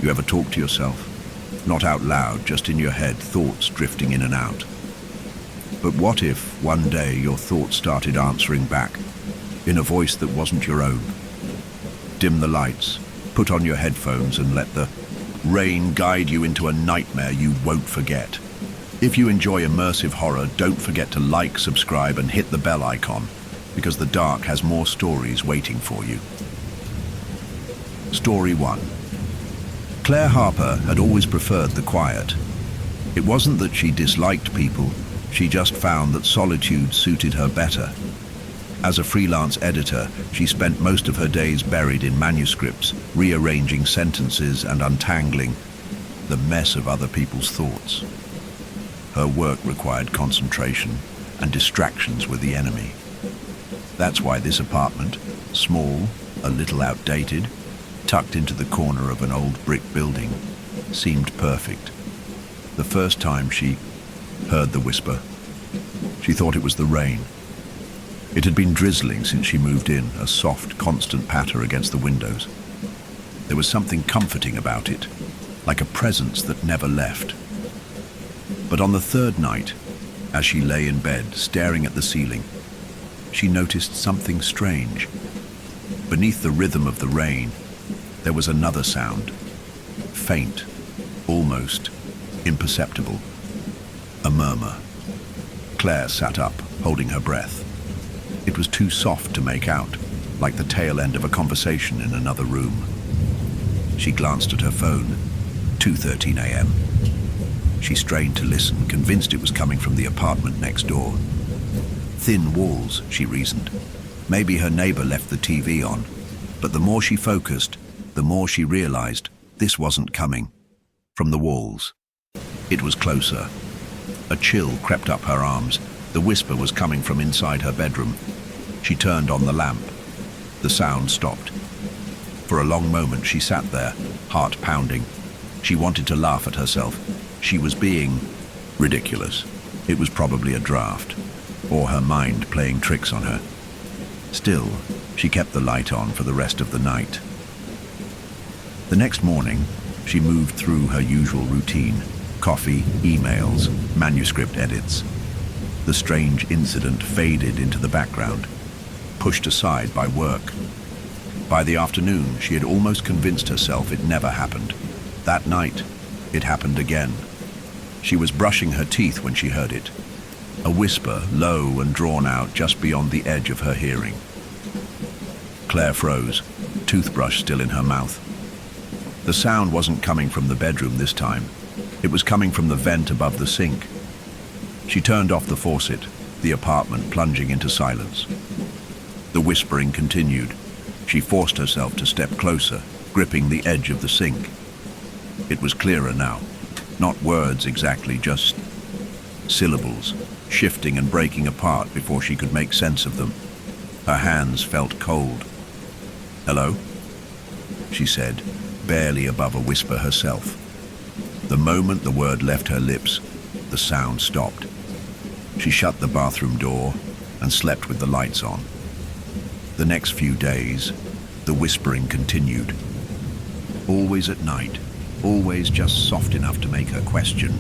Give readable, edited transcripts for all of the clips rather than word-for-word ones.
You ever talk to yourself? Not out loud, just in your head, thoughts drifting in and out. But what if, one day, your thoughts started answering back, in a voice that wasn't your own? Dim the lights, put on your headphones, and let the rain guide you into a nightmare you won't forget. If you enjoy immersive horror, don't forget to like, subscribe, and hit the bell icon, because the dark has more stories waiting for you. Story 1. Claire Harper had always preferred the quiet. It wasn't that she disliked people, she just found that solitude suited her better. As a freelance editor, she spent most of her days buried in manuscripts, rearranging sentences and untangling the mess of other people's thoughts. Her work required concentration, and distractions were the enemy. That's why this apartment, small, a little outdated, tucked into the corner of an old brick building, seemed perfect. The first time she heard the whisper, she thought it was the rain. It had been drizzling since she moved in, a soft, constant patter against the windows. There was something comforting about it, like a presence that never left. But on the third night, as she lay in bed, staring at the ceiling, she noticed something strange. Beneath the rhythm of the rain, there was another sound, faint, almost imperceptible, a murmur. Claire sat up, holding her breath. It was too soft to make out, like the tail end of a conversation in another room. She glanced at her phone, 2:13 a.m. She strained to listen, convinced it was coming from the apartment next door. Thin walls, she reasoned. Maybe her neighbor left the TV on, but the more she focused, the more she realized this wasn't coming from the walls. It was closer. A chill crept up her arms. The whisper was coming from inside her bedroom. She turned on the lamp. The sound stopped. For a long moment she sat there, heart pounding. She wanted to laugh at herself. She was being ridiculous. It was probably a draft, or her mind playing tricks on her. Still, she kept the light on for the rest of the night. The next morning, she moved through her usual routine: coffee, emails, manuscript edits. The strange incident faded into the background, pushed aside by work. By the afternoon, she had almost convinced herself it never happened. That night, it happened again. She was brushing her teeth when she heard it. A whisper, low and drawn out just beyond the edge of her hearing. Claire froze, toothbrush still in her mouth. The sound wasn't coming from the bedroom this time. It was coming from the vent above the sink. She turned off the faucet, the apartment plunging into silence. The whispering continued. She forced herself to step closer, gripping the edge of the sink. It was clearer now. Not words exactly, just syllables, shifting and breaking apart before she could make sense of them. Her hands felt cold. "Hello?" she said, barely above a whisper herself. The moment the word left her lips, the sound stopped. She shut the bathroom door and slept with the lights on. The next few days, the whispering continued. Always at night, always just soft enough to make her question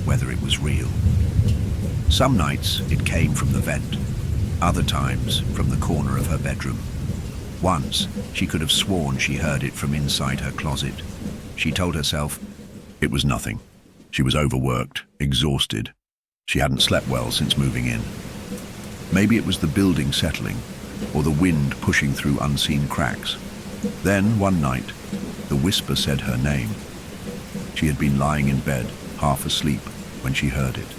whether it was real. Some nights it came from the vent, other times from the corner of her bedroom. Once, she could have sworn she heard it from inside her closet. She told herself it was nothing. She was overworked, exhausted. She hadn't slept well since moving in. Maybe it was the building settling, or the wind pushing through unseen cracks. Then, one night, the whisper said her name. She had been lying in bed, half asleep, when she heard it.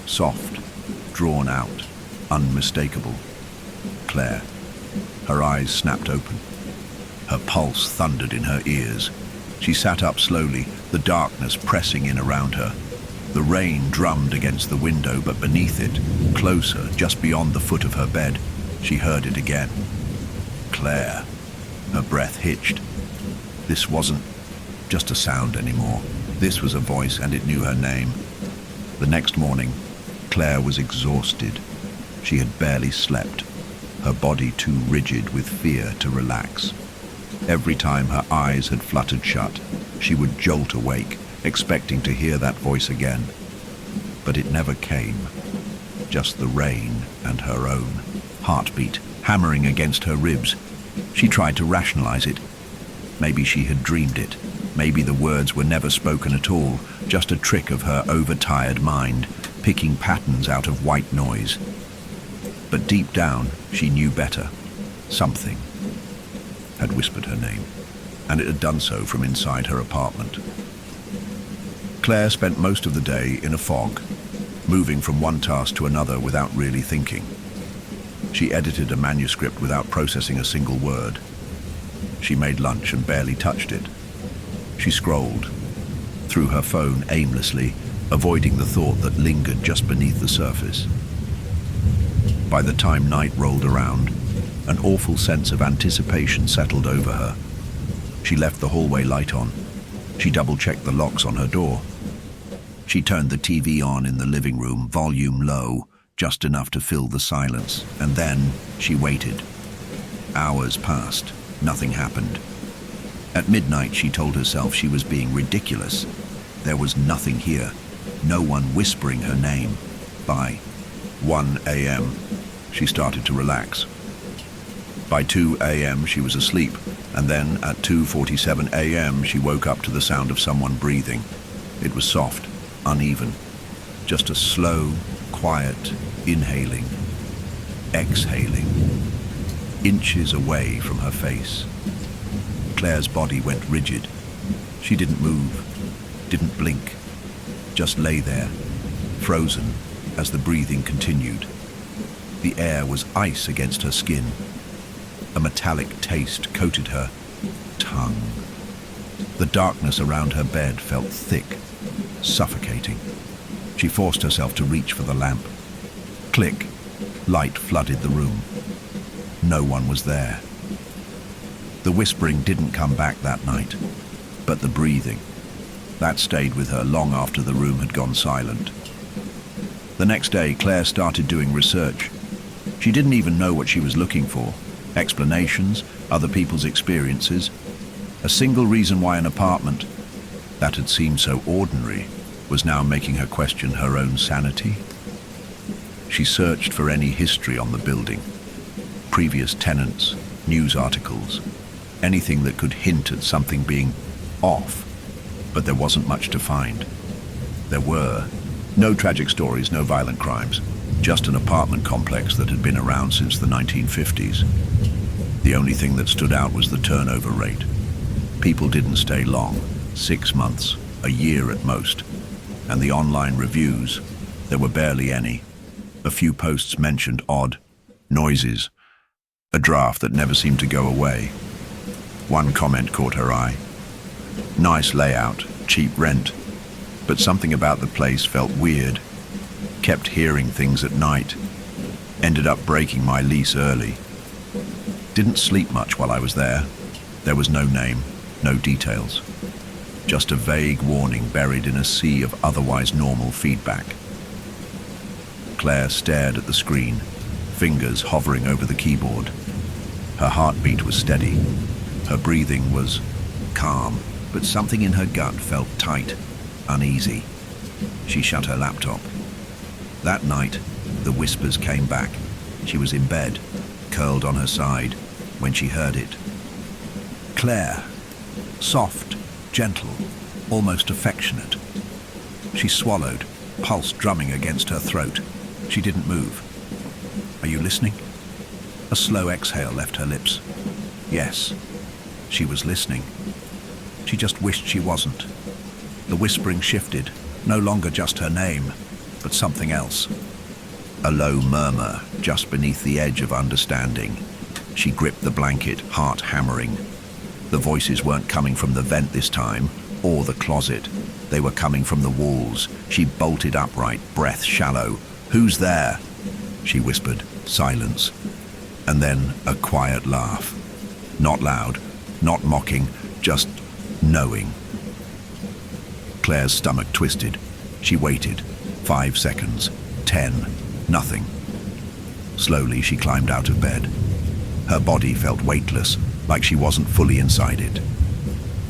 Soft, drawn out, unmistakable. Claire. Her eyes snapped open. Her pulse thundered in her ears. She sat up slowly, the darkness pressing in around her. The rain drummed against the window, but beneath it, closer, just beyond the foot of her bed, she heard it again. Claire. Her breath hitched. This wasn't just a sound anymore. This was a voice, and it knew her name. The next morning, Claire was exhausted. She had barely slept, her body too rigid with fear to relax. Every time her eyes had fluttered shut, she would jolt awake, expecting to hear that voice again. But it never came. Just the rain and her own heartbeat hammering against her ribs. She tried to rationalize it. Maybe she had dreamed it. Maybe the words were never spoken at all, just a trick of her overtired mind, picking patterns out of white noise. But deep down, she knew better. Something had whispered her name, and it had done so from inside her apartment. Claire spent most of the day in a fog, moving from one task to another without really thinking. She edited a manuscript without processing a single word. She made lunch and barely touched it. She scrolled through her phone aimlessly, avoiding the thought that lingered just beneath the surface. By the time night rolled around, an awful sense of anticipation settled over her. She left the hallway light on. She double-checked the locks on her door. She turned the TV on in the living room, volume low, just enough to fill the silence, and then she waited. Hours passed. Nothing happened. At midnight, she told herself she was being ridiculous. There was nothing here. No one whispering her name. By 1 a.m., she started to relax. By 2 a.m., she was asleep, and then at 2:47 a.m., she woke up to the sound of someone breathing. It was soft, uneven, just a slow, quiet inhaling, exhaling, inches away from her face. Claire's body went rigid. She didn't move, didn't blink, just lay there, frozen as the breathing continued. The air was ice against her skin. A metallic taste coated her tongue. The darkness around her bed felt thick, suffocating. She forced herself to reach for the lamp. Click. Light flooded the room. No one was there. The whispering didn't come back that night, but the breathing, that stayed with her long after the room had gone silent. The next day, Claire started doing research. She didn't even know what she was looking for. Explanations, other people's experiences. A single reason why an apartment that had seemed so ordinary was now making her question her own sanity. She searched for any history on the building, previous tenants, news articles, anything that could hint at something being off, but there wasn't much to find. There were no tragic stories, no violent crimes, just an apartment complex that had been around since the 1950s. The only thing that stood out was the turnover rate. People didn't stay long, 6 months, a year at most. And the online reviews, there were barely any. A few posts mentioned odd noises, a draft that never seemed to go away. One comment caught her eye. Nice layout, cheap rent, but something about the place felt weird. Kept hearing things at night. Ended up breaking my lease early. Didn't sleep much while I was there. There was no name, no details. Just a vague warning buried in a sea of otherwise normal feedback. Claire stared at the screen, fingers hovering over the keyboard. Her heartbeat was steady. Her breathing was calm, but something in her gut felt tight, uneasy. She shut her laptop. That night, the whispers came back. She was in bed, curled on her side, when she heard it. Claire. Soft, gentle, almost affectionate. She swallowed, pulse drumming against her throat. She didn't move. Are you listening? A slow exhale left her lips. Yes, she was listening. She just wished she wasn't. The whispering shifted, no longer just her name, but something else. A low murmur just beneath the edge of understanding. She gripped the blanket, heart hammering. The voices weren't coming from the vent this time, or the closet. They were coming from the walls. She bolted upright, breath shallow. "Who's there?" she whispered. Silence. And then a quiet laugh. Not loud, not mocking, just knowing. Claire's stomach twisted. She waited. 5 seconds. 10. Nothing. Slowly she climbed out of bed. Her body felt weightless, like she wasn't fully inside it.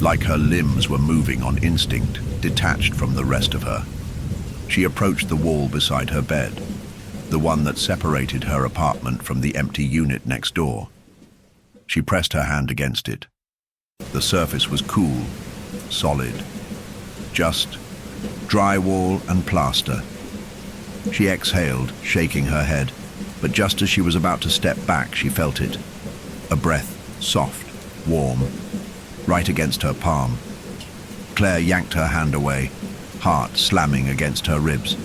Like her limbs were moving on instinct, detached from the rest of her. She approached the wall beside her bed, the one that separated her apartment from the empty unit next door. She pressed her hand against it. The surface was cool, solid, just drywall and plaster. She exhaled, shaking her head, but just as she was about to step back, she felt it. A breath, soft, warm, right against her palm. Claire yanked her hand away, heart slamming against her ribs.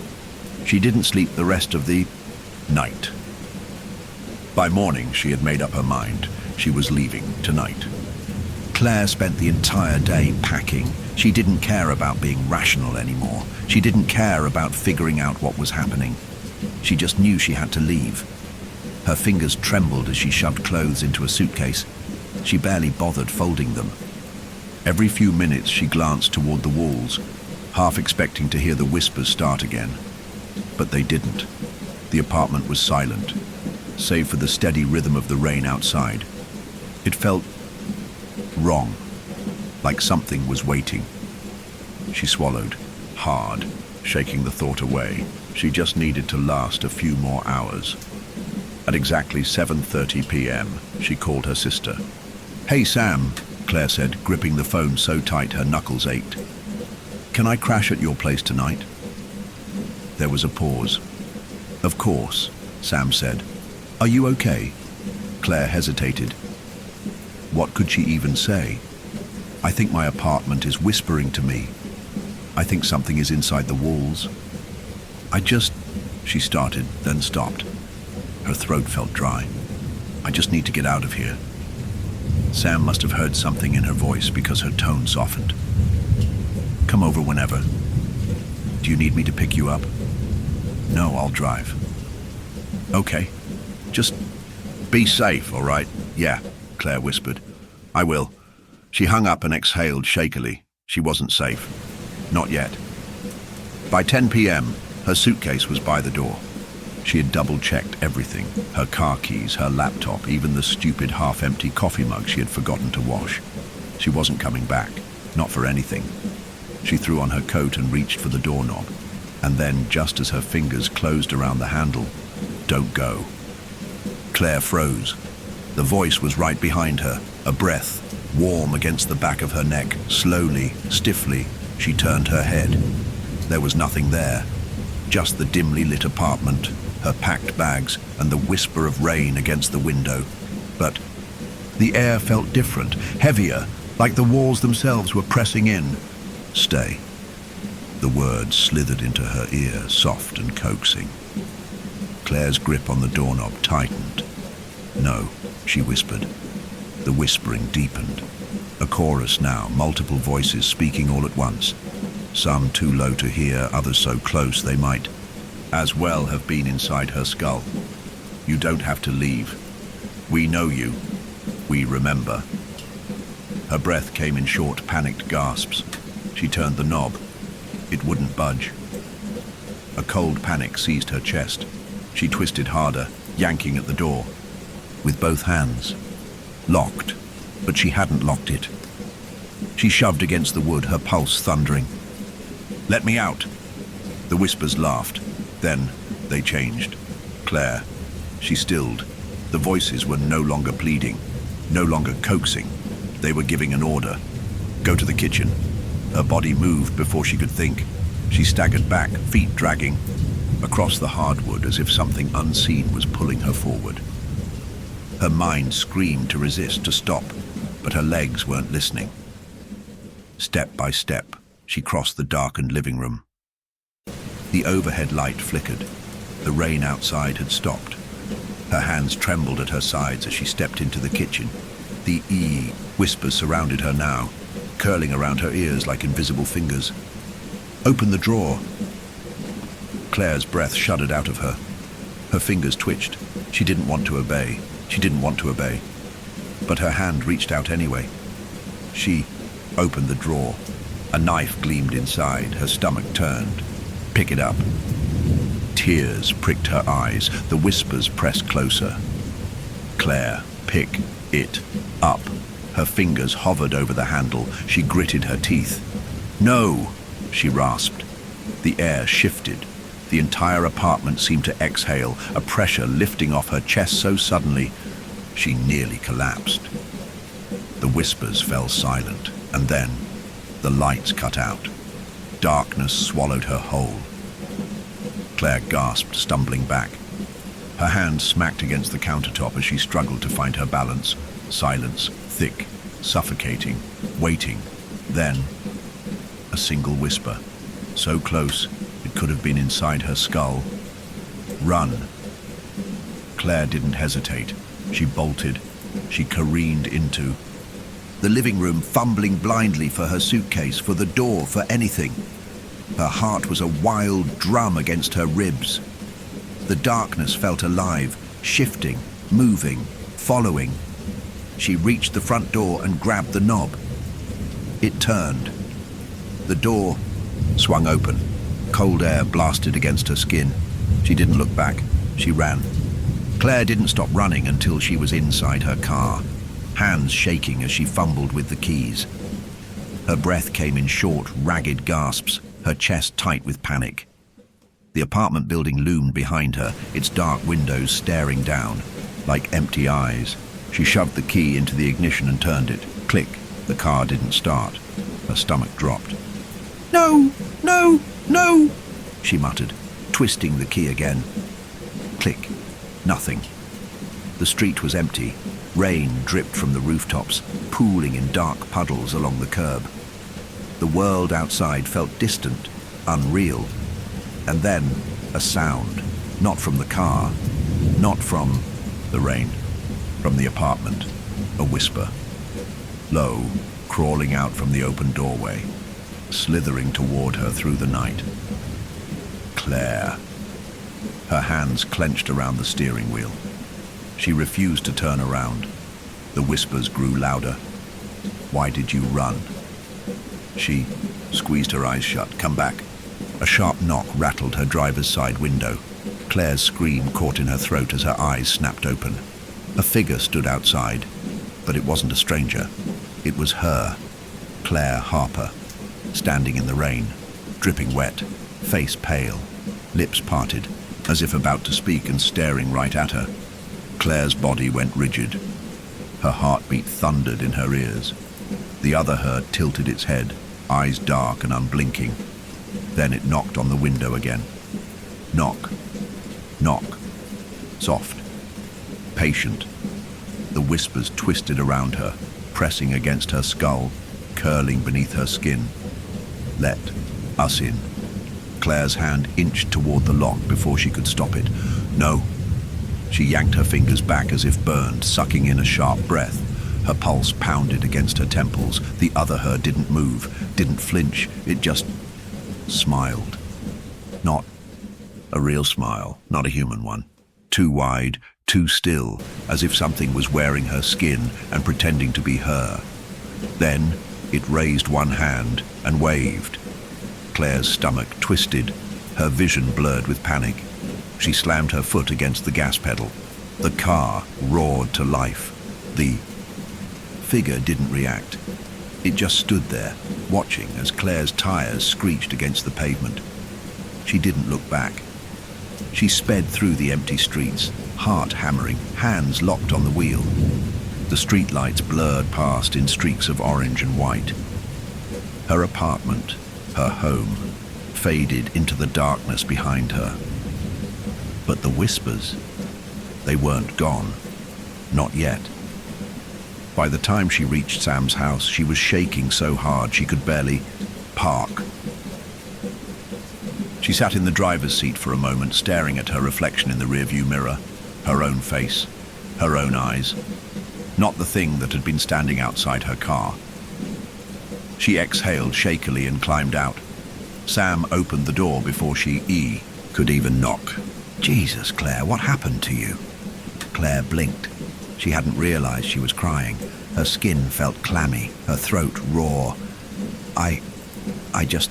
She didn't sleep the rest of the night. By morning, she had made up her mind. She was leaving tonight. Claire spent the entire day packing. She didn't care about being rational anymore. She didn't care about figuring out what was happening. She just knew she had to leave. Her fingers trembled as she shoved clothes into a suitcase. She barely bothered folding them. Every few minutes she glanced toward the walls, half expecting to hear the whispers start again. But they didn't. The apartment was silent, save for the steady rhythm of the rain outside. It felt wrong, like something was waiting. She swallowed, hard, shaking the thought away. She just needed to last a few more hours. At exactly 7:30 p.m., she called her sister. "Hey, Sam," Claire said, gripping the phone so tight her knuckles ached. "Can I crash at your place tonight?" There was a pause. "Of course," Sam said. "Are you okay?" Claire hesitated. What could she even say? "I think my apartment is whispering to me. I think something is inside the walls. She started, then stopped. Her throat felt dry. "I just need to get out of here." Sam must have heard something in her voice because her tone softened. "Come over whenever. Do you need me to pick you up?" "No, I'll drive." "Okay. Just be safe, all right?" "Yeah," Claire whispered. "I will." She hung up and exhaled shakily. She wasn't safe. Not yet. By 10 p.m., her suitcase was by the door. She had double-checked everything, her car keys, her laptop, even the stupid half-empty coffee mug she had forgotten to wash. She wasn't coming back, not for anything. She threw on her coat and reached for the doorknob. And then, just as her fingers closed around the handle, "Don't go." Claire froze. The voice was right behind her, a breath, warm against the back of her neck. Slowly, stiffly, she turned her head. There was nothing there, just the dimly lit apartment, her packed bags, and the whisper of rain against the window. But the air felt different, heavier, like the walls themselves were pressing in. "Stay." The words slithered into her ear, soft and coaxing. Claire's grip on the doorknob tightened. "No," she whispered. The whispering deepened. A chorus now, multiple voices speaking all at once. Some too low to hear, others so close they might as well have been inside her skull. "You don't have to leave. We know you. We remember." Her breath came in short, panicked gasps. She turned the knob. It wouldn't budge. A cold panic seized her chest. She twisted harder, yanking at the door. With both hands. Locked, but she hadn't locked it. She shoved against the wood, her pulse thundering. "Let me out!" The whispers laughed. Then they changed. Claire. She stilled. The voices were no longer pleading, no longer coaxing. They were giving an order. "Go to the kitchen." Her body moved before she could think. She staggered back, feet dragging, across the hardwood as if something unseen was pulling her forward. Her mind screamed to resist, to stop, but her legs weren't listening. Step by step, she crossed the darkened living room. The overhead light flickered. The rain outside had stopped. Her hands trembled at her sides as she stepped into the kitchen. The whispers surrounded her now, curling around her ears like invisible fingers. "Open the drawer." Claire's breath shuddered out of her. Her fingers twitched. She didn't want to obey. She didn't want to obey. But her hand reached out anyway. She opened the drawer. A knife gleamed inside. Her stomach turned. "Pick it up." Tears pricked her eyes. The whispers pressed closer. "Claire, pick." It. Up. Her fingers hovered over the handle. She gritted her teeth. "No!" she rasped. The air shifted. The entire apartment seemed to exhale, a pressure lifting off her chest so suddenly, she nearly collapsed. The whispers fell silent, and then the lights cut out. Darkness swallowed her whole. Claire gasped, stumbling back. Her hand smacked against the countertop as she struggled to find her balance. Silence, thick, suffocating, waiting. Then, a single whisper, so close it could have been inside her skull. "Run." Claire didn't hesitate. She bolted. She careened into the living room, fumbling blindly for her suitcase, for the door, for anything. Her heart was a wild drum against her ribs. The darkness felt alive, shifting, moving, following. She reached the front door and grabbed the knob. It turned. The door swung open. Cold air blasted against her skin. She didn't look back. She ran. Claire didn't stop running until she was inside her car, hands shaking as she fumbled with the keys. Her breath came in short, ragged gasps, her chest tight with panic. The apartment building loomed behind her, its dark windows staring down, like empty eyes. She shoved the key into the ignition and turned it. Click. The car didn't start. Her stomach dropped. "No! No! No!" she muttered, twisting the key again. Click. Nothing. The street was empty. Rain dripped from the rooftops, pooling in dark puddles along the curb. The world outside felt distant, unreal. And then a sound, not from the car, not from the rain, from the apartment, a whisper. Low, crawling out from the open doorway, slithering toward her through the night. Claire. Her hands clenched around the steering wheel. She refused to turn around. The whispers grew louder. "Why did you run?" She squeezed her eyes shut. "Come back." A sharp knock rattled her driver's side window. Claire's scream caught in her throat as her eyes snapped open. A figure stood outside, but it wasn't a stranger. It was her, Claire Harper, standing in the rain, dripping wet, face pale, lips parted, as if about to speak and staring right at her. Claire's body went rigid. Her heartbeat thundered in her ears. The other her tilted its head, eyes dark and unblinking. Then it knocked on the window again. Knock. Knock. Soft. Patient. The whispers twisted around her, pressing against her skull, curling beneath her skin. "Let us in." Claire's hand inched toward the lock before she could stop it. "No." She yanked her fingers back as if burned, sucking in a sharp breath. Her pulse pounded against her temples. The other her didn't move, didn't flinch. It just smiled. Not a real smile, not a human one. Too wide, too still, as if something was wearing her skin and pretending to be her. Then it raised one hand and waved. Claire's stomach twisted, her vision blurred with panic. She slammed her foot against the gas pedal. The car roared to life. The figure didn't react. It just stood there, watching as Claire's tires screeched against the pavement. She didn't look back. She sped through the empty streets, heart hammering, hands locked on the wheel. The streetlights blurred past in streaks of orange and white. Her apartment, her home, faded into the darkness behind her. But the whispers, they weren't gone. Not yet. By the time she reached Sam's house, she was shaking so hard she could barely park. She sat in the driver's seat for a moment, staring at her reflection in the rearview mirror. Her own face, her own eyes. Not the thing that had been standing outside her car. She exhaled shakily and climbed out. Sam opened the door before she could even knock. "Jesus, Claire, what happened to you?" Claire blinked. She hadn't realized she was crying. Her skin felt clammy, her throat raw. I just...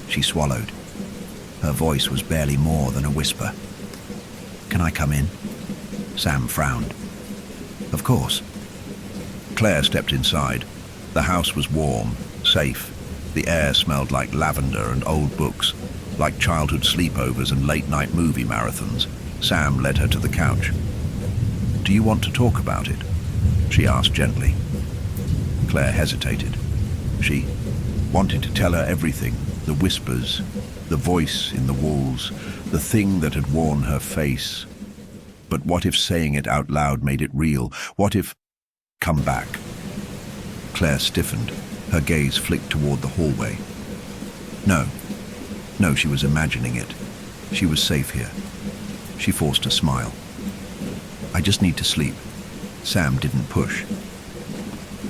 She swallowed. Her voice was barely more than a whisper. "Can I come in?" Sam frowned. "Of course." Claire stepped inside. The house was warm, safe. The air smelled like lavender and old books, like childhood sleepovers and late-night movie marathons. Sam led her to the couch. "Do you want to talk about it?" she asked gently. Claire hesitated. She wanted to tell her everything, the whispers, the voice in the walls, the thing that had worn her face. But what if saying it out loud made it real? What if... Come back. Claire stiffened. Her gaze flicked toward the hallway. No, she was imagining it. She was safe here. She forced a smile. "I just need to sleep." Sam didn't push.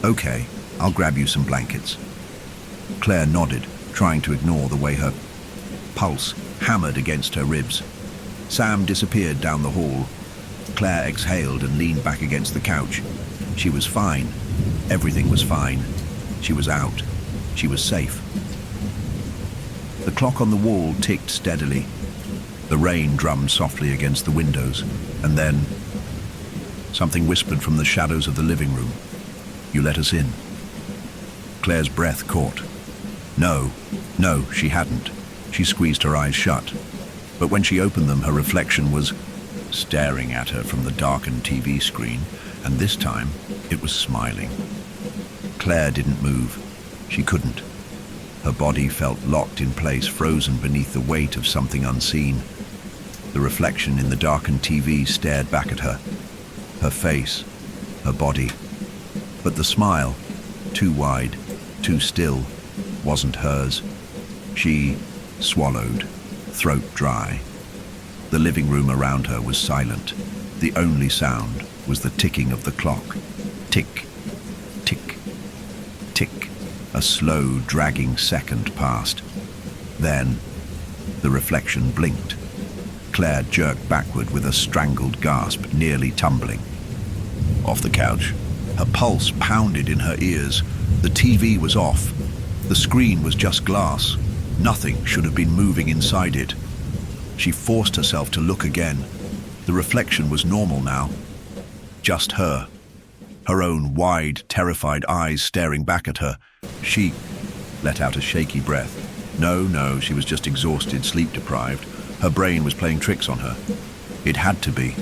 "Okay, I'll grab you some blankets." Claire nodded, trying to ignore the way her pulse hammered against her ribs. Sam disappeared down the hall. Claire exhaled and leaned back against the couch. She was fine. Everything was fine. She was out. She was safe. The clock on the wall ticked steadily. The rain drummed softly against the windows, and then something whispered from the shadows of the living room. "You let us in." Claire's breath caught. No, she hadn't. She squeezed her eyes shut. But when she opened them, her reflection was staring at her from the darkened TV screen, and this time it was smiling. Claire didn't move. She couldn't. Her body felt locked in place, frozen beneath the weight of something unseen. The reflection in the darkened TV stared back at her. Her face, her body. But the smile, too wide, too still, wasn't hers. She swallowed, throat dry. The living room around her was silent. The only sound was the ticking of the clock. Tick, tick, tick. A slow, dragging second passed. Then, the reflection blinked. Claire jerked backward with a strangled gasp, nearly tumbling. Off the couch, her pulse pounded in her ears. The TV was off. The screen was just glass. Nothing should have been moving inside it. She forced herself to look again. The reflection was normal now. Just her. Her own wide, terrified eyes staring back at her. She let out a shaky breath. No, she was just exhausted, sleep-deprived. Her brain was playing tricks on her. It had to be.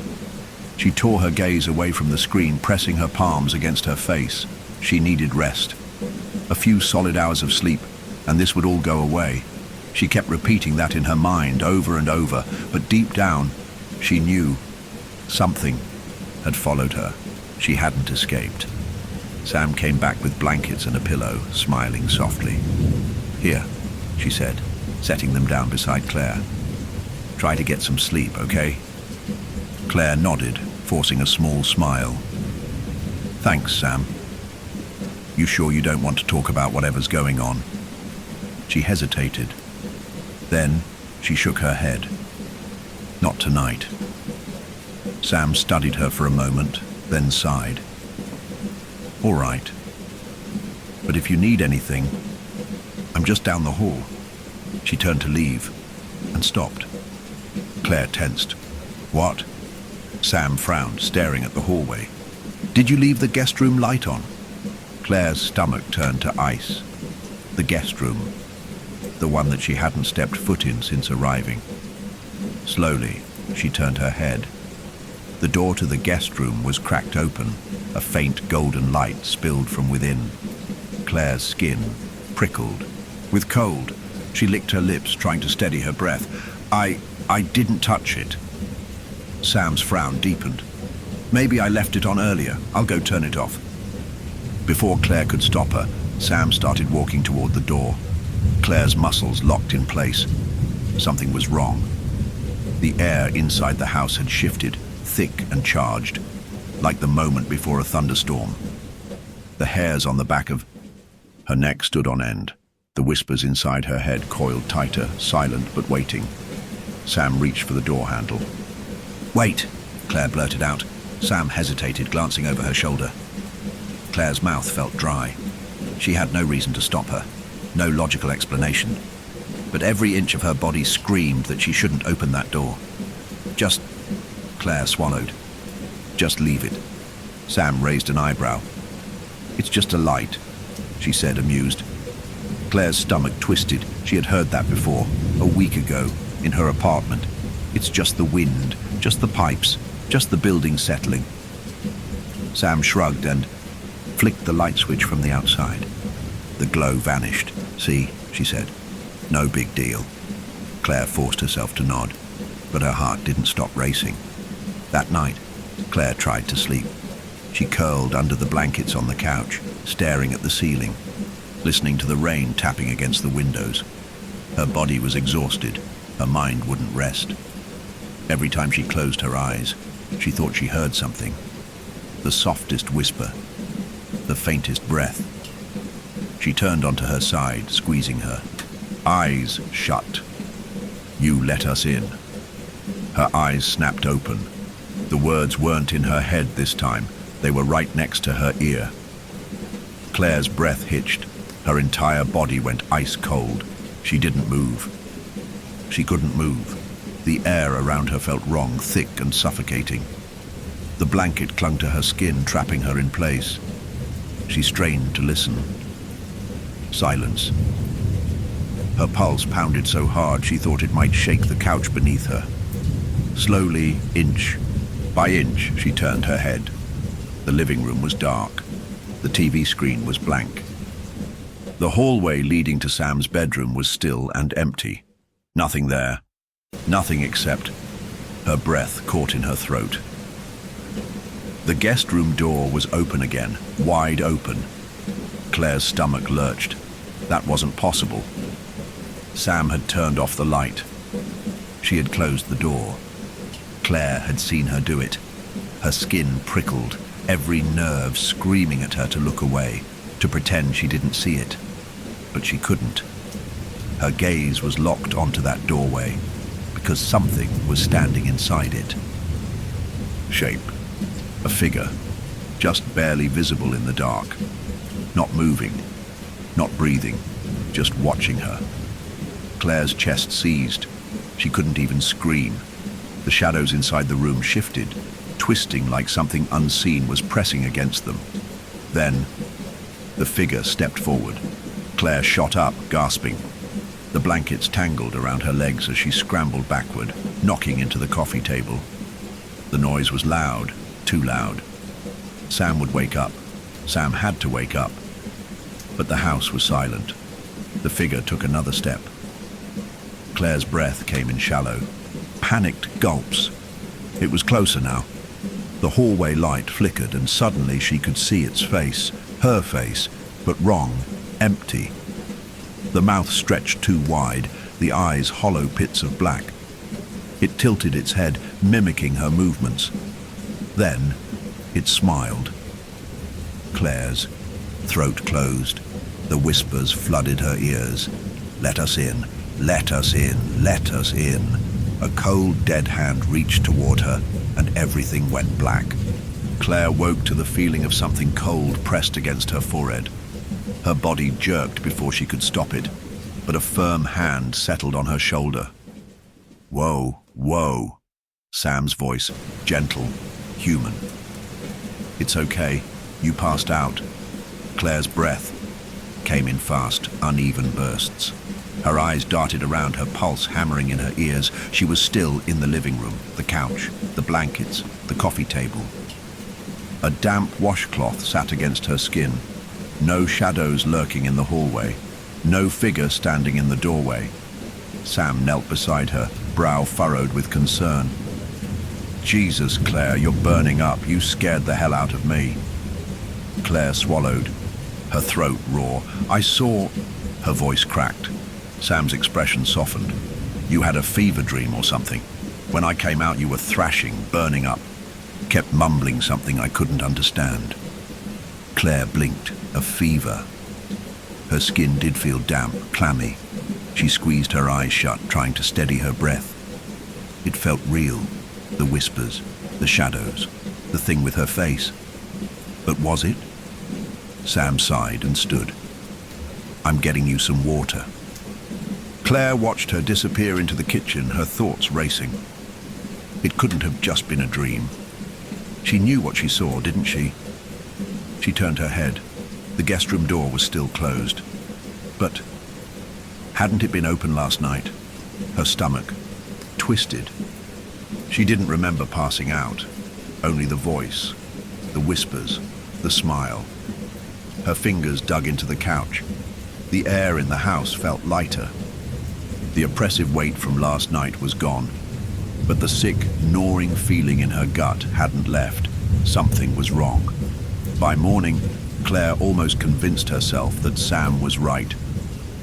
She tore her gaze away from the screen, pressing her palms against her face. She needed rest. A few solid hours of sleep, and this would all go away. She kept repeating that in her mind over and over, but deep down, she knew something had followed her. She hadn't escaped. Sam came back with blankets and a pillow, smiling softly. "Here," she said, setting them down beside Claire. "Try to get some sleep, okay?" Claire nodded, forcing a small smile. "Thanks, Sam. You sure you don't want to talk about whatever's going on?" She hesitated. Then she shook her head. "Not tonight." Sam studied her for a moment, then sighed. "All right. But if you need anything, I'm just down the hall." She turned to leave and stopped. Claire tensed. "What?" Sam frowned, staring at the hallway. "Did you leave the guest room light on?" Claire's stomach turned to ice. The guest room. The one that she hadn't stepped foot in since arriving. Slowly, she turned her head. The door to the guest room was cracked open. A faint golden light spilled from within. Claire's skin prickled. With cold, she licked her lips, trying to steady her breath. I didn't touch it." Sam's frown deepened. "Maybe I left it on earlier. I'll go turn it off." Before Claire could stop her, Sam started walking toward the door. Claire's muscles locked in place. Something was wrong. The air inside the house had shifted, thick and charged, like the moment before a thunderstorm. The hairs on the back of her neck stood on end. The whispers inside her head coiled tighter, silent but waiting. Sam reached for the door handle. "Wait," Claire blurted out. Sam hesitated, glancing over her shoulder. Claire's mouth felt dry. She had no reason to stop her, no logical explanation. But every inch of her body screamed that she shouldn't open that door. "Just..." Claire swallowed. "Just leave it." Sam raised an eyebrow. It's just a light, she said, amused. Claire's stomach twisted. She had heard that before, a week ago, in her apartment. It's just the wind, just the pipes, just the building settling. Sam shrugged and flicked the light switch from the outside. The glow vanished. See, she said. No big deal. Claire forced herself to nod, but her heart didn't stop racing. That night, Claire tried to sleep. She curled under the blankets on the couch, staring at the ceiling, listening to the rain tapping against the windows. Her body was exhausted. Her mind wouldn't rest. Every time she closed her eyes, she thought she heard something. The softest whisper, the faintest breath. She turned onto her side, squeezing her. Eyes shut. You let us in. Her eyes snapped open. The words weren't in her head this time. They were right next to her ear. Claire's breath hitched. Her entire body went ice cold. She didn't move. She couldn't move. The air around her felt wrong, thick and suffocating. The blanket clung to her skin, trapping her in place. She strained to listen. Silence. Her pulse pounded so hard she thought it might shake the couch beneath her. Slowly, inch by inch, she turned her head. The living room was dark. The TV screen was blank. The hallway leading to Sam's bedroom was still and empty. Nothing there. Nothing except her breath caught in her throat. The guest room door was open again, wide open. Claire's stomach lurched. That wasn't possible. Sam had turned off the light. She had closed the door. Claire had seen her do it. Her skin prickled, every nerve screaming at her to look away, to pretend she didn't see it. But she couldn't. Her gaze was locked onto that doorway, because something was standing inside it. Shape. A figure, just barely visible in the dark. Not moving, not breathing, just watching her. Claire's chest seized. She couldn't even scream. The shadows inside the room shifted, twisting like something unseen was pressing against them. Then, the figure stepped forward. Claire shot up, gasping. The blankets tangled around her legs as she scrambled backward, knocking into the coffee table. The noise was loud, too loud. Sam would wake up. Sam had to wake up. But the house was silent. The figure took another step. Claire's breath came in shallow, panicked gulps. It was closer now. The hallway light flickered and suddenly she could see its face, her face, but wrong, empty. The mouth stretched too wide, the eyes hollow pits of black. It tilted its head, mimicking her movements. Then, it smiled. Claire's throat closed. The whispers flooded her ears. Let us in, let us in, let us in. A cold, dead hand reached toward her, and everything went black. Claire woke to the feeling of something cold pressed against her forehead. Her body jerked before she could stop it, but a firm hand settled on her shoulder. Whoa, whoa. Sam's voice, gentle, human. It's okay. You passed out. Claire's breath came in fast, uneven bursts. Her eyes darted around, her pulse hammering in her ears. She was still in the living room, the couch, the blankets, the coffee table. A damp washcloth sat against her skin. No shadows lurking in the hallway. No figure standing in the doorway. Sam knelt beside her, brow furrowed with concern. Jesus, Claire, you're burning up. You scared the hell out of me. Claire swallowed, her throat raw. I saw... Her voice cracked. Sam's expression softened. You had a fever dream or something. When I came out, you were thrashing, burning up. Kept mumbling something I couldn't understand. Claire blinked. A fever. Her skin did feel damp, clammy. She squeezed her eyes shut, trying to steady her breath. It felt real. The whispers, the shadows, the thing with her face. But was it? Sam sighed and stood. I'm getting you some water. Claire watched her disappear into the kitchen, her thoughts racing. It couldn't have just been a dream. She knew what she saw, didn't she? She turned her head. The guest room door was still closed. But hadn't it been open last night? Her stomach twisted. She didn't remember passing out, only the voice, the whispers, the smile. Her fingers dug into the couch. The air in the house felt lighter. The oppressive weight from last night was gone, but the sick, gnawing feeling in her gut hadn't left. Something was wrong. By morning, Claire almost convinced herself that Sam was right.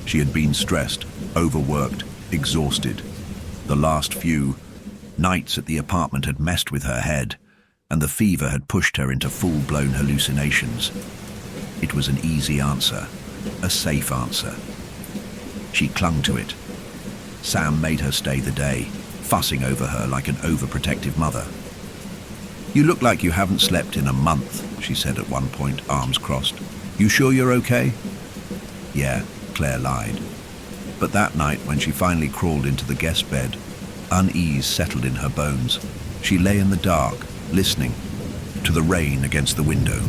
She had been stressed, overworked, exhausted. The last few nights at the apartment had messed with her head, and the fever had pushed her into full-blown hallucinations. It was an easy answer, a safe answer. She clung to it. Sam made her stay the day, fussing over her like an overprotective mother. "You look like you haven't slept in a month," she said at one point, arms crossed. "You sure you're okay?" "Yeah," Claire lied. But that night, when she finally crawled into the guest bed, unease settled in her bones. She lay in the dark, listening to the rain against the window,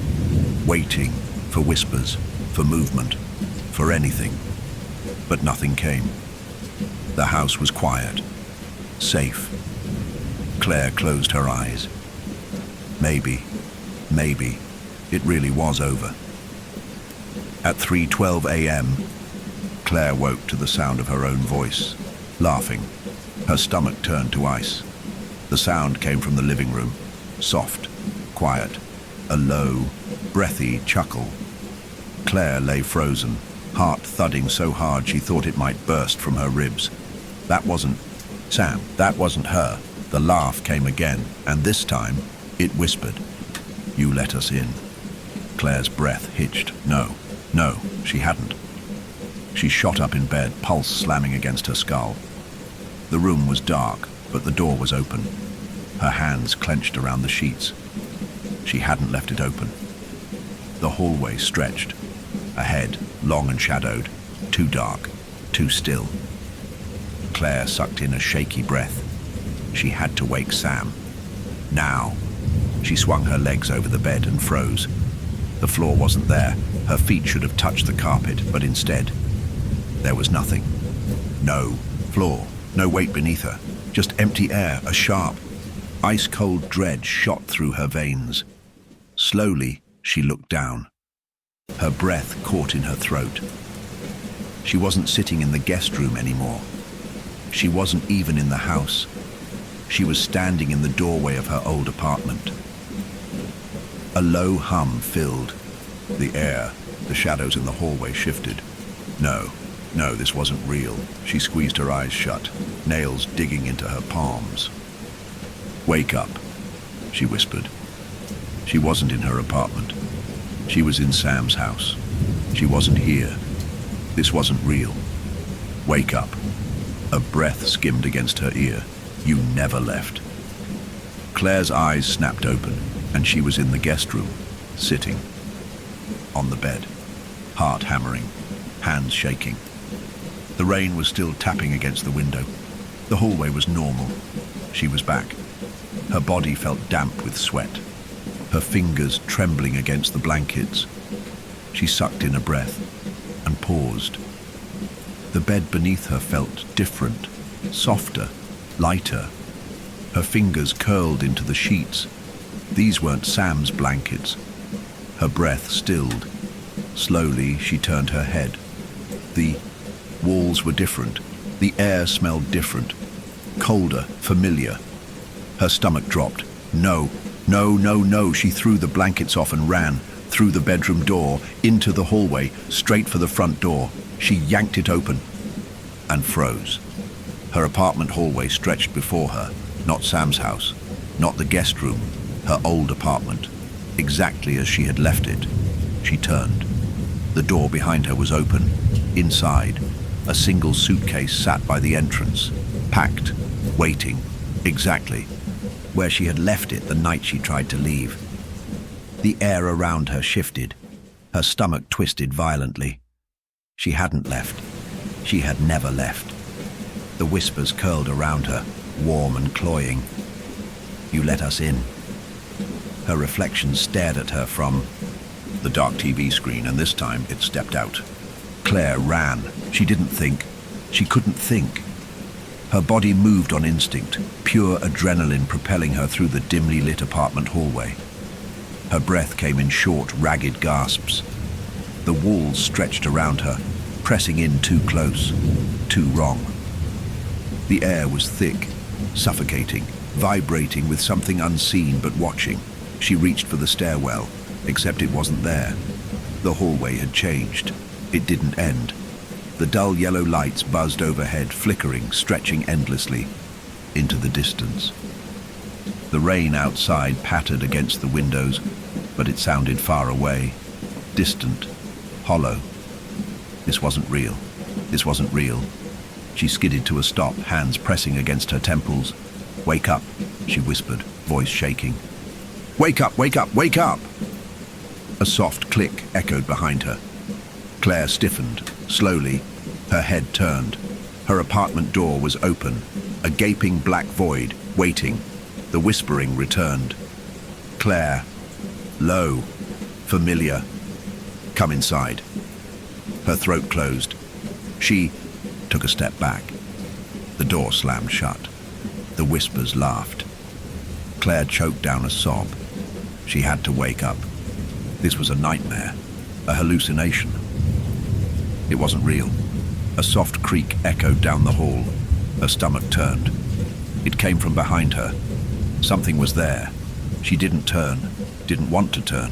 waiting for whispers, for movement, for anything. But nothing came. The house was quiet, safe. Claire closed her eyes. Maybe, it really was over. At 3:12 a.m., Claire woke to the sound of her own voice, laughing. Her stomach turned to ice. The sound came from the living room, soft, quiet, a low, breathy chuckle. Claire lay frozen, heart thudding so hard she thought it might burst from her ribs. That wasn't Sam, that wasn't her. The laugh came again, and this time it whispered, "You let us in." Claire's breath hitched. No, she hadn't. She shot up in bed, pulse slamming against her skull. The room was dark, but the door was open. Her hands clenched around the sheets. She hadn't left it open. The hallway stretched. Ahead, long and shadowed, too dark, too still. Claire sucked in a shaky breath. She had to wake Sam. Now. She swung her legs over the bed and froze. The floor wasn't there. Her feet should have touched the carpet, but instead, there was nothing. No floor, no weight beneath her. Just empty air, a sharp, ice-cold dread shot through her veins. Slowly, she looked down. Her breath caught in her throat. She wasn't sitting in the guest room anymore. She wasn't even in the house. She was standing in the doorway of her old apartment. A low hum filled the air. The shadows in the hallway shifted. No, this wasn't real. She squeezed her eyes shut, nails digging into her palms. "Wake up," she whispered. She wasn't in her apartment. She was in Sam's house. She wasn't here. This wasn't real. "Wake up." A breath skimmed against her ear. "You never left." Claire's eyes snapped open, and she was in the guest room, sitting on the bed, heart hammering, hands shaking. The rain was still tapping against the window. The hallway was normal. She was back. Her body felt damp with sweat, her fingers trembling against the blankets. She sucked in a breath and paused. The bed beneath her felt different, softer, lighter. Her fingers curled into the sheets. These weren't Sam's blankets. Her breath stilled. Slowly, she turned her head. The walls were different. The air smelled different. Colder, familiar. Her stomach dropped. No. She threw the blankets off and ran, through the bedroom door, into the hallway, straight for the front door. She yanked it open and froze. Her apartment hallway stretched before her. Not Sam's house, not the guest room, her old apartment, exactly as she had left it. She turned. The door behind her was open. Inside, a single suitcase sat by the entrance, packed, waiting, exactly where she had left it the night she tried to leave. The air around her shifted. Her stomach twisted violently. She hadn't left. She had never left. The whispers curled around her, warm and cloying. "You let us in." Her reflection stared at her from the dark TV screen, and this time it stepped out. Claire ran. She didn't think. She couldn't think. Her body moved on instinct, pure adrenaline propelling her through the dimly lit apartment hallway. Her breath came in short, ragged gasps. The walls stretched around her, pressing in too close, too wrong. The air was thick, suffocating, vibrating with something unseen but watching. She reached for the stairwell, except it wasn't there. The hallway had changed. It didn't end. The dull yellow lights buzzed overhead, flickering, stretching endlessly into the distance. The rain outside pattered against the windows, but it sounded far away, distant, hollow. This wasn't real. This wasn't real. She skidded to a stop, hands pressing against her temples. "Wake up," she whispered, voice shaking. "Wake up, wake up, wake up!" A soft click echoed behind her. Claire stiffened, slowly, her head turned. Her apartment door was open, a gaping black void, waiting. The whispering returned. "Claire." Low, familiar. "Come inside." Her throat closed. She took a step back. The door slammed shut. The whispers laughed. Claire choked down a sob. She had to wake up. This was a nightmare, a hallucination. It wasn't real. A soft creak echoed down the hall. Her stomach turned. It came from behind her. Something was there. She didn't turn, didn't want to turn,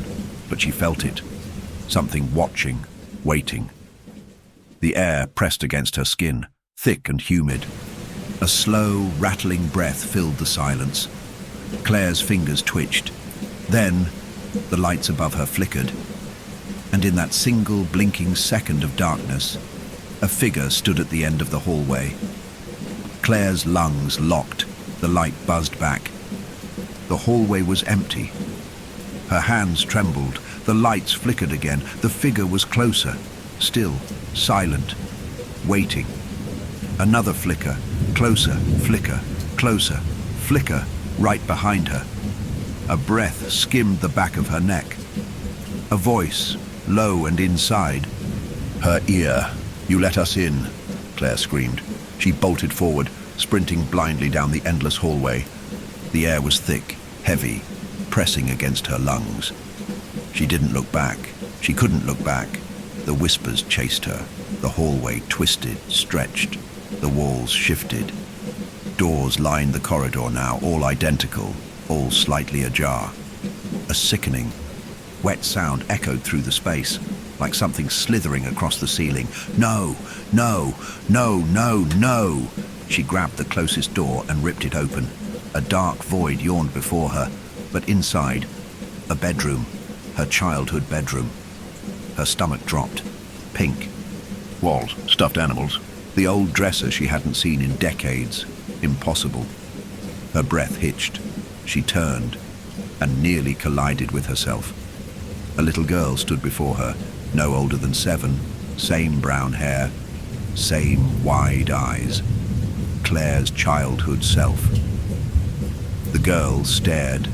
but she felt it. Something watching, waiting. The air pressed against her skin, thick and humid. A slow, rattling breath filled the silence. Claire's fingers twitched. Then, the lights above her flickered. And in that single blinking second of darkness, a figure stood at the end of the hallway. Claire's lungs locked. The light buzzed back. The hallway was empty. Her hands trembled. The lights flickered again. The figure was closer, still, silent, waiting. Another flicker, closer, flicker, closer, flicker, right behind her. A breath skimmed the back of her neck. A voice, low and inside. Her ear. "You let us in," Claire screamed. She bolted forward, sprinting blindly down the endless hallway. The air was thick, heavy, pressing against her lungs. She didn't look back. She couldn't look back. The whispers chased her. The hallway twisted, stretched. The walls shifted. Doors lined the corridor now, all identical, all slightly ajar. A sickening, wet sound echoed through the space, like something slithering across the ceiling. "No, no, no, no, no!" She grabbed the closest door and ripped it open. A dark void yawned before her, but inside, a bedroom, her childhood bedroom. Her stomach dropped. Pink. Walls, stuffed animals. The old dresser she hadn't seen in decades. Impossible. Her breath hitched. She turned and nearly collided with herself. A little girl stood before her, no older than 7, same brown hair, same wide eyes. Claire's childhood self. The girl stared.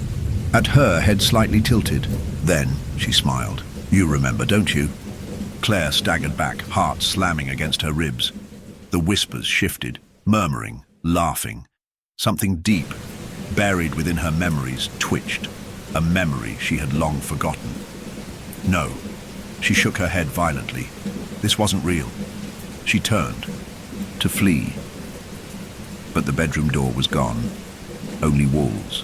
At her, head slightly tilted. Then she smiled. "You remember, don't you?" Claire staggered back, heart slamming against her ribs. The whispers shifted, murmuring, laughing. Something deep, buried within her memories, twitched. A memory she had long forgotten. No. She shook her head violently. This wasn't real. She turned to flee. But the bedroom door was gone. Only walls,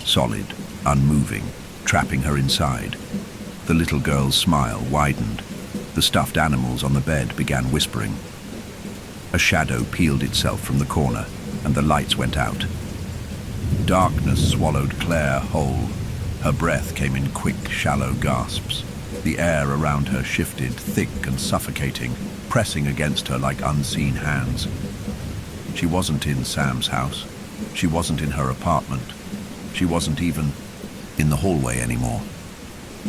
solid, unmoving, trapping her inside. The little girl's smile widened. The stuffed animals on the bed began whispering. A shadow peeled itself from the corner, and the lights went out. Darkness swallowed Claire whole. Her breath came in quick, shallow gasps. The air around her shifted, thick and suffocating, pressing against her like unseen hands. She wasn't in Sam's house. She wasn't in her apartment. She wasn't even in the hallway anymore.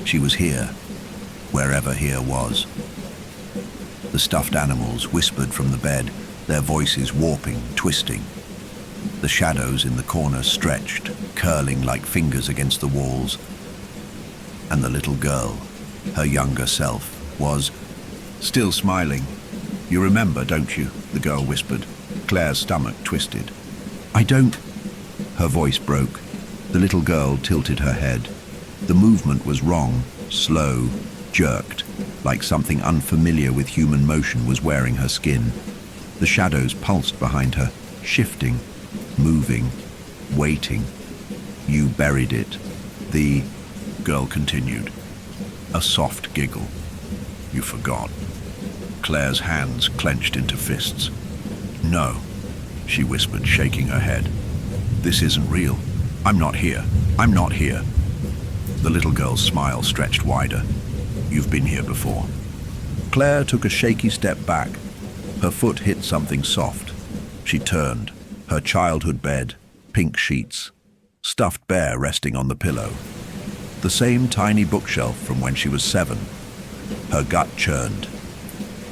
She was here, wherever here was. The stuffed animals whispered from the bed, their voices warping, twisting. The shadows in the corner stretched, curling like fingers against the walls. And the little girl, her younger self, was still smiling. "You remember, don't you?" the girl whispered. Claire's stomach twisted. "I don't." Her voice broke. The little girl tilted her head. The movement was wrong, slow, jerked, like something unfamiliar with human motion was wearing her skin. The shadows pulsed behind her, shifting, moving, waiting. "You buried it," the girl continued. A soft giggle. "You forgot." Claire's hands clenched into fists. "No," she whispered, shaking her head. "This isn't real. I'm not here. I'm not here." The little girl's smile stretched wider. "You've been here before." Claire took a shaky step back. Her foot hit something soft. She turned. Her childhood bed, pink sheets, stuffed bear resting on the pillow. The same tiny bookshelf from when she was 7. Her gut churned.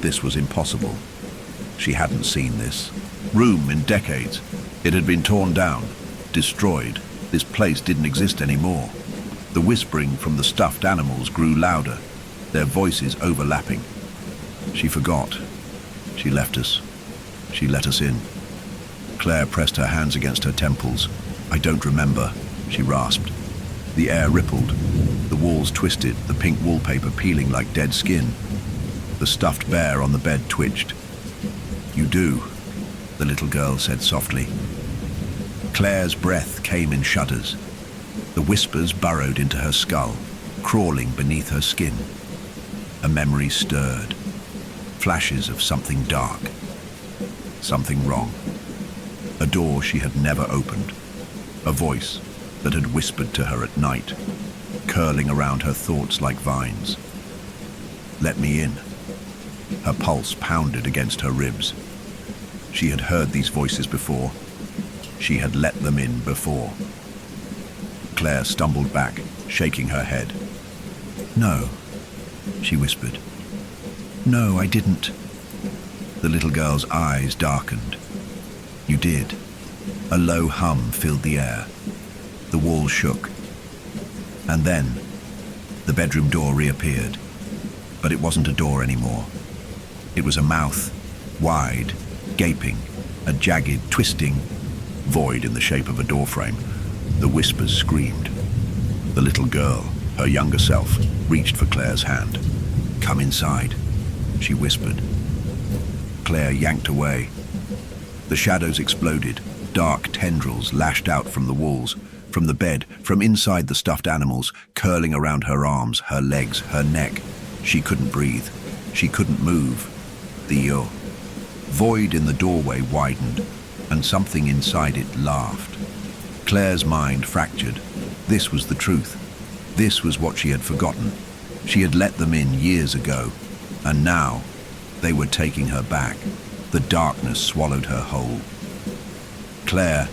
This was impossible. She hadn't seen this room in decades. It had been torn down, destroyed. This place didn't exist anymore. The whispering from the stuffed animals grew louder, their voices overlapping. She forgot. She left us. She let us in. Claire pressed her hands against her temples. "I don't remember," she rasped. The air rippled. The walls twisted, the pink wallpaper peeling like dead skin. The stuffed bear on the bed twitched. "You do," the little girl said softly. Claire's breath came in shudders. The whispers burrowed into her skull, crawling beneath her skin. A memory stirred. Flashes of something dark. Something wrong. A door she had never opened. A voice that had whispered to her at night, curling around her thoughts like vines. "Let me in." Her pulse pounded against her ribs. She had heard these voices before. She had let them in before. Claire stumbled back, shaking her head. "No," she whispered. "No, I didn't." The little girl's eyes darkened. "You did." A low hum filled the air. The walls shook. And then, the bedroom door reappeared. But it wasn't a door anymore. It was a mouth, wide, gaping, a jagged, twisting void in the shape of a doorframe. The whispers screamed. The little girl, her younger self, reached for Claire's hand. "Come inside," she whispered. Claire yanked away. The shadows exploded. Dark tendrils lashed out from the walls, from the bed, from inside the stuffed animals, curling around her arms, her legs, her neck. She couldn't breathe. She couldn't move. The void in the doorway widened, and something inside it laughed. Claire's mind fractured. This was the truth. This was what she had forgotten. She had let them in years ago, and now they were taking her back. The darkness swallowed her whole. Claire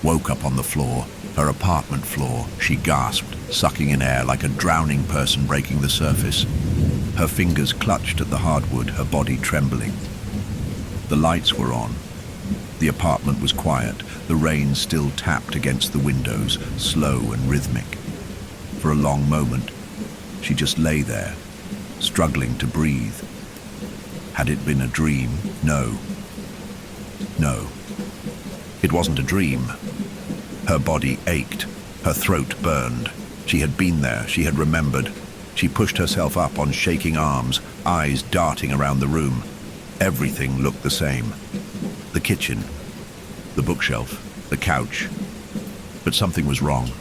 woke up on the floor, her apartment floor. She gasped, sucking in air like a drowning person breaking the surface. Her fingers clutched at the hardwood, her body trembling. The lights were on. The apartment was quiet. The rain still tapped against the windows, slow and rhythmic. For a long moment, she just lay there, struggling to breathe. Had it been a dream? No. No. It wasn't a dream. Her body ached. Her throat burned. She had been there. She had remembered. She pushed herself up on shaking arms, eyes darting around the room. Everything looked the same. The kitchen, the bookshelf, the couch. But something was wrong.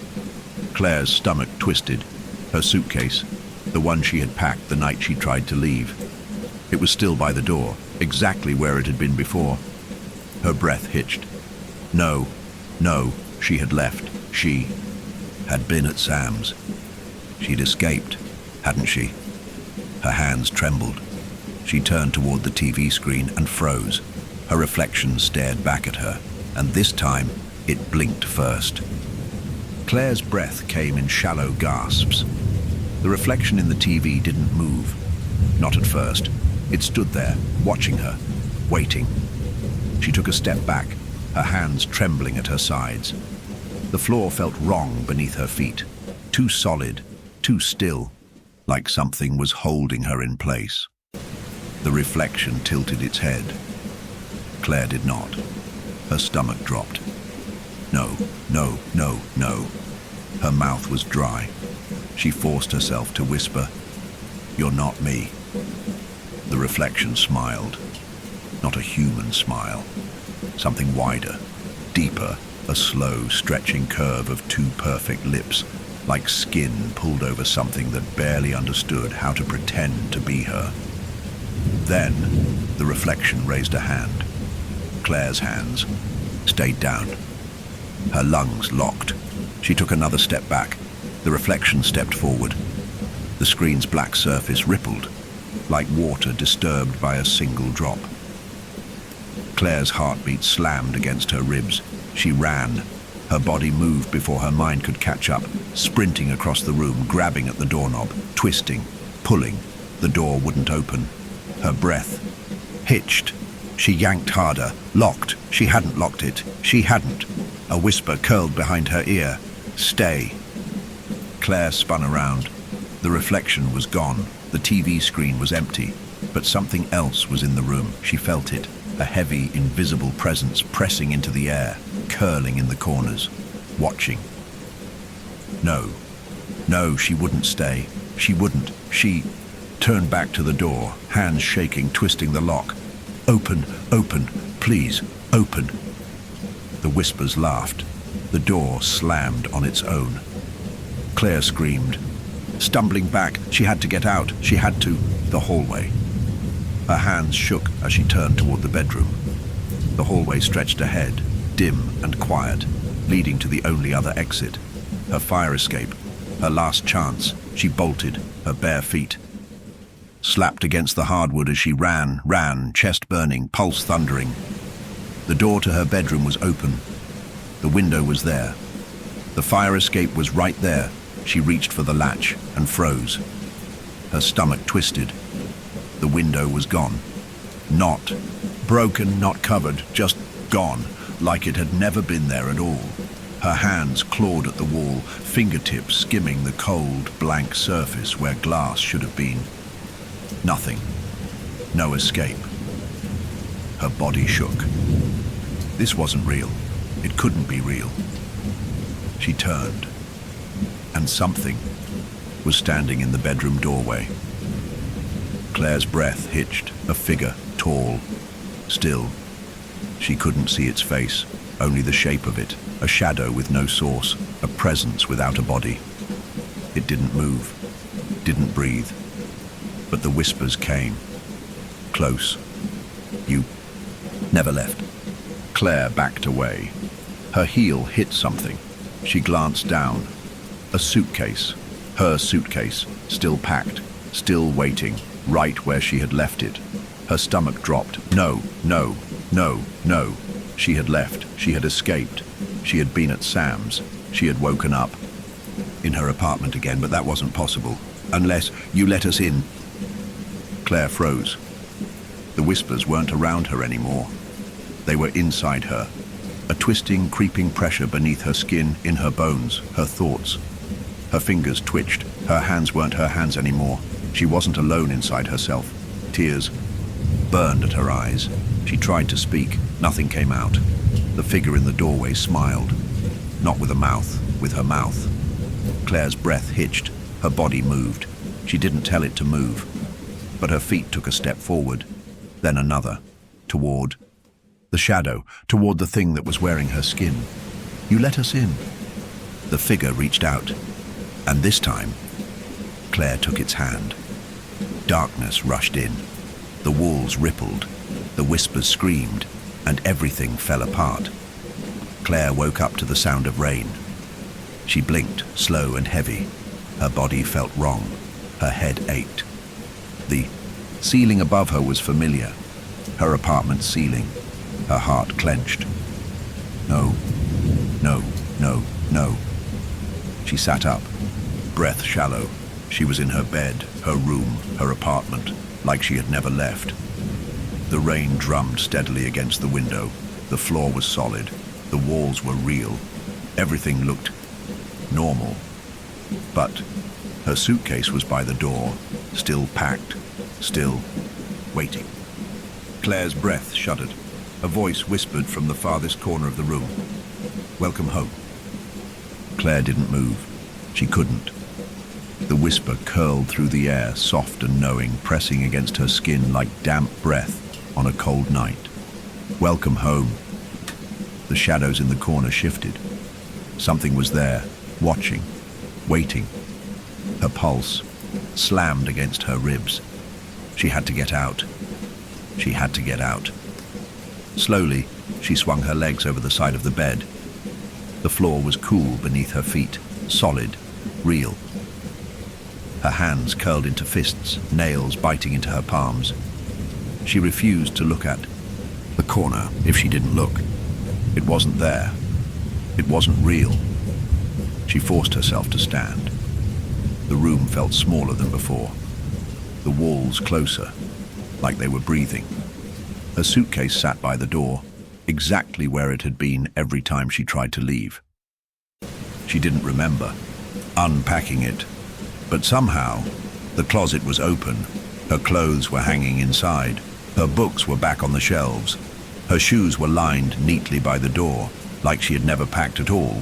Claire's stomach twisted. Her suitcase, the one she had packed the night she tried to leave. It was still by the door, exactly where it had been before. Her breath hitched. No, she had left. She had been at Sam's. She'd escaped, hadn't she? Her hands trembled. She turned toward the TV screen and froze. Her reflection stared back at her, and this time it blinked first. Claire's breath came in shallow gasps. The reflection in the TV didn't move. Not at first. It stood there, watching her, waiting. She took a step back, her hands trembling at her sides. The floor felt wrong beneath her feet, too solid, too still, like something was holding her in place. The reflection tilted its head. Claire did not. Her stomach dropped. No, no, no, no. Her mouth was dry. She forced herself to whisper, "You're not me." The reflection smiled. Not a human smile. Something wider, deeper, a slow, stretching curve of two perfect lips, like skin pulled over something that barely understood how to pretend to be her. Then, the reflection raised a hand. Claire's hands stayed down. Her lungs locked. She took another step back. The reflection stepped forward. The screen's black surface rippled, like water disturbed by a single drop. Claire's heartbeat slammed against her ribs. She ran. Her body moved before her mind could catch up, sprinting across the room, grabbing at the doorknob, twisting, pulling. The door wouldn't open. Her breath hitched. She yanked harder, locked. She hadn't locked it. She hadn't. A whisper curled behind her ear. "Stay." Claire spun around. The reflection was gone. The TV screen was empty, but something else was in the room. She felt it. A heavy, invisible presence pressing into the air, curling in the corners, watching. No, she wouldn't stay. She wouldn't. She turned back to the door, hands shaking, twisting the lock. "Open, open, please, open." The whispers laughed. The door slammed on its own. Claire screamed. Stumbling back, she had to get out. She had to. The hallway. Her hands shook as she turned toward the bedroom. The hallway stretched ahead, dim and quiet, leading to the only other exit. Her fire escape, her last chance. She bolted, her bare feet slapped against the hardwood as she ran, chest burning, pulse thundering. The door to her bedroom was open. The window was there. The fire escape was right there. She reached for the latch and froze. Her stomach twisted. The window was gone. Not broken, not covered, just gone, like it had never been there at all. Her hands clawed at the wall, fingertips skimming the cold, blank surface where glass should have been. Nothing. No escape. Her body shook. This wasn't real. It couldn't be real. She turned, and something was standing in the bedroom doorway. Claire's breath hitched, a figure, tall, still. She couldn't see its face, only the shape of it, a shadow with no source, a presence without a body. It didn't move, didn't breathe, but the whispers came. Close. "You never left." Claire backed away. Her heel hit something. She glanced down. A suitcase. Her suitcase, still packed, still waiting, right where she had left it. Her stomach dropped. No. She had left. She had escaped. She had been at Sam's. She had woken up in her apartment again, but that wasn't possible. "Unless you let us in." Claire froze. The whispers weren't around her anymore. They were inside her. A twisting, creeping pressure beneath her skin, in her bones, her thoughts. Her fingers twitched. Her hands weren't her hands anymore. She wasn't alone inside herself. Tears burned at her eyes. She tried to speak. Nothing came out. The figure in the doorway smiled. Not with a mouth, with her mouth. Claire's breath hitched. Her body moved. She didn't tell it to move. But her feet took a step forward, then another, toward the shadow, toward the thing that was wearing her skin. "You let us in." The figure reached out, and this time, Claire took its hand. Darkness rushed in. The walls rippled, the whispers screamed, and everything fell apart. Claire woke up to the sound of rain. She blinked, slow and heavy. Her body felt wrong. Her head ached. The ceiling above her was familiar. Her apartment ceiling. Her heart clenched. No. She sat up, breath shallow. She was in her bed, her room, her apartment, like she had never left. The rain drummed steadily against the window. The floor was solid. The walls were real. Everything looked normal. But Her suitcase was by the door, still packed, still waiting. Claire's breath shuddered. A voice whispered from the farthest corner of the room. "Welcome home." Claire didn't move. She couldn't. The whisper curled through the air, soft and knowing, pressing against her skin like damp breath on a cold night. "Welcome home." The shadows in the corner shifted. Something was there, watching, waiting. Her pulse slammed against her ribs. She had to get out. She had to get out. Slowly, she swung her legs over the side of the bed. The floor was cool beneath her feet, solid, real. Her hands curled into fists, nails biting into her palms. She refused to look at the corner if she didn't look. It wasn't there. It wasn't real. She forced herself to stand. The room felt smaller than before. The walls closer, like they were breathing. Her suitcase sat by the door, exactly where it had been every time she tried to leave. She didn't remember unpacking it, but somehow the closet was open. Her clothes were hanging inside. Her books were back on the shelves. Her shoes were lined neatly by the door, like she had never packed at all.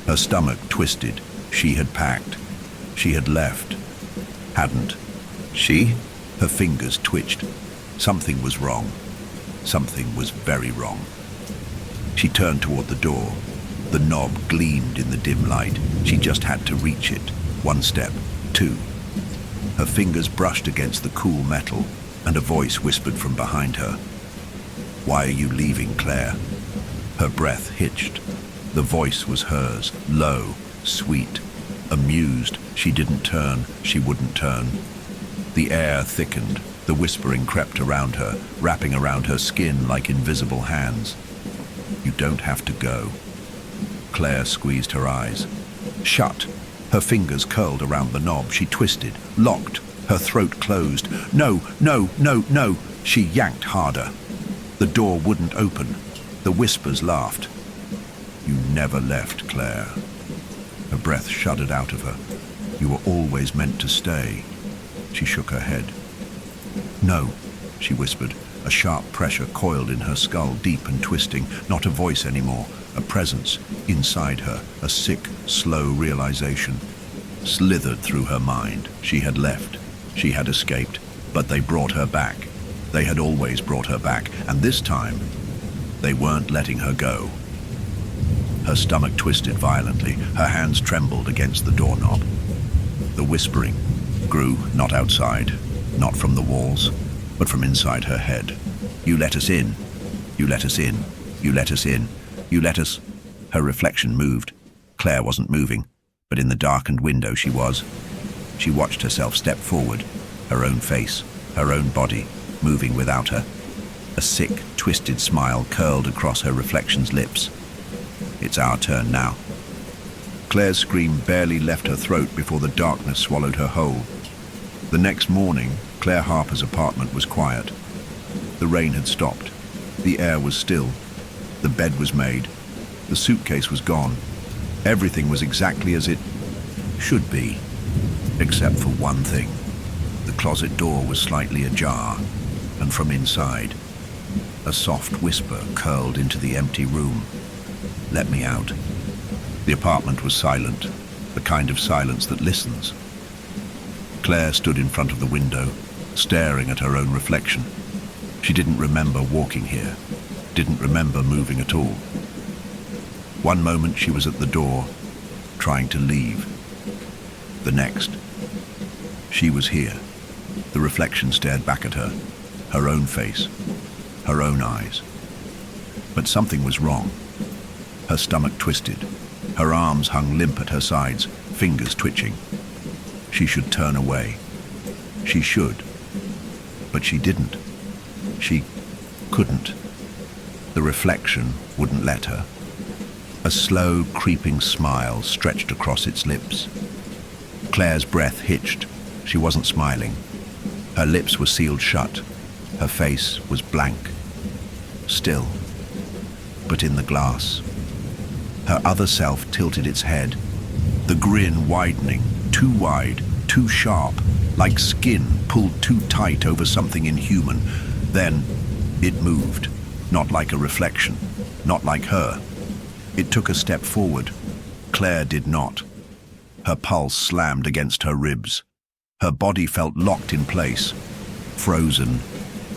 Her stomach twisted. She had packed. She had left. Hadn't. She? Her fingers twitched. Something was wrong. Something was very wrong. She turned toward the door. The knob gleamed in the dim light. She just had to reach it. One step, two. Her fingers brushed against the cool metal, and a voice whispered from behind her. "Why are you leaving, Claire?" Her breath hitched. The voice was hers, low, sweet, amused. She didn't turn. She wouldn't turn. The air thickened. The whispering crept around her, wrapping around her skin like invisible hands. "You don't have to go." Claire squeezed her eyes. Shut. Her fingers curled around the knob. She twisted, locked. Her throat closed. "No, no, no, no." She yanked harder. The door wouldn't open. The whispers laughed. "You never left, Claire." Her breath shuddered out of her. "You were always meant to stay." She shook her head. "No," she whispered. A sharp pressure coiled in her skull, deep and twisting. Not a voice anymore. A presence inside her. A sick, slow realization slithered through her mind. She had left. She had escaped. But they brought her back. They had always brought her back. And this time, they weren't letting her go. Her stomach twisted violently. Her hands trembled against the doorknob. The whispering grew, not outside, not from the walls, but from inside her head. "You let us in. You let us in. You let us in. You let us..." Her reflection moved. Claire wasn't moving, but in the darkened window she was. She watched herself step forward, her own face, her own body, moving without her. A sick, twisted smile curled across her reflection's lips. "It's our turn now." Claire's scream barely left her throat before the darkness swallowed her whole. The next morning, Claire Harper's apartment was quiet. The rain had stopped. The air was still. The bed was made. The suitcase was gone. Everything was exactly as it should be, except for one thing. The closet door was slightly ajar, and from inside, a soft whisper curled into the empty room. "Let me out." The apartment was silent, the kind of silence that listens. Claire stood in front of the window, staring at her own reflection. She didn't remember walking here, didn't remember moving at all. One moment she was at the door, trying to leave. The next, she was here. The reflection stared back at her, her own face, her own eyes. But something was wrong. Her stomach twisted. Her arms hung limp at her sides, fingers twitching. She should turn away. She should. But she didn't. She couldn't. The reflection wouldn't let her. A slow, creeping smile stretched across its lips. Claire's breath hitched. She wasn't smiling. Her lips were sealed shut. Her face was blank. Still. But in the glass. Her other self tilted its head, the grin widening, too wide, too sharp, like skin pulled too tight over something inhuman. Then it moved, not like a reflection, not like her. It took a step forward. Claire did not. Her pulse slammed against her ribs. Her body felt locked in place, frozen,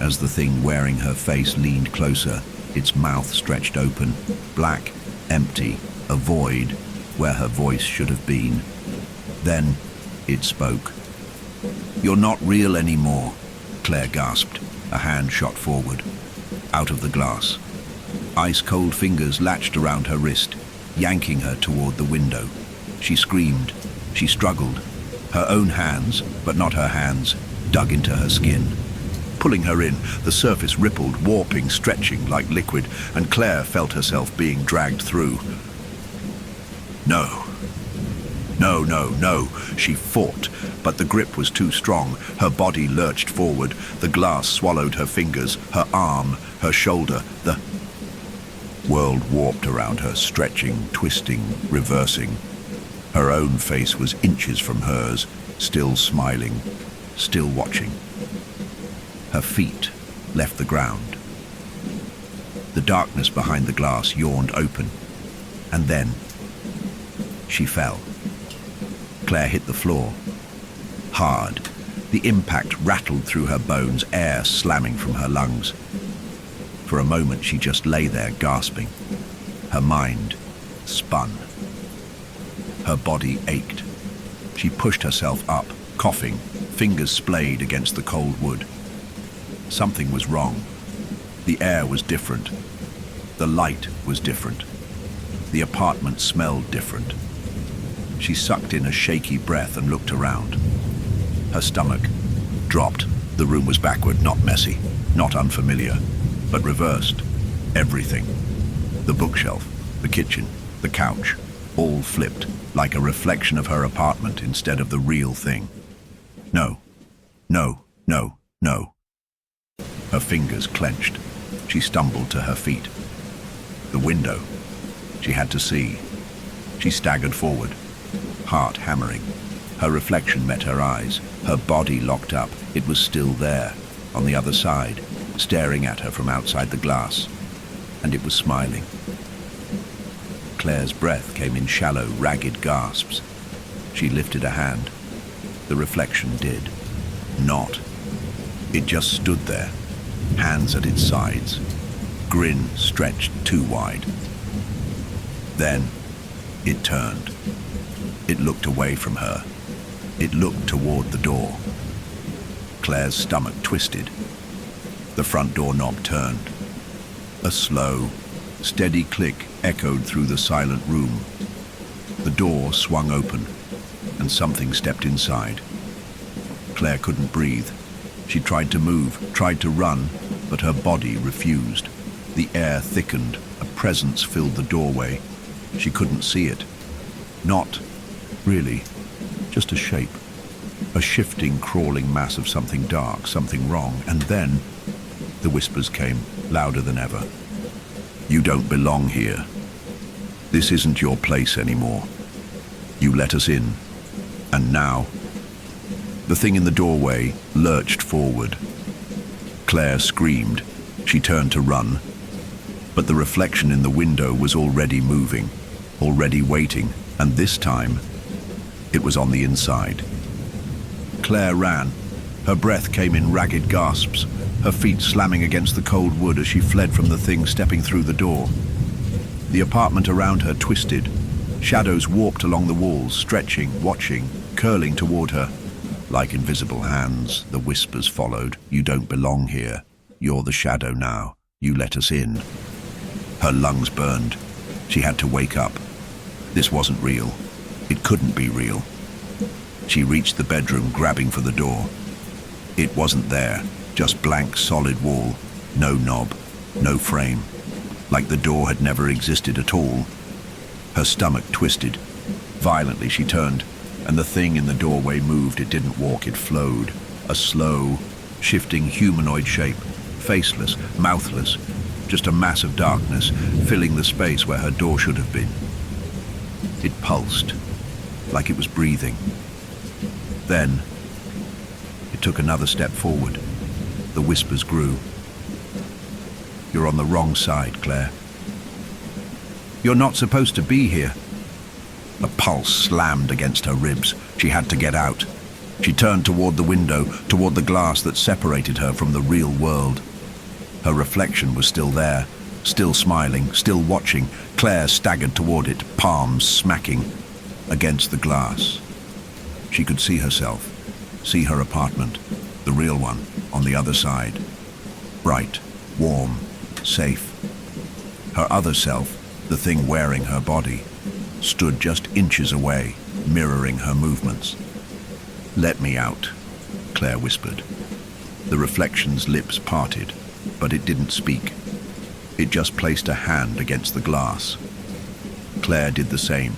as the thing wearing her face leaned closer, its mouth stretched open, black, empty, a void where her voice should have been. Then it spoke. "You're not real anymore," Claire gasped. A hand shot forward, out of the glass. Ice-cold fingers latched around her wrist, yanking her toward the window. She screamed. She struggled. Her own hands, but not her hands, dug into her skin. Pulling her in, the surface rippled, warping, stretching like liquid, and Claire felt herself being dragged through. No. No, no, no, she fought, but the grip was too strong. Her body lurched forward. The glass swallowed her fingers, her arm, her shoulder. The world warped around her, stretching, twisting, reversing. Her own face was inches from hers, still smiling, still watching. Her feet left the ground. The darkness behind the glass yawned open, and then she fell. Claire hit the floor. Hard. The impact rattled through her bones, air slamming from her lungs. For a moment she just lay there gasping. Her mind spun. Her body ached. She pushed herself up, coughing, fingers splayed against the cold wood. Something was wrong. The air was different. The light was different. The apartment smelled different. She sucked in a shaky breath and looked around. Her stomach dropped. The room was backward, not messy, not unfamiliar, but reversed. Everything. The bookshelf, the kitchen, the couch, all flipped, like a reflection of her apartment instead of the real thing. No, no, no, no. Her fingers clenched. She stumbled to her feet. The window. She had to see. She staggered forward, heart hammering. Her reflection met her eyes. Her body locked up. It was still there, on the other side, staring at her from outside the glass. And it was smiling. Claire's breath came in shallow, ragged gasps. She lifted a hand. The reflection did not. It just stood there, hands at its sides, grin stretched too wide. Then it turned. It looked away from her. It looked toward the door. Claire's stomach twisted. The front door knob turned. A slow, steady click echoed through the silent room. The door swung open, and something stepped inside. Claire couldn't breathe. She tried to move, tried to run, but her body refused. The air thickened. A presence filled the doorway. She couldn't see it. Not really, just a shape. A shifting, crawling mass of something dark, something wrong. And then the whispers came, louder than ever. "You don't belong here. This isn't your place anymore. You let us in. And now..." The thing in the doorway lurched forward. Claire screamed. She turned to run. But the reflection in the window was already moving, already waiting, and this time, it was on the inside. Claire ran. Her breath came in ragged gasps, her feet slamming against the cold wood as she fled from the thing stepping through the door. The apartment around her twisted. Shadows warped along the walls, stretching, watching, curling toward her. Like invisible hands, the whispers followed. "You don't belong here. You're the shadow now. You let us in." Her lungs burned. She had to wake up. This wasn't real. It couldn't be real. She reached the bedroom, grabbing for the door. It wasn't there, just blank, solid wall. No knob, no frame. Like the door had never existed at all. Her stomach twisted. Violently she turned, and the thing in the doorway moved. It didn't walk, it flowed. A slow, shifting humanoid shape, faceless, mouthless, just a mass of darkness filling the space where her door should have been. It pulsed, like it was breathing, Then, it took another step forward. The whispers grew. "You're on the wrong side, Claire. You're not supposed to be here." A pulse slammed against her ribs. She had to get out. She turned toward the window, toward the glass that separated her from the real world. Her reflection was still there, still smiling, still watching. Claire staggered toward it, palms smacking against the glass. She could see herself, see her apartment, the real one, on the other side. Bright, warm, safe. Her other self, the thing wearing her body, stood just inches away, mirroring her movements. "Let me out," Claire whispered. The reflection's lips parted, but it didn't speak. It just placed a hand against the glass. Claire did the same.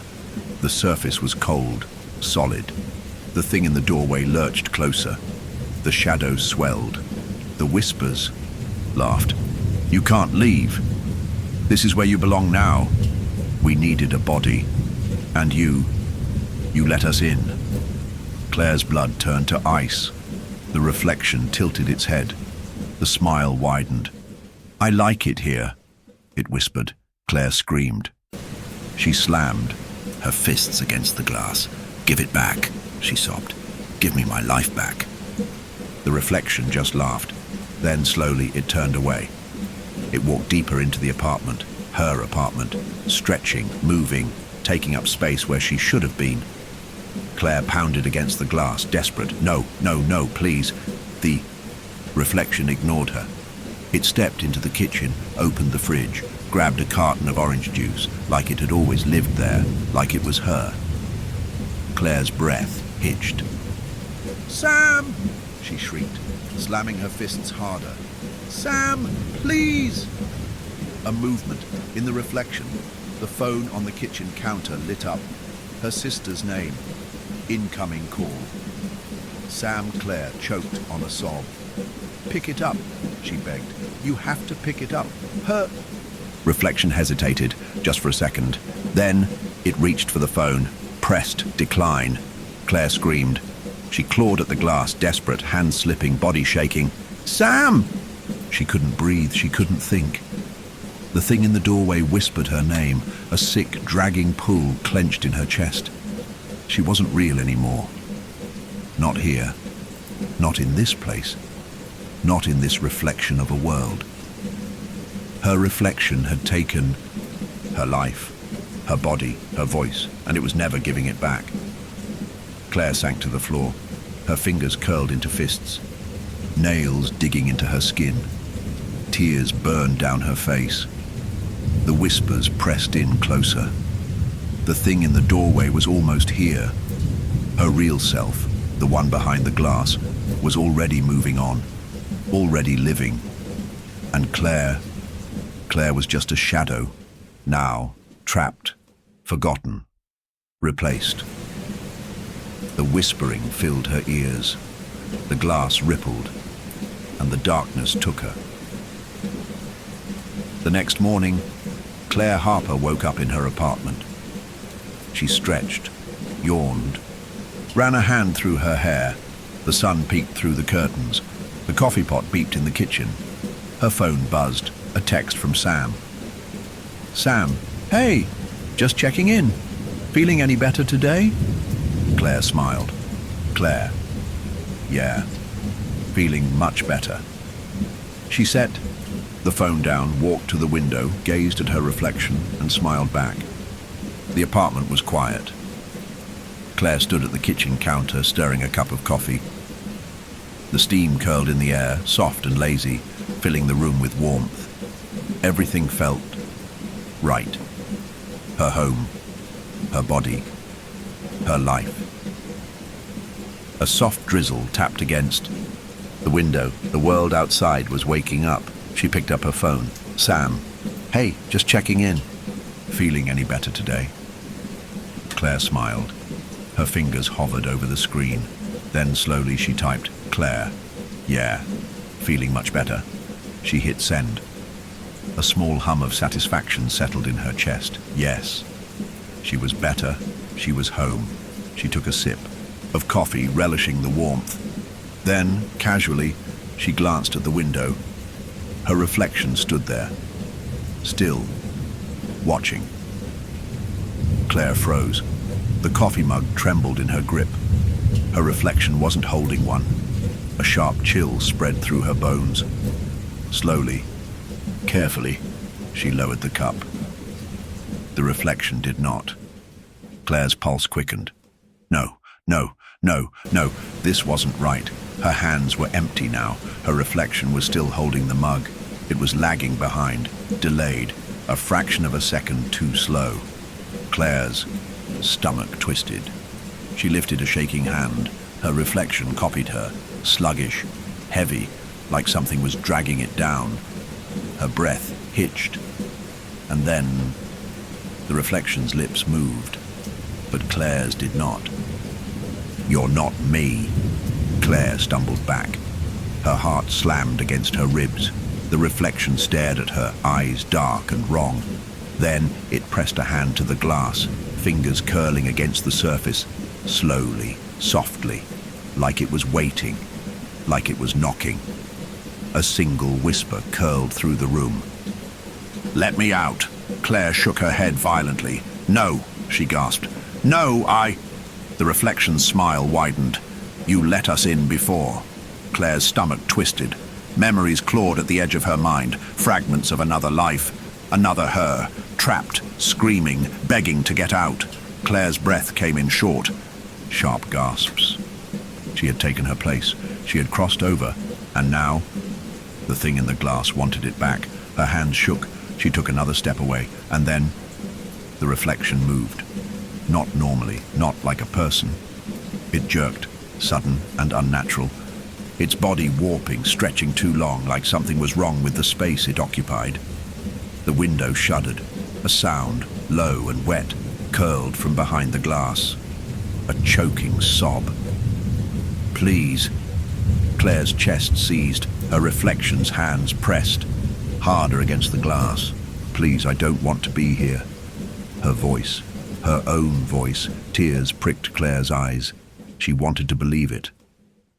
The surface was cold, solid. The thing in the doorway lurched closer. The shadows swelled. The whispers laughed. "You can't leave. This is where you belong now. We needed a body. And you let us in." Claire's blood turned to ice. The reflection tilted its head. The smile widened. "I like it here," it whispered. Claire screamed. She slammed her fists against the glass. "Give it back," she sobbed. "Give me my life back." The reflection just laughed. Then slowly it turned away. It walked deeper into the apartment, her apartment, stretching, moving, taking up space where she should have been. Claire pounded against the glass, desperate. "No, no, no, please." The reflection ignored her. It stepped into the kitchen, opened the fridge, grabbed a carton of orange juice, like it had always lived there, like it was her. Claire's breath hitched. "Sam!" she shrieked, slamming her fists harder. "Sam, please!" A movement in the reflection. The phone on the kitchen counter lit up. Her sister's name. Incoming call. Sam. Claire choked on a sob. "Pick it up," she begged. "You have to pick it up. Her..." Reflection hesitated, just for a second. Then it reached for the phone, pressed decline. Claire screamed. She clawed at the glass, desperate, hands slipping, body shaking. "Sam!" She couldn't breathe, she couldn't think. The thing in the doorway whispered her name, a sick, dragging pull clenched in her chest. She wasn't real anymore. Not here. Not in this place. Not in this reflection of a world. Her reflection had taken her life, her body, her voice, and it was never giving it back. Claire sank to the floor, her fingers curled into fists, nails digging into her skin. Tears burned down her face. The whispers pressed in closer. The thing in the doorway was almost here. Her real self, the one behind the glass, was already moving on, already living. And Claire was just a shadow, now trapped, forgotten, replaced. The whispering filled her ears. The glass rippled, and the darkness took her. The next morning, Claire Harper woke up in her apartment. She stretched, yawned, ran a hand through her hair. The sun peeked through the curtains. The coffee pot beeped in the kitchen. Her phone buzzed, a text from Sam. "Sam, hey, just checking in. Feeling any better today?" Claire smiled. "Claire, yeah, feeling much better." She set the phone down, walked to the window, gazed at her reflection, and smiled back. The apartment was quiet. Claire stood at the kitchen counter, stirring a cup of coffee. The steam curled in the air, soft and lazy, filling the room with warmth. Everything felt right. Her home, her body, her life. A soft drizzle tapped against the window. The world outside was waking up. She picked up her phone. "Sam, hey, just checking in. Feeling any better today?" Claire smiled. Her fingers hovered over the screen. Then slowly she typed, "Claire, yeah, feeling much better." She hit send. A small hum of satisfaction settled in her chest. Yes, she was better. She was home. She took a sip. of coffee, relishing the warmth. Then, casually, she glanced at the window. Her reflection stood there, still, watching. Claire froze. The coffee mug trembled in her grip. Her reflection wasn't holding one. A sharp chill spread through her bones. Slowly, carefully, she lowered the cup. The reflection did not. Claire's pulse quickened. No, no, no, no, this wasn't right. Her hands were empty now. Her reflection was still holding the mug. It was lagging behind, delayed, a fraction of a second too slow. Claire's stomach twisted. She lifted a shaking hand. Her reflection copied her, sluggish, heavy, like something was dragging it down. Her breath hitched. And then the reflection's lips moved, but Claire's did not. "You're not me." Claire stumbled back. Her heart slammed against her ribs. The reflection stared at her, eyes dark and wrong. Then it pressed a hand to the glass, fingers curling against the surface, slowly, softly, like it was waiting, like it was knocking. A single whisper curled through the room. "Let me out." Claire shook her head violently. "No," she gasped. "No, I—" The reflection's smile widened. "You let us in before." Claire's stomach twisted. Memories clawed at the edge of her mind, fragments of another life, another her, trapped, screaming, begging to get out. Claire's breath came in short, sharp gasps. She had taken her place. She had crossed over, and now the thing in the glass wanted it back. Her hands shook. She took another step away, and then the reflection moved. Not normally, not like a person. It jerked, sudden and unnatural. Its body warping, stretching too long, like something was wrong with the space it occupied. The window shuddered. A sound, low and wet, curled from behind the glass. A choking sob. "Please." Claire's chest seized, her reflection's hands pressed, harder against the glass. "Please, I don't want to be here." Her voice, her own voice, tears pricked Claire's eyes. She wanted to believe it.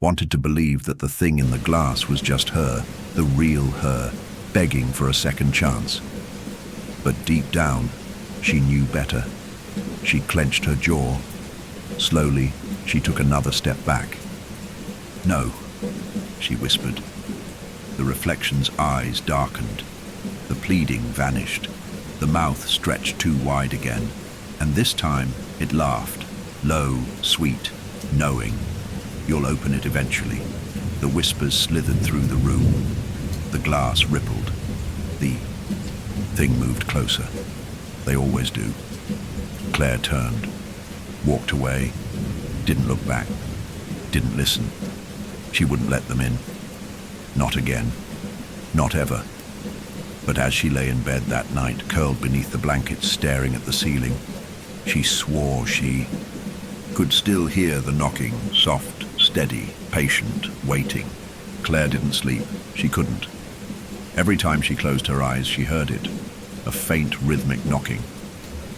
Wanted to believe that the thing in the glass was just her, the real her, begging for a second chance. But deep down, she knew better. She clenched her jaw. Slowly, she took another step back. "No," she whispered. The reflection's eyes darkened. The pleading vanished. The mouth stretched too wide again. And this time, it laughed, low, sweet, knowing. "You'll open it eventually." The whispers slithered through the room. The glass rippled. The thing moved closer. They always do. Claire turned, walked away, didn't look back, didn't listen. She wouldn't let them in. Not again. Not ever. But as she lay in bed that night, curled beneath the blankets, staring at the ceiling, she swore she could still hear the knocking, soft, steady, patient, waiting. Claire didn't sleep. She couldn't. Every time she closed her eyes, she heard it. A faint, rhythmic knocking.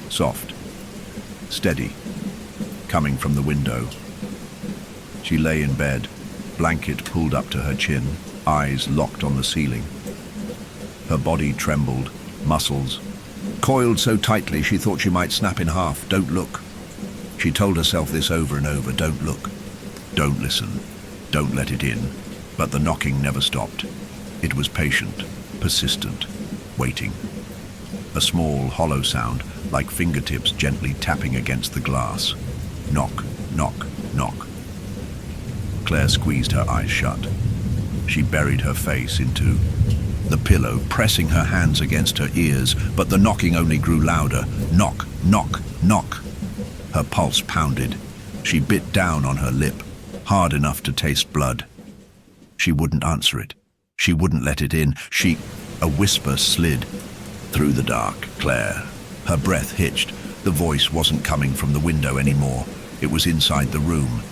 Soft, steady, coming from the window. She lay in bed, blanket pulled up to her chin, eyes locked on the ceiling. Her body trembled, muscles coiled so tightly she thought she might snap in half. "Don't look." She told herself this over and over. Don't look. Don't listen. Don't let it in. But the knocking never stopped. It was patient, persistent, waiting. A small, hollow sound, like fingertips gently tapping against the glass. Knock, knock, knock. Claire squeezed her eyes shut. She buried her face into the pillow, pressing her hands against her ears, but the knocking only grew louder. Knock, knock, knock. Her pulse pounded. She bit down on her lip, hard enough to taste blood. She wouldn't answer it. She wouldn't let it in. A whisper slid through the dark. Claire. Her breath hitched. The voice wasn't coming from the window anymore. It was inside the room.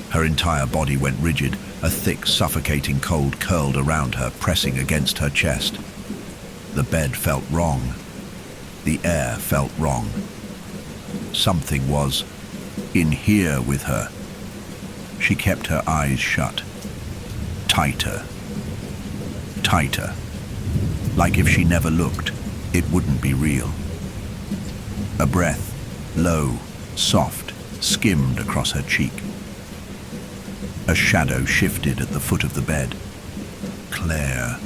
Her entire body went rigid. A thick, suffocating cold curled around her, pressing against her chest. The bed felt wrong. The air felt wrong. Something was in here with her. She kept her eyes shut. Tighter. Tighter. Like if she never looked, it wouldn't be real. A breath, low, soft, skimmed across her cheek. A shadow shifted at the foot of the bed. Claire.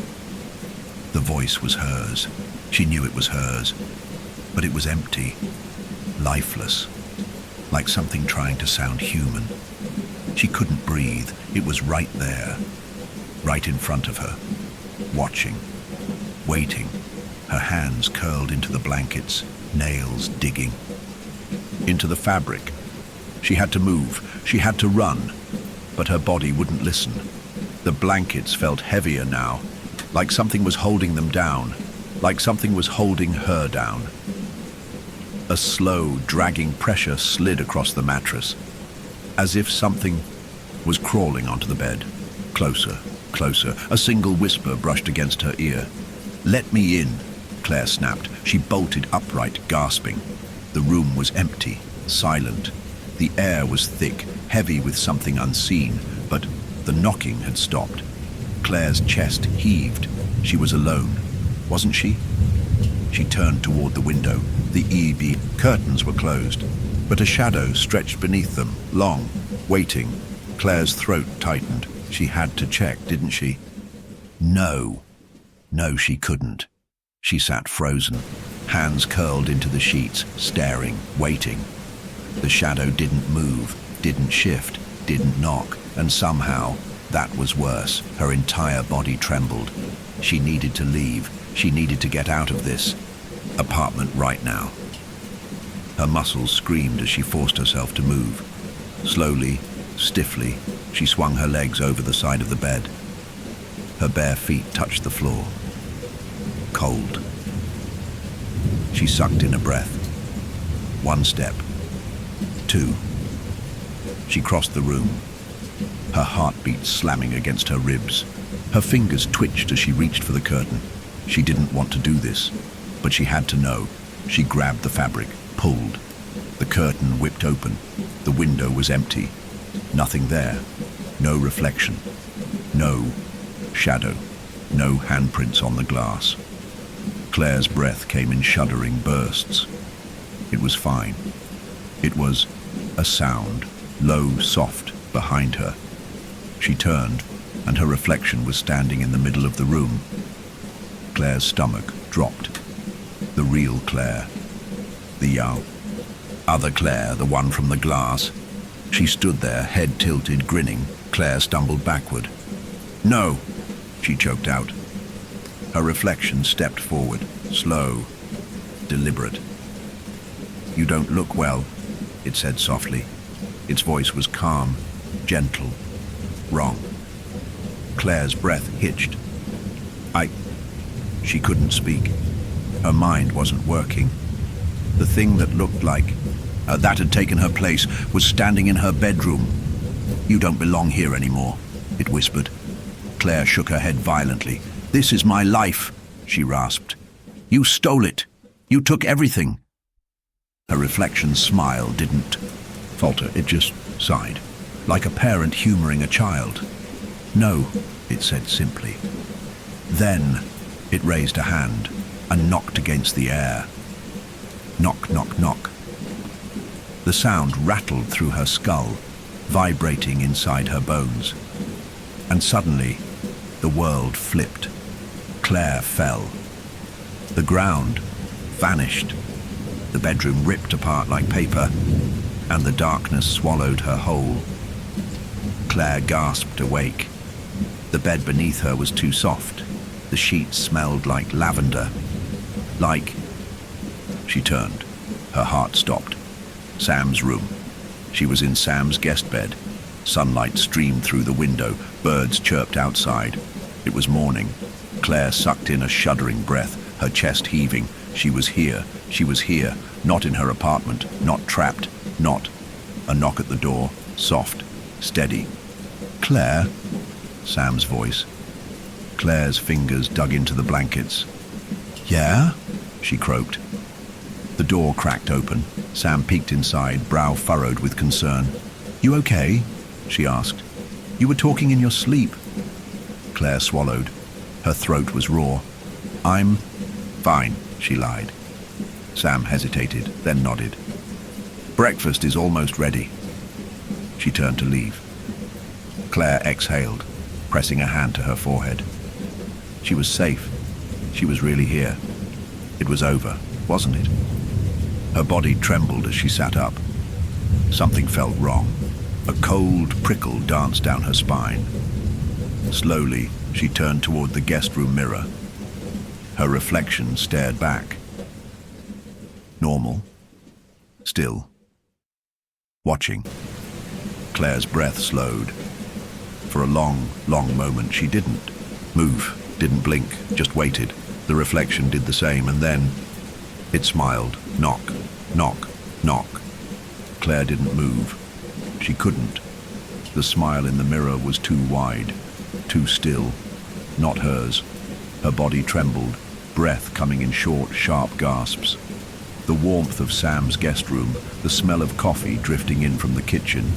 The voice was hers. She knew it was hers. But it was empty, lifeless, like something trying to sound human. She couldn't breathe. It was right there, right in front of her, watching, waiting, her hands curled into the blankets, nails digging into the fabric. She had to move, she had to run, but her body wouldn't listen. The blankets felt heavier now, like something was holding them down, like something was holding her down. A slow, dragging pressure slid across the mattress, as if something was crawling onto the bed. Closer, closer. A single whisper brushed against her ear. "Let me in," Claire snapped. She bolted upright, gasping. The room was empty, silent. The air was thick, heavy with something unseen, but the knocking had stopped. Claire's chest heaved. She was alone, wasn't she? She turned toward the window. The EB curtains were closed, but a shadow stretched beneath them, long, waiting. Claire's throat tightened. She had to check, didn't she? No. No, she couldn't. She sat frozen, hands curled into the sheets, staring, waiting. The shadow didn't move, didn't shift, didn't knock, and somehow, that was worse. Her entire body trembled. She needed to leave. She needed to get out of this apartment right now. Her muscles screamed as she forced herself to move. Slowly, stiffly, she swung her legs over the side of the bed. Her bare feet touched the floor. Cold. She sucked in a breath. 1 step. 2. She crossed the room, her heartbeat slamming against her ribs. Her fingers twitched as she reached for the curtain. She didn't want to do this, but she had to know. She grabbed the fabric, pulled. The curtain whipped open. The window was empty. Nothing there. No reflection. No shadow. No handprints on the glass. Claire's breath came in shuddering bursts. It was fine. It was a sound, low, soft, behind her. She turned, and her reflection was standing in the middle of the room. Claire's stomach dropped. The real Claire. The young. Other Claire, the one from the glass. She stood there, head tilted, grinning. Claire stumbled backward. "No," she choked out. Her reflection stepped forward, slow, deliberate. "You don't look well," it said softly. Its voice was calm, gentle, wrong. Claire's breath hitched. She couldn't speak. Her mind wasn't working. The thing that looked like that had taken her place was standing in her bedroom. "You don't belong here anymore," it whispered. Claire shook her head violently. "This is my life," she rasped. "You stole it. You took everything." Her reflection's smile didn't falter. It just sighed, like a parent humoring a child. "No," it said simply. Then it raised a hand and knocked against the air. Knock, knock, knock. The sound rattled through her skull, vibrating inside her bones. And suddenly, the world flipped. Claire fell. The ground vanished. The bedroom ripped apart like paper, and the darkness swallowed her whole. Claire gasped awake. The bed beneath her was too soft. The sheets smelled like lavender. She turned. Her heart stopped. Sam's room. She was in Sam's guest bed. Sunlight streamed through the window. Birds chirped outside. It was morning. Claire sucked in a shuddering breath, her chest heaving. She was here. She was here. Not in her apartment. Not trapped. Not. A knock at the door. Soft. Steady. "Claire?" Sam's voice. Claire's fingers dug into the blankets. "Yeah?" she croaked. The door cracked open. Sam peeked inside, brow furrowed with concern. "You okay?" she asked. "You were talking in your sleep." Claire swallowed. Her throat was raw. "I'm fine," she lied. Sam hesitated, then nodded. "Breakfast is almost ready." She turned to leave. Claire exhaled, pressing a hand to her forehead. She was safe. She was really here. It was over, wasn't it? Her body trembled as she sat up. Something felt wrong. A cold prickle danced down her spine. Slowly, she turned toward the guest room mirror. Her reflection stared back. Normal. Still. Watching. Claire's breath slowed. For a long, long moment, she didn't move, didn't blink, just waited. The reflection did the same, and then it smiled. Knock, knock, knock. Claire didn't move. She couldn't. The smile in the mirror was too wide, too still. Not hers. Her body trembled, breath coming in short, sharp gasps. The warmth of Sam's guest room, the smell of coffee drifting in from the kitchen.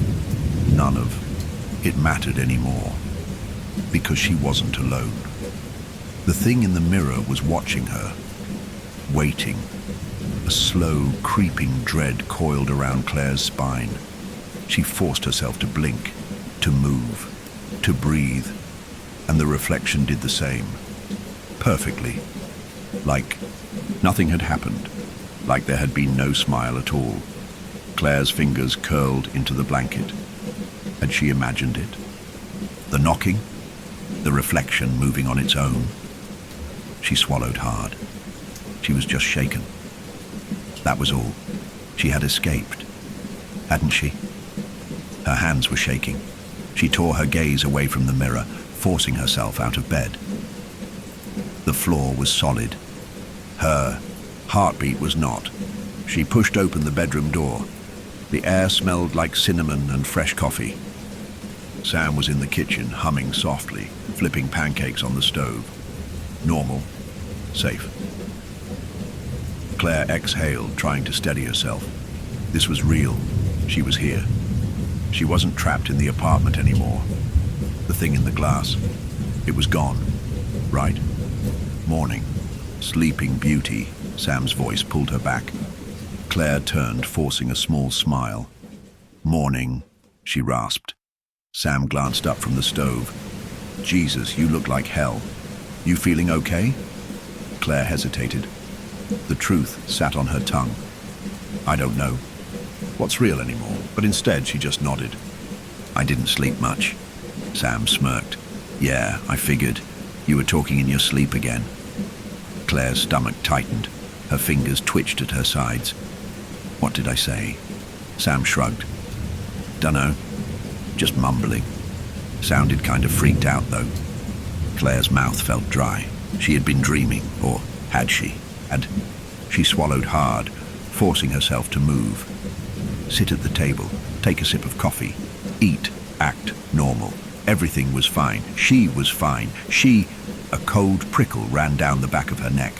None of it mattered anymore, because she wasn't alone. The thing in the mirror was watching her, waiting. A slow, creeping dread coiled around Claire's spine. She forced herself to blink, to move, to breathe, and the reflection did the same. Perfectly. Like nothing had happened. Like there had been no smile at all. Claire's fingers curled into the blanket. Had she imagined it? The knocking? The reflection moving on its own? She swallowed hard. She was just shaken. That was all. She had escaped. Hadn't she? Her hands were shaking. She tore her gaze away from the mirror, forcing herself out of bed. The floor was solid. Her heartbeat was not. She pushed open the bedroom door. The air smelled like cinnamon and fresh coffee. Sam was in the kitchen, humming softly, flipping pancakes on the stove. Normal. Safe. Claire exhaled, trying to steady herself. This was real. She was here. She wasn't trapped in the apartment anymore. The thing in the glass, it was gone. Right? Morning. Sleeping Beauty. Sam's voice pulled her back. Claire turned, forcing a small smile. Morning, she rasped. Sam glanced up from the stove. Jesus, you look like hell. You feeling okay? Claire hesitated. The truth sat on her tongue. I don't know what's real anymore, but instead she just nodded. I didn't sleep much. Sam smirked. Yeah, I figured. You were talking in your sleep again. Claire's stomach tightened. Her fingers twitched at her sides. What did I say? Sam shrugged. Dunno. Just mumbling. Sounded kind of freaked out, though. Claire's mouth felt dry. She had been dreaming, or had she? She swallowed hard, forcing herself to move. Sit at the table, take a sip of coffee, eat, act normal. Everything was fine. She was fine. A cold prickle ran down the back of her neck.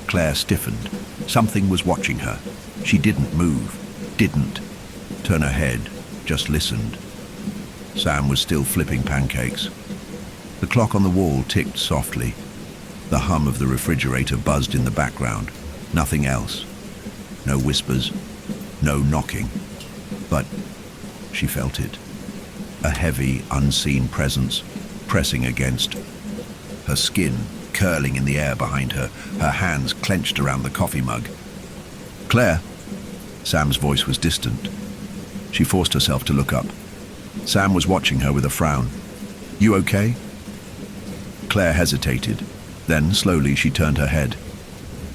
Claire stiffened. Something was watching her. She didn't move, didn't turn her head, just listened. Sam was still flipping pancakes. The clock on the wall ticked softly. The hum of the refrigerator buzzed in the background. Nothing else. No whispers, no knocking. But she felt it. A heavy, unseen presence pressing against her skin, curling in the air behind her, her hands clenched around the coffee mug. Claire? Sam's voice was distant. She forced herself to look up. Sam was watching her with a frown. You okay? Claire hesitated. Then, slowly, she turned her head.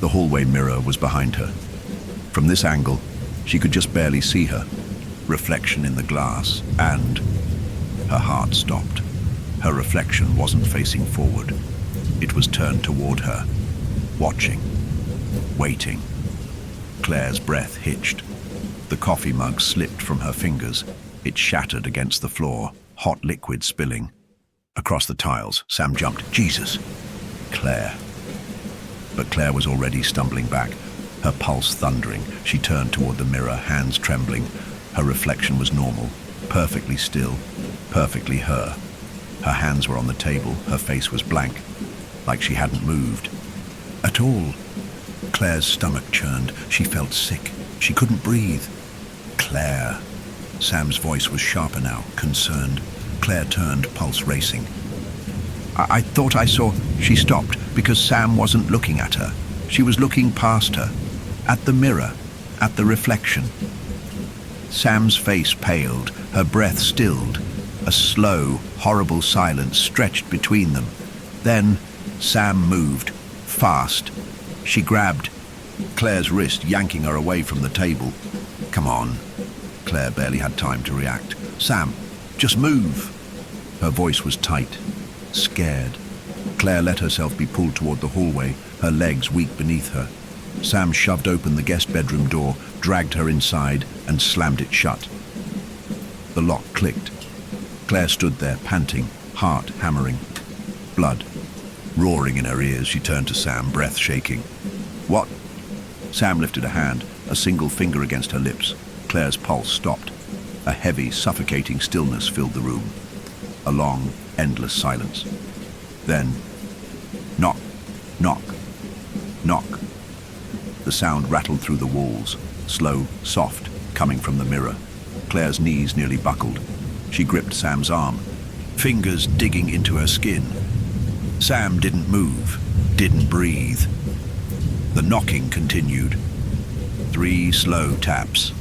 The hallway mirror was behind her. From this angle, she could just barely see her reflection in the glass, and her heart stopped. Her reflection wasn't facing forward. It was turned toward her, watching, waiting. Claire's breath hitched. The coffee mug slipped from her fingers. It shattered against the floor, hot liquid spilling. Across the tiles, Sam jumped. Jesus! Claire. But Claire was already stumbling back, her pulse thundering. She turned toward the mirror, hands trembling. Her reflection was normal. perfectly still, perfectly her. Her hands were on the table, her face was blank, like she hadn't moved at all. Claire's stomach churned. She felt sick. She couldn't breathe. Claire. Sam's voice was sharper now, concerned. Claire turned, pulse racing. I thought I saw... She stopped because Sam wasn't looking at her. She was looking past her, at the mirror, at the reflection. Sam's face paled, her breath stilled. A slow, horrible silence stretched between them. Then Sam moved, fast. She grabbed Claire's wrist, yanking her away from the table. Come on. Claire barely had time to react. Sam, just move. Her voice was tight, scared. Claire let herself be pulled toward the hallway, her legs weak beneath her. Sam shoved open the guest bedroom door, dragged her inside, and slammed it shut. The lock clicked. Claire stood there, panting, heart hammering. Blood roaring in her ears, she turned to Sam, breath shaking. What? Sam lifted a hand, a single finger against her lips. Claire's pulse stopped. A heavy, suffocating stillness filled the room. A long, endless silence. Then, knock, knock, knock. The sound rattled through the walls, slow, soft, coming from the mirror. Claire's knees nearly buckled. She gripped Sam's arm, fingers digging into her skin. Sam didn't move, didn't breathe. The knocking continued. 3 slow taps.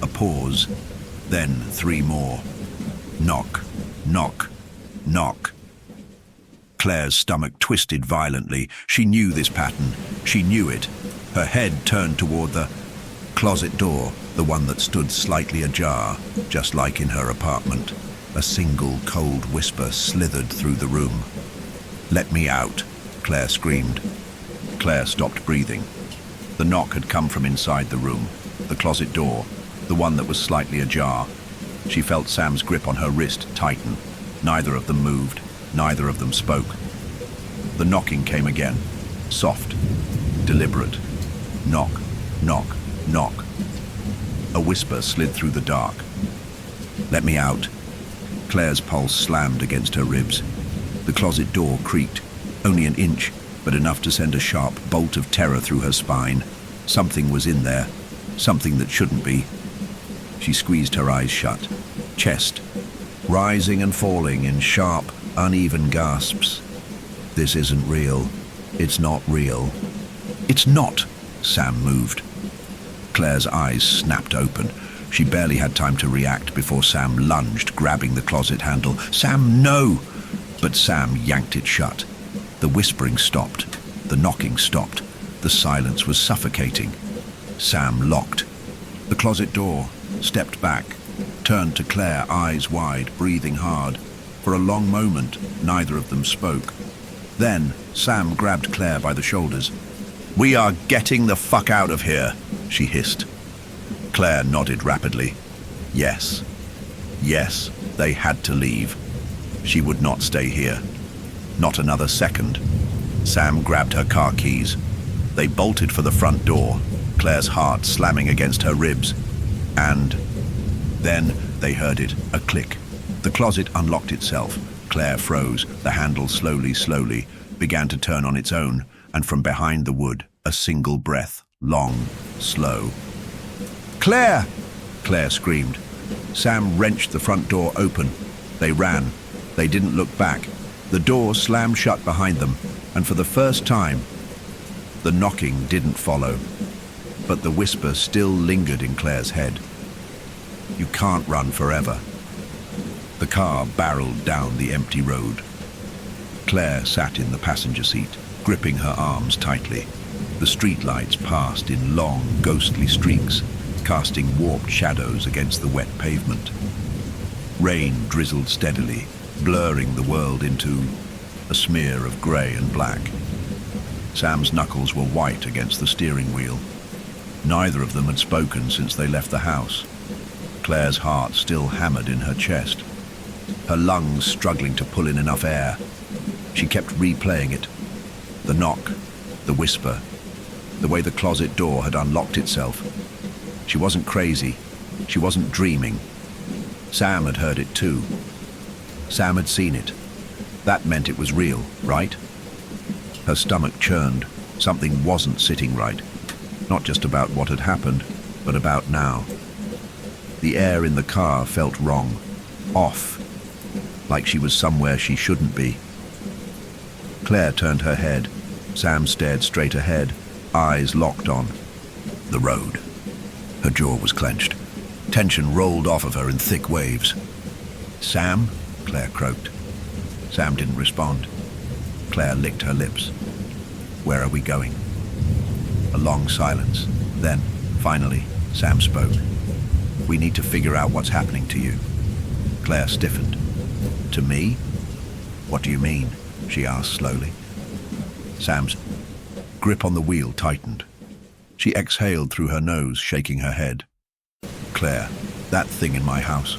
A pause, then 3 more. Knock, knock, knock. Claire's stomach twisted violently. She knew this pattern. She knew it. Her head turned toward the closet door, the one that stood slightly ajar, just like in her apartment. A single cold whisper slithered through the room. "Let me out," Claire screamed. Claire stopped breathing. The knock had come from inside the room, the closet door, the one that was slightly ajar. She felt Sam's grip on her wrist tighten. Neither of them moved. Neither of them spoke. The knocking came again, soft, deliberate. Knock, knock, knock. A whisper slid through the dark. "Let me out." Claire's pulse slammed against her ribs. The closet door creaked, only an inch, but enough to send a sharp bolt of terror through her spine. Something was in there, something that shouldn't be. She squeezed her eyes shut. Chest, rising and falling in sharp, uneven gasps. This isn't real. It's not real. It's not. Sam moved. Claire's eyes snapped open. She barely had time to react before Sam lunged, grabbing the closet handle. "Sam, no!" But Sam yanked it shut. The whispering stopped. The knocking stopped. The silence was suffocating. Sam locked the closet door, stepped back, turned to Claire, eyes wide, breathing hard. For a long moment, neither of them spoke. Then, Sam grabbed Claire by the shoulders. "We are getting the fuck out of here," she hissed. Claire nodded rapidly. Yes. Yes, they had to leave. She would not stay here. Not another second. Sam grabbed her car keys. They bolted for the front door, Claire's heart slamming against her ribs. And then they heard it, a click. The closet unlocked itself. Claire froze. The handle slowly began to turn on its own, and from behind the wood, a single breath, long, slow. "Claire!" Claire screamed. Sam wrenched the front door open. They ran. They didn't look back. The door slammed shut behind them, and for the first time, the knocking didn't follow. But the whisper still lingered in Claire's head. "You can't run forever." The car barreled down the empty road. Claire sat in the passenger seat, gripping her arms tightly. The streetlights passed in long, ghostly streaks, casting warped shadows against the wet pavement. Rain drizzled steadily, blurring the world into a smear of grey and black. Sam's knuckles were white against the steering wheel. Neither of them had spoken since they left the house. Claire's heart still hammered in her chest, her lungs struggling to pull in enough air. She kept replaying it. The knock, the whisper, the way the closet door had unlocked itself. She wasn't crazy. She wasn't dreaming. Sam had heard it too. Sam had seen it. That meant it was real, right? Her stomach churned. Something wasn't sitting right. Not just about what had happened, but about now. The air in the car felt wrong, off, like she was somewhere she shouldn't be. Claire turned her head. Sam stared straight ahead, eyes locked on the road. Her jaw was clenched. Tension rolled off of her in thick waves. "Sam?" Claire croaked. Sam didn't respond. Claire licked her lips. "Where are we going?" A long silence. Then, finally, Sam spoke. "We need to figure out what's happening to you." Claire stiffened. "To me? What do you mean?" she asked slowly. Sam's grip on the wheel tightened. She exhaled through her nose, shaking her head. "Claire, that thing in my house."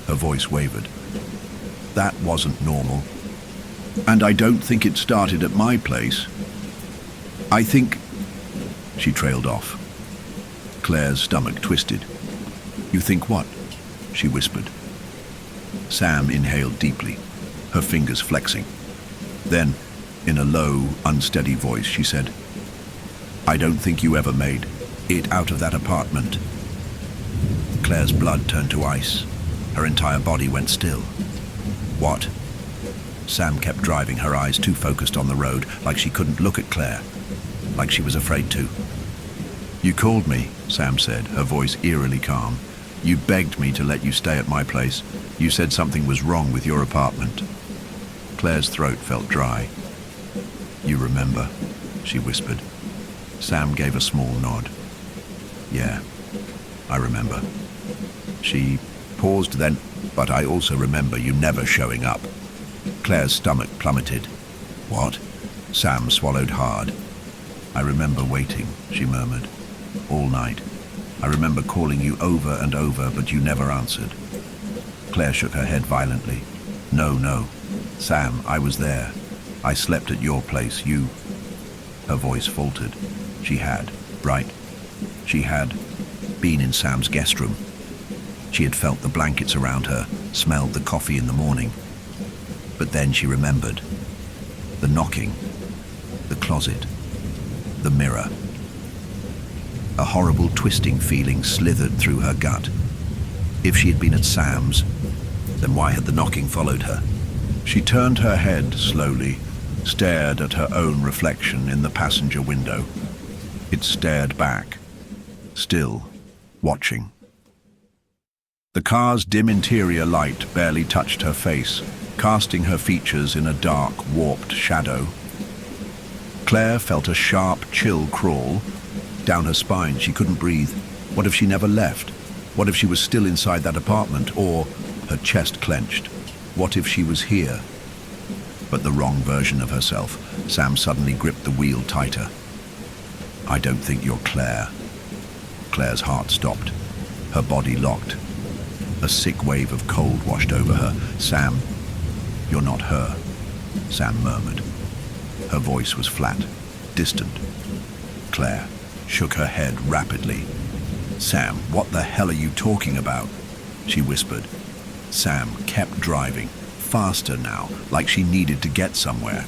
Her voice wavered. "That wasn't normal. And I don't think it started at my place. I think..." She trailed off. Claire's stomach twisted. "You think what?" she whispered. Sam inhaled deeply, her fingers flexing. Then, in a low, unsteady voice, she said, "I don't think you ever made it out of that apartment." Claire's blood turned to ice. Her entire body went still. "What?" Sam kept driving, her eyes too focused on the road, like she couldn't look at Claire, like she was afraid to. "You called me," Sam said, her voice eerily calm. "You begged me to let you stay at my place. You said something was wrong with your apartment." Claire's throat felt dry. "You remember," she whispered. Sam gave a small nod. "Yeah, I remember." She paused then, "But I also remember you never showing up." Claire's stomach plummeted. "What?" Sam swallowed hard. "I remember waiting," she murmured, "all night. I remember calling you over and over, but you never answered." Claire shook her head violently. No, Sam, I was there. I slept at your place, you..." Her voice faltered. She had, right? She had been in Sam's guest room. She had felt the blankets around her, smelled the coffee in the morning. But then she remembered. The knocking, the closet, the mirror. A horrible twisting feeling slithered through her gut. If she had been at Sam's, then why had the knocking followed her? She turned her head slowly, stared at her own reflection in the passenger window. It stared back, still watching. The car's dim interior light barely touched her face, casting her features in a dark, warped shadow. Claire felt a sharp chill crawl down her spine. She couldn't breathe. What if she never left? What if she was still inside that apartment? Or, her chest clenched, what if she was here? But the wrong version of herself. Sam suddenly gripped the wheel tighter. "I don't think you're Claire." Claire's heart stopped. Her body locked. A sick wave of cold washed over her. "Sam, you're not her," Sam murmured. Her voice was flat, distant. Claire shook her head rapidly. "Sam, what the hell are you talking about?" she whispered. Sam kept driving, faster now, like she needed to get somewhere.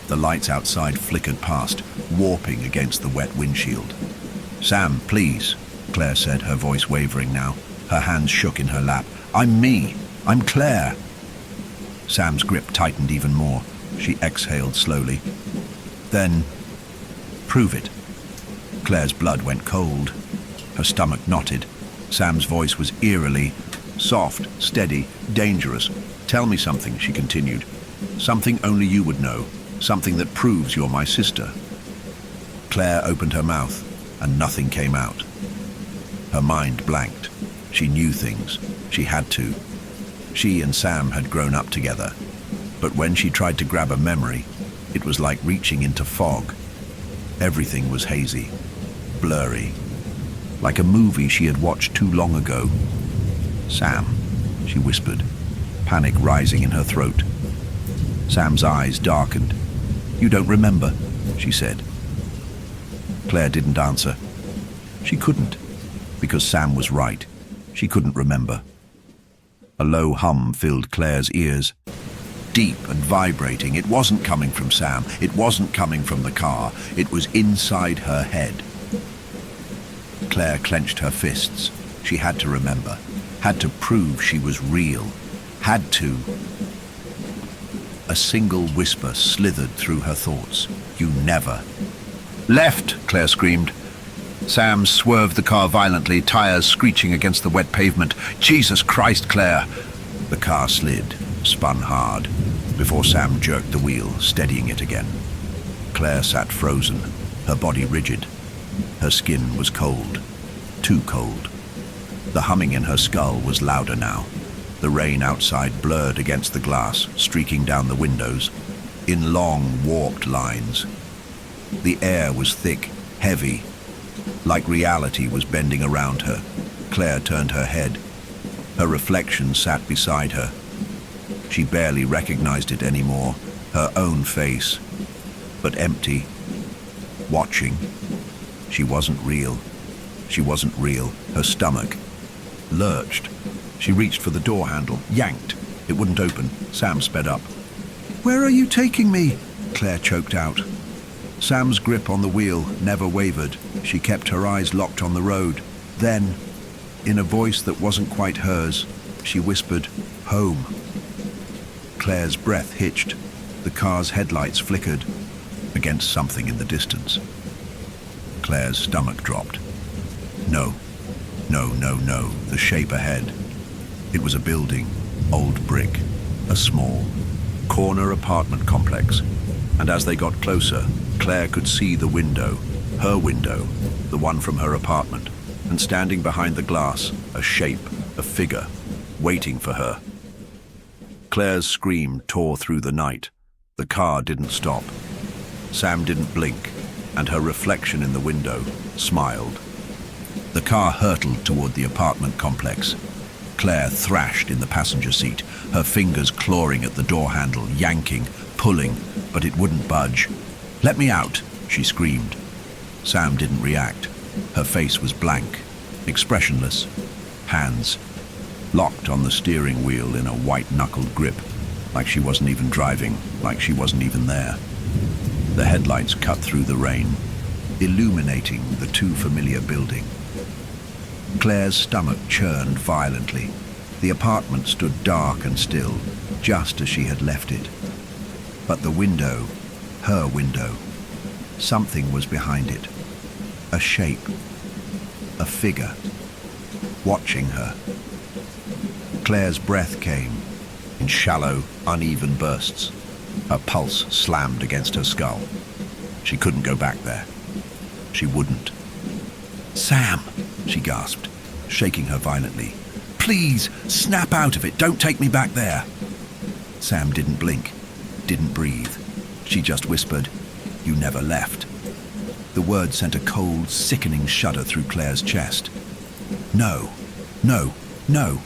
The lights outside flickered past, warping against the wet windshield. "Sam, please," Claire said, her voice wavering now. Her hands shook in her lap. "I'm me. I'm Claire." Sam's grip tightened even more. She exhaled slowly. "Then, prove it." Claire's blood went cold. Her stomach knotted. Sam's voice was eerily soft, steady, dangerous. "Tell me something," she continued. "Something only you would know. Something that proves you're my sister." Claire opened her mouth, and nothing came out. Her mind blanked. She knew things. She had to. She and Sam had grown up together. But when she tried to grab a memory, it was like reaching into fog. Everything was hazy, blurry, like a movie she had watched too long ago. "Sam," she whispered, panic rising in her throat. Sam's eyes darkened. "You don't remember," she said. Claire didn't answer. She couldn't, because Sam was right. She couldn't remember. A low hum filled Claire's ears. Deep and vibrating, it wasn't coming from Sam, it wasn't coming from the car, it was inside her head. Claire clenched her fists. She had to remember, had to prove she was real, had to. A single whisper slithered through her thoughts. You never. Left, Claire screamed. Sam swerved the car violently, tires screeching against the wet pavement. Jesus Christ, Claire! The car slid, spun hard, before Sam jerked the wheel, steadying it again. Claire sat frozen, her body rigid. Her skin was cold, too cold. The humming in her skull was louder now. The rain outside blurred against the glass, streaking down the windows, in long, warped lines. The air was thick, heavy, like reality was bending around her. Claire turned her head. Her reflection sat beside her. She barely recognized it anymore, her own face, but empty, watching. She wasn't real. She wasn't real. Her stomach lurched. She reached for the door handle, yanked. It wouldn't open. Sam sped up. "Where are you taking me?" Claire choked out. Sam's grip on the wheel never wavered. She kept her eyes locked on the road. Then, in a voice that wasn't quite hers, she whispered, "Home." Claire's breath hitched. The car's headlights flickered against something in the distance. Claire's stomach dropped. No, no, no, no, the shape ahead. It was a building, old brick, a small, corner apartment complex. And as they got closer, Claire could see the window, her window, the one from her apartment, and standing behind the glass, a shape, a figure, waiting for her. Claire's scream tore through the night. The car didn't stop. Sam didn't blink, and her reflection in the window smiled. The car hurtled toward the apartment complex. Claire thrashed in the passenger seat, her fingers clawing at the door handle, yanking, pulling, but it wouldn't budge. "Let me out," she screamed. Sam didn't react. Her face was blank, expressionless, hands locked on the steering wheel in a white-knuckled grip, like she wasn't even driving, like she wasn't even there. The headlights cut through the rain, illuminating the too familiar building. Claire's stomach churned violently. The apartment stood dark and still, just as she had left it. But the window, her window, something was behind it. A shape, a figure, watching her. Claire's breath came in shallow, uneven bursts. Her pulse slammed against her skull. She couldn't go back there. She wouldn't. "Sam!" she gasped, shaking her violently. "Please, snap out of it. Don't take me back there." Sam didn't blink, didn't breathe. She just whispered, "You never left." The word sent a cold, sickening shudder through Claire's chest. "No, no, no,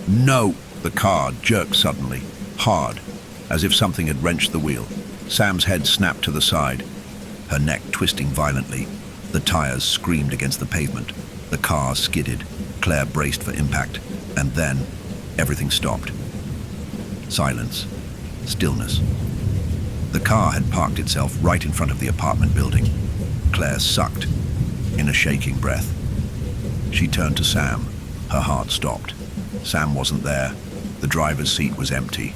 no!" The car jerked suddenly, hard, as if something had wrenched the wheel. Sam's head snapped to the side, her neck twisting violently. The tires screamed against the pavement. The car skidded. Claire braced for impact, and then everything stopped. Silence. Stillness. The car had parked itself right in front of the apartment building. Claire sucked in a shaking breath. She turned to Sam. Her heart stopped. Sam wasn't there. The driver's seat was empty.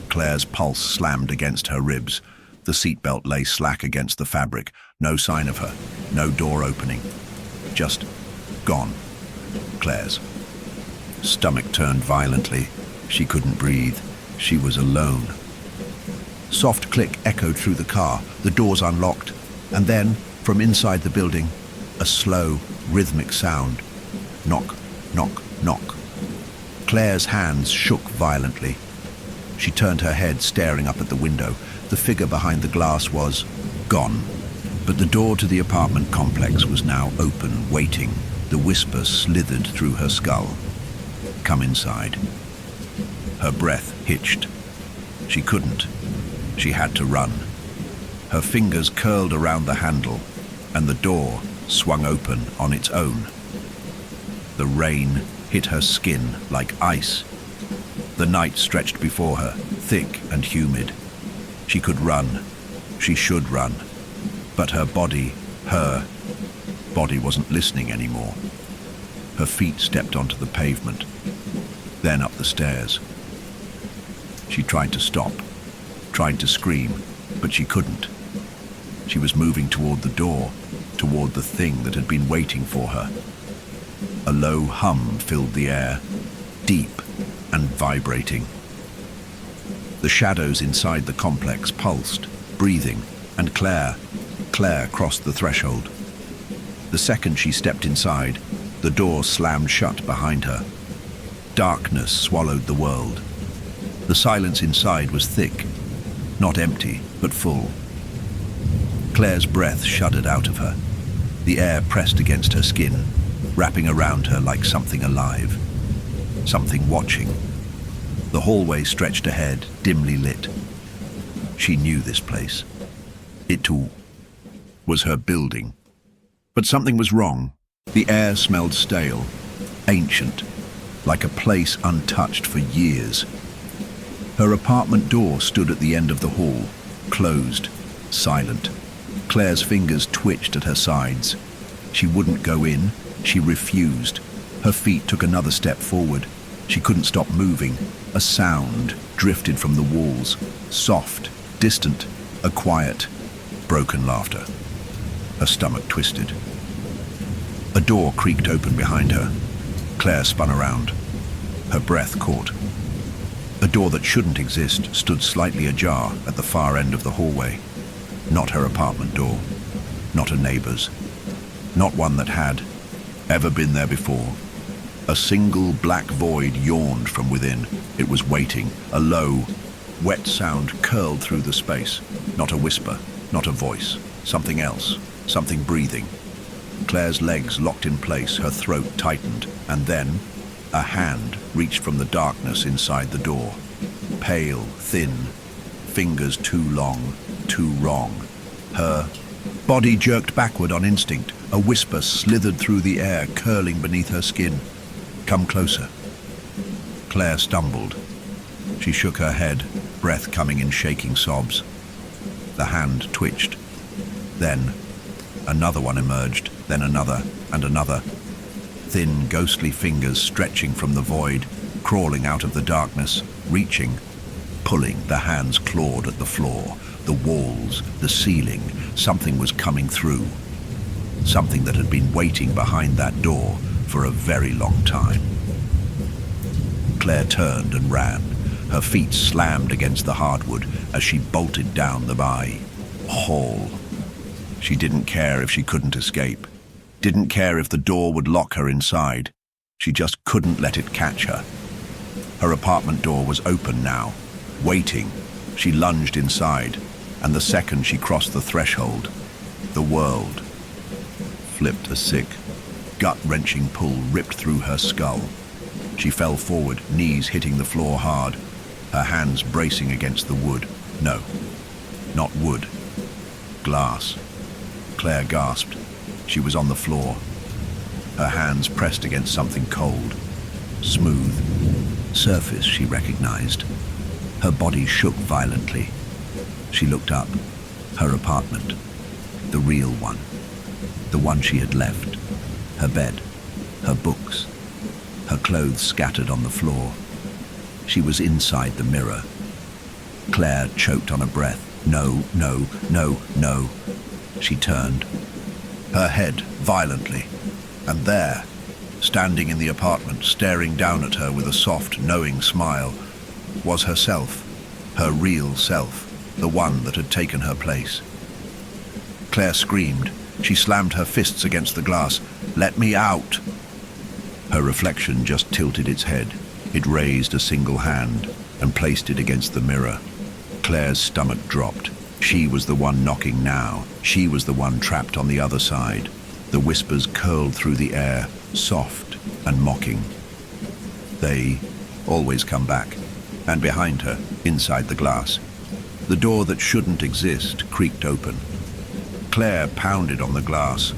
Claire's pulse slammed against her ribs. The seatbelt lay slack against the fabric. No sign of her. No door opening. Just gone. Claire's stomach turned violently. She couldn't breathe. She was alone. Soft click echoed through the car. The doors unlocked. And then, from inside the building, a slow, rhythmic sound. Knock, knock, knock. Claire's hands shook violently. She turned her head, staring up at the window. The figure behind the glass was gone. But the door to the apartment complex was now open, waiting. The whisper slithered through her skull. "Come inside." Her breath hitched. She couldn't. She had to run. Her fingers curled around the handle, and the door swung open on its own. The rain hit her skin like ice. The night stretched before her, thick and humid. She could run. She should run. But her body wasn't listening anymore. Her feet stepped onto the pavement, then up the stairs. She tried to stop, tried to scream, but she couldn't. She was moving toward the door, toward the thing that had been waiting for her. A low hum filled the air, deep and vibrating. The shadows inside the complex pulsed, breathing, and Claire crossed the threshold. The second she stepped inside, the door slammed shut behind her. Darkness swallowed the world. The silence inside was thick, not empty, but full. Claire's breath shuddered out of her. The air pressed against her skin, wrapping around her like something alive, something watching. The hallway stretched ahead, dimly lit. She knew this place. It too was her building. But something was wrong. The air smelled stale, ancient, like a place untouched for years. Her apartment door stood at the end of the hall, closed, silent. Claire's fingers twitched at her sides. She wouldn't go in. She refused. Her feet took another step forward. She couldn't stop moving. A sound drifted from the walls, soft, distant, a quiet, broken laughter. Her stomach twisted. A door creaked open behind her. Claire spun around. Her breath caught. A door that shouldn't exist stood slightly ajar at the far end of the hallway. Not her apartment door. Not a neighbor's. Not one that had ever been there before. A single black void yawned from within. It was waiting. A low, wet sound curled through the space. Not a whisper, not a voice. Something else. Something breathing. Claire's legs locked in place, her throat tightened, and then a hand reached from the darkness inside the door. Pale, thin, fingers too long, too wrong. Her body jerked backward on instinct. A whisper slithered through the air, curling beneath her skin. Come closer. Claire stumbled. She shook her head, breath coming in shaking sobs. The hand twitched. Then another one emerged, then another and another. Thin, ghostly fingers stretching from the void, crawling out of the darkness, reaching, pulling. The hands clawed at the floor, the walls, the ceiling. Something was coming through. Something that had been waiting behind that door for a very long time. Claire turned and ran. Her feet slammed against the hardwood as she bolted down the hall. She didn't care if she couldn't escape. Didn't care if the door would lock her inside. She just couldn't let it catch her. Her apartment door was open now, waiting. She lunged inside, and the second she crossed the threshold, the world flipped. A sick, gut-wrenching pull ripped through her skull. She fell forward, knees hitting the floor hard, her hands bracing against the wood. No, not wood. Glass. Claire gasped. She was on the floor, her hands pressed against something cold, smooth. Surface she recognized. Her body shook violently. She looked up. Her apartment. The real one. The one she had left. Her bed. Her books. Her clothes scattered on the floor. She was inside the mirror. Claire choked on a breath. No, no, no, no. She turned. Her head violently. And there, standing in the apartment, staring down at her with a soft, knowing smile, was herself, her real self, the one that had taken her place. Claire screamed. She slammed her fists against the glass. Let me out! Her reflection just tilted its head. It raised a single hand and placed it against the mirror. Claire's stomach dropped. She was the one knocking now. She was the one trapped on the other side. The whispers curled through the air, soft and mocking. They always come back. And behind her, inside the glass, the door that shouldn't exist creaked open. Claire pounded on the glass.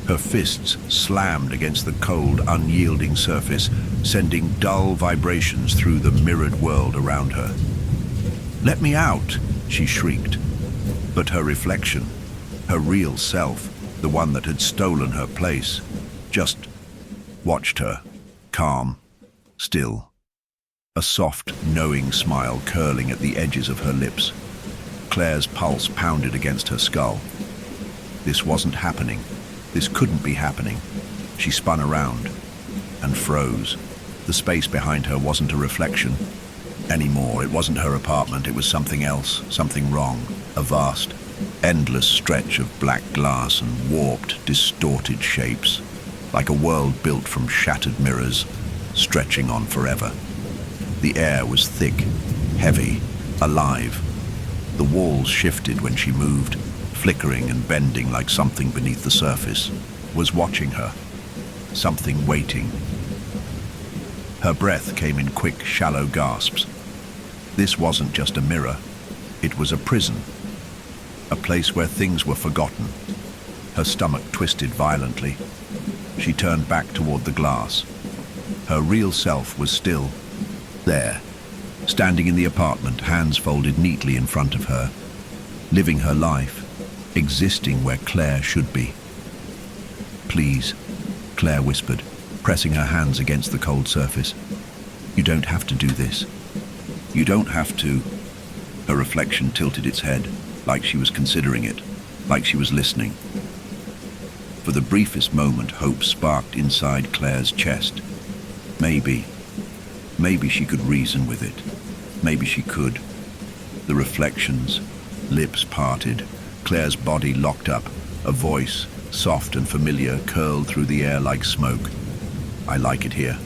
Her fists slammed against the cold, unyielding surface, sending dull vibrations through the mirrored world around her. "Let me out!" she shrieked. But her reflection, her real self, the one that had stolen her place, just watched her, calm, still, a soft, knowing smile curling at the edges of her lips. Claire's pulse pounded against her skull. This wasn't happening. This couldn't be happening. She spun around and froze. The space behind her wasn't a reflection anymore. It wasn't her apartment. It was something else, something wrong. A vast, endless stretch of black glass and warped, distorted shapes, like a world built from shattered mirrors, stretching on forever. The air was thick, heavy, alive. The walls shifted when she moved, flickering and bending like something beneath the surface was watching her, something waiting. Her breath came in quick, shallow gasps. This wasn't just a mirror, it was a prison, a place where things were forgotten. Her stomach twisted violently. She turned back toward the glass. Her real self was still there, standing in the apartment, hands folded neatly in front of her, living her life, existing where Claire should be. "Please," Claire whispered, pressing her hands against the cold surface. "You don't have to do this. You don't have to." Her reflection tilted its head, like she was considering it, like she was listening. For the briefest moment, hope sparked inside Claire's chest. Maybe she could reason with it. Maybe she could. The reflections, lips parted, Claire's body locked up, a voice, soft and familiar, curled through the air like smoke. "I like it here."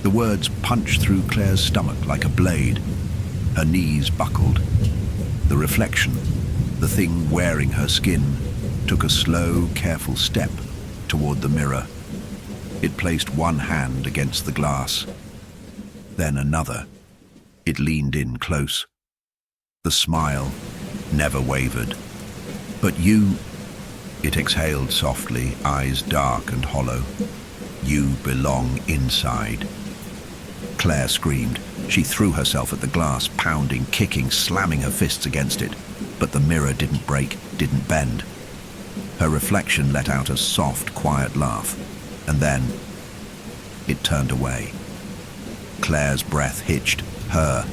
The words punched through Claire's stomach like a blade. Her knees buckled. The reflection, the thing wearing her skin, took a slow, careful step toward the mirror. It placed one hand against the glass, then another. It leaned in close. The smile never wavered. "But you," it exhaled softly, eyes dark and hollow. "You belong inside." Claire screamed. She threw herself at the glass, pounding, kicking, slamming her fists against it. But the mirror didn't break, didn't bend. Her reflection let out a soft, quiet laugh, and then it turned away. Claire's breath hitched. Her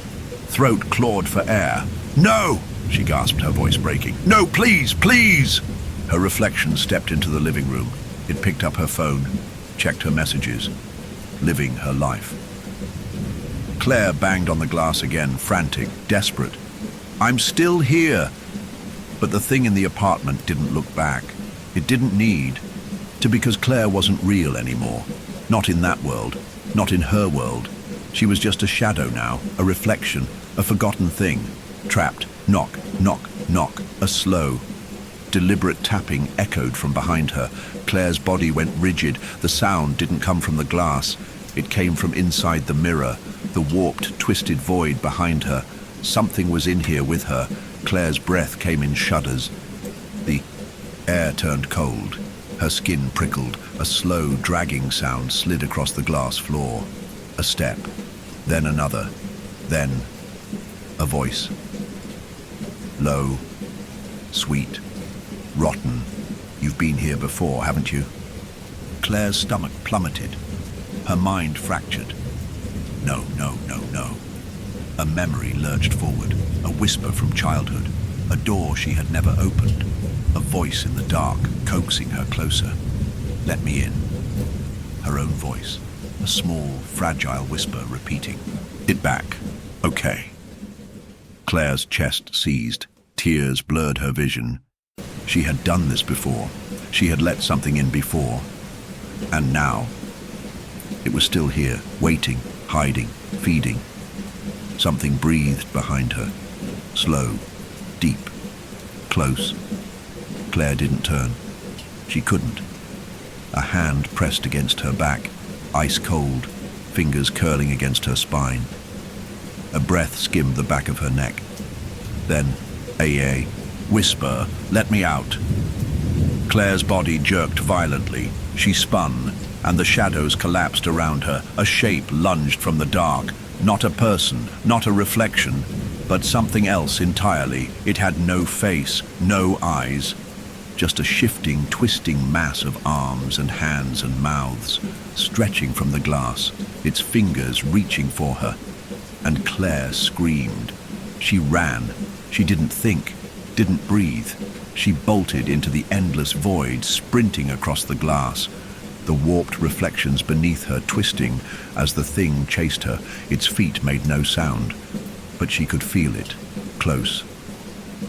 throat clawed for air. "No!" she gasped, her voice breaking. "No, please, please!" Her reflection stepped into the living room. It picked up her phone, checked her messages, living her life. Claire banged on the glass again, frantic, desperate. "I'm still here!" But the thing in the apartment didn't look back. It didn't need to, because Claire wasn't real anymore. Not in that world, not in her world. She was just a shadow now, a reflection, a forgotten thing. Trapped. Knock, knock, knock. A slow, deliberate tapping echoed from behind her. Claire's body went rigid. The sound didn't come from the glass. It came from inside the mirror, the warped, twisted void behind her. Something was in here with her. Claire's breath came in shudders. The air turned cold. Her skin prickled. A slow, dragging sound slid across the glass floor. A step, then another, then a voice. Low, sweet, rotten. "You've been here before, haven't you?" Claire's stomach plummeted. Her mind fractured. No, no, no, no. A memory lurched forward, a whisper from childhood, a door she had never opened, a voice in the dark coaxing her closer. "Let me in." Her own voice, a small, fragile whisper repeating. "It back. Okay." Claire's chest seized. Tears blurred her vision. She had done this before. She had let something in before. And now, it was still here, waiting, hiding, feeding. Something breathed behind her. Slow, deep, close. Claire didn't turn. She couldn't. A hand pressed against her back, ice cold, fingers curling against her spine. A breath skimmed the back of her neck. Then, whisper, "Let me out." Claire's body jerked violently. She spun, and the shadows collapsed around her. A shape lunged from the dark. Not a person, not a reflection, but something else entirely. It had no face, no eyes, just a shifting, twisting mass of arms and hands and mouths, stretching from the glass, its fingers reaching for her. And Claire screamed. She ran. She didn't think, didn't breathe. She bolted into the endless void, sprinting across the glass, the warped reflections beneath her twisting as the thing chased her. Its feet made no sound, but she could feel it, close,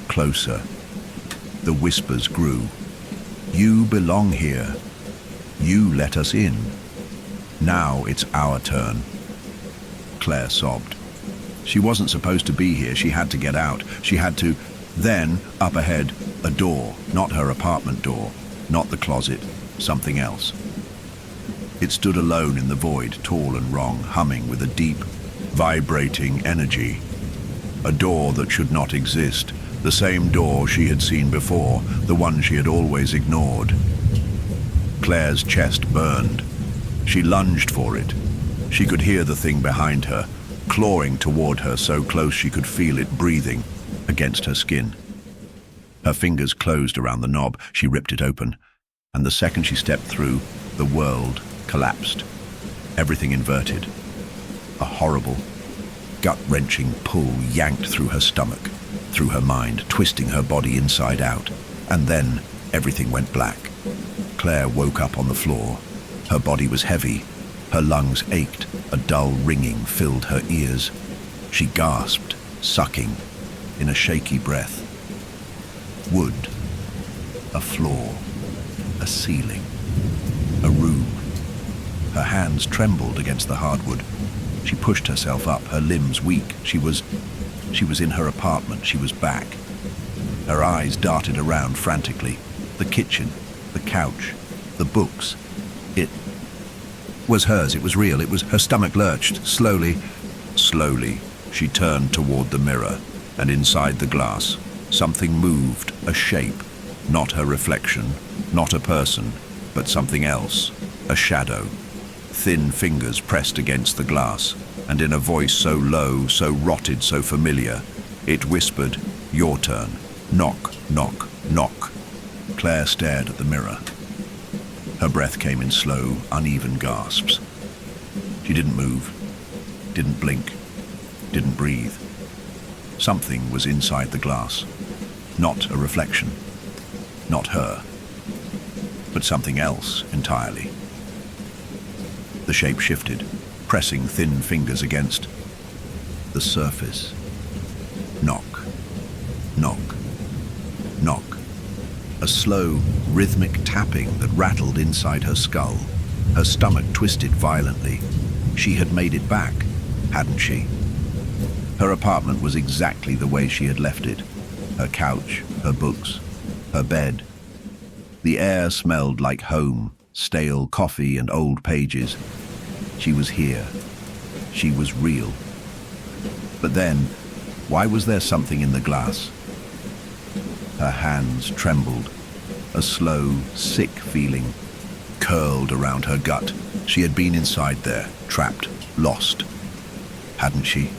closer. The whispers grew. You belong here. You let us in. Now it's our turn. Claire sobbed. She wasn't supposed to be here. She had to get out. She had to. Then, up ahead, a door, not her apartment door, not the closet, something else. It stood alone in the void, tall and wrong, humming with a deep, vibrating energy. A door that should not exist, the same door she had seen before, the one she had always ignored. Claire's chest burned. She lunged for it. She could hear the thing behind her, clawing toward her so close she could feel it breathing against her skin. Her fingers closed around the knob. She ripped it open, and the second she stepped through, the world collapsed. Everything inverted. A horrible, gut-wrenching pull yanked through her stomach, through her mind, twisting her body inside out. And then everything went black. Claire woke up on the floor. Her body was heavy. Her lungs ached. A dull ringing filled her ears. She gasped, sucking, in a shaky breath. Wood. A floor. A ceiling. A room. Her hands trembled against the hardwood. She pushed herself up, her limbs weak. She was in her apartment. She was back. Her eyes darted around frantically. The kitchen, the couch, the books. It was hers. It was real. It was. Her stomach lurched. Slowly, she turned toward the mirror, and inside the glass, something moved, a shape. Not her reflection, not a person, but something else, a shadow. Thin fingers pressed against the glass, and in a voice so low, so rotted, so familiar, it whispered, "Your turn. Knock, knock, knock." Claire stared at the mirror. Her breath came in slow, uneven gasps. She didn't move, didn't blink, didn't breathe. Something was inside the glass. Not a reflection, not her, but something else entirely. The shape shifted, pressing thin fingers against the surface. Knock, knock, knock. A slow, rhythmic tapping that rattled inside her skull. Her stomach twisted violently. She had made it back, hadn't she? Her apartment was exactly the way she had left it. Her couch, her books, her bed. The air smelled like home, stale coffee and old pages. She was here. She was real. But then, why was there something in the glass? Her hands trembled. A slow, sick feeling curled around her gut. She had been inside there, trapped, lost. Hadn't she?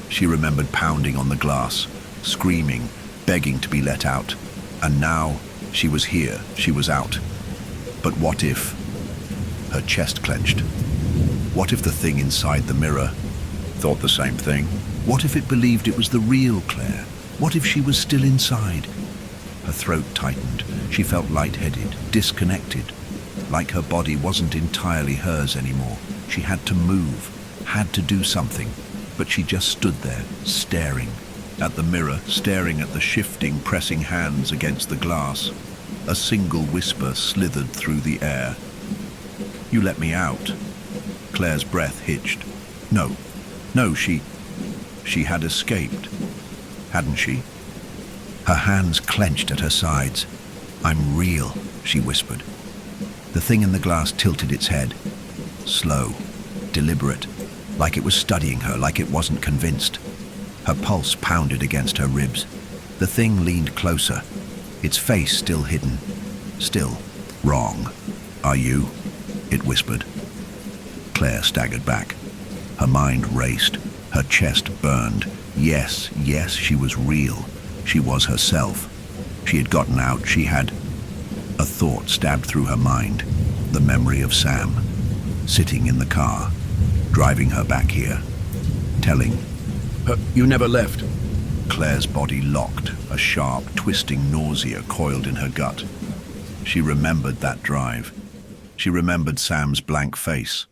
She remembered pounding on the glass, screaming, begging to be let out. And now, she was here, she was out. But what if? Her chest clenched. What if the thing inside the mirror thought the same thing? What if it believed it was the real Claire? What if she was still inside? Her throat tightened. She felt lightheaded, disconnected, like her body wasn't entirely hers anymore. She had to move, had to do something, but she just stood there, staring at the mirror, staring at the shifting, pressing hands against the glass. A single whisper slithered through the air. "You let me out." Claire's breath hitched. No, she had escaped, hadn't she? Her hands clenched at her sides. "I'm real," she whispered. The thing in the glass tilted its head. Slow, deliberate, like it was studying her, like it wasn't convinced. Her pulse pounded against her ribs. The thing leaned closer, its face still hidden. Still wrong. Are you? It whispered. Claire staggered back. Her mind raced. Her chest burned. Yes, she was real. She was herself. She had gotten out. She had... A thought stabbed through her mind. The memory of Sam, sitting in the car, driving her back here, telling her, "You never left." Claire's body locked. A sharp, twisting nausea coiled in her gut. She remembered that drive. She remembered Sam's blank face.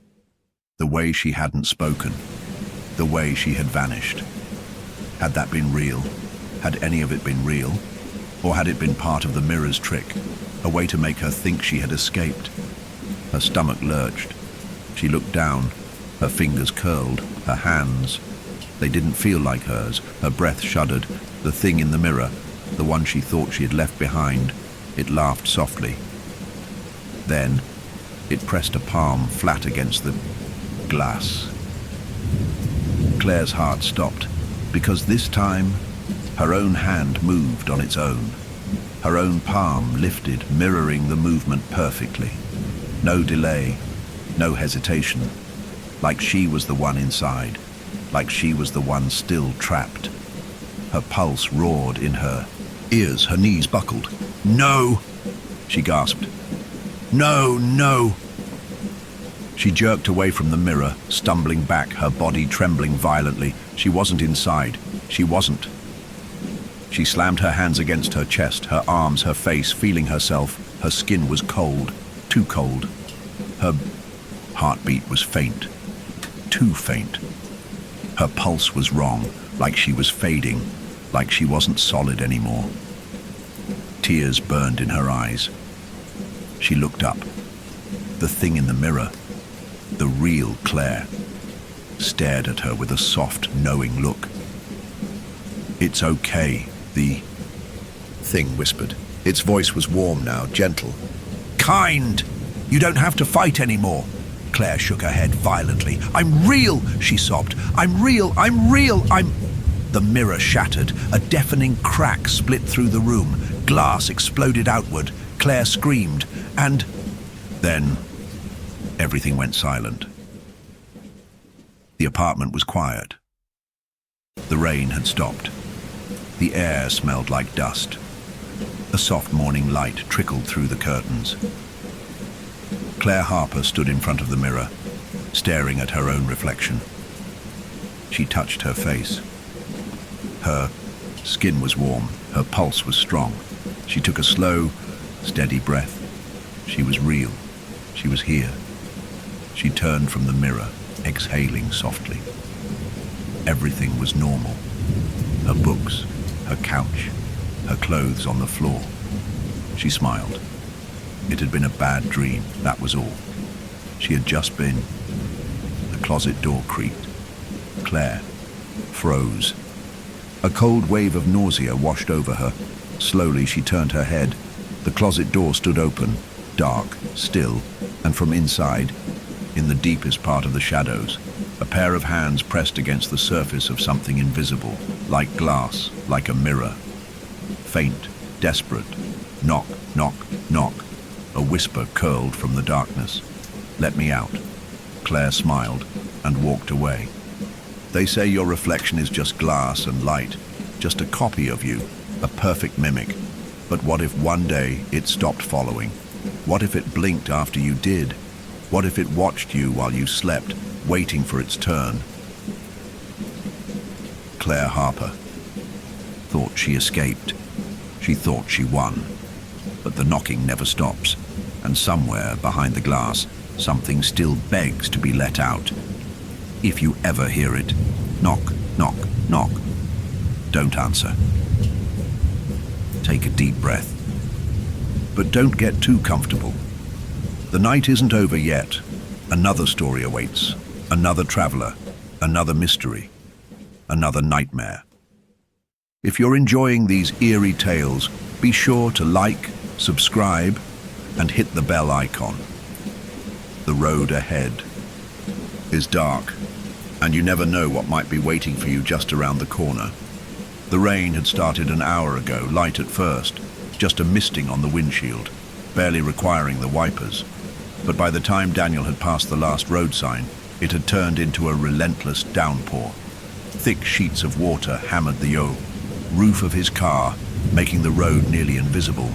The way she hadn't spoken. The way she had vanished. Had that been real? Had any of it been real? Or had it been part of the mirror's trick? A way to make her think she had escaped? Her stomach lurched. She looked down. Her fingers curled. Her hands. They didn't feel like hers. Her breath shuddered. The thing in the mirror, the one she thought she had left behind, it laughed softly. Then, it pressed a palm flat against the glass. Claire's heart stopped, because this time, her own hand moved on its own. Her own palm lifted, mirroring the movement perfectly. No delay, no hesitation. Like she was the one inside. Like she was the one still trapped. Her pulse roared in her ears, her knees buckled. "No!" she gasped. "No, no!" She jerked away from the mirror, stumbling back, her body trembling violently. She wasn't inside. She wasn't. She slammed her hands against her chest, her arms, her face, feeling herself. Her skin was cold, too cold. Her heartbeat was faint, too faint. Her pulse was wrong, like she was fading, like she wasn't solid anymore. Tears burned in her eyes. She looked up. The thing in the mirror, the real Claire, stared at her with a soft, knowing look. "It's okay," the thing whispered. Its voice was warm now, gentle. "Kind! You don't have to fight anymore." Claire shook her head violently. "I'm real," she sobbed. "I'm real, I'm real, I'm..." The mirror shattered. A deafening crack split through the room. Glass exploded outward. Claire screamed, and then everything went silent. The apartment was quiet. The rain had stopped. The air smelled like dust. A soft morning light trickled through the curtains. Claire Harper stood in front of the mirror, staring at her own reflection. She touched her face. Her skin was warm, her pulse was strong. She took a slow, steady breath. She was real. She was here. She turned from the mirror, exhaling softly. Everything was normal. Her books, her couch, her clothes on the floor. She smiled. It had been a bad dream, that was all. She had just been... The closet door creaked. Claire froze. A cold wave of nausea washed over her. Slowly she turned her head. The closet door stood open, dark, still, and from inside, in the deepest part of the shadows, a pair of hands pressed against the surface of something invisible, like glass, like a mirror. Faint, desperate. Knock, knock, knock. A whisper curled from the darkness. "Let me out." Claire smiled and walked away. "They say your reflection is just glass and light, just a copy of you, a perfect mimic. But what if one day it stopped following? What if it blinked after you did? What if it watched you while you slept, waiting for its turn?" Claire Harper thought she escaped. She thought she won. But the knocking never stops, and somewhere behind the glass, something still begs to be let out. If you ever hear it, knock, knock, knock, don't answer. Take a deep breath. But don't get too comfortable. The night isn't over yet. Another story awaits. Another traveler. Another mystery. Another nightmare. If you're enjoying these eerie tales, be sure to like, subscribe, and hit the bell icon. The road ahead is dark, and you never know what might be waiting for you just around the corner. The rain had started an hour ago, light at first, just a misting on the windshield. barely requiring the wipers. But by the time Daniel had passed the last road sign, it had turned into a relentless downpour. Thick sheets of water hammered the roof of his car, making the road nearly invisible.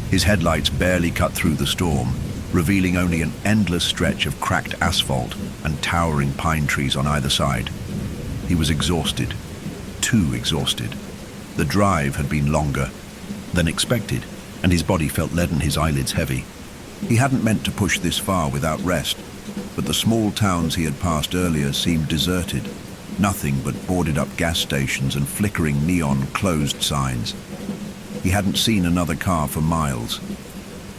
His headlights barely cut through the storm, revealing only an endless stretch of cracked asphalt and towering pine trees on either side. He was exhausted, too exhausted. The drive had been longer than expected, and his body felt leaden, his eyelids heavy. He hadn't meant to push this far without rest, but the small towns he had passed earlier seemed deserted. Nothing but boarded-up gas stations and flickering neon closed signs. He hadn't seen another car for miles.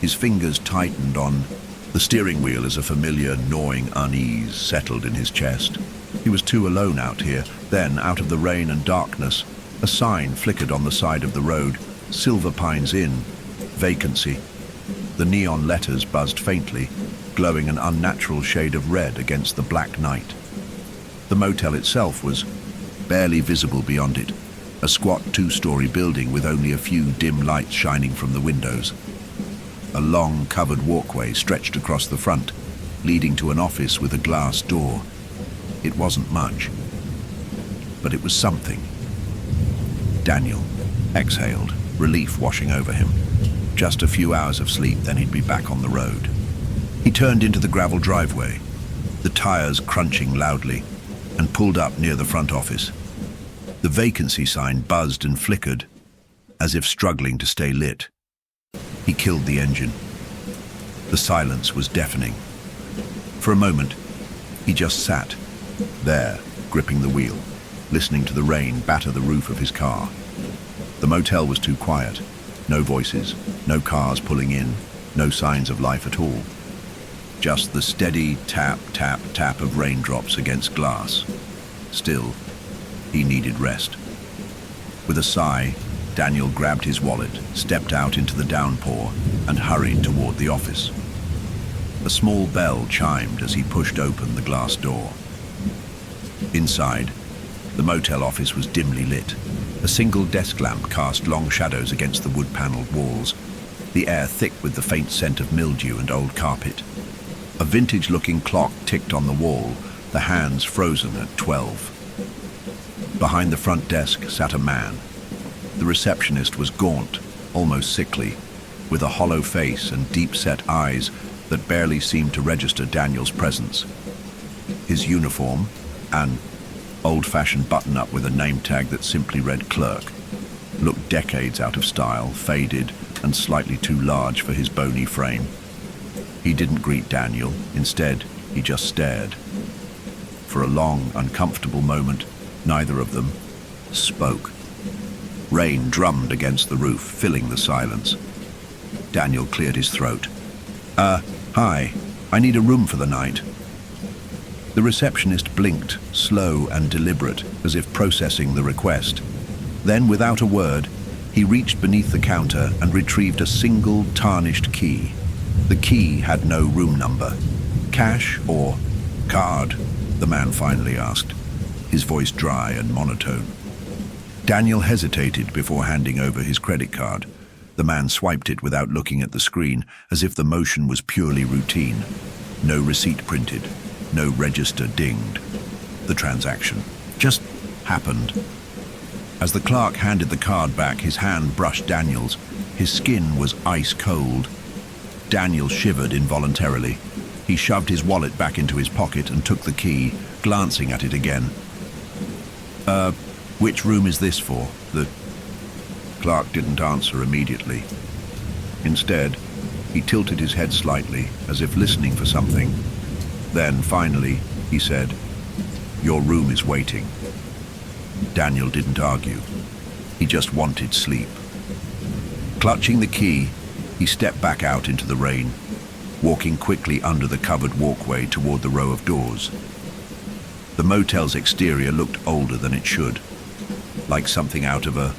His fingers tightened on the steering wheel as a familiar, gnawing unease settled in his chest. He was too alone out here. Then, out of the rain and darkness, a sign flickered on the side of the road. Silver Pines Inn. Vacancy. The neon letters buzzed faintly, glowing an unnatural shade of red against the black night. The motel itself was barely visible beyond it, a squat two-story building with only a few dim lights shining from the windows. A long, covered walkway stretched across the front, leading to an office with a glass door. It wasn't much, but it was something. Daniel exhaled, relief washing over him. Just a few hours of sleep, then he'd be back on the road. He turned into the gravel driveway, the tires crunching loudly, and pulled up near the front office. The vacancy sign buzzed and flickered, as if struggling to stay lit. He killed the engine. The silence was deafening. For a moment, he just sat there, gripping the wheel, listening to the rain batter the roof of his car. The motel was too quiet. No voices, no cars pulling in, no signs of life at all. Just the steady tap, tap, tap of raindrops against glass. Still, he needed rest. With a sigh, Daniel grabbed his wallet, stepped out into the downpour, and hurried toward the office. A small bell chimed as he pushed open the glass door. Inside, the motel office was dimly lit. A single desk lamp cast long shadows against the wood-paneled walls, the air thick with the faint scent of mildew and old carpet. A vintage-looking clock ticked on the wall, the hands frozen at 12. Behind the front desk sat a man. The receptionist was gaunt, almost sickly, with a hollow face and deep-set eyes that barely seemed to register Daniel's presence. His uniform, an old-fashioned button-up with a name tag that simply read clerk, looked decades out of style, faded, and slightly too large for his bony frame. He didn't greet Daniel. Instead, he just stared. For a long, uncomfortable moment, neither of them spoke. Rain drummed against the roof, filling the silence. Daniel cleared his throat. Hi, I need a room for the night." The receptionist blinked, slow and deliberate, as if processing the request. Then, without a word, he reached beneath the counter and retrieved a single tarnished key. The key had no room number. "Cash or card?" the man finally asked, his voice dry and monotone. Daniel hesitated before handing over his credit card. The man swiped it without looking at the screen, as if the motion was purely routine. No receipt printed, no register dinged. The transaction just happened. As the clerk handed the card back, his hand brushed Daniel's. His skin was ice cold. Daniel shivered involuntarily. He shoved his wallet back into his pocket and took the key, glancing at it again. Which room is this for?" The clerk didn't answer immediately. Instead, he tilted his head slightly, as if listening for something. Then, finally, he said, "Your room is waiting." Daniel didn't argue. He just wanted sleep. Clutching the key, he stepped back out into the rain, walking quickly under the covered walkway toward the row of doors. The motel's exterior looked older than it should, like something out of a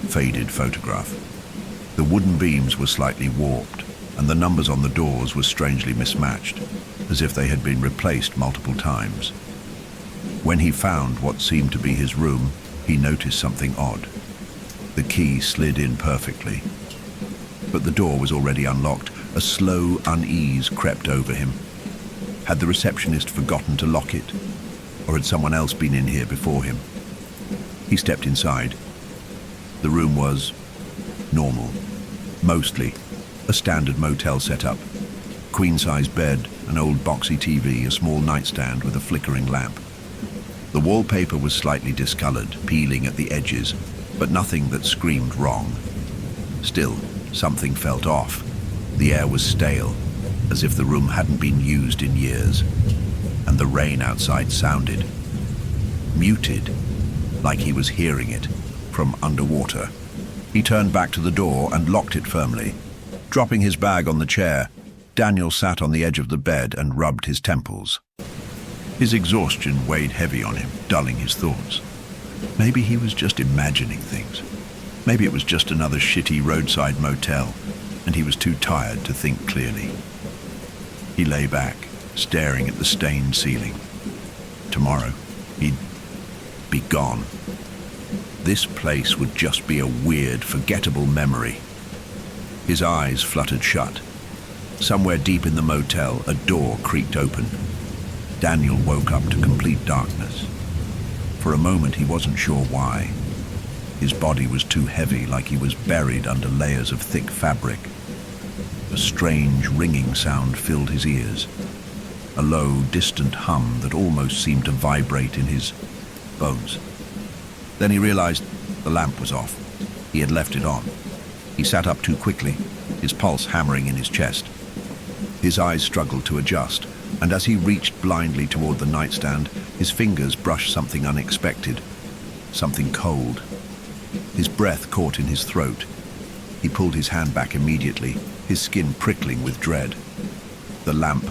faded photograph. The wooden beams were slightly warped, and the numbers on the doors were strangely mismatched, as if they had been replaced multiple times. When he found what seemed to be his room, he noticed something odd. The key slid in perfectly, but the door was already unlocked. A slow unease crept over him. Had the receptionist forgotten to lock it? Or had someone else been in here before him? He stepped inside. The room was normal. Mostly a standard motel setup. Queen-size bed, an old boxy TV, a small nightstand with a flickering lamp. The wallpaper was slightly discolored, peeling at the edges, but nothing that screamed wrong. Still, something felt off. The air was stale, as if the room hadn't been used in years, and the rain outside sounded muted, like he was hearing it from underwater. He turned back to the door and locked it firmly. Dropping his bag on the chair, Daniel sat on the edge of the bed and rubbed his temples. His exhaustion weighed heavy on him, dulling his thoughts. Maybe he was just imagining things. Maybe it was just another shitty roadside motel, and he was too tired to think clearly. He lay back, staring at the stained ceiling. Tomorrow, he'd be gone. This place would just be a weird, forgettable memory. His eyes fluttered shut. Somewhere deep in the motel, a door creaked open. Daniel woke up to complete darkness. For a moment, he wasn't sure why. His body was too heavy, like he was buried under layers of thick fabric. A strange, ringing sound filled his ears. A low, distant hum that almost seemed to vibrate in his bones. Then he realized the lamp was off. He had left it on. He sat up too quickly, his pulse hammering in his chest. His eyes struggled to adjust, and as he reached blindly toward the nightstand, his fingers brushed something unexpected, something cold. His breath caught in his throat. He pulled his hand back immediately, his skin prickling with dread. The lamp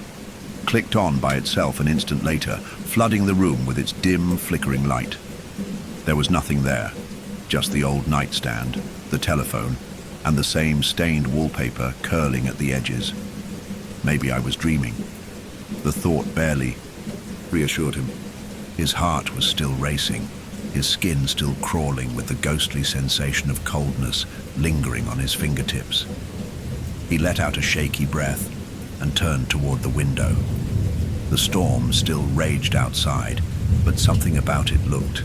clicked on by itself an instant later, flooding the room with its dim, flickering light. There was nothing there, just the old nightstand, the telephone, and the same stained wallpaper curling at the edges. Maybe I was dreaming. The thought barely reassured him. His heart was still racing, his skin still crawling with the ghostly sensation of coldness lingering on his fingertips. He let out a shaky breath and turned toward the window. The storm still raged outside, but something about it looked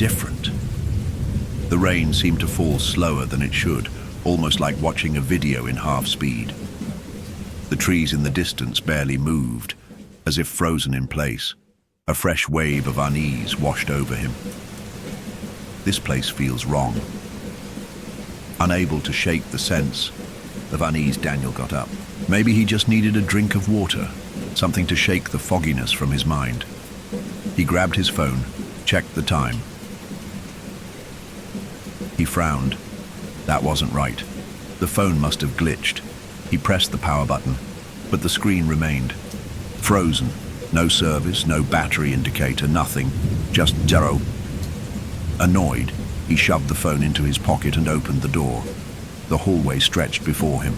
different. The rain seemed to fall slower than it should, almost like watching a video in half speed. The trees in the distance barely moved, as if frozen in place. A fresh wave of unease washed over him. This place feels wrong. Unable to shake the sense of unease, Daniel got up. Maybe he just needed a drink of water, something to shake the fogginess from his mind. He grabbed his phone, checked the time. He frowned. That wasn't right. The phone must have glitched. He pressed the power button, but the screen remained frozen. No service, no battery indicator, nothing. Just zero. Annoyed, he shoved the phone into his pocket and opened the door. The hallway stretched before him,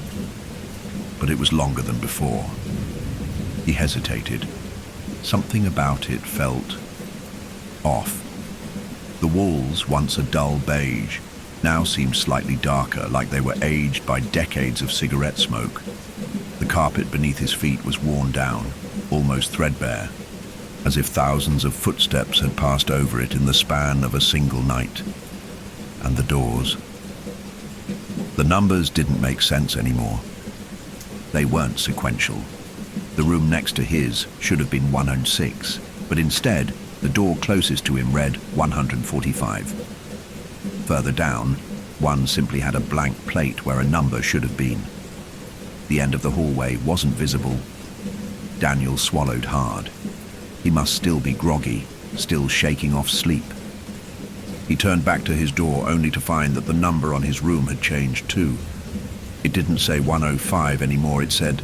but it was longer than before. He hesitated. Something about it felt off. The walls, once a dull beige, now seemed slightly darker, like they were aged by decades of cigarette smoke. The carpet beneath his feet was worn down, almost threadbare, as if thousands of footsteps had passed over it in the span of a single night. And the doors. The numbers didn't make sense anymore. They weren't sequential. The room next to his should have been 106, but instead, the door closest to him read 145. Further down, one simply had a blank plate where a number should have been. The end of the hallway wasn't visible. Daniel swallowed hard. He must still be groggy, still shaking off sleep. He turned back to his door only to find that the number on his room had changed too. It didn't say 105 anymore, it said...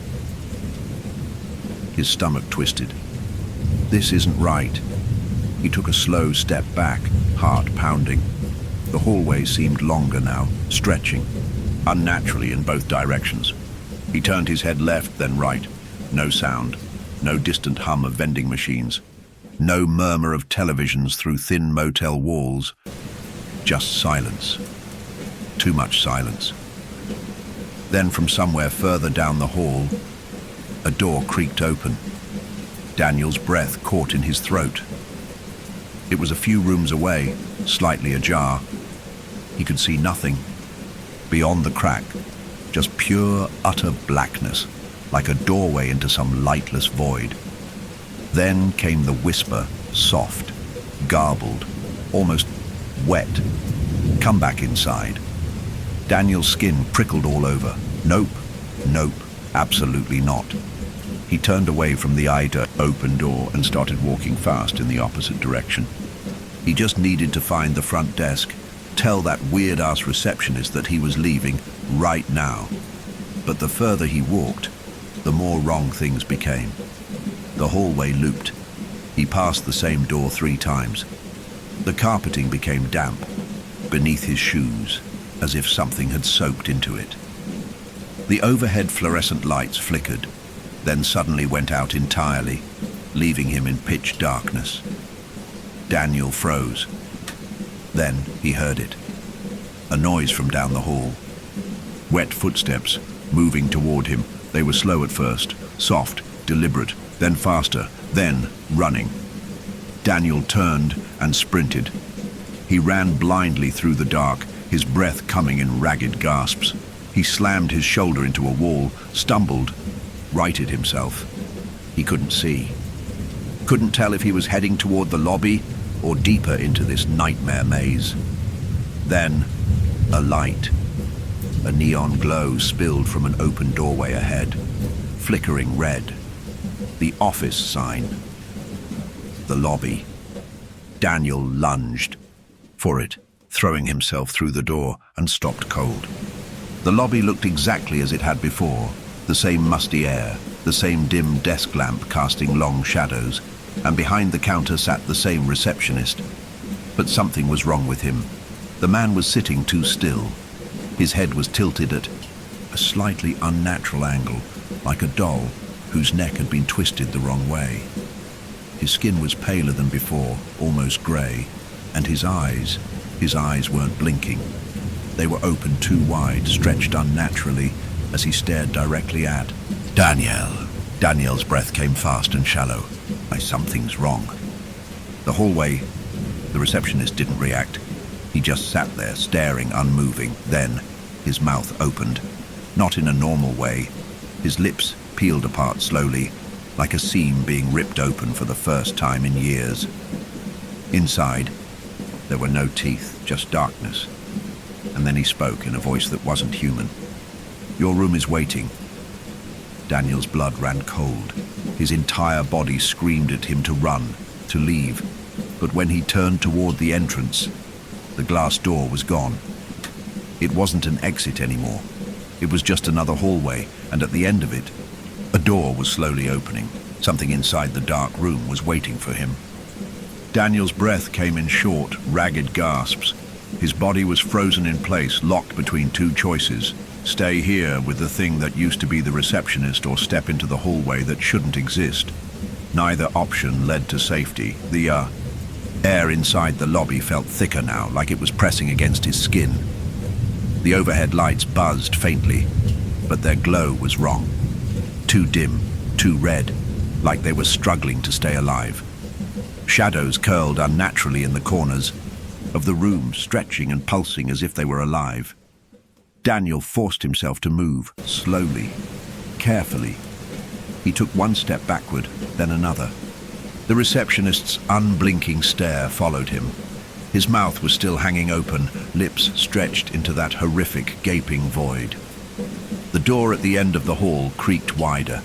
His stomach twisted. This isn't right. He took a slow step back, heart pounding. The hallway seemed longer now, stretching, unnaturally in both directions. He turned his head left, then right. No sound, no distant hum of vending machines, no murmur of televisions through thin motel walls. Just silence. Too much silence. Then from somewhere further down the hall, a door creaked open. Daniel's breath caught in his throat. It was a few rooms away, slightly ajar. He could see nothing. Beyond the crack, just pure, utter blackness, like a doorway into some lightless void. Then came the whisper, soft, garbled, almost wet. "Come back inside." Daniel's skin prickled all over. Nope, nope, absolutely not. He turned away from the open door and started walking fast in the opposite direction. He just needed to find the front desk, tell that weird-ass receptionist that he was leaving right now. But the further he walked, the more wrong things became. The hallway looped. He passed the same door 3 times. The carpeting became damp beneath his shoes, as if something had soaked into it. The overhead fluorescent lights flickered, then suddenly went out entirely, leaving him in pitch darkness. Daniel froze. Then he heard it. A noise from down the hall. Wet footsteps, moving toward him. They were slow at first, soft, deliberate, then faster, then running. Daniel turned and sprinted. He ran blindly through the dark, his breath coming in ragged gasps. He slammed his shoulder into a wall, stumbled, righted himself. He couldn't see. Couldn't tell if he was heading toward the lobby or deeper into this nightmare maze. Then, a light. A neon glow spilled from an open doorway ahead, flickering red. The office sign. The lobby. Daniel lunged for it, throwing himself through the door, and stopped cold. The lobby looked exactly as it had before, the same musty air, the same dim desk lamp casting long shadows, and behind the counter sat the same receptionist. But something was wrong with him. The man was sitting too still. His head was tilted at a slightly unnatural angle, like a doll whose neck had been twisted the wrong way. His skin was paler than before, almost grey, and his eyes weren't blinking. They were open too wide, stretched unnaturally, as he stared directly at Daniel. Daniel's breath came fast and shallow. Something's wrong. The hallway, the receptionist didn't react. He just sat there, staring, unmoving. Then, his mouth opened. Not in a normal way. His lips peeled apart slowly, like a seam being ripped open for the first time in years. Inside, there were no teeth, just darkness. And then he spoke in a voice that wasn't human. "Your room is waiting." Daniel's blood ran cold. His entire body screamed at him to run, to leave. But when he turned toward the entrance, the glass door was gone. It wasn't an exit anymore. It was just another hallway, and at the end of it, a door was slowly opening. Something inside the dark room was waiting for him. Daniel's breath came in short, ragged gasps. His body was frozen in place, locked between 2 choices. Stay here with the thing that used to be the receptionist, or step into the hallway that shouldn't exist. Neither option led to safety. The air inside the lobby felt thicker now, like it was pressing against his skin. The overhead lights buzzed faintly, but their glow was wrong. Too dim, too red, like they were struggling to stay alive. Shadows curled unnaturally in the corners of the room, stretching and pulsing as if they were alive. Daniel forced himself to move, slowly, carefully. He took 1 step backward, then another. The receptionist's unblinking stare followed him. His mouth was still hanging open, lips stretched into that horrific, gaping void. The door at the end of the hall creaked wider.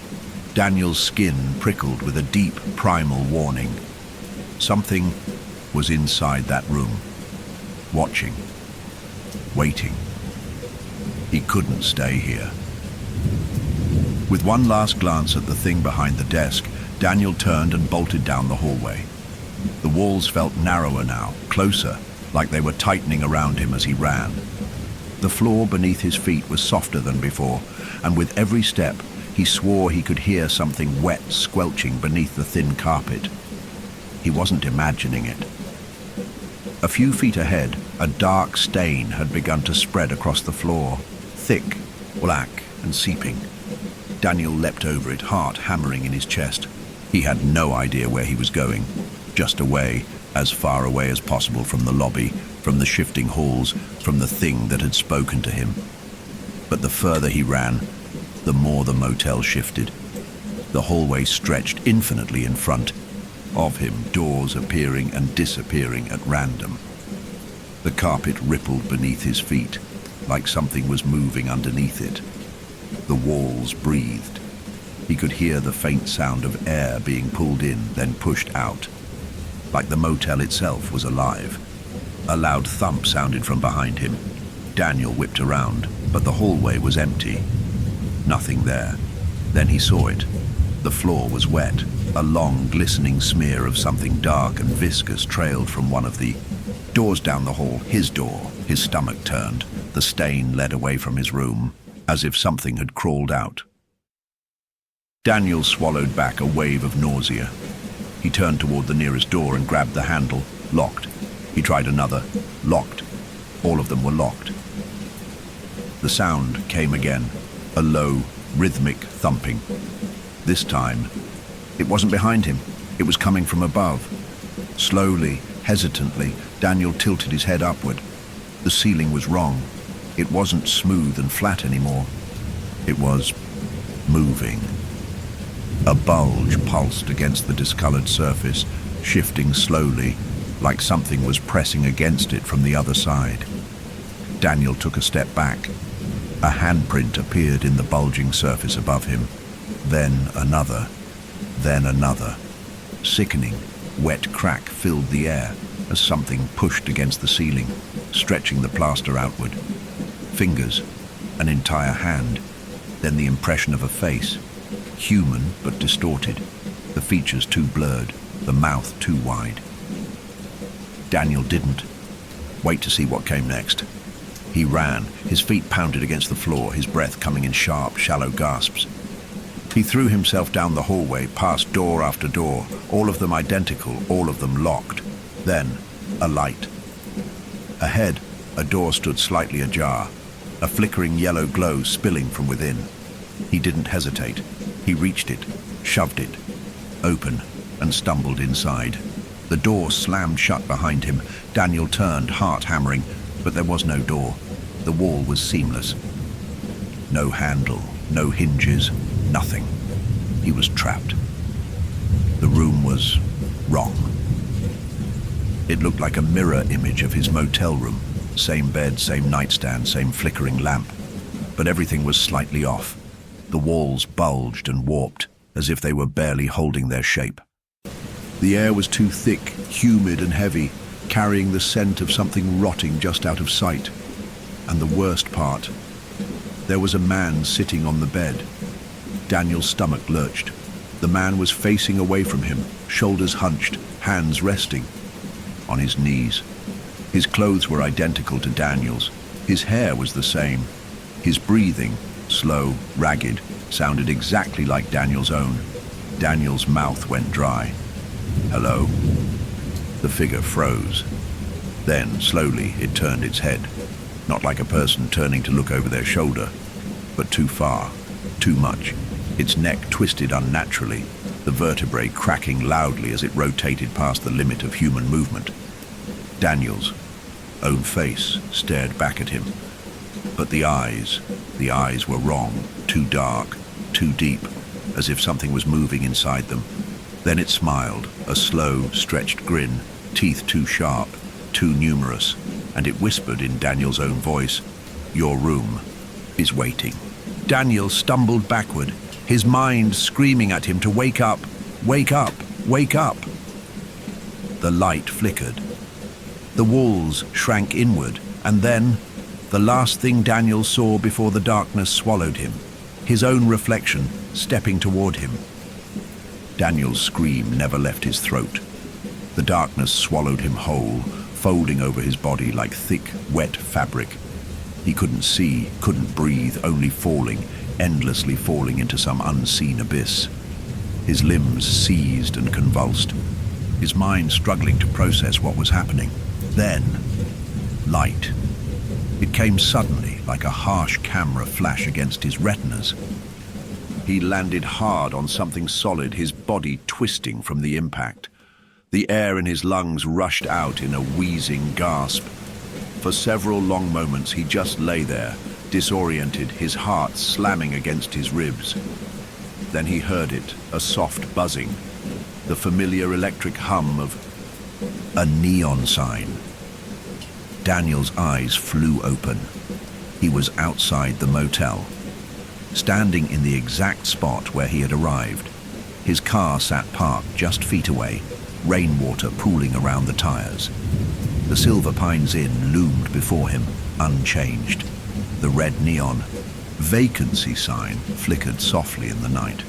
Daniel's skin prickled with a deep, primal warning. Something was inside that room, watching, waiting. He couldn't stay here. With one last glance at the thing behind the desk, Daniel turned and bolted down the hallway. The walls felt narrower now, closer, like they were tightening around him as he ran. The floor beneath his feet was softer than before, and with every step, he swore he could hear something wet squelching beneath the thin carpet. He wasn't imagining it. A few feet ahead, a dark stain had begun to spread across the floor, thick, black and seeping. Daniel leapt over it, heart hammering in his chest. He had no idea where he was going, just away, as far away as possible from the lobby, from the shifting halls, from the thing that had spoken to him. But the further he ran, the more the motel shifted. The hallway stretched infinitely in front of him, doors appearing and disappearing at random. The carpet rippled beneath his feet, like something was moving underneath it. The walls breathed. He could hear the faint sound of air being pulled in, then pushed out, like the motel itself was alive. A loud thump sounded from behind him. Daniel whipped around, but the hallway was empty. Nothing there. Then he saw it. The floor was wet. A long, glistening smear of something dark and viscous trailed from one of the doors down the hall. His door. His stomach turned. The stain led away from his room, as if something had crawled out. Daniel swallowed back a wave of nausea. He turned toward the nearest door and grabbed the handle. Locked. He tried another. Locked. All of them were locked. The sound came again, a low, rhythmic thumping. This time, it wasn't behind him. It was coming from above. Slowly, hesitantly, Daniel tilted his head upward. The ceiling was wrong. It wasn't smooth and flat anymore. It was moving. A bulge pulsed against the discolored surface, shifting slowly, like something was pressing against it from the other side. Daniel took a step back. A handprint appeared in the bulging surface above him. Then another. Then another. Sickening, wet crack filled the air as something pushed against the ceiling, stretching the plaster outward. Fingers, an entire hand, then the impression of a face, human but distorted, the features too blurred, the mouth too wide. Daniel didn't wait to see what came next. He ran, his feet pounded against the floor, his breath coming in sharp, shallow gasps. He threw himself down the hallway, past door after door, all of them identical, all of them locked. Then, a light. Ahead, a door stood slightly ajar, a flickering yellow glow spilling from within. He didn't hesitate. He reached it, shoved it, open, and stumbled inside. The door slammed shut behind him. Daniel turned, heart hammering, but there was no door. The wall was seamless. No handle, no hinges, nothing. He was trapped. The room was wrong. It looked like a mirror image of his motel room. Same bed, same nightstand, same flickering lamp. But everything was slightly off. The walls bulged and warped, as if they were barely holding their shape. The air was too thick, humid and heavy, carrying the scent of something rotting just out of sight. And the worst part, there was a man sitting on the bed. Daniel's stomach lurched. The man was facing away from him, shoulders hunched, hands resting on his knees. His clothes were identical to Daniel's. His hair was the same. His breathing, slow, ragged, sounded exactly like Daniel's own. Daniel's mouth went dry. Hello? The figure froze. Then, slowly, it turned its head. Not like a person turning to look over their shoulder, but too far, too much. Its neck twisted unnaturally, the vertebrae cracking loudly as it rotated past the limit of human movement. Daniel's own face stared back at him. But the eyes were wrong, too dark, too deep, as if something was moving inside them. Then it smiled, a slow, stretched grin, teeth too sharp, too numerous, and it whispered in Daniel's own voice, "Your room is waiting." Daniel stumbled backward, his mind screaming at him to wake up, wake up, wake up. The light flickered. The walls shrank inward, and then, the last thing Daniel saw before the darkness swallowed him, his own reflection stepping toward him. Daniel's scream never left his throat. The darkness swallowed him whole, folding over his body like thick, wet fabric. He couldn't see, couldn't breathe, only falling, endlessly falling into some unseen abyss. His limbs seized and convulsed, his mind struggling to process what was happening. Then, light. It came suddenly, like a harsh camera flash against his retinas. He landed hard on something solid, his body twisting from the impact. The air in his lungs rushed out in a wheezing gasp. For several long moments he just lay there, disoriented, his heart slamming against his ribs. Then he heard it, a soft buzzing, the familiar electric hum of a neon sign. Daniel's eyes flew open. He was outside the motel, standing in the exact spot where he had arrived. His car sat parked just feet away, rainwater pooling around the tires. The Silver Pines Inn loomed before him, unchanged. The red neon vacancy sign flickered softly in the night.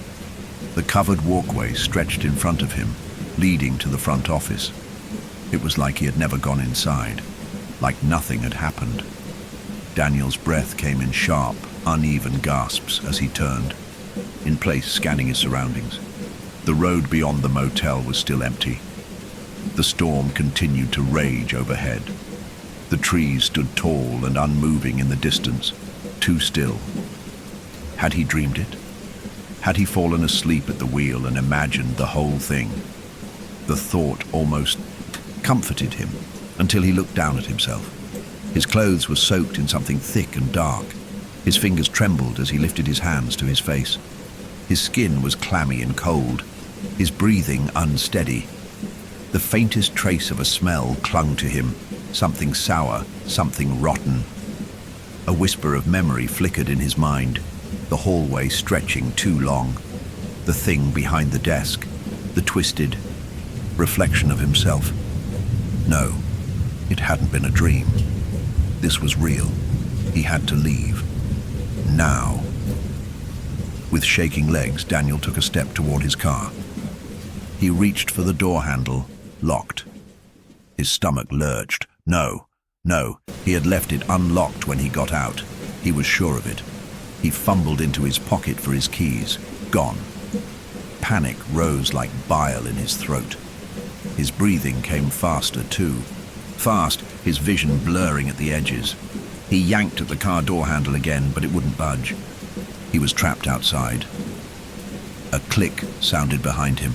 The covered walkway stretched in front of him, leading to the front office. It was like he had never gone inside, like nothing had happened. Daniel's breath came in sharp, uneven gasps as he turned, in place scanning his surroundings. The road beyond the motel was still empty. The storm continued to rage overhead. The trees stood tall and unmoving in the distance, too still. Had he dreamed it? Had he fallen asleep at the wheel and imagined the whole thing? The thought almost comforted him until he looked down at himself. His clothes were soaked in something thick and dark. His fingers trembled as he lifted his hands to his face. His skin was clammy and cold, his breathing unsteady. The faintest trace of a smell clung to him, something sour, something rotten. A whisper of memory flickered in his mind, the hallway stretching too long, the thing behind the desk, the twisted reflection of himself. No, it hadn't been a dream. This was real. He had to leave. Now. With shaking legs, Daniel took a step toward his car. He reached for the door handle, locked. His stomach lurched. No, he had left it unlocked when he got out. He was sure of it. He fumbled into his pocket for his keys. Gone. Panic rose like bile in his throat. His breathing came faster too. Fast, his vision blurring at the edges. He yanked at the car door handle again, but it wouldn't budge. He was trapped outside. A click sounded behind him.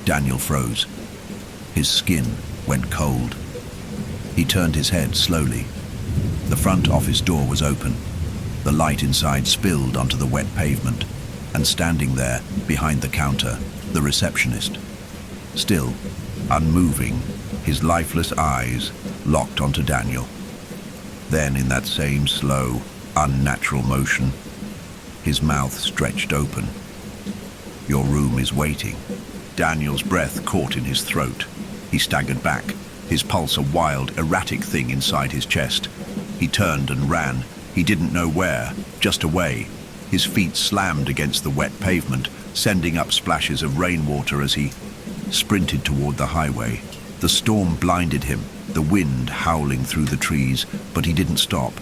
Daniel froze. His skin went cold. He turned his head slowly. The front office door was open. The light inside spilled onto the wet pavement, and standing there, behind the counter, the receptionist. Still, unmoving, his lifeless eyes locked onto Daniel. Then, in that same slow, unnatural motion, his mouth stretched open. "Your room is waiting." Daniel's breath caught in his throat. He staggered back, his pulse a wild, erratic thing inside his chest. He turned and ran. He didn't know where, just away. His feet slammed against the wet pavement, sending up splashes of rainwater as he sprinted toward the highway. The storm blinded him, the wind howling through the trees, but he didn't stop,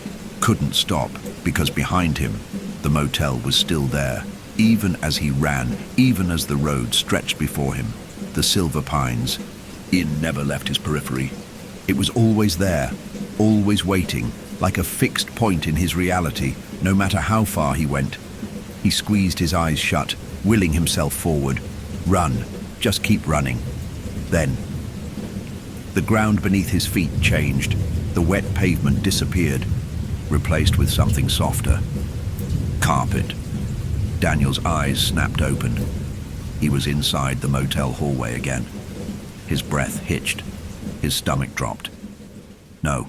couldn't stop, because behind him, the motel was still there. Even as he ran, even as the road stretched before him, the Silver Pines Inn never left his periphery. It was always there, always waiting, like a fixed point in his reality, no matter how far he went. He squeezed his eyes shut, willing himself forward. Run, just keep running. Then, the ground beneath his feet changed. The wet pavement disappeared, replaced with something softer. Carpet. Daniel's eyes snapped open. He was inside the motel hallway again. His breath hitched. His stomach dropped. No.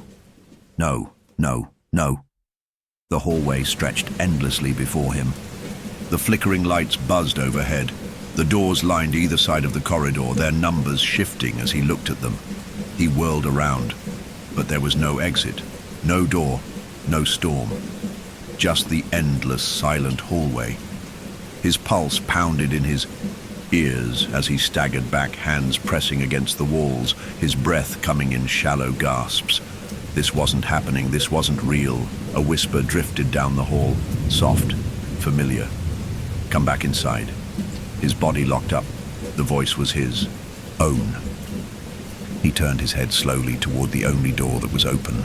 The hallway stretched endlessly before him. The flickering lights buzzed overhead. The doors lined either side of the corridor, their numbers shifting as he looked at them. He whirled around, but there was no exit, no door, no storm. Just the endless, silent hallway. His pulse pounded in his ears as he staggered back, hands pressing against the walls, his breath coming in shallow gasps. This wasn't happening, this wasn't real. A whisper drifted down the hall, soft, familiar. Come back inside. His body locked up. The voice was his own. He turned his head slowly toward the only door that was open.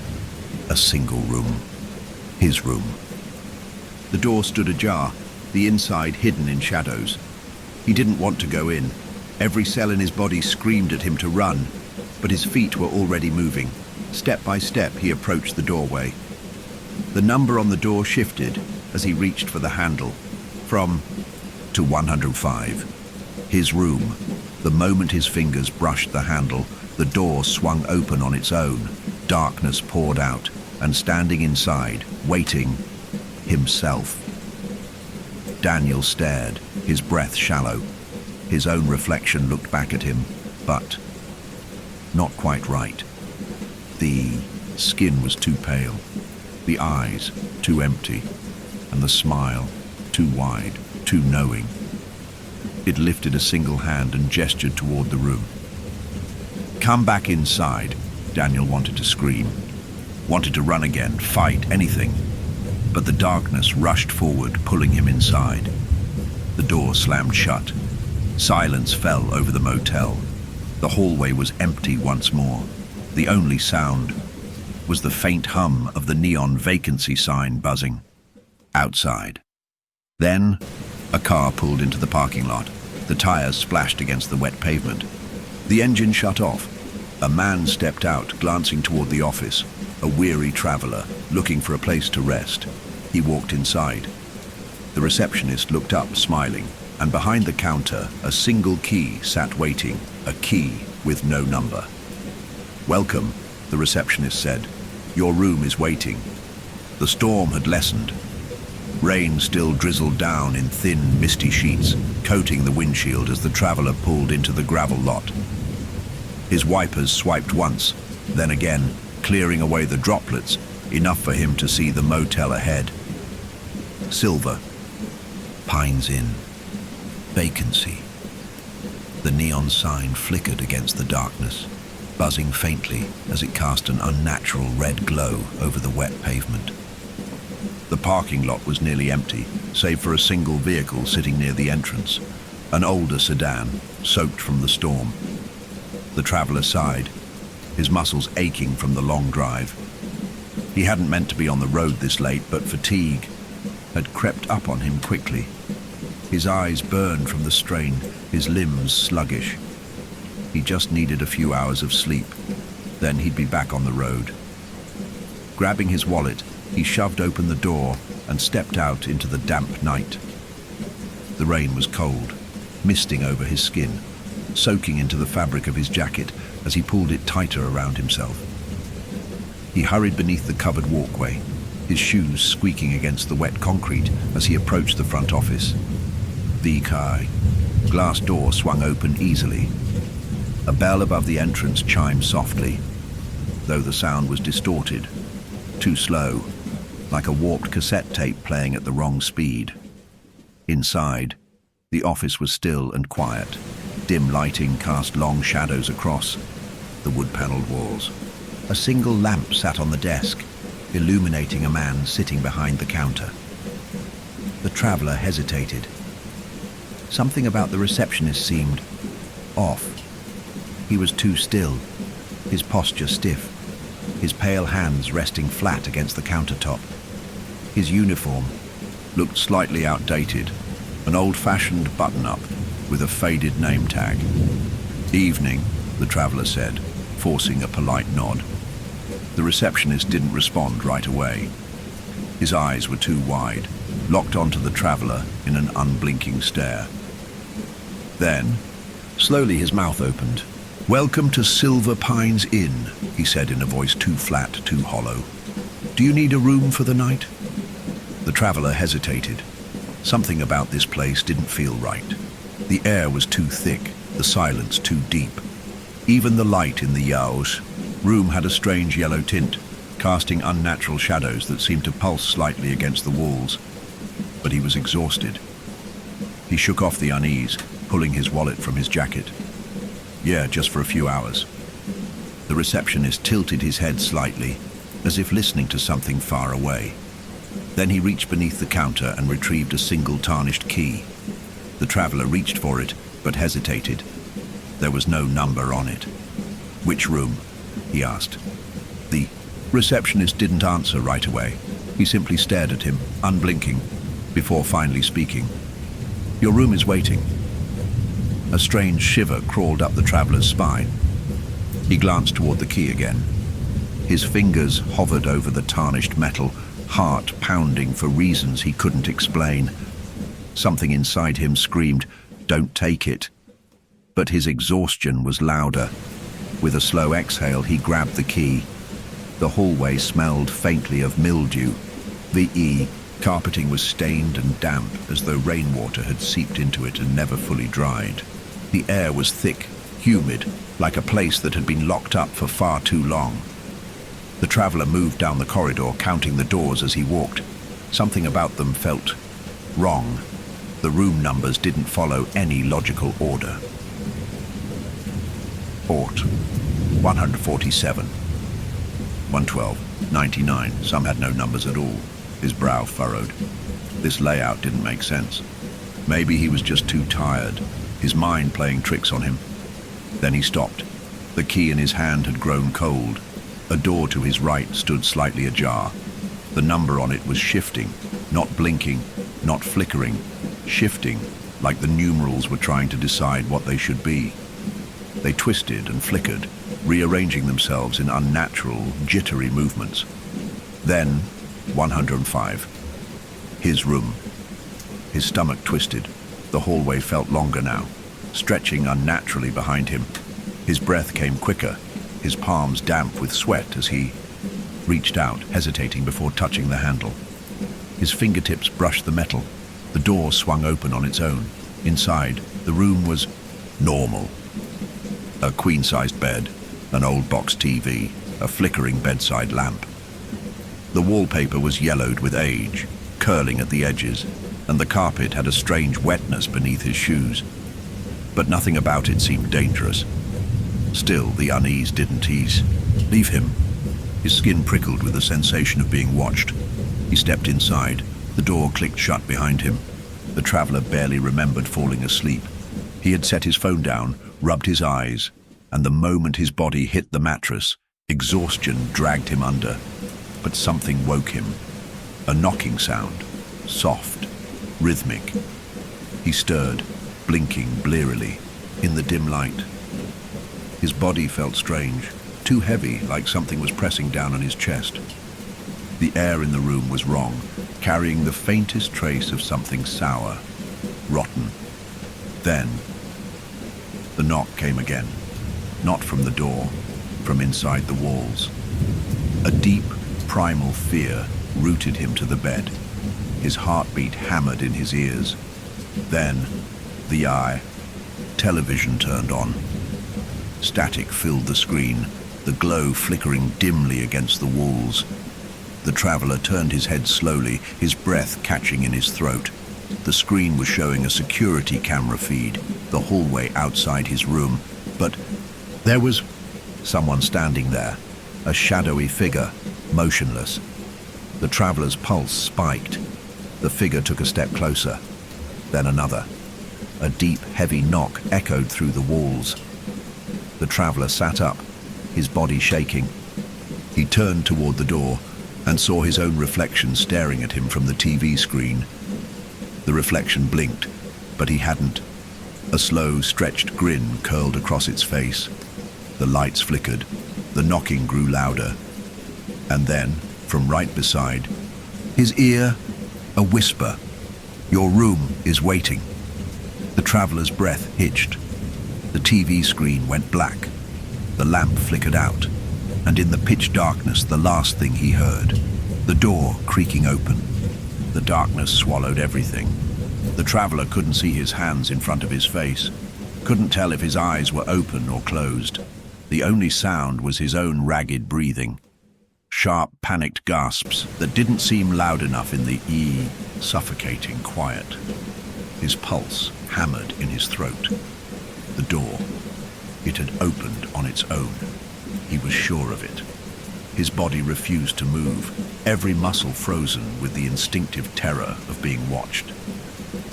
A single room. His room. The door stood ajar, the inside hidden in shadows. He didn't want to go in. Every cell in his body screamed at him to run, but his feet were already moving. Step by step, he approached the doorway. The number on the door shifted as he reached for the handle, from to 105. His room. The moment his fingers brushed the handle, the door swung open on its own. Darkness poured out, and standing inside, waiting, himself. Daniel stared, his breath shallow. His own reflection looked back at him, but not quite right. The skin was too pale, the eyes too empty, and the smile too wide, too knowing. It lifted a single hand and gestured toward the room. "Come back inside," Daniel wanted to scream. Wanted to run again, fight, anything. But the darkness rushed forward, pulling him inside. The door slammed shut. Silence fell over the motel. The hallway was empty once more. The only sound was the faint hum of the neon vacancy sign buzzing outside. Then, a car pulled into the parking lot. The tires splashed against the wet pavement. The engine shut off. A man stepped out, glancing toward the office, a weary traveler, looking for a place to rest. He walked inside. The receptionist looked up, smiling, and behind the counter, a single key sat waiting, a key with no number. "Welcome," the receptionist said. "Your room is waiting." The storm had lessened. Rain still drizzled down in thin, misty sheets, coating the windshield as the traveler pulled into the gravel lot. His wipers swiped once, then again, clearing away the droplets, enough for him to see the motel ahead. Silver. Pines Inn. Vacancy. The neon sign flickered against the darkness, buzzing faintly as it cast an unnatural red glow over the wet pavement. The parking lot was nearly empty, save for a single vehicle sitting near the entrance, an older sedan, soaked from the storm. The traveler sighed, his muscles aching from the long drive. He hadn't meant to be on the road this late, but fatigue had crept up on him quickly. His eyes burned from the strain, his limbs sluggish. He just needed a few hours of sleep, then he'd be back on the road. Grabbing his wallet, he shoved open the door and stepped out into the damp night. The rain was cold, misting over his skin, soaking into the fabric of his jacket as he pulled it tighter around himself. He hurried beneath the covered walkway, his shoes squeaking against the wet concrete as he approached the front office. The glass door swung open easily. A bell above the entrance chimed softly, though the sound was distorted, too slow, like a warped cassette tape playing at the wrong speed. Inside, the office was still and quiet. Dim lighting cast long shadows across the wood-paneled walls. A single lamp sat on the desk, illuminating a man sitting behind the counter. The traveler hesitated. Something about the receptionist seemed off. He was too still, his posture stiff, his pale hands resting flat against the countertop. His uniform looked slightly outdated, an old-fashioned button-up with a faded name tag. "Evening," the traveler said, forcing a polite nod. The receptionist didn't respond right away. His eyes were too wide, locked onto the traveler in an unblinking stare. Then, slowly his mouth opened. "Welcome to Silver Pines Inn," he said in a voice too flat, too hollow. "Do you need a room for the night?" The traveler hesitated. Something about this place didn't feel right. The air was too thick, the silence too deep. Even the light in the yao's room had a strange yellow tint, casting unnatural shadows that seemed to pulse slightly against the walls. But he was exhausted. He shook off the unease, pulling his wallet from his jacket. "Yeah, just for a few hours." The receptionist tilted his head slightly, as if listening to something far away. Then he reached beneath the counter and retrieved a single tarnished key. The traveler reached for it, but hesitated. There was no number on it. "Which room?" he asked. The receptionist didn't answer right away. He simply stared at him, unblinking, before finally speaking. "Your room is waiting." A strange shiver crawled up the traveler's spine. He glanced toward the key again. His fingers hovered over the tarnished metal, heart pounding for reasons he couldn't explain. Something inside him screamed, "Don't take it." But his exhaustion was louder. With a slow exhale, he grabbed the key. The hallway smelled faintly of mildew. The carpeting was stained and damp, as though rainwater had seeped into it and never fully dried. The air was thick, humid, like a place that had been locked up for far too long. The traveler moved down the corridor, counting the doors as he walked. Something about them felt wrong. The room numbers didn't follow any logical order. Port 147, 112, 99. Some had no numbers at all. His brow furrowed. This layout didn't make sense. Maybe he was just too tired, his mind playing tricks on him. Then he stopped. The key in his hand had grown cold. A door to his right stood slightly ajar. The number on it was shifting, not blinking, not flickering, shifting, like the numerals were trying to decide what they should be. They twisted and flickered, rearranging themselves in unnatural, jittery movements. Then, 105. His room. His stomach twisted. The hallway felt longer now, stretching unnaturally behind him. His breath came quicker, his palms damp with sweat as he reached out, hesitating before touching the handle. His fingertips brushed the metal. The door swung open on its own. Inside, the room was normal. A queen-sized bed, an old box TV, a flickering bedside lamp. The wallpaper was yellowed with age, curling at the edges, and the carpet had a strange wetness beneath his shoes. But nothing about it seemed dangerous. Still, the unease didn't ease. Leave him. His skin prickled with the sensation of being watched. He stepped inside. The door clicked shut behind him. The traveler barely remembered falling asleep. He had set his phone down, rubbed his eyes, and the moment his body hit the mattress, exhaustion dragged him under. But something woke him. A knocking sound, soft, rhythmic. He stirred, blinking blearily, in the dim light. His body felt strange, too heavy, like something was pressing down on his chest. The air in the room was wrong, carrying the faintest trace of something sour, rotten. Then, the knock came again, not from the door, from inside the walls. A deep, primal fear rooted him to the bed. His heartbeat hammered in his ears. Then, the television turned on. Static filled the screen, the glow flickering dimly against the walls. The traveler turned his head slowly, his breath catching in his throat. The screen was showing a security camera feed, the hallway outside his room. But there was someone standing there, a shadowy figure, motionless. The traveler's pulse spiked. The figure took a step closer, then another. A deep, heavy knock echoed through the walls. The traveler sat up, his body shaking. He turned toward the door and saw his own reflection staring at him from the TV screen. The reflection blinked, but he hadn't. A slow, stretched grin curled across its face. The lights flickered. The knocking grew louder. And then, from right beside, his ear, a whisper. "Your room is waiting." The traveler's breath hitched. The TV screen went black. The lamp flickered out, and in the pitch darkness, the last thing he heard, the door creaking open. The darkness swallowed everything. The traveler couldn't see his hands in front of his face, couldn't tell if his eyes were open or closed. The only sound was his own ragged breathing, sharp, panicked gasps that didn't seem loud enough in the suffocating quiet. His pulse hammered in his throat. The door, it had opened on its own. He was sure of it. His body refused to move, every muscle frozen with the instinctive terror of being watched.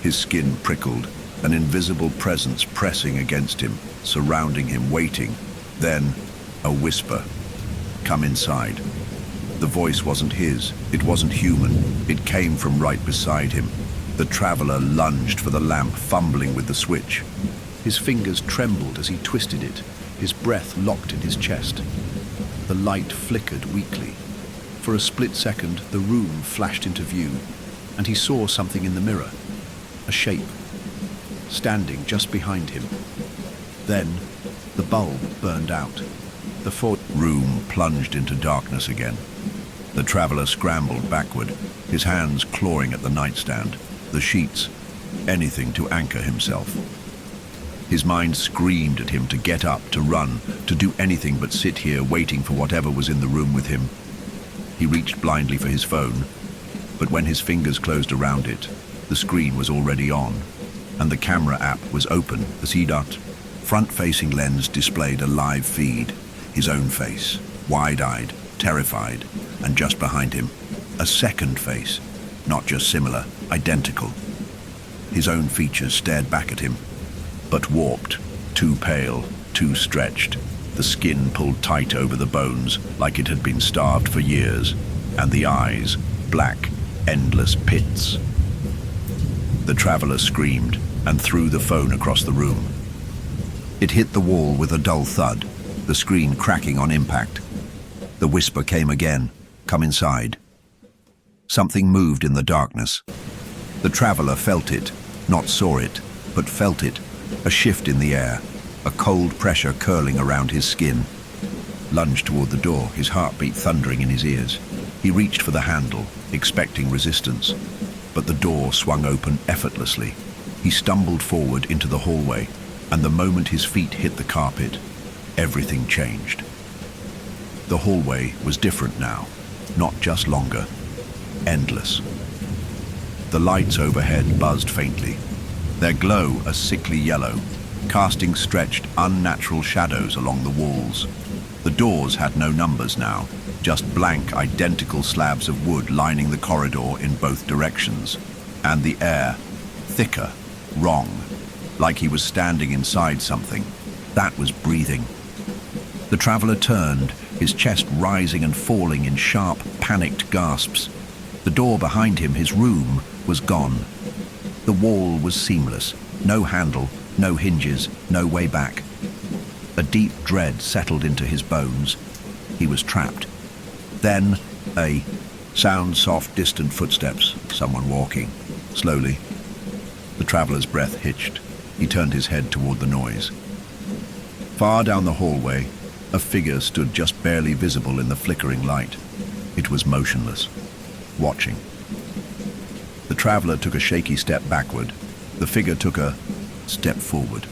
His skin prickled, an invisible presence pressing against him, surrounding him, waiting. Then, a whisper. "Come inside." The voice wasn't his, it wasn't human, it came from right beside him. The traveler lunged for the lamp, fumbling with the switch. His fingers trembled as he twisted it, his breath locked in his chest. The light flickered weakly. For a split second, the room flashed into view, and he saw something in the mirror, a shape, standing just behind him. Then, the bulb burned out. The room plunged into darkness again. The traveler scrambled backward, his hands clawing at the nightstand, the sheets, anything to anchor himself. His mind screamed at him to get up, to run, to do anything but sit here waiting for whatever was in the room with him. He reached blindly for his phone, but when his fingers closed around it, the screen was already on, and the camera app was open as he ducked. Front-facing lens displayed a live feed, his own face, wide-eyed, terrified, and just behind him, a second face, not just similar, identical. His own features stared back at him, but warped, too pale, too stretched, the skin pulled tight over the bones like it had been starved for years, and the eyes, black, endless pits. The traveler screamed and threw the phone across the room. It hit the wall with a dull thud, the screen cracking on impact. The whisper came again, "Come inside." Something moved in the darkness. The traveler felt it, not saw it, but felt it, a shift in the air, a cold pressure curling around his skin. Lunged toward the door, his heartbeat thundering in his ears. He reached for the handle, expecting resistance, but the door swung open effortlessly. He stumbled forward into the hallway, and the moment his feet hit the carpet, everything changed. The hallway was different now, not just longer, endless. The lights overhead buzzed faintly, their glow a sickly yellow, casting stretched, unnatural shadows along the walls. The doors had no numbers now, just blank, identical slabs of wood lining the corridor in both directions. And the air, thicker, wrong, like he was standing inside something. That was breathing. The traveler turned, his chest rising and falling in sharp, panicked gasps. The door behind him, his room, was gone. The wall was seamless, no handle, no hinges, no way back. A deep dread settled into his bones. He was trapped. Then, a sound, soft, distant footsteps, someone walking, slowly. The traveler's breath hitched. He turned his head toward the noise. Far down the hallway, a figure stood just barely visible in the flickering light. It was motionless, watching. The traveler took a shaky step backward. The figure took a step forward.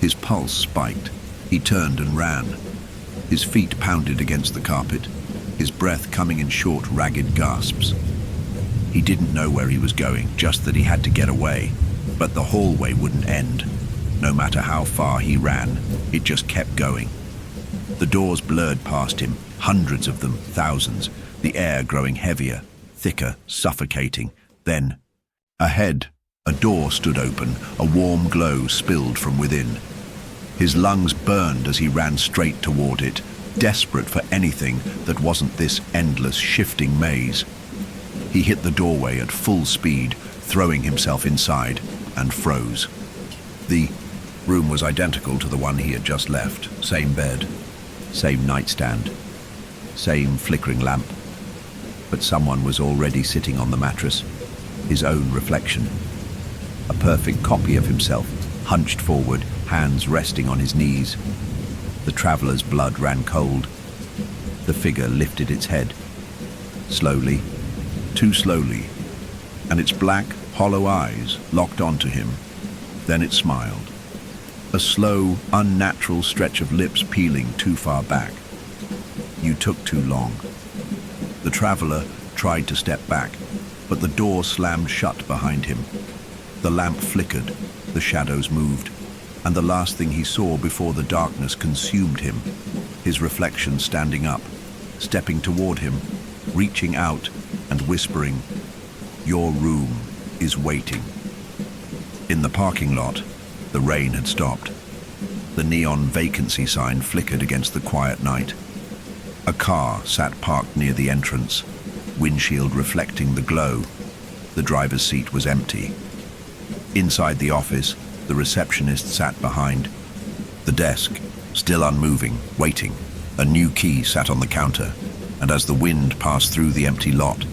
His pulse spiked. He turned and ran. His feet pounded against the carpet, his breath coming in short, ragged gasps. He didn't know where he was going, just that he had to get away. But the hallway wouldn't end. No matter how far he ran, it just kept going. The doors blurred past him, hundreds of them, thousands, the air growing heavier, thicker, suffocating. Then, ahead, a door stood open, a warm glow spilled from within. His lungs burned as he ran straight toward it, desperate for anything that wasn't this endless, shifting maze. He hit the doorway at full speed, throwing himself inside, and froze. The room was identical to the one he had just left. Same bed, same nightstand, same flickering lamp. But someone was already sitting on the mattress, his own reflection. A perfect copy of himself, hunched forward, hands resting on his knees. The traveler's blood ran cold. The figure lifted its head, slowly, too slowly, and its black, hollow eyes locked onto him. Then it smiled. A slow, unnatural stretch of lips peeling too far back. "You took too long." The traveler tried to step back, but the door slammed shut behind him. The lamp flickered, the shadows moved, and the last thing he saw before the darkness consumed him, his reflection standing up, stepping toward him, reaching out and whispering, "Your room is waiting." In the parking lot, the rain had stopped. The neon vacancy sign flickered against the quiet night. A car sat parked near the entrance, windshield reflecting the glow. The driver's seat was empty. Inside the office, the receptionist sat behind the desk, still unmoving, waiting. A new key sat on the counter, and as the wind passed through the empty lot,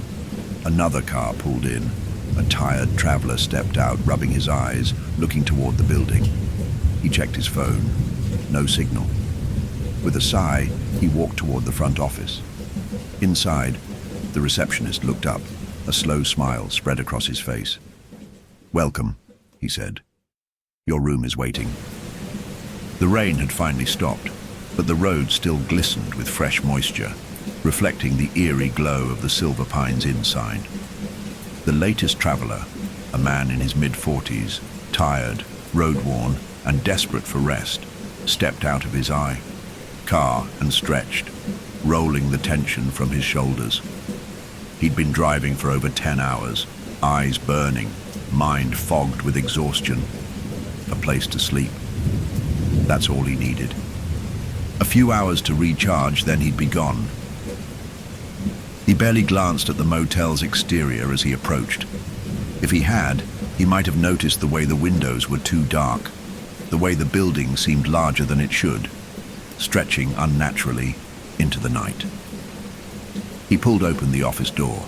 another car pulled in. A tired traveler stepped out, rubbing his eyes, looking toward the building. He checked his phone. No signal. With a sigh, he walked toward the front office. Inside, the receptionist looked up. A slow smile spread across his face. "Welcome," he said. "Your room is waiting." The rain had finally stopped, but the road still glistened with fresh moisture, reflecting the eerie glow of the silver pines inside. The latest traveler, a man in his mid-40s, tired, road-worn, and desperate for rest, stepped out of his car and stretched, rolling the tension from his shoulders. He'd been driving for over 10 hours, eyes burning, mind fogged with exhaustion. A place to sleep. That's all he needed. A few hours to recharge, then he'd be gone. He barely glanced at the motel's exterior as he approached. If he had, he might have noticed the way the windows were too dark, the way the building seemed larger than it should, stretching unnaturally into the night. He pulled open the office door.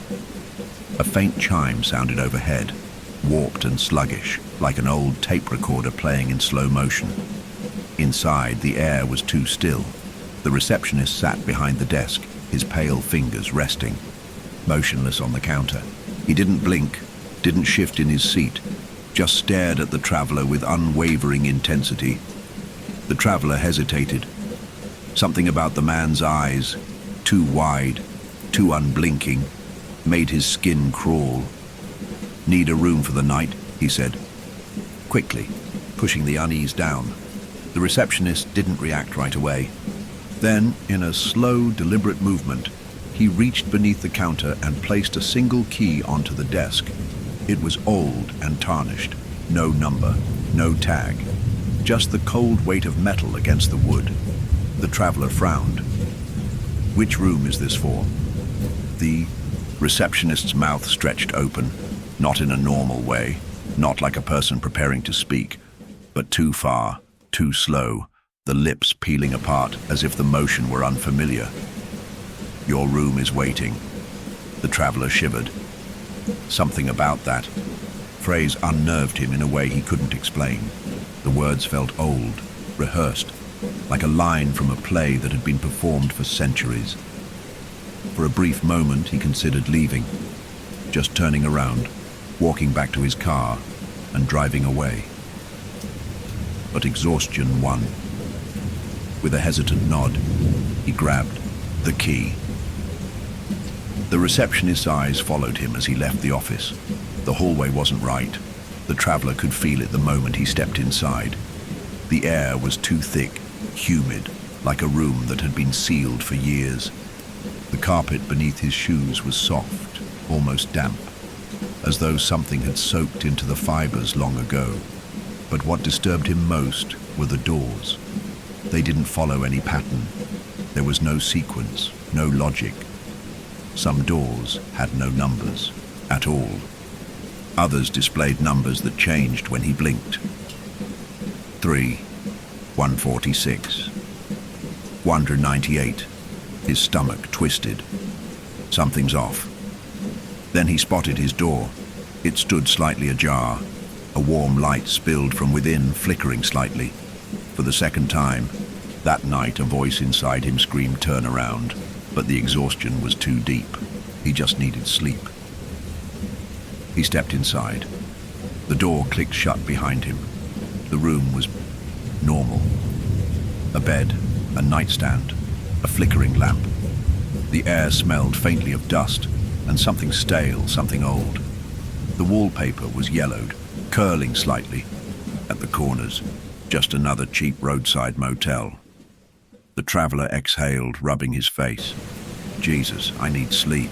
A faint chime sounded overhead, warped and sluggish, like an old tape recorder playing in slow motion. Inside, the air was too still. The receptionist sat behind the desk, his pale fingers resting, motionless on the counter. He didn't blink, didn't shift in his seat, just stared at the traveler with unwavering intensity. The traveler hesitated. Something about the man's eyes, too wide, too unblinking, made his skin crawl. "Need a room for the night," he said, quickly, pushing the unease down. The receptionist didn't react right away. Then, in a slow, deliberate movement, he reached beneath the counter and placed a single key onto the desk. It was old and tarnished. No number, no tag. Just the cold weight of metal against the wood. The traveler frowned. "Which room is this for?" The receptionist's mouth stretched open, not in a normal way, not like a person preparing to speak, but too far, too slow, the lips peeling apart as if the motion were unfamiliar. "Your room is waiting." The traveler shivered. Something about that phrase unnerved him in a way he couldn't explain. The words felt old, rehearsed, like a line from a play that had been performed for centuries. For a brief moment he considered leaving, just turning around, walking back to his car and driving away. But exhaustion won. With a hesitant nod, he grabbed the key. The receptionist's eyes followed him as he left the office. The hallway wasn't right. The traveler could feel it the moment he stepped inside. The air was too thick, humid, like a room that had been sealed for years. The carpet beneath his shoes was soft, almost damp, as though something had soaked into the fibers long ago. But what disturbed him most were the doors. They didn't follow any pattern. There was no sequence, no logic. Some doors had no numbers at all. Others displayed numbers that changed when he blinked. 3, 146, 198. His stomach twisted. Something's off. Then he spotted his door. It stood slightly ajar. A warm light spilled from within, flickering slightly. For the second time, that night, a voice inside him screamed, "Turn around." But the exhaustion was too deep. He just needed sleep. He stepped inside. The door clicked shut behind him. The room was normal. A bed, a nightstand, a flickering lamp. The air smelled faintly of dust and something stale, something old. The wallpaper was yellowed, curling slightly at the corners. Just another cheap roadside motel. The traveler exhaled, rubbing his face. "Jesus, I need sleep."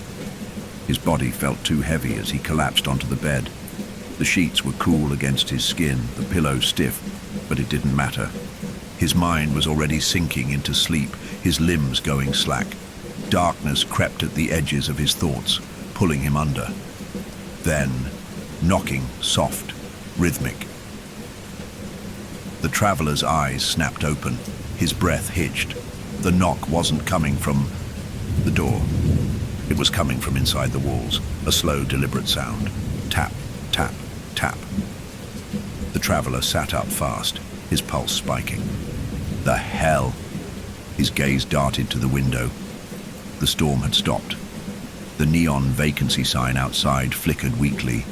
His body felt too heavy as he collapsed onto the bed. The sheets were cool against his skin, the pillow stiff, but it didn't matter. His mind was already sinking into sleep, his limbs going slack. Darkness crept at the edges of his thoughts, pulling him under. Then, knocking, soft, rhythmic. The traveler's eyes snapped open, his breath hitched. The knock wasn't coming from the door. It was coming from inside the walls, a slow, deliberate sound. Tap, tap, tap. The traveler sat up fast, his pulse spiking. The hell! His gaze darted to the window. The storm had stopped. The neon vacancy sign outside flickered weakly.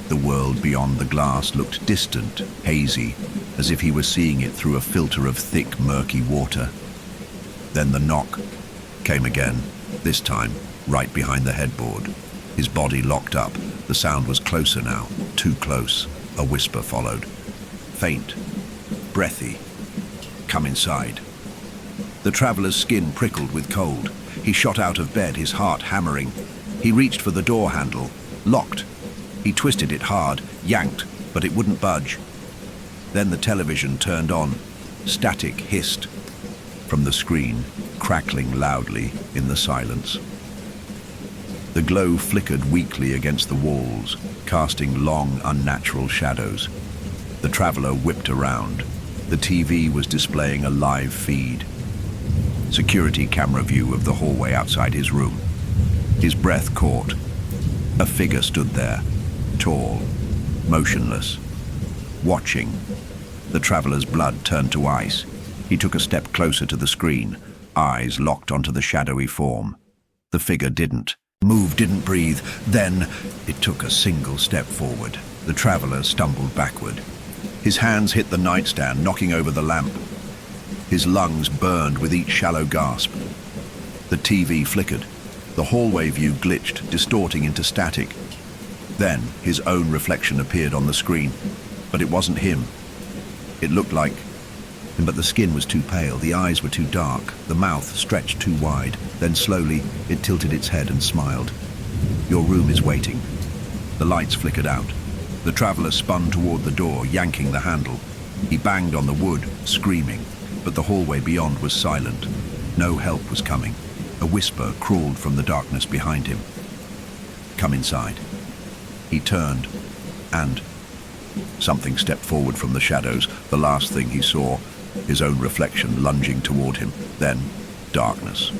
The world beyond the glass looked distant, hazy, as if he were seeing it through a filter of thick, murky water. Then the knock came again, this time right behind the headboard. His body locked up. The sound was closer now, too close. A whisper followed. Faint, breathy. Come inside. The traveler's skin prickled with cold. He shot out of bed, his heart hammering. He reached for the door handle, locked. He twisted it hard, yanked, but it wouldn't budge. Then the television turned on. Static hissed from the screen, crackling loudly in the silence. The glow flickered weakly against the walls, casting long, unnatural shadows. The traveler whipped around. The TV was displaying a live feed. Security camera view of the hallway outside his room. His breath caught. A figure stood there, tall, motionless, watching. The traveler's blood turned to ice. He took a step closer to the screen, eyes locked onto the shadowy form. The figure didn't move, didn't breathe. Then it took a single step forward. The traveler stumbled backward. His hands hit the nightstand, knocking over the lamp. His lungs burned with each shallow gasp. The TV flickered. The hallway view glitched, distorting into static. Then his own reflection appeared on the screen, but it wasn't him. It looked like him, but the skin was too pale, the eyes were too dark, the mouth stretched too wide. Then slowly it tilted its head and smiled. Your room is waiting. The lights flickered out. The traveler spun toward the door, yanking the handle. He banged on the wood, screaming, but the hallway beyond was silent. No help was coming. A whisper crawled from the darkness behind him. Come inside. He turned, and something stepped forward from the shadows. The last thing he saw, his own reflection lunging toward him. Then, darkness.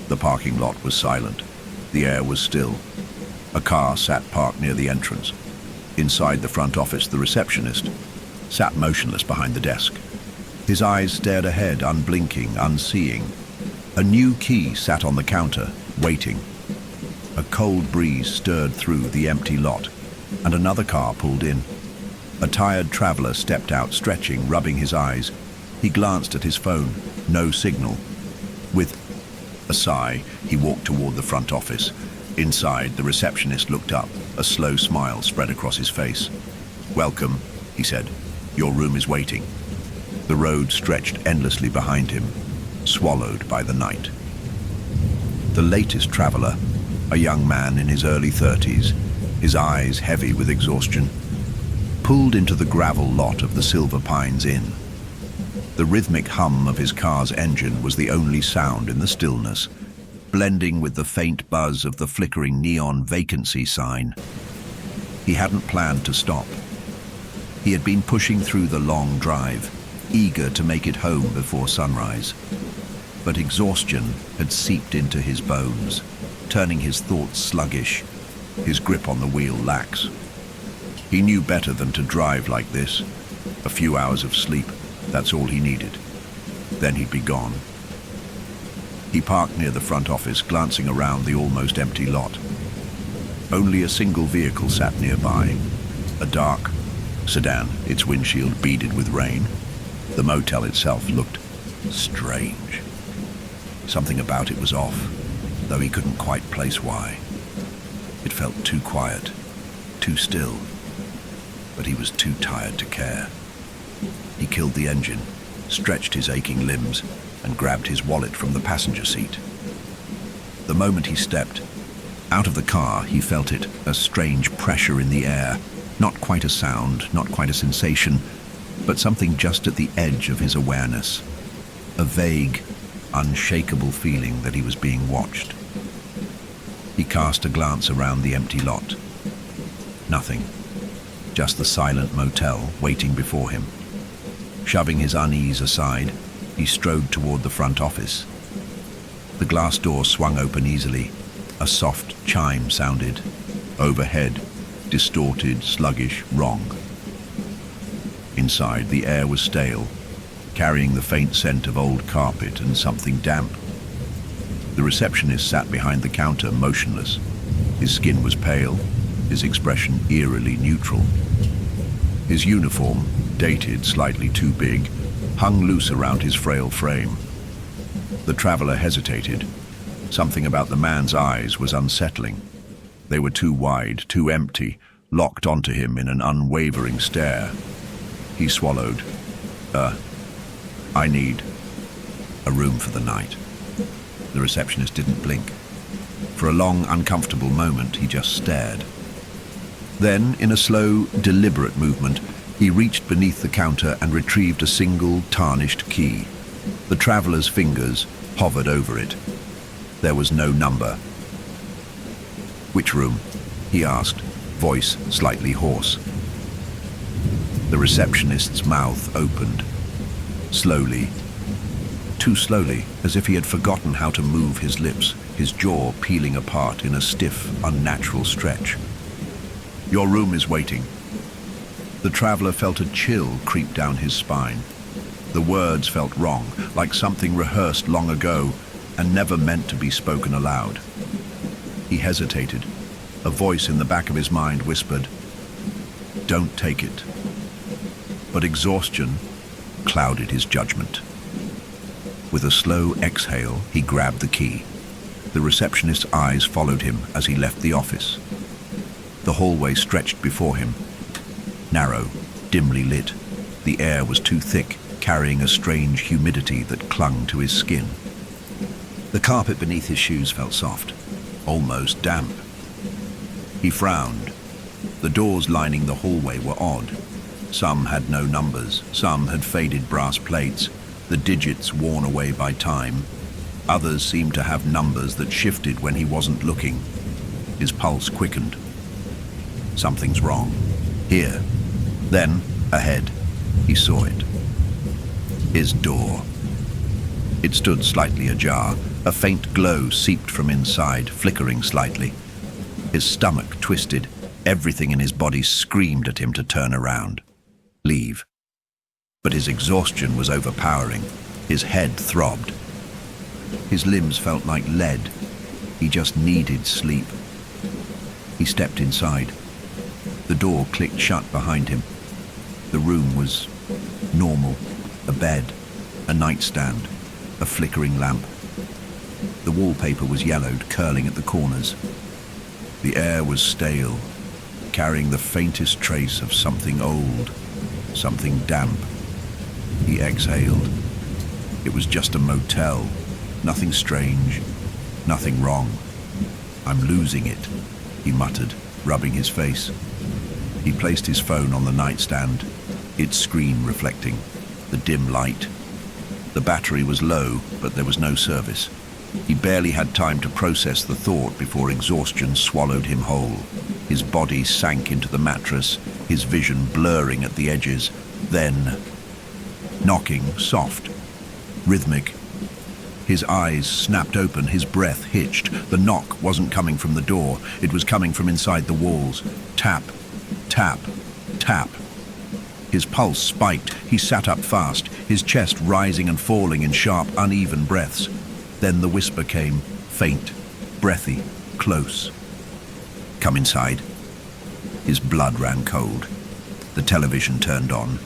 The parking lot was silent. The air was still. A car sat parked near the entrance. Inside the front office, the receptionist sat motionless behind the desk. His eyes stared ahead, unblinking, unseeing. A new key sat on the counter, waiting. A cold breeze stirred through the empty lot, and another car pulled in. A tired traveler stepped out, stretching, rubbing his eyes. He glanced at his phone. No signal. With a sigh, he walked toward the front office. Inside, the receptionist looked up. A slow smile spread across his face. Welcome, he said. Your room is waiting. The road stretched endlessly behind him, swallowed by the night. The latest traveler, a young man in his early 30s, his eyes heavy with exhaustion, pulled into the gravel lot of the Silver Pines Inn. The rhythmic hum of his car's engine was the only sound in the stillness, blending with the faint buzz of the flickering neon vacancy sign. He hadn't planned to stop. He had been pushing through the long drive, eager to make it home before sunrise. But exhaustion had seeped into his bones, turning his thoughts sluggish, his grip on the wheel lax. He knew better than to drive like this. A few hours of sleep, that's all he needed. Then he'd be gone. He parked near the front office, glancing around the almost empty lot. Only a single vehicle sat nearby, a dark sedan, its windshield beaded with rain. The motel itself looked strange. Something about it was off, though he couldn't quite place why. It felt too quiet, too still, but he was too tired to care. He killed the engine, stretched his aching limbs, and grabbed his wallet from the passenger seat. The moment he stepped out of the car, he felt it, a strange pressure in the air. Not quite a sound, not quite a sensation, but something just at the edge of his awareness. A vague, unshakable feeling that he was being watched. He cast a glance around the empty lot. Nothing. Just the silent motel waiting before him. Shoving his unease aside, he strode toward the front office. The glass door swung open easily. A soft chime sounded. Overhead, distorted, sluggish, wrong. Inside, the air was stale, carrying the faint scent of old carpet and something damp. The receptionist sat behind the counter, motionless. His skin was pale, his expression eerily neutral. His uniform, dated, slightly too big, hung loose around his frail frame. The traveler hesitated. Something about the man's eyes was unsettling. They were too wide, too empty, locked onto him in an unwavering stare. He swallowed. I need a room for the night. The receptionist didn't blink. For a long, uncomfortable moment, he just stared. Then, in a slow, deliberate movement, he reached beneath the counter and retrieved a single, tarnished key. The traveler's fingers hovered over it. There was no number. "Which room?" he asked, voice slightly hoarse. The receptionist's mouth opened. Slowly. Too slowly, as if he had forgotten how to move his lips, his jaw peeling apart in a stiff, unnatural stretch. "Your room is waiting." The traveler felt a chill creep down his spine. The words felt wrong, like something rehearsed long ago and never meant to be spoken aloud. He hesitated. A voice in the back of his mind whispered, "Don't take it." But exhaustion clouded his judgment. With a slow exhale, he grabbed the key. The receptionist's eyes followed him as he left the office. The hallway stretched before him. Narrow, dimly lit. The air was too thick, carrying a strange humidity that clung to his skin. The carpet beneath his shoes felt soft, almost damp. He frowned. The doors lining the hallway were odd. Some had no numbers, some had faded brass plates, the digits worn away by time. Others seemed to have numbers that shifted when he wasn't looking. His pulse quickened. Something's wrong. Here. Then, ahead, he saw it. His door. It stood slightly ajar. A faint glow seeped from inside, flickering slightly. His stomach twisted. Everything in his body screamed at him to turn around. Leave. But his exhaustion was overpowering. His head throbbed. His limbs felt like lead. He just needed sleep. He stepped inside. The door clicked shut behind him. The room was normal. A bed, a nightstand, a flickering lamp. The wallpaper was yellowed, curling at the corners. The air was stale, carrying the faintest trace of something old, something damp. He exhaled. It was just a motel. Nothing strange, nothing wrong. "I'm losing it," he muttered, rubbing his face. He placed his phone on the nightstand, its screen reflecting the dim light. The battery was low, but there was no service. He barely had time to process the thought before exhaustion swallowed him whole. His body sank into the mattress, his vision blurring at the edges. Then, knocking, soft, rhythmic. His eyes snapped open, his breath hitched. The knock wasn't coming from the door, it was coming from inside the walls. Tap, tap, tap. His pulse spiked. He sat up fast, his chest rising and falling in sharp, uneven breaths. Then the whisper came, faint, breathy, close. "Come inside." His blood ran cold. The television turned on.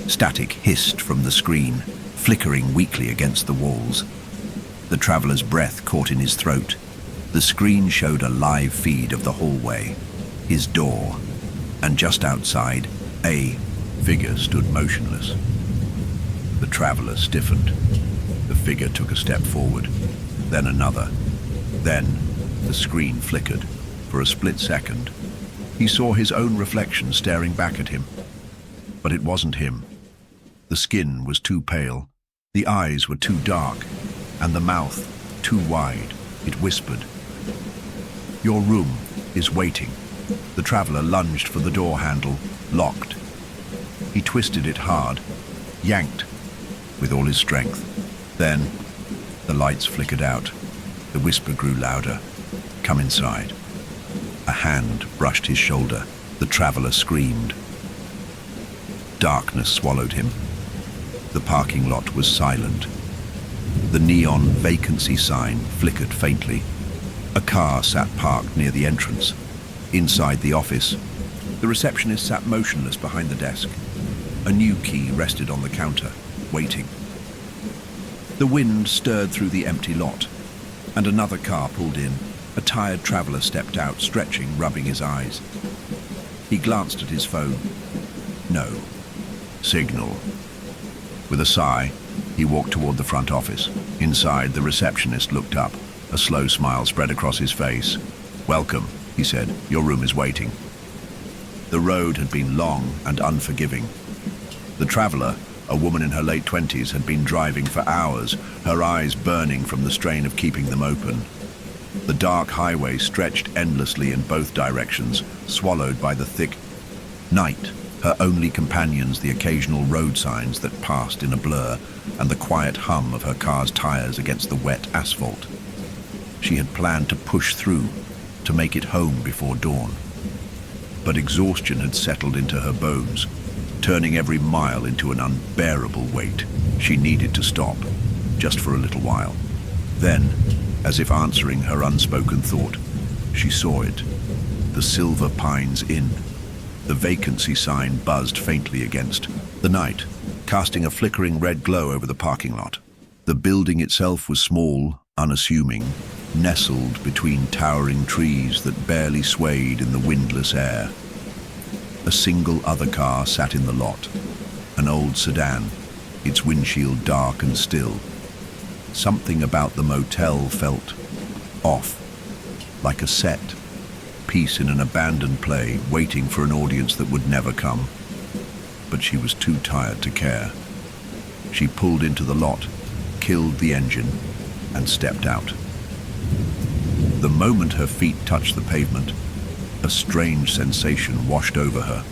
Static hissed from the screen, flickering weakly against the walls. The traveler's breath caught in his throat. The screen showed a live feed of the hallway, his door, and just outside, a figure stood motionless. The traveler stiffened. The figure took a step forward, then another. Then the screen flickered. For a split second, he saw his own reflection staring back at him. But it wasn't him. The skin was too pale, the eyes were too dark, and the mouth too wide. It whispered, "Your room is waiting." The traveler lunged for the door handle, locked. He twisted it hard, yanked with all his strength. Then the lights flickered out. The whisper grew louder. "Come inside." A hand brushed his shoulder. The traveler screamed. Darkness swallowed him. The parking lot was silent. The neon vacancy sign flickered faintly. A car sat parked near the entrance. Inside the office, the receptionist sat motionless behind the desk. A new key rested on the counter, waiting. The wind stirred through the empty lot, and another car pulled in. A tired traveler stepped out, stretching, rubbing his eyes. He glanced at his phone. No signal. With a sigh, he walked toward the front office. Inside, the receptionist looked up. A slow smile spread across his face. "Welcome," he said. "Your room is waiting." The road had been long and unforgiving. The traveler, a woman in her late 20s, had been driving for hours, her eyes burning from the strain of keeping them open. The dark highway stretched endlessly in both directions, swallowed by the thick night. Her only companions, the occasional road signs that passed in a blur, and the quiet hum of her car's tires against the wet asphalt. She had planned to push through, to make it home before dawn. But exhaustion had settled into her bones, turning every mile into an unbearable weight. She needed to stop, just for a little while. Then, as if answering her unspoken thought, she saw it. The Silver Pines Inn. The vacancy sign buzzed faintly against the night, casting a flickering red glow over the parking lot. The building itself was small, unassuming, nestled between towering trees that barely swayed in the windless air. A single other car sat in the lot, an old sedan, its windshield dark and still. Something about the motel felt off, like a set piece in an abandoned play, waiting for an audience that would never come. But she was too tired to care. She pulled into the lot, killed the engine, and stepped out. The moment her feet touched the pavement, a strange sensation washed over her.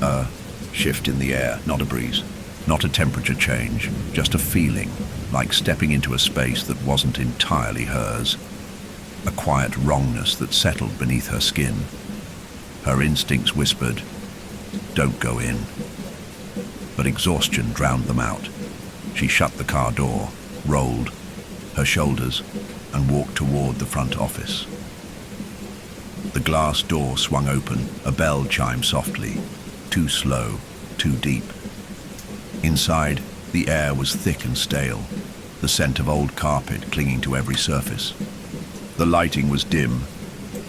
A shift in the air, not a breeze, not a temperature change, just a feeling, like stepping into a space that wasn't entirely hers. A quiet wrongness that settled beneath her skin. Her instincts whispered, "Don't go in." But exhaustion drowned them out. She shut the car door, rolled her shoulders, and walked toward the front office. The glass door swung open, a bell chimed softly, too slow, too deep. Inside, the air was thick and stale, the scent of old carpet clinging to every surface. The lighting was dim,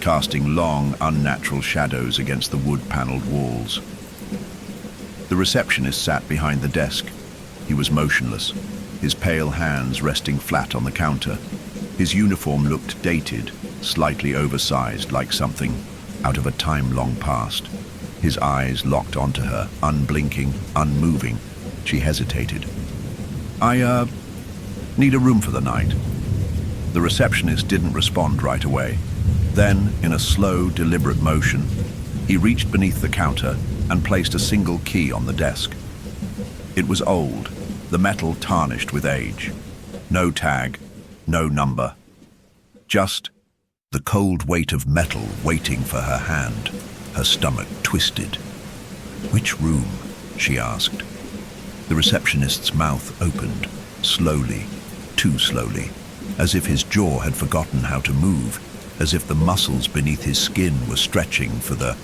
casting long, unnatural shadows against the wood-paneled walls. The receptionist sat behind the desk. He was motionless, his pale hands resting flat on the counter. His uniform looked dated, slightly oversized, like something out of a time long past. His eyes locked onto her, unblinking, unmoving. She hesitated. "I need a room for the night." The receptionist didn't respond right away. Then, in a slow, deliberate motion, he reached beneath the counter and placed a single key on the desk. It was old, the metal tarnished with age. No tag, no number. Just the cold weight of metal waiting for her hand. Her stomach twisted. "Which room?" she asked. The receptionist's mouth opened, slowly, too slowly, as if his jaw had forgotten how to move, as if the muscles beneath his skin were stretching for the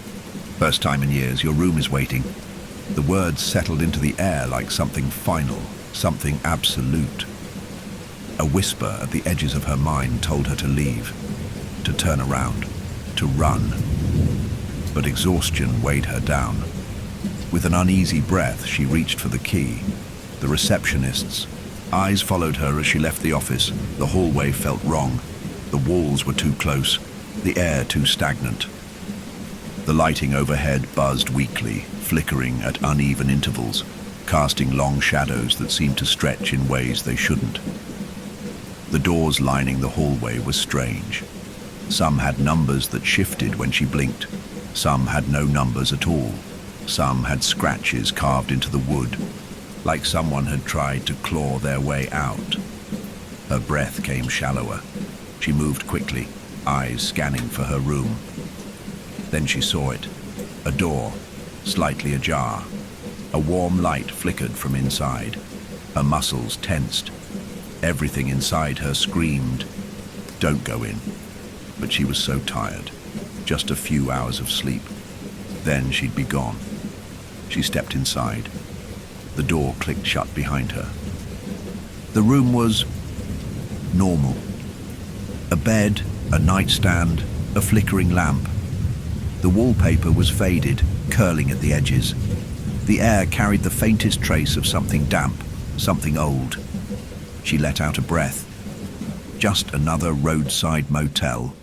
first time in years. "Your room is waiting." The words settled into the air like something final, something absolute. A whisper at the edges of her mind told her to leave, to turn around, to run. But exhaustion weighed her down. With an uneasy breath, she reached for the key. The receptionist's eyes followed her as she left the office. The hallway felt wrong. The walls were too close, the air too stagnant. The lighting overhead buzzed weakly, flickering at uneven intervals, casting long shadows that seemed to stretch in ways they shouldn't. The doors lining the hallway were strange. Some had numbers that shifted when she blinked. Some had no numbers at all. Some had scratches carved into the wood, like someone had tried to claw their way out. Her breath came shallower. She moved quickly, eyes scanning for her room. Then she saw it. A door, slightly ajar. A warm light flickered from inside. Her muscles tensed. Everything inside her screamed, "Don't go in." But she was so tired. Just a few hours of sleep. Then she'd be gone. She stepped inside. The door clicked shut behind her. The room was normal. A bed, a nightstand, a flickering lamp. The wallpaper was faded, curling at the edges. The air carried the faintest trace of something damp, something old. She let out a breath. Just another roadside motel.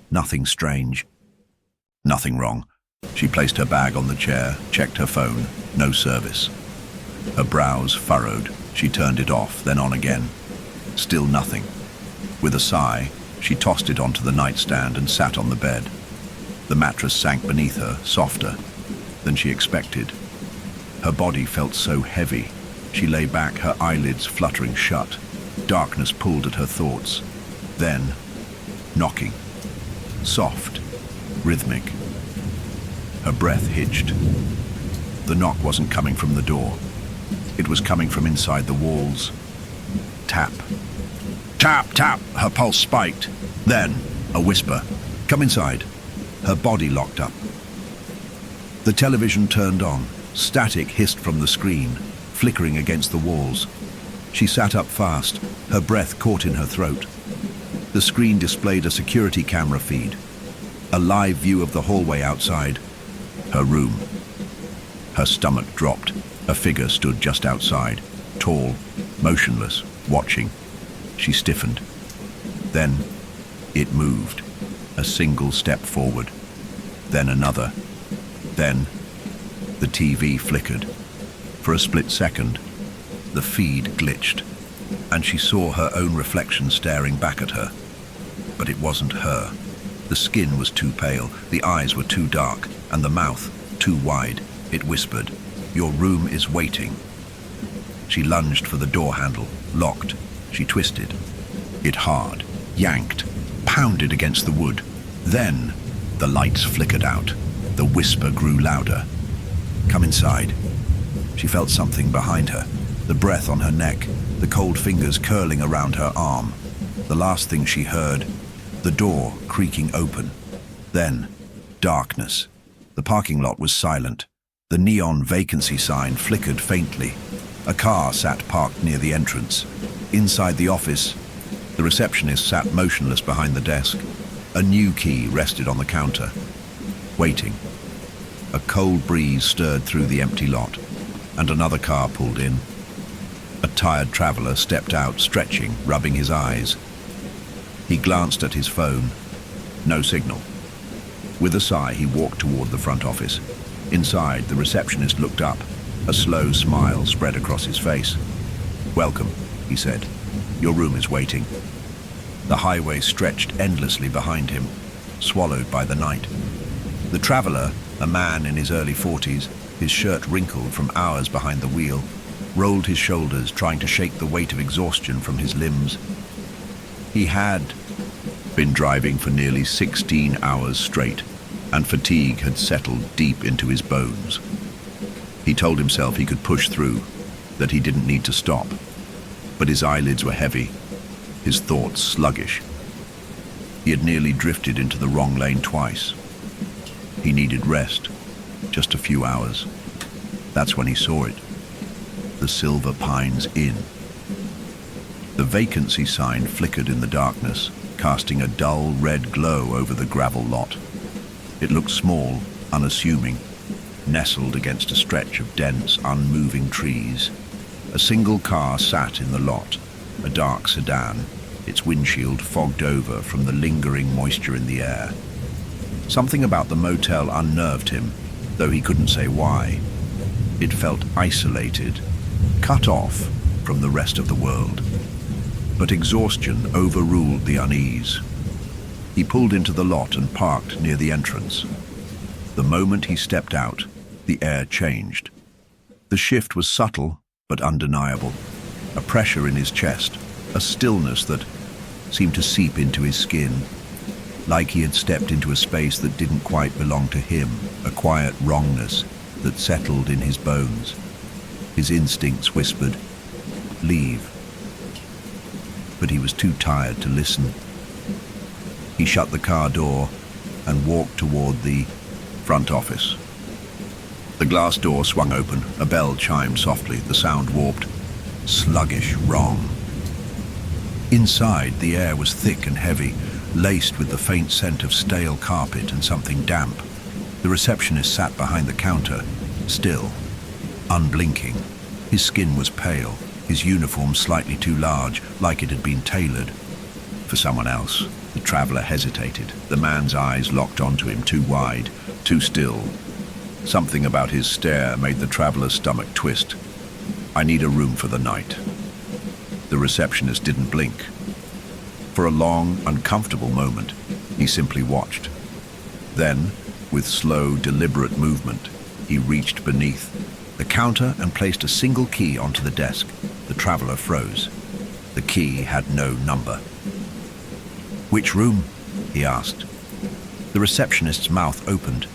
Nothing strange. Nothing wrong. She placed her bag on the chair, checked her phone. No service. Her brows furrowed. She turned it off, then on again. Still nothing. With a sigh, she tossed it onto the nightstand and sat on the bed. The mattress sank beneath her, softer than she expected. Her body felt so heavy. She lay back, her eyelids fluttering shut. Darkness pulled at her thoughts. Then, knocking. Soft, rhythmic. Her breath hitched. The knock wasn't coming from the door. It was coming from inside the walls. Tap. Tap, tap! Her pulse spiked. Then, a whisper. "Come inside." Her body locked up. The television turned on. Static hissed from the screen, flickering against the walls. She sat up fast, her breath caught in her throat. The screen displayed a security camera feed. A live view of the hallway outside. Her room. Her stomach dropped. A figure stood just outside, tall, motionless, watching. She stiffened. Then, it moved. A single step forward. Then another. Then, the TV flickered. For a split second, the feed glitched, and she saw her own reflection staring back at her. But it wasn't her. The skin was too pale, the eyes were too dark, and the mouth too wide. It whispered, "Your room is waiting." She lunged for the door handle, locked. She twisted. It hard, yanked, pounded against the wood. Then, the lights flickered out. The whisper grew louder. "Come inside." She felt something behind her, the breath on her neck, the cold fingers curling around her arm. The last thing she heard, the door creaking open. Then, darkness. The parking lot was silent. The neon vacancy sign flickered faintly. A car sat parked near the entrance. Inside the office, the receptionist sat motionless behind the desk. A new key rested on the counter, waiting. A cold breeze stirred through the empty lot, and another car pulled in. A tired traveler stepped out, stretching, rubbing his eyes. He glanced at his phone. No signal. With a sigh, he walked toward the front office. Inside, the receptionist looked up. A slow smile spread across his face. "Welcome," he said. "Your room is waiting." The highway stretched endlessly behind him, swallowed by the night. The traveler, a man in his early 40s, his shirt wrinkled from hours behind the wheel, rolled his shoulders, trying to shake the weight of exhaustion from his limbs. He had been driving for nearly 16 hours straight, and fatigue had settled deep into his bones. He told himself he could push through, that he didn't need to stop. But his eyelids were heavy, his thoughts sluggish. He had nearly drifted into the wrong lane twice. He needed rest, just a few hours. That's when he saw it. The Silver Pines Inn. The vacancy sign flickered in the darkness, casting a dull red glow over the gravel lot. It looked small, unassuming, nestled against a stretch of dense, unmoving trees. A single car sat in the lot, a dark sedan, its windshield fogged over from the lingering moisture in the air. Something about the motel unnerved him, though he couldn't say why. It felt isolated, cut off from the rest of the world. But exhaustion overruled the unease. He pulled into the lot and parked near the entrance. The moment he stepped out, the air changed. The shift was subtle but undeniable. A pressure in his chest, a stillness that seemed to seep into his skin, like he had stepped into a space that didn't quite belong to him, a quiet wrongness that settled in his bones. His instincts whispered, "Leave." But he was too tired to listen. He shut the car door and walked toward the front office. The glass door swung open, a bell chimed softly, the sound warped, sluggish, wrong. Inside, the air was thick and heavy, laced with the faint scent of stale carpet and something damp. The receptionist sat behind the counter, still, unblinking. His skin was pale, his uniform slightly too large, like it had been tailored for someone else. The traveler hesitated. The man's eyes locked onto him, too wide, too still. Something about his stare made the traveler's stomach twist. "I need a room for the night." The receptionist didn't blink. For a long, uncomfortable moment, he simply watched. Then, with slow, deliberate movement, he reached beneath the counter and placed a single key onto the desk. The traveler froze. The key had no number. "Which room?" he asked. The receptionist's mouth opened,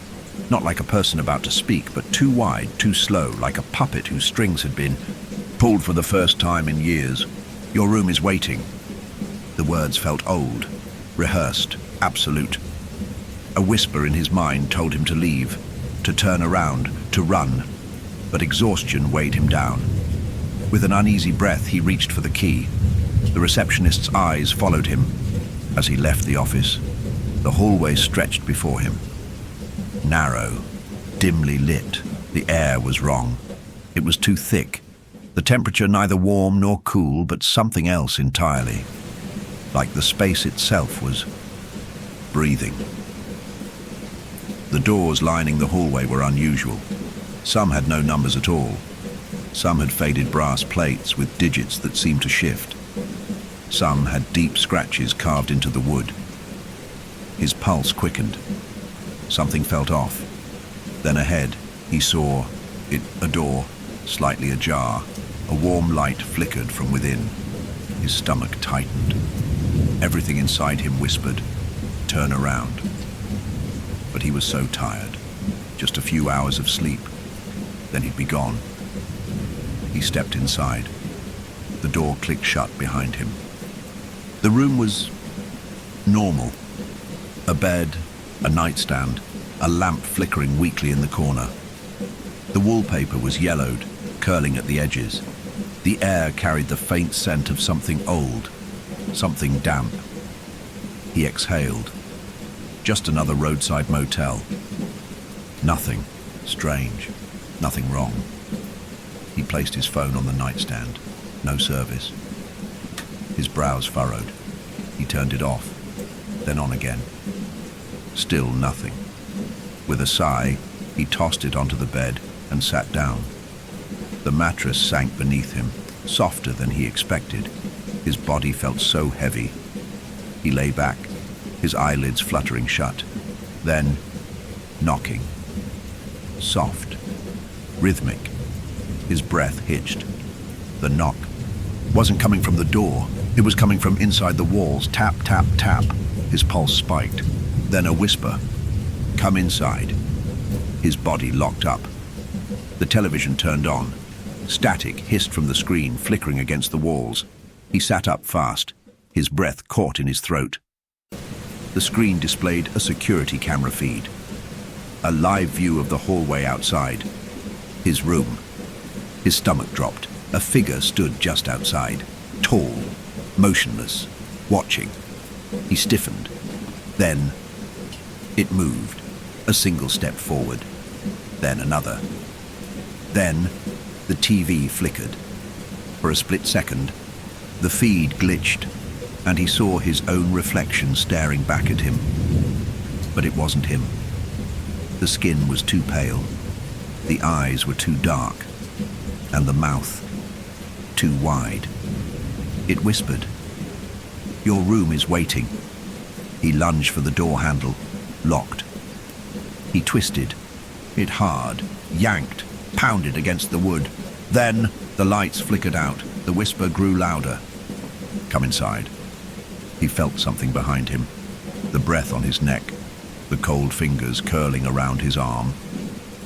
not like a person about to speak, but too wide, too slow, like a puppet whose strings had been pulled for the first time in years. "Your room is waiting." The words felt old, rehearsed, absolute. A whisper in his mind told him to leave, to turn around, to run, but exhaustion weighed him down. With an uneasy breath, he reached for the key. The receptionist's eyes followed him. As he left the office, the hallway stretched before him. Narrow, dimly lit. The air was wrong. It was too thick. The temperature neither warm nor cool, but something else entirely. Like the space itself was breathing. The doors lining the hallway were unusual. Some had no numbers at all. Some had faded brass plates with digits that seemed to shift. Some had deep scratches carved into the wood. His pulse quickened. Something felt off. Then ahead, he saw a door, slightly ajar. A warm light flickered from within. His stomach tightened. Everything inside him whispered, "Turn around." But he was so tired. Just a few hours of sleep. Then he'd be gone. He stepped inside. The door clicked shut behind him. The room was normal. A bed, a nightstand, a lamp flickering weakly in the corner. The wallpaper was yellowed, curling at the edges. The air carried the faint scent of something old, something damp. He exhaled. Just another roadside motel. Nothing strange, nothing wrong. He placed his phone on the nightstand. No service. His brows furrowed. He turned it off, then on again. Still nothing. With a sigh, he tossed it onto the bed and sat down. The mattress sank beneath him, softer than he expected. His body felt so heavy. He lay back, his eyelids fluttering shut. Then, knocking. Soft, rhythmic. His breath hitched. The knock wasn't coming from the door. It was coming from inside the walls. Tap, tap, tap. His pulse spiked. Then a whisper. "Come inside." His body locked up. The television turned on. Static hissed from the screen, flickering against the walls. He sat up fast, his breath caught in his throat. The screen displayed a security camera feed. A live view of the hallway outside. His room. His stomach dropped. A figure stood just outside. Tall, motionless, watching. He stiffened. Then, it moved. A single step forward. Then another. Then, the TV flickered. For a split second, the feed glitched, and he saw his own reflection staring back at him. But it wasn't him. The skin was too pale, the eyes were too dark, and the mouth too wide. It whispered, Your room is waiting." He lunged for the door handle, locked. He twisted, hit hard, yanked, pounded against the wood. Then the lights flickered out. The whisper grew louder. "Come inside." He felt something behind him, the breath on his neck, the cold fingers curling around his arm.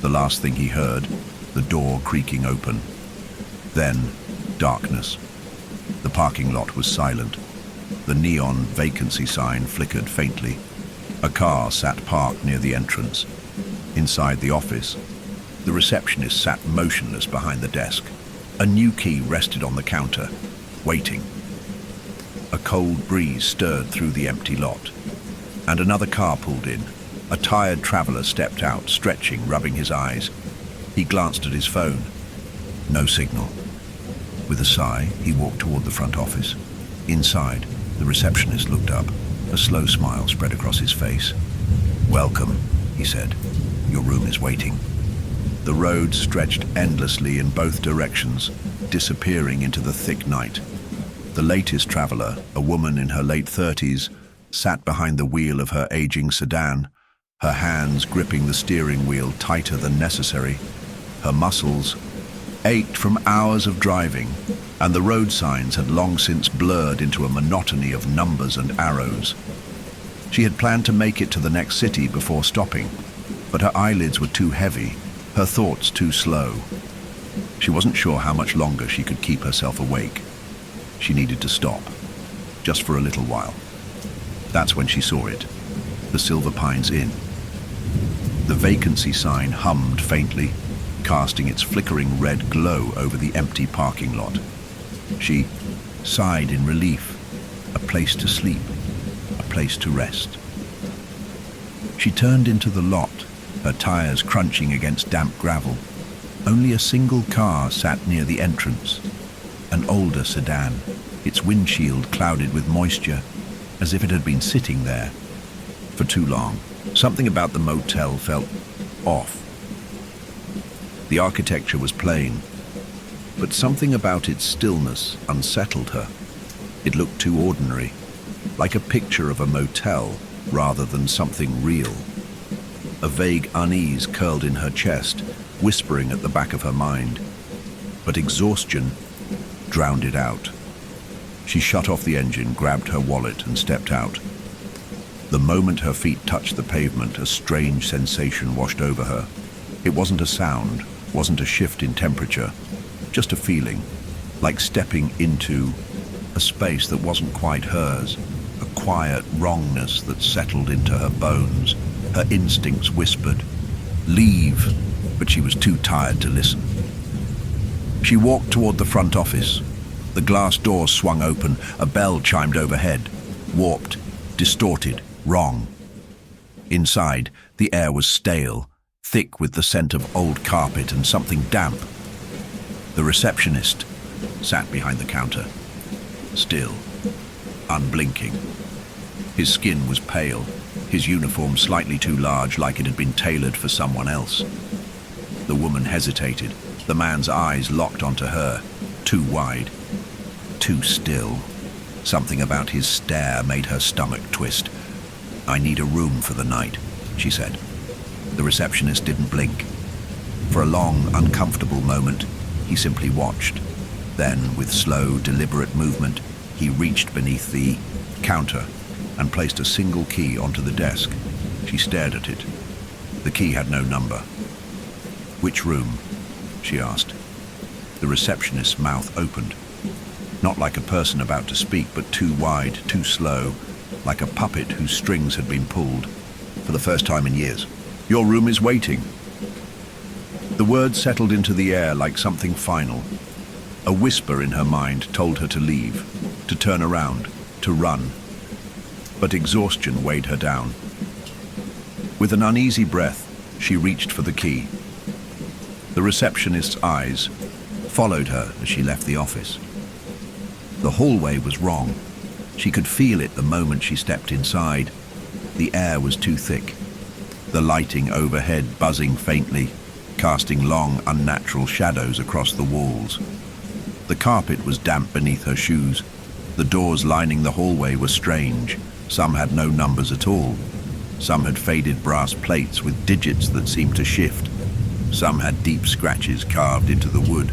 The last thing he heard, the door creaking open. Then, darkness. The parking lot was silent. The neon vacancy sign flickered faintly. A car sat parked near the entrance. Inside the office, the receptionist sat motionless behind the desk. A new key rested on the counter, waiting. A cold breeze stirred through the empty lot, and another car pulled in. A tired traveler stepped out, stretching, rubbing his eyes. He glanced at his phone. No signal. With a sigh, he walked toward the front office. Inside, the receptionist looked up. A slow smile spread across his face. "Welcome," he said. "Your room is waiting." The road stretched endlessly in both directions, disappearing into the thick night. The latest traveler, a woman in her late 30s, sat behind the wheel of her aging sedan, her hands gripping the steering wheel tighter than necessary. Her muscles ached from hours of driving, and the road signs had long since blurred into a monotony of numbers and arrows. She had planned to make it to the next city before stopping, but her eyelids were too heavy, her thoughts too slow. She wasn't sure how much longer she could keep herself awake. She needed to stop, just for a little while. That's when she saw it, the Silver Pines Inn. The vacancy sign hummed faintly, casting its flickering red glow over the empty parking lot. She sighed in relief. A place to sleep, a place to rest. She turned into the lot, her tires crunching against damp gravel. Only a single car sat near the entrance, an older sedan, its windshield clouded with moisture, as if it had been sitting there for too long. Something about the motel felt off. The architecture was plain, but something about its stillness unsettled her. It looked too ordinary, like a picture of a motel rather than something real. A vague unease curled in her chest, whispering at the back of her mind, but exhaustion drowned it out. She shut off the engine, grabbed her wallet, and stepped out. The moment her feet touched the pavement, a strange sensation washed over her. It wasn't a sound, wasn't a shift in temperature, just a feeling, like stepping into a space that wasn't quite hers, a quiet wrongness that settled into her bones. Her instincts whispered, "Leave," but she was too tired to listen. She walked toward the front office. The glass door swung open, a bell chimed overhead. Warped, distorted, wrong. Inside, the air was stale, thick with the scent of old carpet and something damp. The receptionist sat behind the counter, still, unblinking. His skin was pale, his uniform slightly too large, like it had been tailored for someone else. The woman hesitated, the man's eyes locked onto her, too wide, too still. Something about his stare made her stomach twist. "I need a room for the night," she said. The receptionist didn't blink. For a long, uncomfortable moment, he simply watched. Then, with slow, deliberate movement, he reached beneath the counter and placed a single key onto the desk. She stared at it. The key had no number. "Which room?" she asked. The receptionist's mouth opened. Not like a person about to speak, but too wide, too slow, like a puppet whose strings had been pulled. For the first time in years. "Your room is waiting." The words settled into the air like something final. A whisper in her mind told her to leave, to turn around, to run. But exhaustion weighed her down. With an uneasy breath, she reached for the key. The receptionist's eyes followed her as she left the office. The hallway was wrong. She could feel it the moment she stepped inside. The air was too thick. The lighting overhead buzzing faintly, casting long, unnatural shadows across the walls. The carpet was damp beneath her shoes. The doors lining the hallway were strange. Some had no numbers at all. Some had faded brass plates with digits that seemed to shift. Some had deep scratches carved into the wood,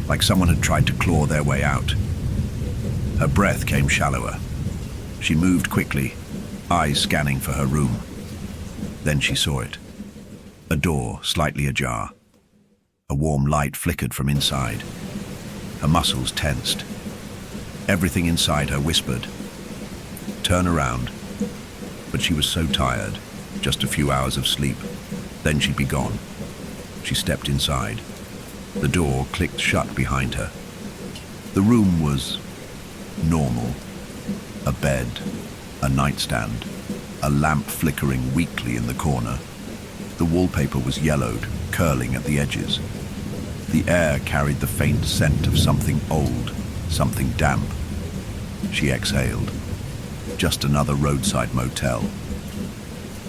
like someone had tried to claw their way out. Her breath came shallower. She moved quickly, eyes scanning for her room. Then she saw it. A door slightly ajar. A warm light flickered from inside. Her muscles tensed. Everything inside her whispered, "Turn around." But she was so tired, just a few hours of sleep. Then she'd be gone. She stepped inside. The door clicked shut behind her. The room was normal. A bed, a nightstand, a lamp flickering weakly in the corner. The wallpaper was yellowed, curling at the edges. The air carried the faint scent of something old, something damp. She exhaled. Just another roadside motel.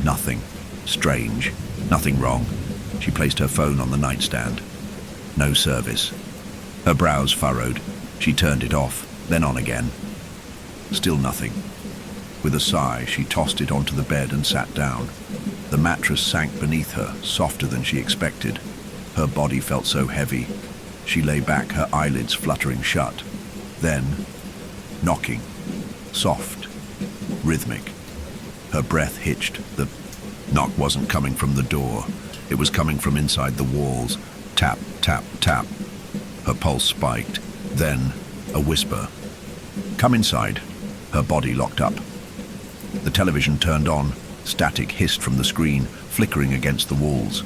Nothing strange, nothing wrong. She placed her phone on the nightstand. No service. Her brows furrowed. She turned it off, then on again. Still nothing. With a sigh, she tossed it onto the bed and sat down. The mattress sank beneath her, softer than she expected. Her body felt so heavy. She lay back, her eyelids fluttering shut. Then, knocking. Soft. Rhythmic. Her breath hitched. The knock wasn't coming from the door. It was coming from inside the walls. Tap, tap, tap. Her pulse spiked. Then, a whisper. "Come inside." Her body locked up. The television turned on. Static hissed from the screen, flickering against the walls.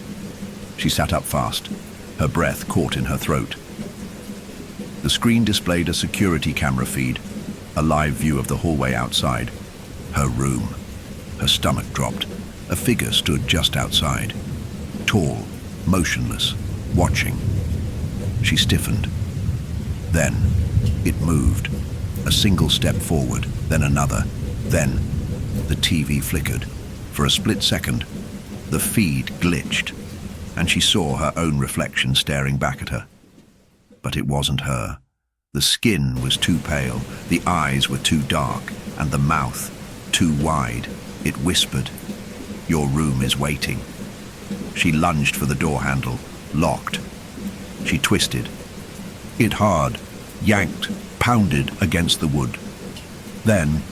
She sat up fast. Her breath caught in her throat. The screen displayed a security camera feed, a live view of the hallway outside. Her room. Her stomach dropped. A figure stood just outside. Tall, motionless, watching. She stiffened. Then, it moved. A single step forward, then another. Then, the TV flickered. For a split second, the feed glitched, and she saw her own reflection staring back at her. But it wasn't her. The skin was too pale, the eyes were too dark, and the mouth too wide. It whispered, "Your room is waiting." She lunged for the door handle, locked. She twisted. It hard, yanked, pounded against the wood. Then,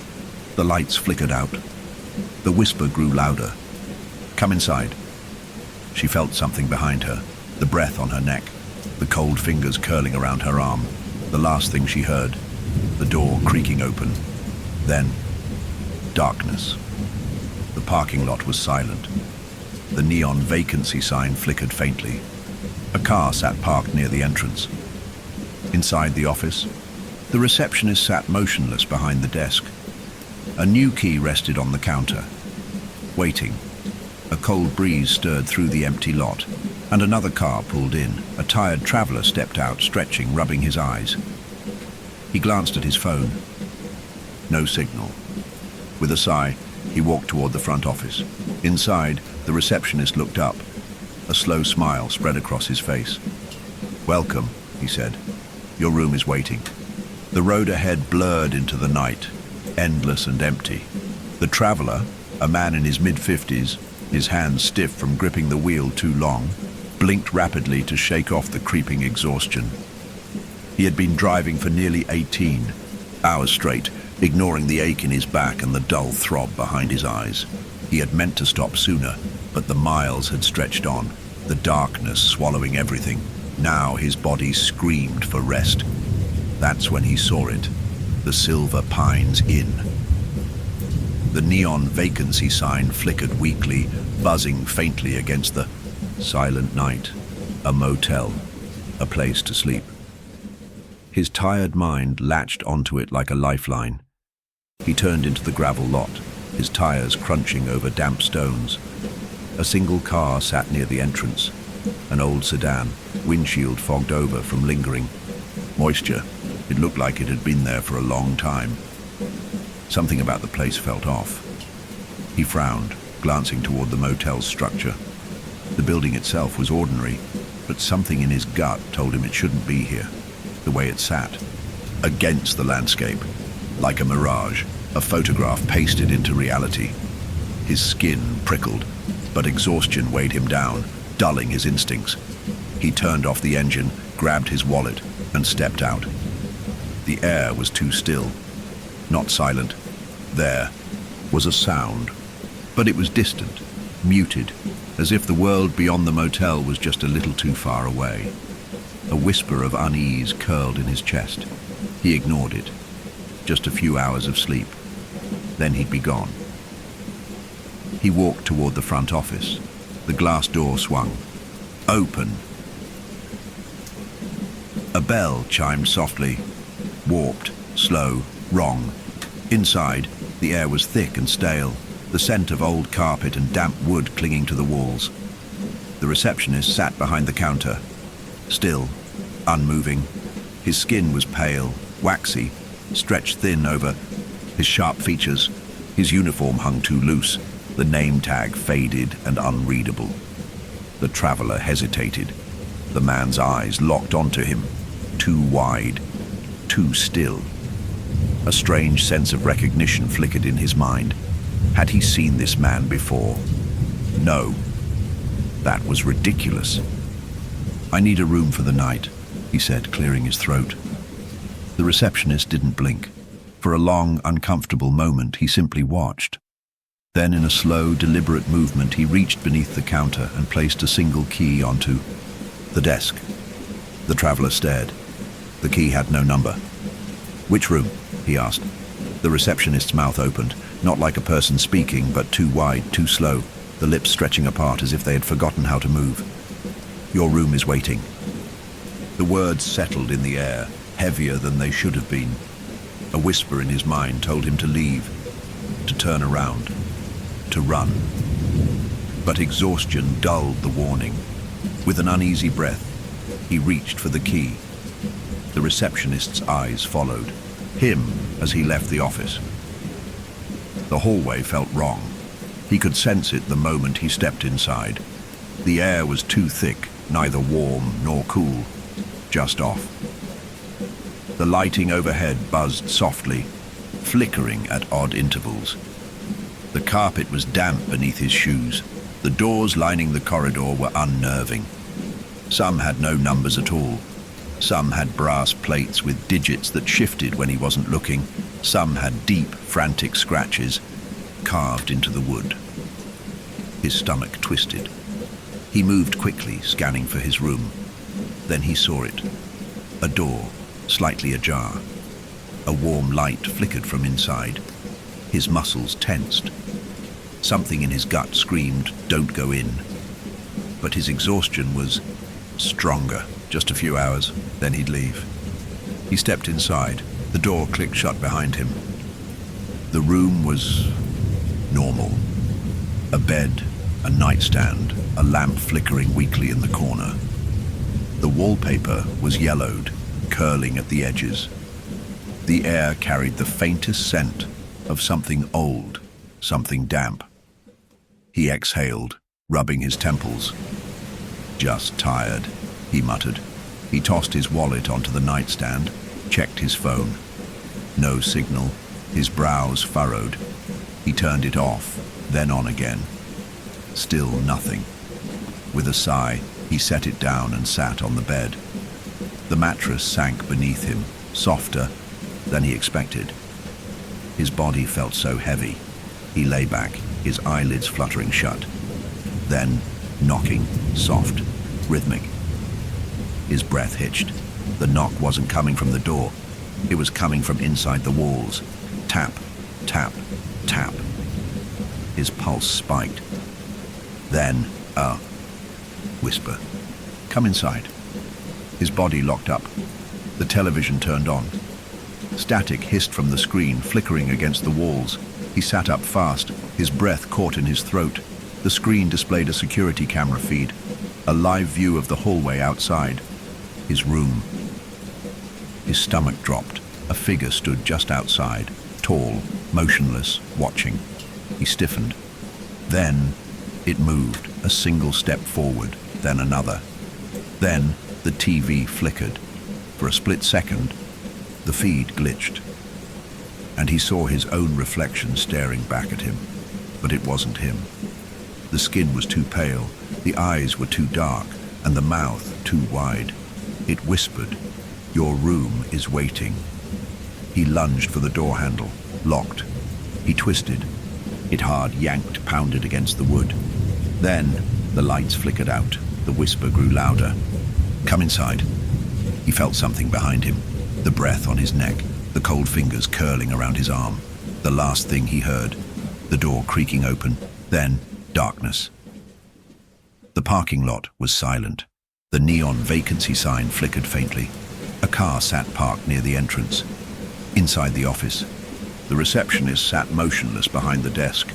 the lights flickered out. The whisper grew louder. "Come inside." She felt something behind her, the breath on her neck, the cold fingers curling around her arm. The last thing she heard, the door creaking open. Then, darkness. The parking lot was silent. The neon vacancy sign flickered faintly. A car sat parked near the entrance. Inside the office, the receptionist sat motionless behind the desk. A new key rested on the counter. Waiting. A cold breeze stirred through the empty lot, and another car pulled in. A tired traveler stepped out, stretching, rubbing his eyes. He glanced at his phone. No signal. With a sigh, he walked toward the front office. Inside, the receptionist looked up. A slow smile spread across his face. "Welcome," he said. "Your room is waiting." The road ahead blurred into the night, endless and empty. The traveler, a man in his mid-50s, his hands stiff from gripping the wheel too long, blinked rapidly to shake off the creeping exhaustion. He had been driving for nearly 18 hours straight, ignoring the ache in his back and the dull throb behind his eyes. He had meant to stop sooner, but the miles had stretched on, the darkness swallowing everything. Now his body screamed for rest. That's when he saw it, the Silver Pines Inn. The neon vacancy sign flickered weakly, buzzing faintly against the silent night. A motel, a place to sleep. His tired mind latched onto it like a lifeline. He turned into the gravel lot, his tires crunching over damp stones. A single car sat near the entrance, an old sedan, windshield fogged over from lingering moisture. It looked like it had been there for a long time. Something about the place felt off. He frowned, glancing toward the motel's structure. The building itself was ordinary, but something in his gut told him it shouldn't be here. The way it sat, against the landscape, Like a mirage, a photograph pasted into reality. His skin prickled, but exhaustion weighed him down, dulling his instincts. He turned off the engine, grabbed his wallet, and stepped out. The air was too still, not silent. There was a sound, but it was distant, muted, as if the world beyond the motel was just a little too far away. A whisper of unease curled in his chest. He ignored it. Just a few hours of sleep. Then he'd be gone. He walked toward the front office. The glass door swung. Open. A bell chimed softly. Warped, slow, wrong. Inside, the air was thick and stale, the scent of old carpet and damp wood clinging to the walls. The receptionist sat behind the counter, still, unmoving. His skin was pale, waxy, stretched thin over his sharp features. His uniform hung too loose, the name tag faded and unreadable. The traveler hesitated. The man's eyes locked onto him, too wide, too still. A strange sense of recognition flickered in his mind. Had he seen this man before? No. That was ridiculous. "I need a room for the night," he said, clearing his throat. The receptionist didn't blink. For a long, uncomfortable moment, he simply watched. Then, in a slow, deliberate movement, he reached beneath the counter and placed a single key onto the desk. The traveler stared. The key had no number. "Which room?" he asked. The receptionist's mouth opened, not like a person speaking, but too wide, too slow, the lips stretching apart as if they had forgotten how to move. "Your room is waiting." The words settled in the air, heavier than they should have been. A whisper in his mind told him to leave, to turn around, to run. But exhaustion dulled the warning. With an uneasy breath, he reached for the key. The receptionist's eyes followed him as he left the office. The hallway felt wrong. He could sense it the moment he stepped inside. The air was too thick, neither warm nor cool, just off. The lighting overhead buzzed softly, flickering at odd intervals. The carpet was damp beneath his shoes. The doors lining the corridor were unnerving. Some had no numbers at all. Some had brass plates with digits that shifted when he wasn't looking. Some had deep, frantic scratches carved into the wood. His stomach twisted. He moved quickly, scanning for his room. Then he saw it. A door, slightly ajar. A warm light flickered from inside. His muscles tensed. Something in his gut screamed, "Don't go in." But his exhaustion was stronger. Just a few hours, then he'd leave. He stepped inside. The door clicked shut behind him. The room was normal. A bed, a nightstand, a lamp flickering weakly in the corner. The wallpaper was yellowed, curling at the edges. The air carried the faintest scent of something old, something damp. He exhaled, rubbing his temples. "Just tired," he muttered. He tossed his wallet onto the nightstand, checked his phone. No signal. His brows furrowed. He turned it off, then on again. Still nothing. With a sigh, he set it down and sat on the bed. The mattress sank beneath him, softer than he expected. His body felt so heavy. He lay back, his eyelids fluttering shut. Then, knocking, soft, rhythmic. His breath hitched. The knock wasn't coming from the door. It was coming from inside the walls. Tap, tap, tap. His pulse spiked. Then, a whisper. "Come inside." His body locked up. The television turned on. Static hissed from the screen, flickering against the walls. He sat up fast, his breath caught in his throat. The screen displayed a security camera feed, a live view of the hallway outside. His room. His stomach dropped. A figure stood just outside, tall, motionless, watching. He stiffened. Then it moved, a single step forward, then another. Then the TV flickered. For a split second, the feed glitched. and he saw his own reflection staring back at him. But it wasn't him. The skin was too pale, the eyes were too dark, and the mouth too wide. It whispered, "Your room is waiting." He lunged for the door handle, locked. He twisted. It hard yanked, pounded against the wood. Then the lights flickered out. The whisper grew louder. "Come inside." He felt something behind him, the breath on his neck, the cold fingers curling around his arm. The last thing he heard, the door creaking open, then darkness. The parking lot was silent. The neon vacancy sign flickered faintly. A car sat parked near the entrance. Inside the office, the receptionist sat motionless behind the desk.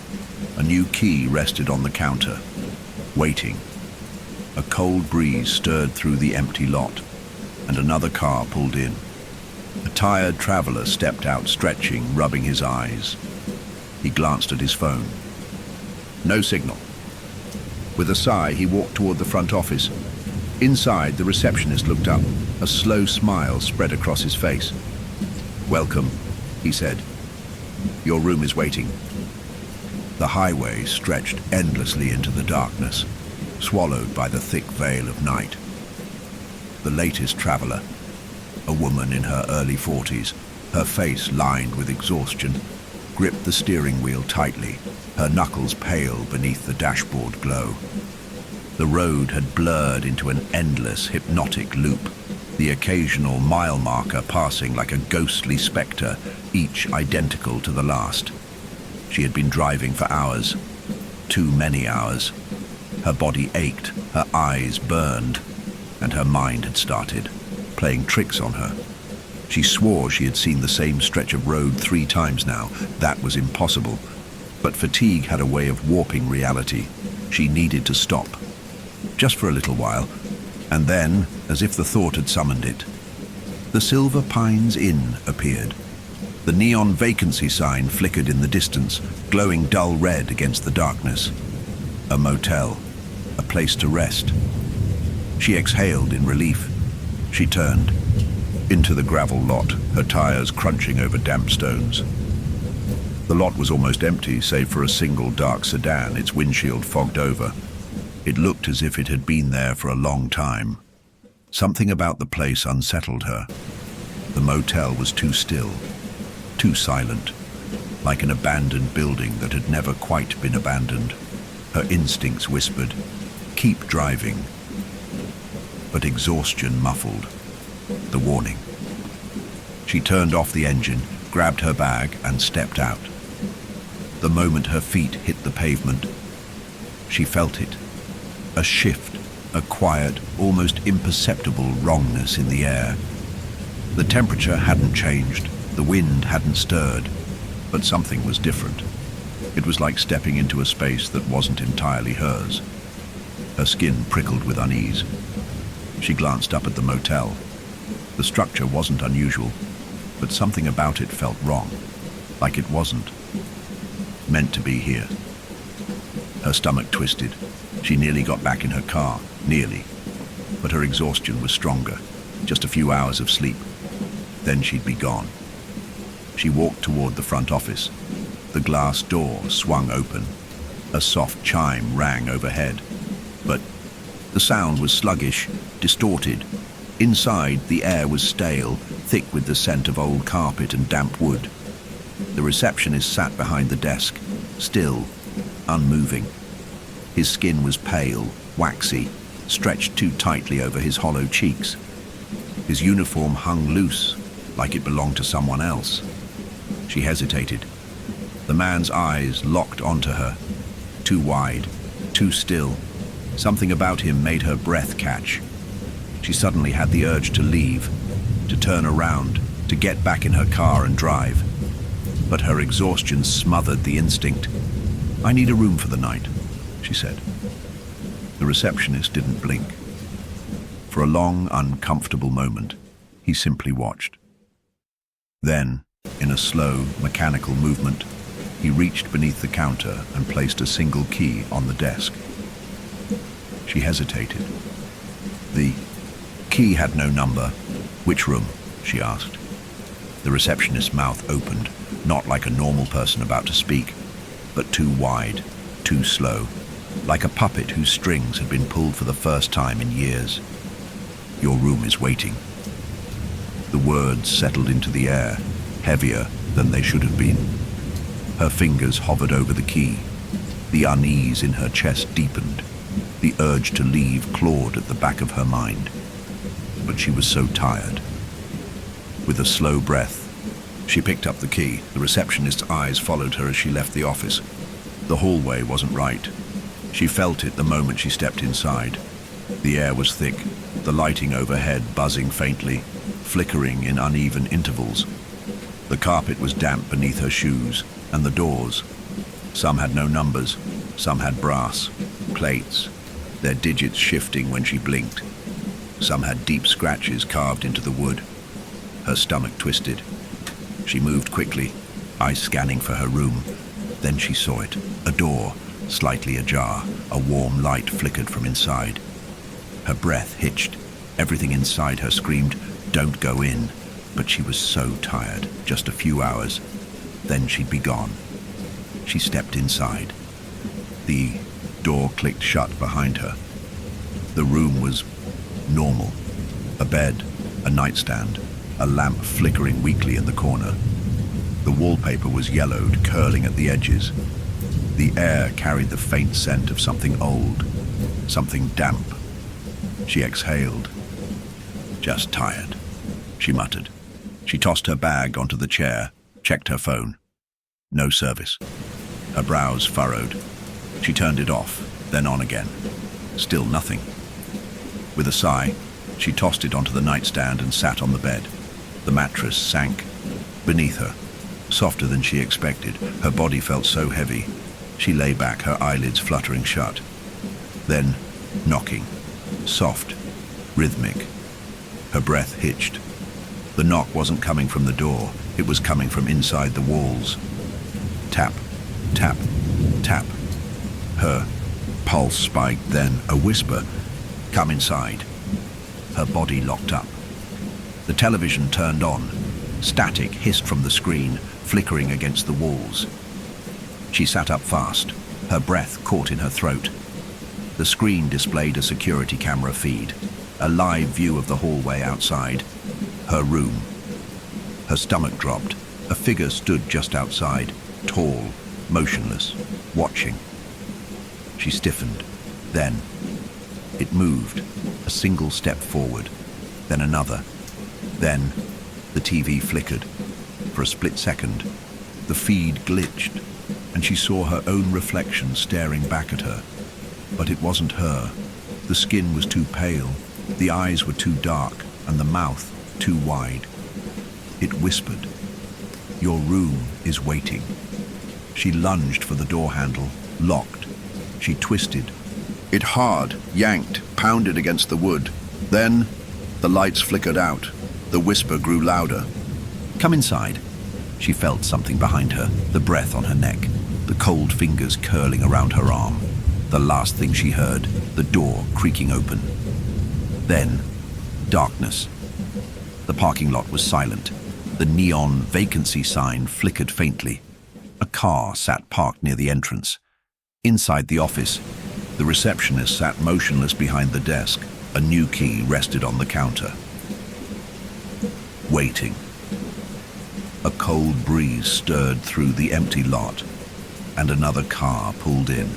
A new key rested on the counter, waiting. A cold breeze stirred through the empty lot, and another car pulled in. A tired traveler stepped out, stretching, rubbing his eyes. He glanced at his phone. No signal. With a sigh, he walked toward the front office. Inside, the receptionist looked up. A slow smile spread across his face. "Welcome," he said. "Your room is waiting." The highway stretched endlessly into the darkness, swallowed by the thick veil of night. The latest traveler, a woman in her early 40s, her face lined with exhaustion, gripped the steering wheel tightly, her knuckles pale beneath the dashboard glow. The road had blurred into an endless, hypnotic loop, the occasional mile marker passing like a ghostly spectre, each identical to the last. She had been driving for hours, too many hours. Her body ached, her eyes burned, and her mind had started playing tricks on her. She swore she had seen the same stretch of road 3 times now. That was impossible. But fatigue had a way of warping reality. She needed to stop. Just for a little while. And then, as if the thought had summoned it, the Silver Pines Inn appeared. The neon vacancy sign flickered in the distance, glowing dull red against the darkness. A motel. A place to rest. She exhaled in relief. She turned into the gravel lot, her tires crunching over damp stones. The lot was almost empty, save for a single dark sedan, its windshield fogged over. It looked as if it had been there for a long time. Something about the place unsettled her. The motel was too still, too silent, like an abandoned building that had never quite been abandoned. Her instincts whispered, "Keep driving." But exhaustion muffled the warning. She turned off the engine, grabbed her bag, and stepped out. The moment her feet hit the pavement, she felt it. A shift, a quiet, almost imperceptible wrongness in the air. The temperature hadn't changed, the wind hadn't stirred, but something was different. It was like stepping into a space that wasn't entirely hers. Her skin prickled with unease. She glanced up at the motel. The structure wasn't unusual, but something about it felt wrong, like it wasn't meant to be here. Her stomach twisted. She nearly got back in her car, nearly, but her exhaustion was stronger. Just a few hours of sleep. Then she'd be gone. She walked toward the front office. The glass door swung open. A soft chime rang overhead, but the sound was sluggish, distorted. Inside, the air was stale, thick with the scent of old carpet and damp wood. The receptionist sat behind the desk, still, unmoving. His skin was pale, waxy, stretched too tightly over his hollow cheeks. His uniform hung loose, like it belonged to someone else. She hesitated. The man's eyes locked onto her, too wide, too still. Something about him made her breath catch. She suddenly had the urge to leave, to turn around, to get back in her car and drive. But her exhaustion smothered the instinct. "I need a room for the night," she said. The receptionist didn't blink. For a long, uncomfortable moment, he simply watched. Then, in a slow, mechanical movement, he reached beneath the counter and placed a single key on the desk. She hesitated. The key had no number. "Which room?" she asked. The receptionist's mouth opened, not like a normal person about to speak, but too wide, too slow, like a puppet whose strings had been pulled for the first time in years. "Your room is waiting." The words settled into the air, heavier than they should have been. Her fingers hovered over the key. The unease in her chest deepened. The urge to leave clawed at the back of her mind. But she was so tired. With a slow breath, she picked up the key. The receptionist's eyes followed her as she left the office. The hallway wasn't right. She felt it the moment she stepped inside. The air was thick, the lighting overhead buzzing faintly, flickering in uneven intervals. The carpet was damp beneath her shoes, and the doors. Some had no numbers, some had brass, plates, their digits shifting when she blinked. Some had deep scratches carved into the wood. Her stomach twisted. She moved quickly, eyes scanning for her room. Then she saw it, a door, slightly ajar. A warm light flickered from inside. Her breath hitched. Everything inside her screamed, "Don't go in." But she was so tired, just a few hours. Then she'd be gone. She stepped inside. The door clicked shut behind her. The room was normal. A bed, a nightstand, a lamp flickering weakly in the corner. The wallpaper was yellowed, curling at the edges. The air carried the faint scent of something old, something damp. She exhaled. "Just tired," she muttered. She tossed her bag onto the chair, checked her phone. No service. Her brows furrowed. She turned it off, then on again. Still nothing. With a sigh, she tossed it onto the nightstand and sat on the bed. The mattress sank beneath her, softer than she expected. Her body felt so heavy. She lay back, her eyelids fluttering shut. Then, knocking. Soft, rhythmic. Her breath hitched. The knock wasn't coming from the door. It was coming from inside the walls. Tap, tap, tap. Her pulse spiked, then a whisper. "Come inside." Her body locked up. The television turned on. Static hissed from the screen, flickering against the walls. She sat up fast, her breath caught in her throat. The screen displayed a security camera feed, a live view of the hallway outside. Her room. Her stomach dropped. A figure stood just outside, tall, motionless, watching. She stiffened. Then it moved, a single step forward, then another. Then the TV flickered. For a split second, the feed glitched, and she saw her own reflection staring back at her. But it wasn't her. The skin was too pale, the eyes were too dark, and the mouth too wide. It whispered, "Your room is waiting." She lunged for the door handle, locked. She twisted. It hard, yanked, pounded against the wood. Then the lights flickered out. The whisper grew louder. "Come inside." She felt something behind her, the breath on her neck, the cold fingers curling around her arm. The last thing she heard, the door creaking open. Then, darkness. The parking lot was silent. The neon vacancy sign flickered faintly. A car sat parked near the entrance. Inside the office, the receptionist sat motionless behind the desk. A new key rested on the counter. Waiting. A cold breeze stirred through the empty lot, and another car pulled in.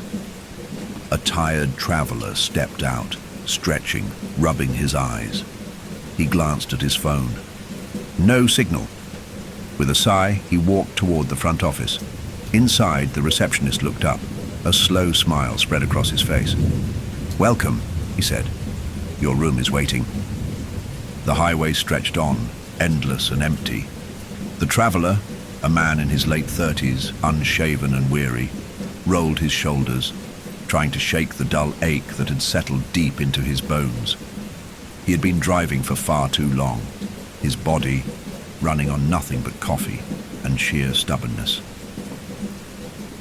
A tired traveler stepped out, stretching, rubbing his eyes. He glanced at his phone. No signal. With a sigh, he walked toward the front office. Inside, the receptionist looked up. A slow smile spread across his face. "Welcome," he said. "Your room is waiting." The highway stretched on, endless and empty. The traveler, a man in his late 30s, unshaven and weary, rolled his shoulders, trying to shake the dull ache that had settled deep into his bones. He had been driving for far too long, his body running on nothing but coffee and sheer stubbornness.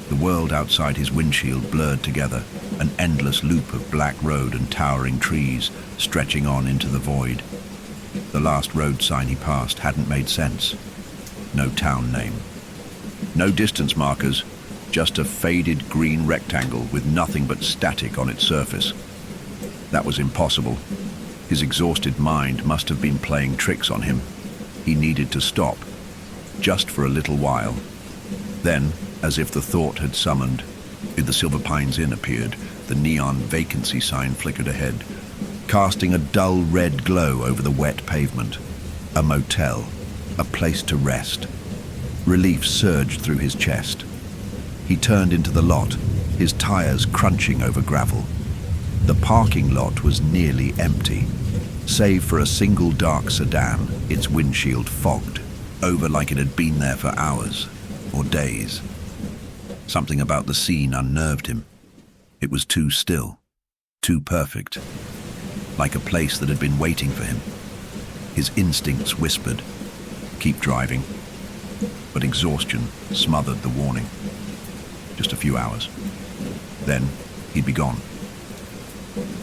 The world outside his windshield blurred together, an endless loop of black road and towering trees stretching on into the void. The last road sign he passed hadn't made sense. no town name. No distance markers, just a faded green rectangle with nothing but static on its surface. That was impossible. His exhausted mind must have been playing tricks on him. He needed to stop, just for a little while. Then, as if the thought had summoned, the Silver Pines Inn appeared. The neon vacancy sign flickered ahead, casting a dull red glow over the wet pavement. A motel, a place to rest. Relief surged through his chest. He turned into the lot, his tires crunching over gravel. The parking lot was nearly empty, save for a single dark sedan, its windshield fogged over like it had been there for hours or days. Something about the scene unnerved him. It was too still, too perfect, like a place that had been waiting for him. His instincts whispered, "Keep driving." But exhaustion smothered the warning. Just a few hours. Then he'd be gone.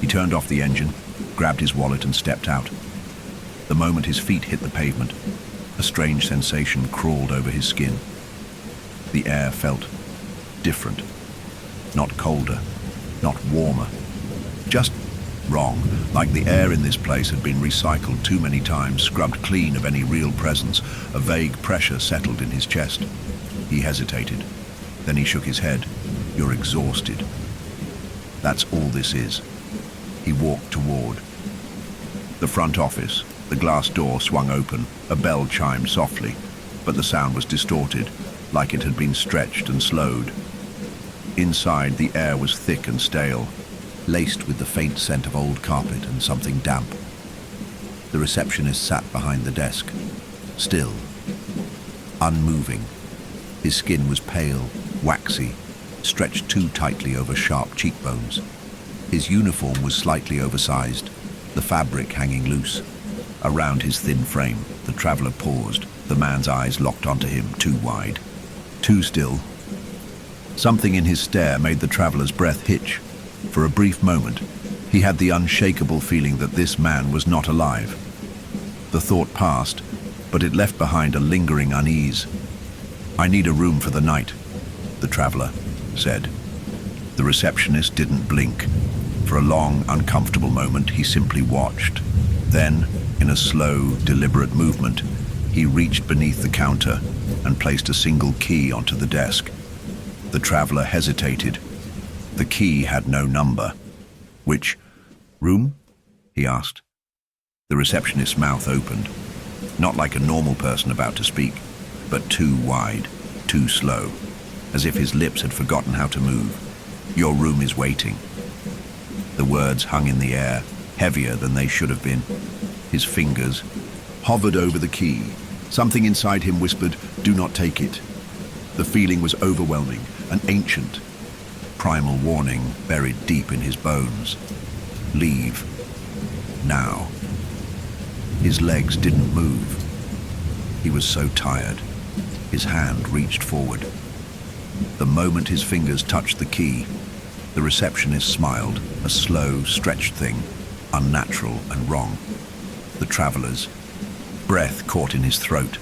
He turned off the engine, grabbed his wallet and stepped out. The moment his feet hit the pavement, a strange sensation crawled over his skin. The air felt different. Not colder, not warmer. Just wrong, like the air in this place had been recycled too many times, scrubbed clean of any real presence. A vague pressure settled in his chest. He hesitated. Then he shook his head. "You're exhausted. That's all this is." He walked toward the front office. The glass door swung open. A bell chimed softly, but the sound was distorted, like it had been stretched and slowed. Inside, the air was thick and stale, laced with the faint scent of old carpet and something damp. The receptionist sat behind the desk, still, unmoving. His skin was pale, waxy, stretched too tightly over sharp cheekbones. His uniform was slightly oversized, the fabric hanging loose. Around his thin frame, the traveler paused, the man's eyes locked onto him, too wide, too still. Something in his stare made the traveler's breath hitch. For a brief moment, he had the unshakable feeling that this man was not alive. The thought passed, but it left behind a lingering unease. "I need a room for the night," the traveler said. The receptionist didn't blink. For a long, uncomfortable moment, he simply watched. Then, in a slow, deliberate movement, he reached beneath the counter and placed a single key onto the desk. The traveler hesitated. The key had no number. "Which room?" he asked. The receptionist's mouth opened, not like a normal person about to speak, but too wide, too slow, as if his lips had forgotten how to move. "Your room is waiting." The words hung in the air, heavier than they should have been. His fingers hovered over the key. Something inside him whispered, "Do not take it." The feeling was overwhelming, an ancient, primal warning buried deep in his bones. Leave. Now. His legs didn't move. He was so tired. His hand reached forward. The moment his fingers touched the key, the receptionist smiled, a slow, stretched thing, unnatural and wrong. The traveler's breath caught in his throat.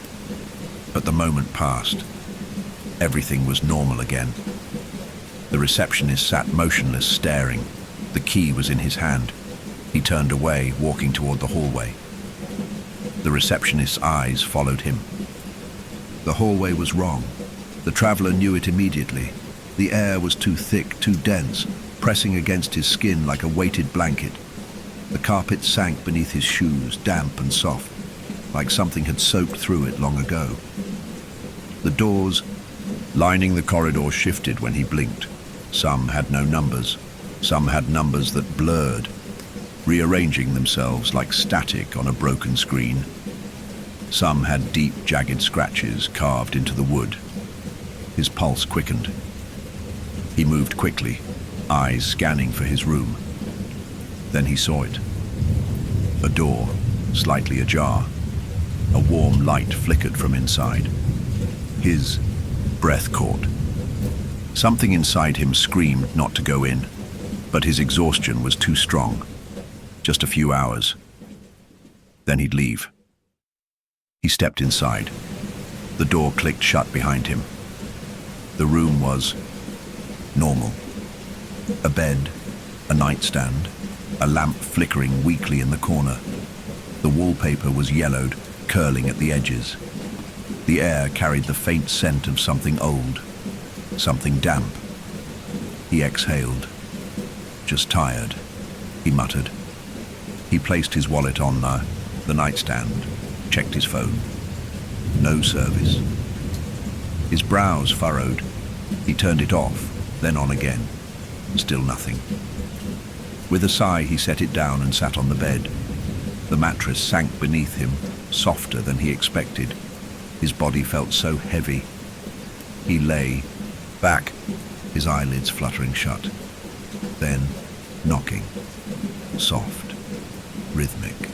But the moment passed. Everything was normal again. The receptionist sat motionless, staring. The key was in his hand. He turned away, walking toward the hallway. The receptionist's eyes followed him. The hallway was wrong. The traveler knew it immediately. The air was too thick, too dense, pressing against his skin like a weighted blanket. The carpet sank beneath his shoes, damp and soft, like something had soaked through it long ago. The doors lining the corridor shifted when he blinked. Some had no numbers. Some had numbers that blurred, rearranging themselves like static on a broken screen. Some had deep, jagged scratches carved into the wood. His pulse quickened. He moved quickly, eyes scanning for his room. Then he saw it. A door, slightly ajar. A warm light flickered from inside. His breath caught. Something inside him screamed not to go in, but his exhaustion was too strong. Just a few hours. Then he'd leave. He stepped inside. The door clicked shut behind him. The room was normal. A bed, a nightstand, a lamp flickering weakly in the corner. The wallpaper was yellowed, curling at the edges. The air carried the faint scent of something old, something damp. He exhaled. Just tired, he muttered. He placed his wallet on the nightstand, checked his phone. No service. His brows furrowed. He turned it off, then on again. Still nothing. With a sigh, he set it down and sat on the bed. The mattress sank beneath him, softer than he expected. His body felt so heavy. He lay back, his eyelids fluttering shut. Then, knocking. Soft. Rhythmic.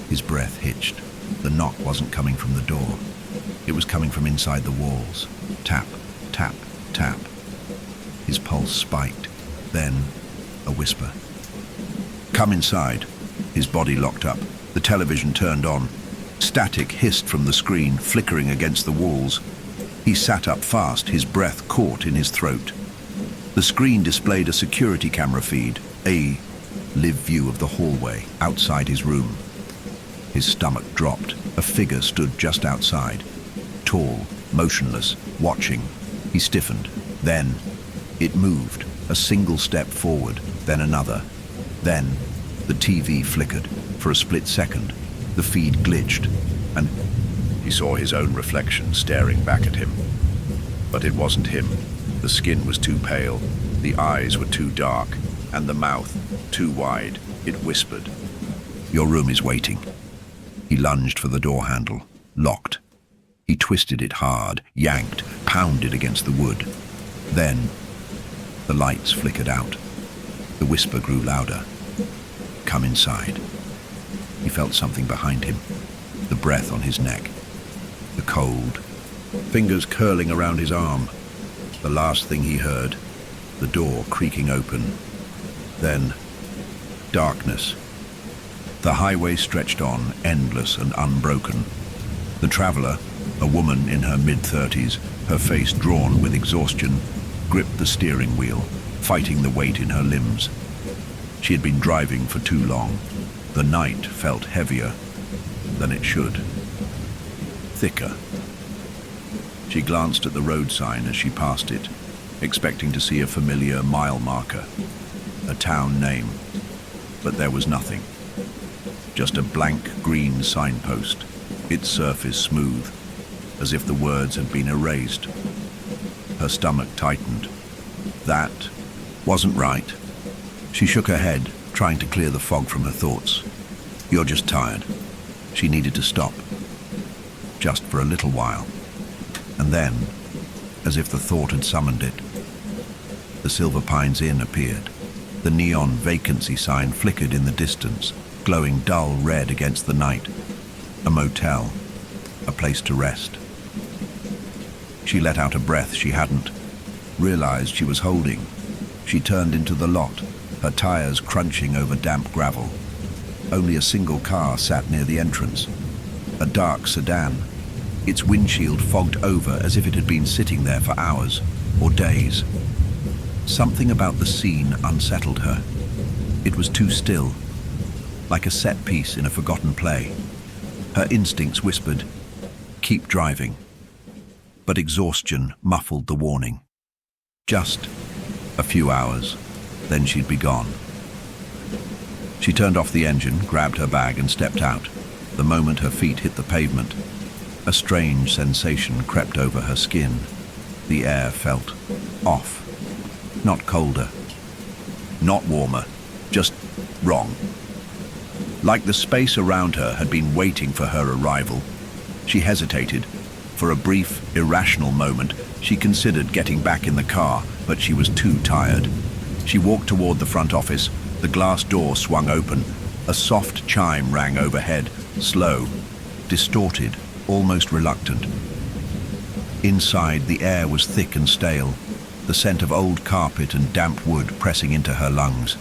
His breath hitched. The knock wasn't coming from the door. It was coming from inside the walls. Tap, tap, tap. His pulse spiked. Then, a whisper. "Come inside." His body locked up. The television turned on. Static hissed from the screen, flickering against the walls. He sat up fast, his breath caught in his throat. The screen displayed a security camera feed, a live view of the hallway outside his room. His stomach dropped. A figure stood just outside. Tall, motionless, watching. He stiffened. Then, it moved. A single step forward, then another. Then, the TV flickered. For a split second, the feed glitched, and he saw his own reflection staring back at him. But it wasn't him. The skin was too pale, the eyes were too dark, and the mouth too wide. It whispered, "Your room is waiting." He lunged for the door handle, locked. He twisted it hard, yanked, pounded against the wood. Then, the lights flickered out. The whisper grew louder. "Come inside." He felt something behind him, the breath on his neck, the cold, fingers curling around his arm. The last thing he heard, the door creaking open. Then, darkness. The highway stretched on, endless and unbroken. The traveler, a woman in her mid-30s, her face drawn with exhaustion, gripped the steering wheel, fighting the weight in her limbs. She had been driving for too long. The night felt heavier than it should. Thicker. She glanced at the road sign as she passed it, expecting to see a familiar mile marker, a town name. But there was nothing. Just a blank green signpost, its surface smooth, as if the words had been erased. Her stomach tightened. That wasn't right. She shook her head, trying to clear the fog from her thoughts. "You're just tired." She needed to stop. Just for a little while. And then, as if the thought had summoned it, the Silver Pines Inn appeared. The neon vacancy sign flickered in the distance, glowing dull red against the night. A motel, a place to rest. She let out a breath she hadn't realized she was holding. She turned into the lot, her tires crunching over damp gravel. Only a single car sat near the entrance, a dark sedan, its windshield fogged over as if it had been sitting there for hours or days. Something about the scene unsettled her. It was too still, like a set piece in a forgotten play. Her instincts whispered, "Keep driving." But exhaustion muffled the warning. Just a few hours, then she'd be gone. She turned off the engine, grabbed her bag and stepped out. The moment her feet hit the pavement, a strange sensation crept over her skin. The air felt off. Not colder, not warmer, just wrong. Like the space around her had been waiting for her arrival. She hesitated. For a brief, irrational moment, she considered getting back in the car, but she was too tired. She walked toward the front office. The glass door swung open. A soft chime rang overhead, slow, distorted, almost reluctant. Inside, the air was thick and stale, the scent of old carpet and damp wood pressing into her lungs.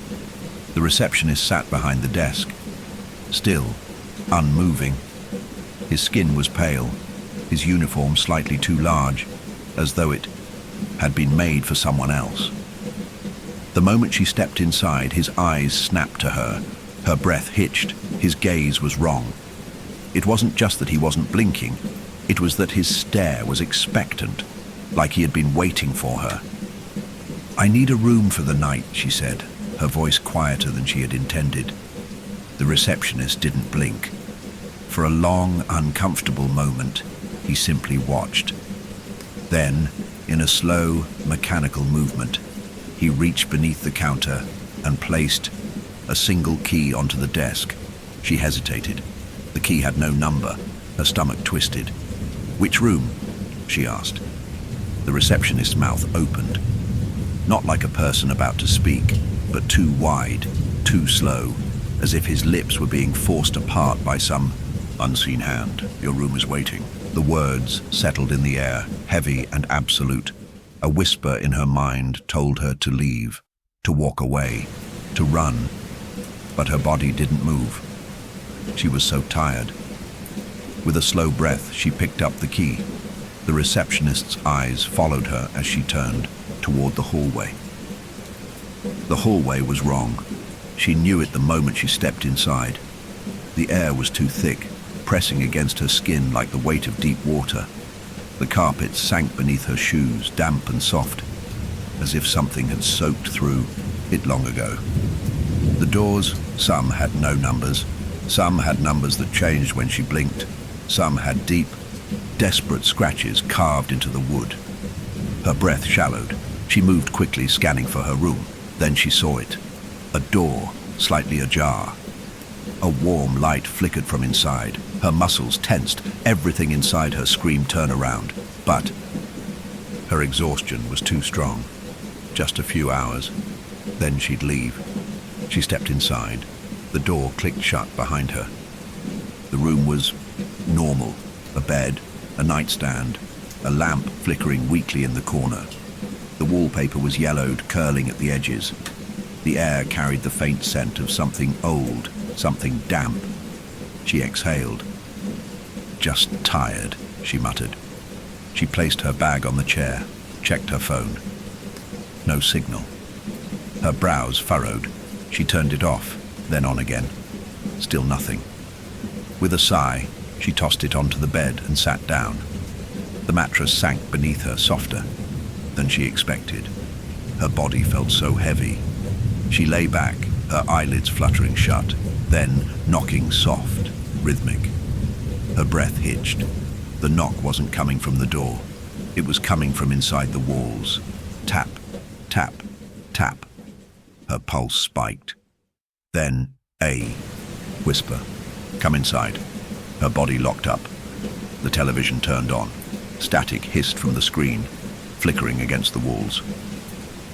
The receptionist sat behind the desk, still, unmoving. His skin was pale, his uniform slightly too large, as though it had been made for someone else. The moment she stepped inside, his eyes snapped to her. Her breath hitched. His gaze was wrong. It wasn't just that he wasn't blinking. It was that his stare was expectant, like he had been waiting for her. "I need a room for the night," she said, her voice quieter than she had intended. The receptionist didn't blink. For a long, uncomfortable moment, he simply watched. Then, in a slow, mechanical movement, he reached beneath the counter and placed a single key onto the desk. She hesitated. The key had no number. Her stomach twisted. "Which room?" she asked. The receptionist's mouth opened. Not like a person about to speak, but too wide, too slow, as if his lips were being forced apart by some unseen hand. "Your room is waiting." The words settled in the air, heavy and absolute. A whisper in her mind told her to leave, to walk away, to run. But her body didn't move. She was so tired. With a slow breath, she picked up the key. The receptionist's eyes followed her as she turned toward the hallway. The hallway was wrong. She knew it the moment she stepped inside. The air was too thick, pressing against her skin like the weight of deep water. The carpet sank beneath her shoes, damp and soft, as if something had soaked through it long ago. The doors, some had no numbers. Some had numbers that changed when she blinked. Some had deep, desperate scratches carved into the wood. Her breath shallowed. She moved quickly, scanning for her room. Then she saw it. A door, slightly ajar. A warm light flickered from inside. Her muscles tensed. Everything inside her screamed, "Turn around." But her exhaustion was too strong. Just a few hours. Then she'd leave. She stepped inside. The door clicked shut behind her. The room was normal. A bed, a nightstand, a lamp flickering weakly in the corner. The wallpaper was yellowed, curling at the edges. The air carried the faint scent of something old, something damp. She exhaled. "Just tired," she muttered. She placed her bag on the chair, checked her phone. No signal. Her brows furrowed. She turned it off, then on again. Still nothing. With a sigh, she tossed it onto the bed and sat down. The mattress sank beneath her, softer than she expected. Her body felt so heavy. She lay back, her eyelids fluttering shut, then knocking soft, rhythmic. Her breath hitched. The knock wasn't coming from the door. It was coming from inside the walls. Tap, tap, tap. Her pulse spiked. Then, a whisper. "Come inside." Her body locked up. The television turned on. Static hissed from the screen, flickering against the walls.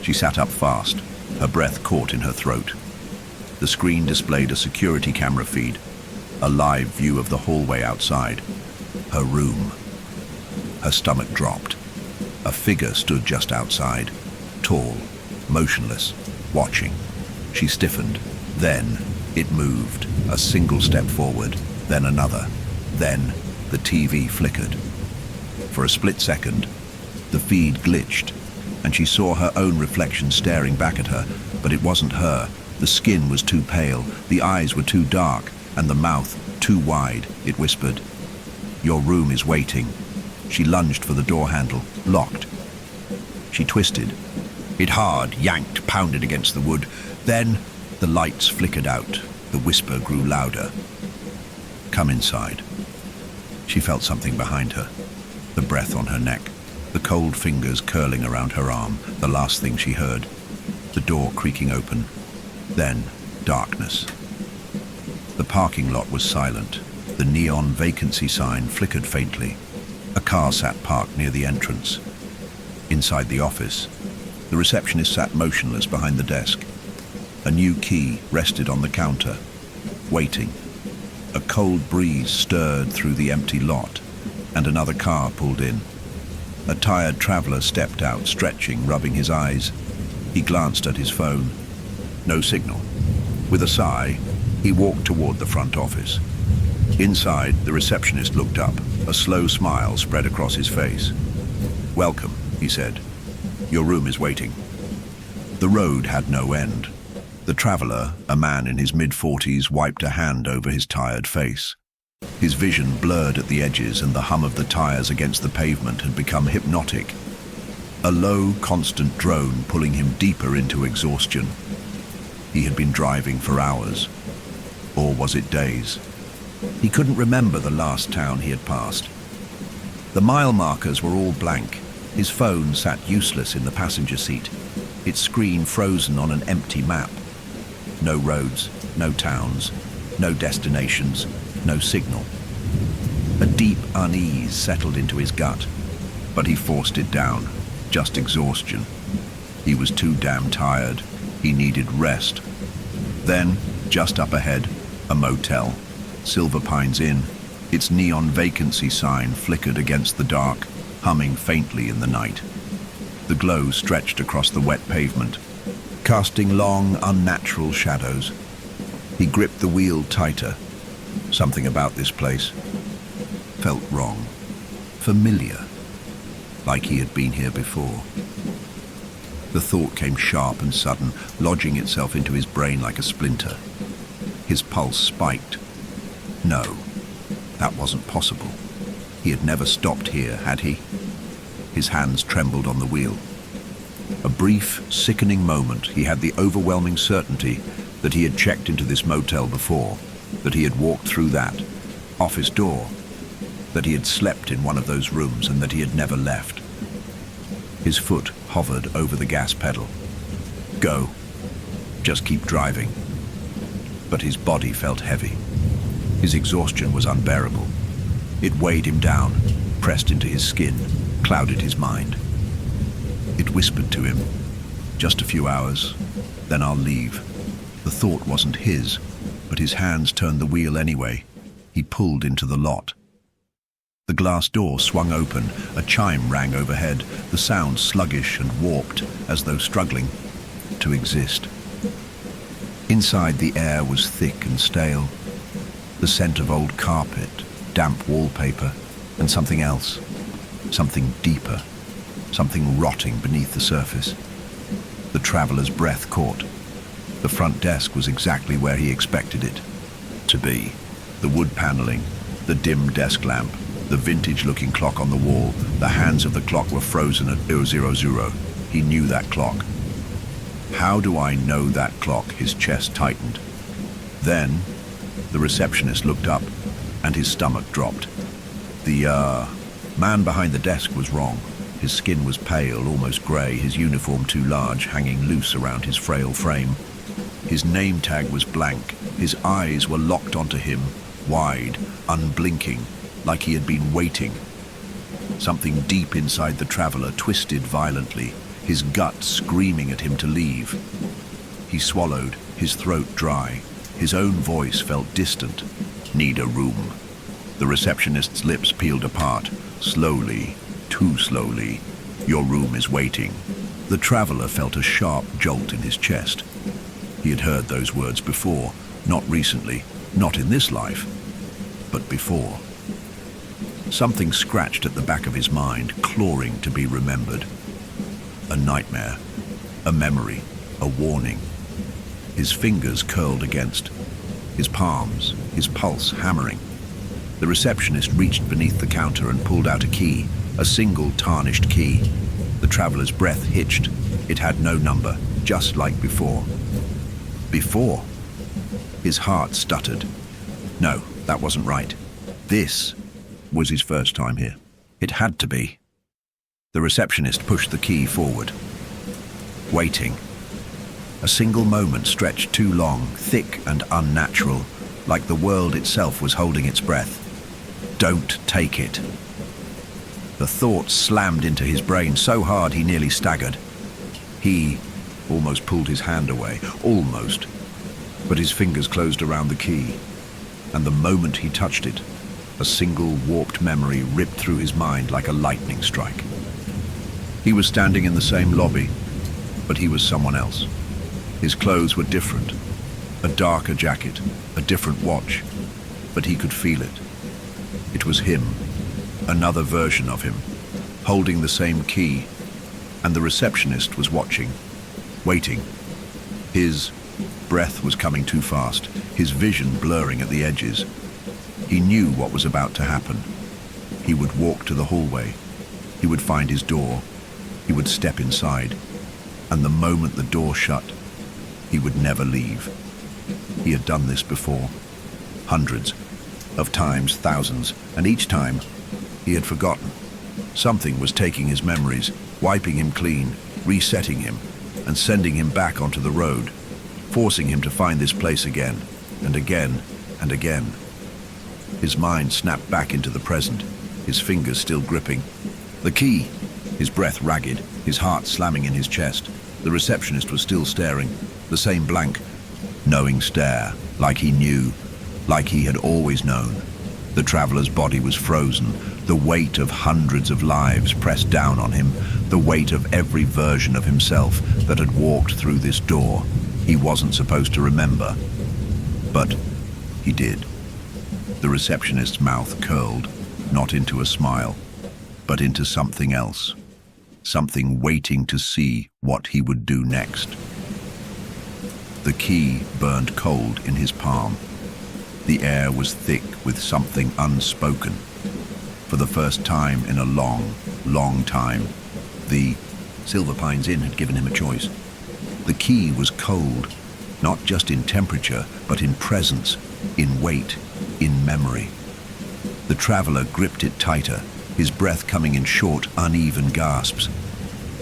She sat up fast, her breath caught in her throat. The screen displayed a security camera feed, a live view of the hallway outside. Her room. Her stomach dropped. A figure stood just outside, tall, motionless, watching. She stiffened. Then it moved, a single step forward, then another. Then the TV flickered. For a split second, the feed glitched, and she saw her own reflection staring back at her, but it wasn't her. The skin was too pale, the eyes were too dark, and the mouth too wide. It whispered, "Your room is waiting." She lunged for the door handle, locked. She twisted. It hard, yanked, pounded against the wood. Then the lights flickered out. The whisper grew louder. "Come inside." She felt something behind her, the breath on her neck, the cold fingers curling around her arm, the last thing she heard. The door creaking open. Then darkness. The parking lot was silent. The neon vacancy sign flickered faintly. A car sat parked near the entrance. Inside the office, the receptionist sat motionless behind the desk. A new key rested on the counter, waiting. A cold breeze stirred through the empty lot, and another car pulled in. A tired traveler stepped out, stretching, rubbing his eyes. He glanced at his phone. No signal. With a sigh, he walked toward the front office. Inside, the receptionist looked up. A slow smile spread across his face. "Welcome," he said. "Your room is waiting." The road had no end. The traveler, a man in his mid-40s, wiped a hand over his tired face. His vision blurred at the edges, and the hum of the tires against the pavement had become hypnotic. A low, constant drone pulling him deeper into exhaustion. He had been driving for hours. Or was it days? He couldn't remember the last town he had passed. The mile markers were all blank. His phone sat useless in the passenger seat, its screen frozen on an empty map. No roads, no towns, no destinations, no signal. A deep unease settled into his gut, but he forced it down, just exhaustion. He was too damn tired. He needed rest. Then, just up ahead, a motel. Silver Pines Inn. Its neon vacancy sign flickered against the dark, humming faintly in the night. The glow stretched across the wet pavement, casting long, unnatural shadows. He gripped the wheel tighter. Something about this place felt wrong, familiar, like he had been here before. The thought came sharp and sudden, lodging itself into his brain like a splinter. His pulse spiked. No, that wasn't possible. He had never stopped here, had he? His hands trembled on the wheel. A brief, sickening moment, he had the overwhelming certainty that he had checked into this motel before, that he had walked through that office door, that he had slept in one of those rooms, and that he had never left. His foot hovered over the gas pedal. Go. Just keep driving. But his body felt heavy. His exhaustion was unbearable. It weighed him down, pressed into his skin, clouded his mind. It whispered to him, "Just a few hours, then I'll leave." The thought wasn't his, but his hands turned the wheel anyway. He pulled into the lot. The glass door swung open, a chime rang overhead, the sound sluggish and warped, as though struggling to exist. Inside, the air was thick and stale, the scent of old carpet, damp wallpaper, and something else, something deeper, something rotting beneath the surface. The traveler's breath caught. The front desk was exactly where he expected it to be. The wood paneling, the dim desk lamp, the vintage-looking clock on the wall. The hands of the clock were frozen at 000. He knew that clock. How do I know that clock? His chest tightened. Then, the receptionist looked up, and his stomach dropped. The man behind the desk was wrong. His skin was pale, almost grey, his uniform too large, hanging loose around his frail frame. His name tag was blank. His eyes were locked onto him, wide, unblinking, like he had been waiting. Something deep inside the traveler twisted violently, his gut screaming at him to leave. He swallowed, his throat dry. His own voice felt distant. "Need a room." The receptionist's lips peeled apart. "Slowly, too slowly. Your room is waiting." The traveler felt a sharp jolt in his chest. He had heard those words before, not recently, not in this life, but before. Something scratched at the back of his mind, clawing to be remembered. A nightmare, a memory, a warning. His fingers curled against his palms, his pulse hammering. The receptionist reached beneath the counter and pulled out a key, a single tarnished key. The traveler's breath hitched. It had no number, just like before. Before? His heart stuttered. No, that wasn't right. This was his first time here. It had to be. The receptionist pushed the key forward. Waiting. A single moment stretched too long, thick and unnatural, like the world itself was holding its breath. Don't take it. The thought slammed into his brain so hard he nearly staggered. He almost pulled his hand away, almost, but his fingers closed around the key, and the moment he touched it, a single warped memory ripped through his mind like a lightning strike. He was standing in the same lobby, but he was someone else. His clothes were different. A darker jacket, a different watch. but he could feel it. It was him, another version of him, holding the same key, and the receptionist was watching, waiting. His breath was coming too fast, his vision blurring at the edges. He knew what was about to happen. He would walk to the hallway. He would find his door. He would step inside. And the moment the door shut, he would never leave. He had done this before. Hundreds of times, thousands, and each time he had forgotten. Something was taking his memories, wiping him clean, resetting him, and sending him back onto the road, forcing him to find this place again, and again, and again. His mind snapped back into the present, his fingers still gripping. The key, his breath ragged, his heart slamming in his chest. The receptionist was still staring, the same blank, knowing stare, like he knew, like he had always known. The traveler's body was frozen, the weight of hundreds of lives pressed down on him, the weight of every version of himself that had walked through this door. He wasn't supposed to remember, but he did. The receptionist's mouth curled, not into a smile, but into something else, something waiting to see what he would do next. The key burned cold in his palm. The air was thick with something unspoken. For the first time in a long, long time, the Silver Pines Inn had given him a choice. The key was cold, not just in temperature, but in presence, in weight, in memory. The traveler gripped it tighter, his breath coming in short, uneven gasps.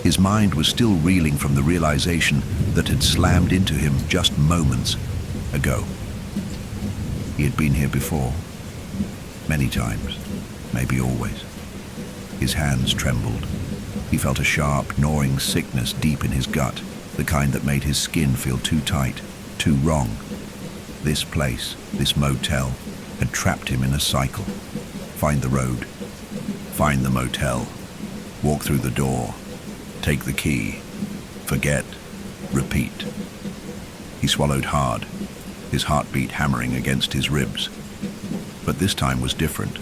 His mind was still reeling from the realization that had slammed into him just moments ago. He had been here before, many times, maybe always. His hands trembled. He felt a sharp, gnawing sickness deep in his gut, the kind that made his skin feel too tight, too wrong. This place, this motel, had trapped him in a cycle. Find the road, find the motel, walk through the door, take the key, forget, repeat. He swallowed hard, his heartbeat hammering against his ribs. But this time was different.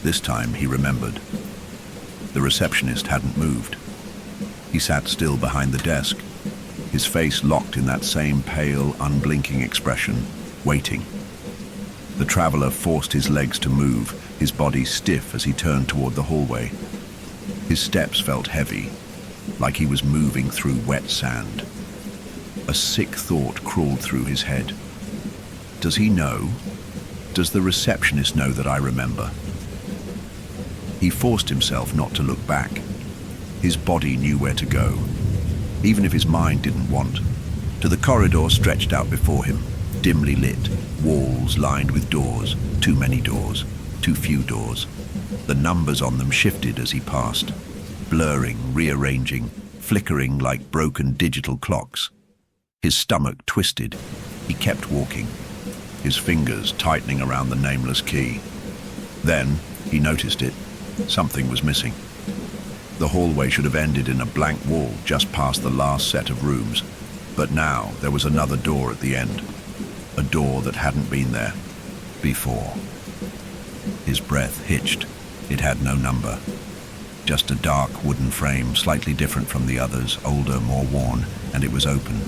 This time he remembered. The receptionist hadn't moved. He sat still behind the desk, his face locked in that same pale, unblinking expression, waiting. The traveler forced his legs to move, his body stiff as he turned toward the hallway. His steps felt heavy, like he was moving through wet sand. A sick thought crawled through his head. Does he know? Does the receptionist know that I remember? He forced himself not to look back. His body knew where to go, even if his mind didn't want. To the corridor stretched out before him, dimly lit, walls lined with doors, too many doors, too few doors. The numbers on them shifted as he passed, blurring, rearranging, flickering like broken digital clocks. His stomach twisted. He kept walking, his fingers tightening around the nameless key. Then he noticed it. Something was missing. The hallway should have ended in a blank wall just past the last set of rooms, but now there was another door at the end, a door that hadn't been there before. His breath hitched. It had no number, just a dark wooden frame, slightly different from the others, older, more worn, and it was open.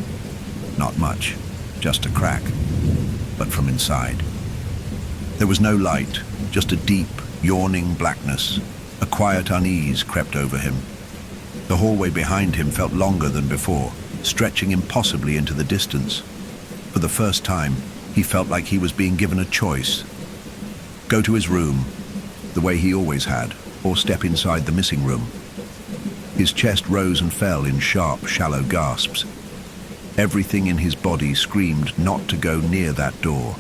Not much, just a crack, but from inside. There was no light, just a deep, yawning blackness. A quiet unease crept over him. The hallway behind him felt longer than before, stretching impossibly into the distance. For the first time, he felt like he was being given a choice. Go to his room, the way he always had, or step inside the missing room. His chest rose and fell in sharp, shallow gasps. Everything in his body screamed not to go near that door,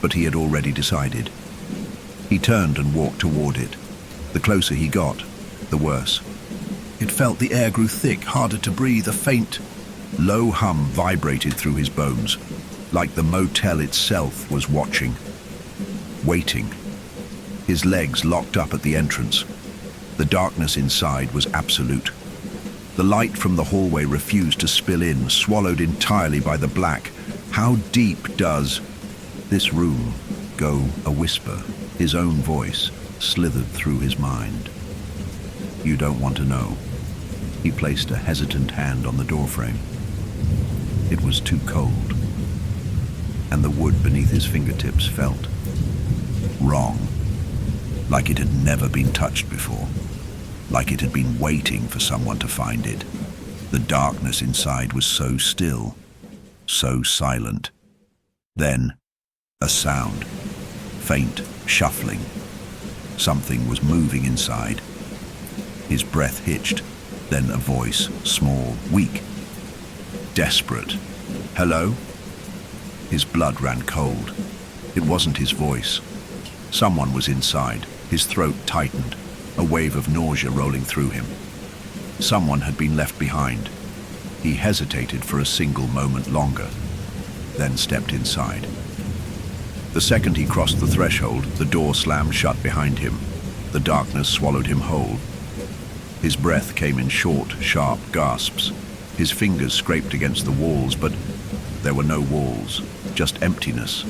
but he had already decided. He turned and walked toward it. The closer he got, the worse. It felt the air grew thick, harder to breathe. A faint, low hum vibrated through his bones, like the motel itself was watching, waiting. His legs locked up at the entrance. The darkness inside was absolute. The light from the hallway refused to spill in, swallowed entirely by the black. How deep does this room, go a whisper. His own voice slithered through his mind. "You don't want to know." He placed a hesitant hand on the doorframe. It was too cold, and the wood beneath his fingertips felt wrong, like it had never been touched before, like it had been waiting for someone to find it. The darkness inside was so still, so silent. Then, a sound, faint, shuffling. Something was moving inside. His breath hitched, then a voice, small, weak, desperate. "Hello?" His blood ran cold. It wasn't his voice. Someone was inside. His throat tightened, a wave of nausea rolling through him. Someone had been left behind. He hesitated for a single moment longer, then stepped inside. The second he crossed the threshold, the door slammed shut behind him. The darkness swallowed him whole. His breath came in short, sharp gasps. His fingers scraped against the walls, but there were no walls, just emptiness.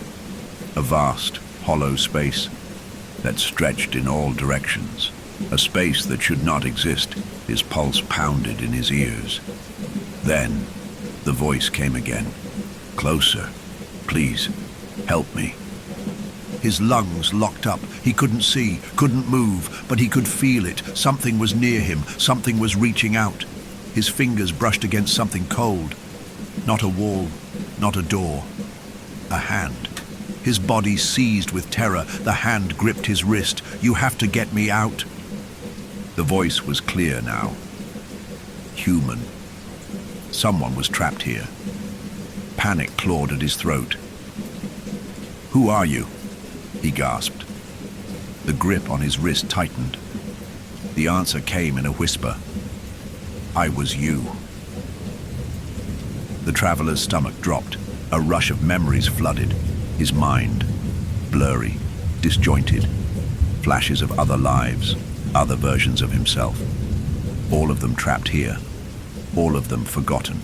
A vast, hollow space that stretched in all directions. A space that should not exist. His pulse pounded in his ears. Then, the voice came again. "Closer. Please, help me." His lungs locked up. He couldn't see, couldn't move, but he could feel it. Something was near him. Something was reaching out. His fingers brushed against something cold. Not a wall, not a door. A hand. His body seized with terror. The hand gripped his wrist. "You have to get me out." The voice was clear now. Human. Someone was trapped here. Panic clawed at his throat. "Who are you?" he gasped. The grip on his wrist tightened. The answer came in a whisper. "I was you." The traveler's stomach dropped. A rush of memories flooded. His mind, blurry, disjointed. Flashes of other lives, other versions of himself. All of them trapped here. All of them forgotten.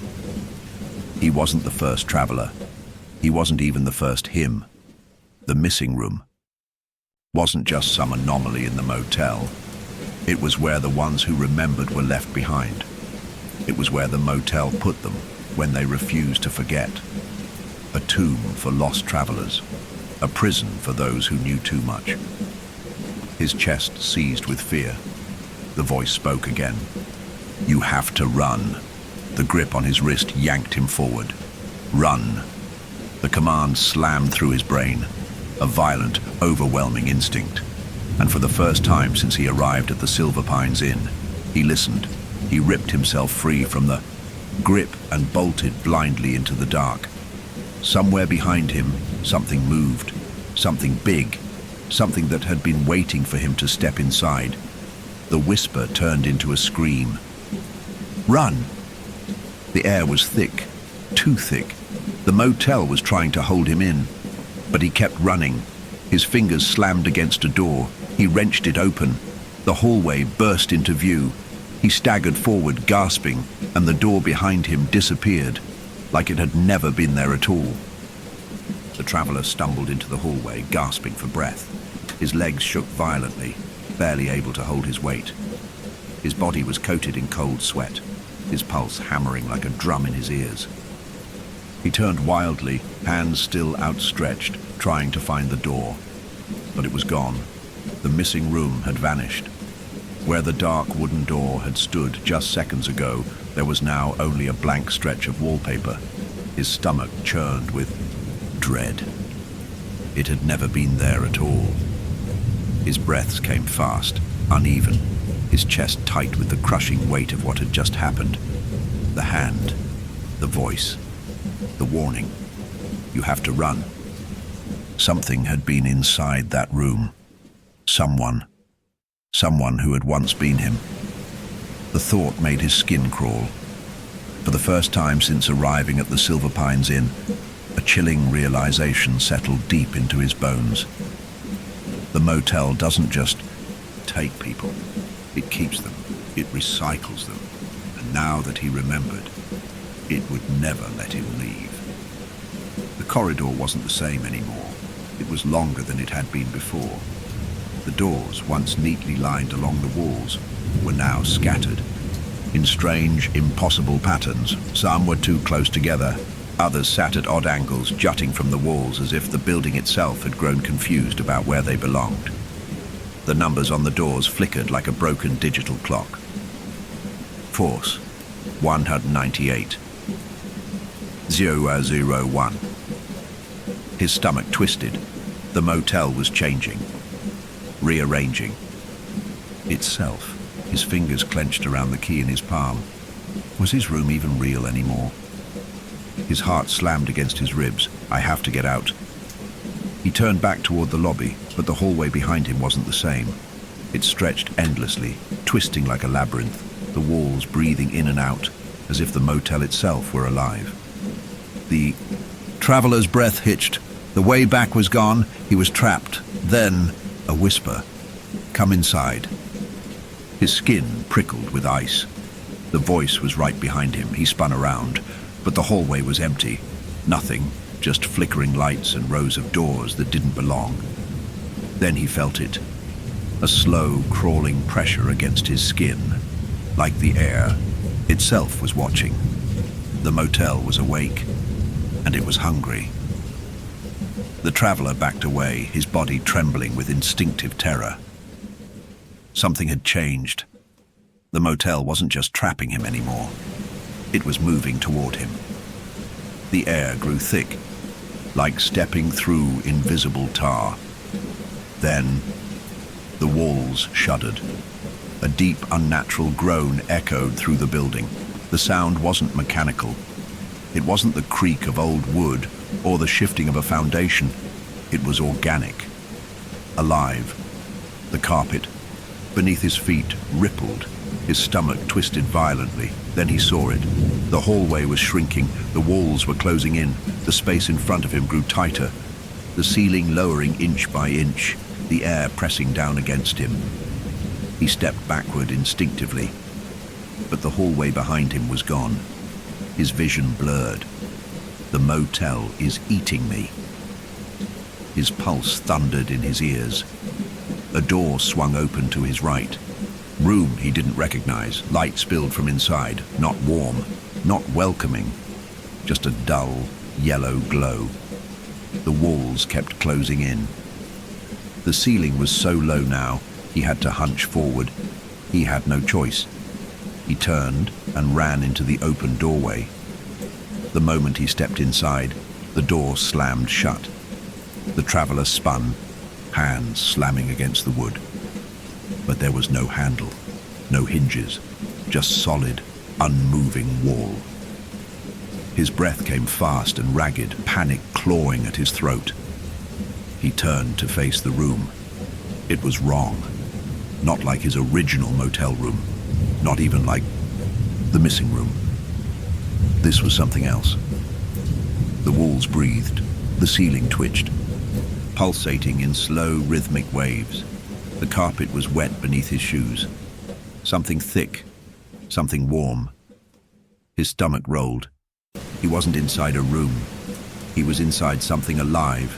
He wasn't the first traveler. He wasn't even the first him. The missing room wasn't just some anomaly in the motel. It was where the ones who remembered were left behind. It was where the motel put them when they refused to forget. A tomb for lost travelers. A prison for those who knew too much. His chest seized with fear. The voice spoke again. "You have to run." The grip on his wrist yanked him forward. "Run." The command slammed through his brain. A violent, overwhelming instinct. And for the first time since he arrived at the Silver Pines Inn, he listened. He ripped himself free from the grip and bolted blindly into the dark. Somewhere behind him, something moved. Something big. Something that had been waiting for him to step inside. The whisper turned into a scream. "Run!" The air was thick, too thick. The motel was trying to hold him in, but he kept running. His fingers slammed against a door. He wrenched it open. The hallway burst into view. He staggered forward, gasping, and the door behind him disappeared, like it had never been there at all. The traveler stumbled into the hallway, gasping for breath. His legs shook violently, barely able to hold his weight. His body was coated in cold sweat, his pulse hammering like a drum in his ears. He turned wildly, hands still outstretched, trying to find the door. But it was gone. The missing room had vanished. Where the dark wooden door had stood just seconds ago, there was now only a blank stretch of wallpaper. His stomach churned with dread. It had never been there at all. His breaths came fast, uneven, his chest tight with the crushing weight of what had just happened. The hand, the voice, the warning. "You have to run." Something had been inside that room. Someone who had once been him. The thought made his skin crawl. For the first time since arriving at the Silver Pines Inn, a chilling realization settled deep into his bones. The motel doesn't just take people, it keeps them, it recycles them. And now that he remembered, it would never let him leave. The corridor wasn't the same anymore. It was longer than it had been before. The doors, once neatly lined along the walls, were now scattered in strange, impossible patterns. Some were too close together, others sat at odd angles, jutting from the walls as if the building itself had grown confused about where they belonged. The numbers on the doors flickered like a broken digital clock. Force 198. 001. His stomach twisted. The motel was changing, rearranging itself. His fingers clenched around the key in his palm. Was his room even real anymore? His heart slammed against his ribs. I have to get out. He turned back toward the lobby, but the hallway behind him wasn't the same. It stretched endlessly, twisting like a labyrinth, the walls breathing in and out, as if the motel itself were alive. The traveler's breath hitched. The way back was gone. He was trapped. Then, a whisper. Come inside. His skin prickled with ice. The voice was right behind him. He spun around, but the hallway was empty. Nothing, just flickering lights and rows of doors that didn't belong. Then he felt it. A slow, crawling pressure against his skin, like the air itself was watching. The motel was awake, and it was hungry. The traveler backed away, his body trembling with instinctive terror. Something had changed. The motel wasn't just trapping him anymore. It was moving toward him. The air grew thick, like stepping through invisible tar. Then, the walls shuddered. A deep, unnatural groan echoed through the building. The sound wasn't mechanical. It wasn't the creak of old wood or the shifting of a foundation. It was organic, alive. The carpet beneath his feet rippled. His stomach twisted violently. Then he saw it. The hallway was shrinking. The walls were closing in. The space in front of him grew tighter. The ceiling lowering inch by inch. The air pressing down against him. He stepped backward instinctively. But the hallway behind him was gone. His vision blurred. The motel is eating me. His pulse thundered in his ears. A door swung open to his right. Room he didn't recognize. Light spilled from inside. Not warm, not welcoming. Just a dull, yellow glow. The walls kept closing in. The ceiling was so low now, he had to hunch forward. He had no choice. He turned and ran into the open doorway. The moment he stepped inside, the door slammed shut. The traveler spun, hands slamming against the wood. But there was no handle, no hinges, just solid, unmoving wall. His breath came fast and ragged, panic clawing at his throat. He turned to face the room. It was wrong. Not like his original motel room. Not even like the missing room. This was something else. The walls breathed. The ceiling twitched, pulsating in slow, rhythmic waves. The carpet was wet beneath his shoes. Something thick, something warm. His stomach rolled. He wasn't inside a room. He was inside something alive.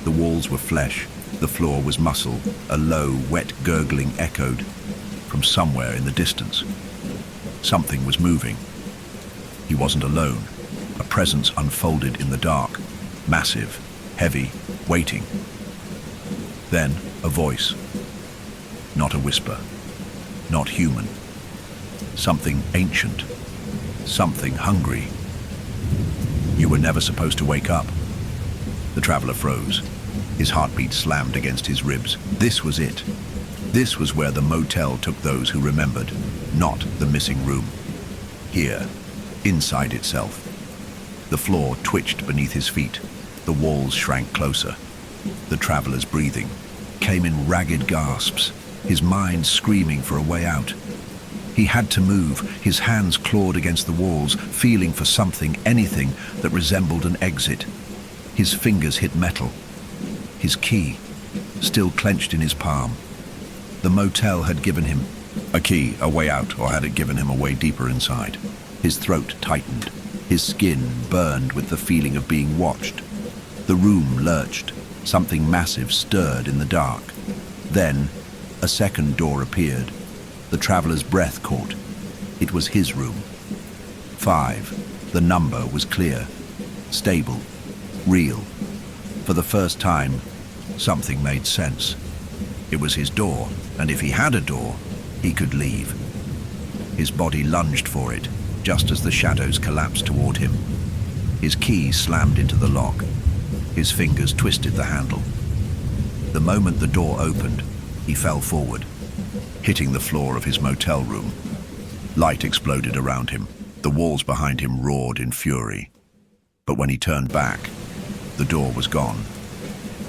The walls were flesh. The floor was muscle. A low, wet gurgling echoed from somewhere in the distance. Something was moving. He wasn't alone. A presence unfolded in the dark. Massive, heavy, waiting. Then a voice. Not a whisper. Not human. Something ancient. Something hungry. You were never supposed to wake up. The traveler froze. His heartbeat slammed against his ribs. This was it. This was where the motel took those who remembered, not the missing room. Here, inside itself. The floor twitched beneath his feet. The walls shrank closer. The traveler's breathing came in ragged gasps, his mind screaming for a way out. He had to move. His hands clawed against the walls, feeling for something, anything that resembled an exit. His fingers hit metal. His key, still clenched in his palm. The motel had given him a key, a way out, or had it given him a way deeper inside? His throat tightened. His skin burned with the feeling of being watched. The room lurched. Something massive stirred in the dark. Then, a second door appeared. The traveler's breath caught. It was his room. 5. The number was clear, stable, real. For the first time, something made sense. It was his door, and if he had a door, he could leave. His body lunged for it, just as the shadows collapsed toward him. His key slammed into the lock. His fingers twisted the handle. The moment the door opened, he fell forward, hitting the floor of his motel room. Light exploded around him. The walls behind him roared in fury. But when he turned back, the door was gone.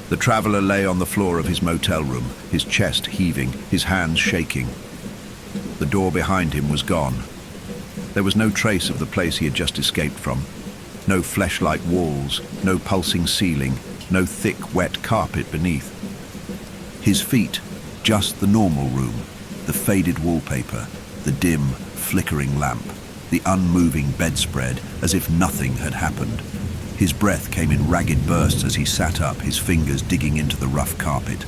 The traveler lay on the floor of his motel room, his chest heaving, his hands shaking. The door behind him was gone. There was no trace of the place he had just escaped from. No flesh-like walls, no pulsing ceiling, no thick, wet carpet beneath. His feet, just the normal room, the faded wallpaper, the dim, flickering lamp, the unmoving bedspread, as if nothing had happened. His breath came in ragged bursts as he sat up, his fingers digging into the rough carpet.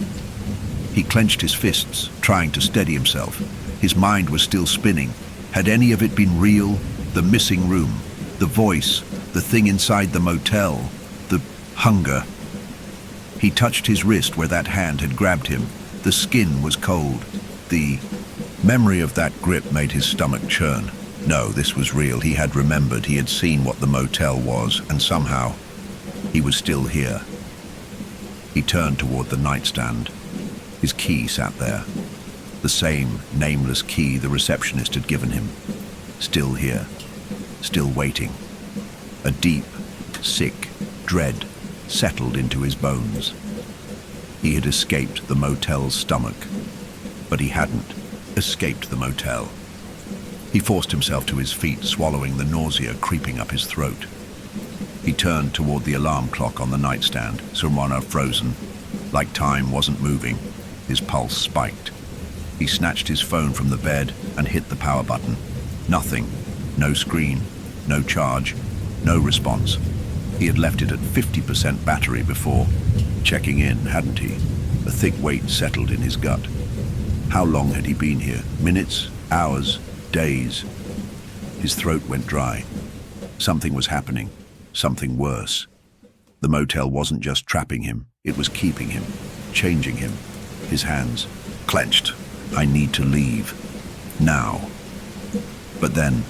He clenched his fists, trying to steady himself. His mind was still spinning. Had any of it been real? The missing room, the voice, the thing inside the motel, the hunger. He touched his wrist where that hand had grabbed him. The skin was cold. The memory of that grip made his stomach churn. No, this was real. He had remembered. He had seen what the motel was, and somehow he was still here. He turned toward the nightstand. His key sat there. The same nameless key the receptionist had given him. Still here. Still waiting. A deep, sick dread settled into his bones. He had escaped the motel's stomach, but he hadn't escaped the motel. He forced himself to his feet, swallowing the nausea creeping up his throat. He turned toward the alarm clock on the nightstand, Surmona frozen, like time wasn't moving. His pulse spiked. He snatched his phone from the bed and hit the power button. Nothing. No screen, no charge, no response. He had left it at 50% battery before checking in, hadn't he? A thick weight settled in his gut. How long had he been here? Minutes? Hours? Days? His throat went dry. Something was happening. Something worse. The motel wasn't just trapping him. It was keeping him, changing him. His hands clenched. I need to leave. Now. But then,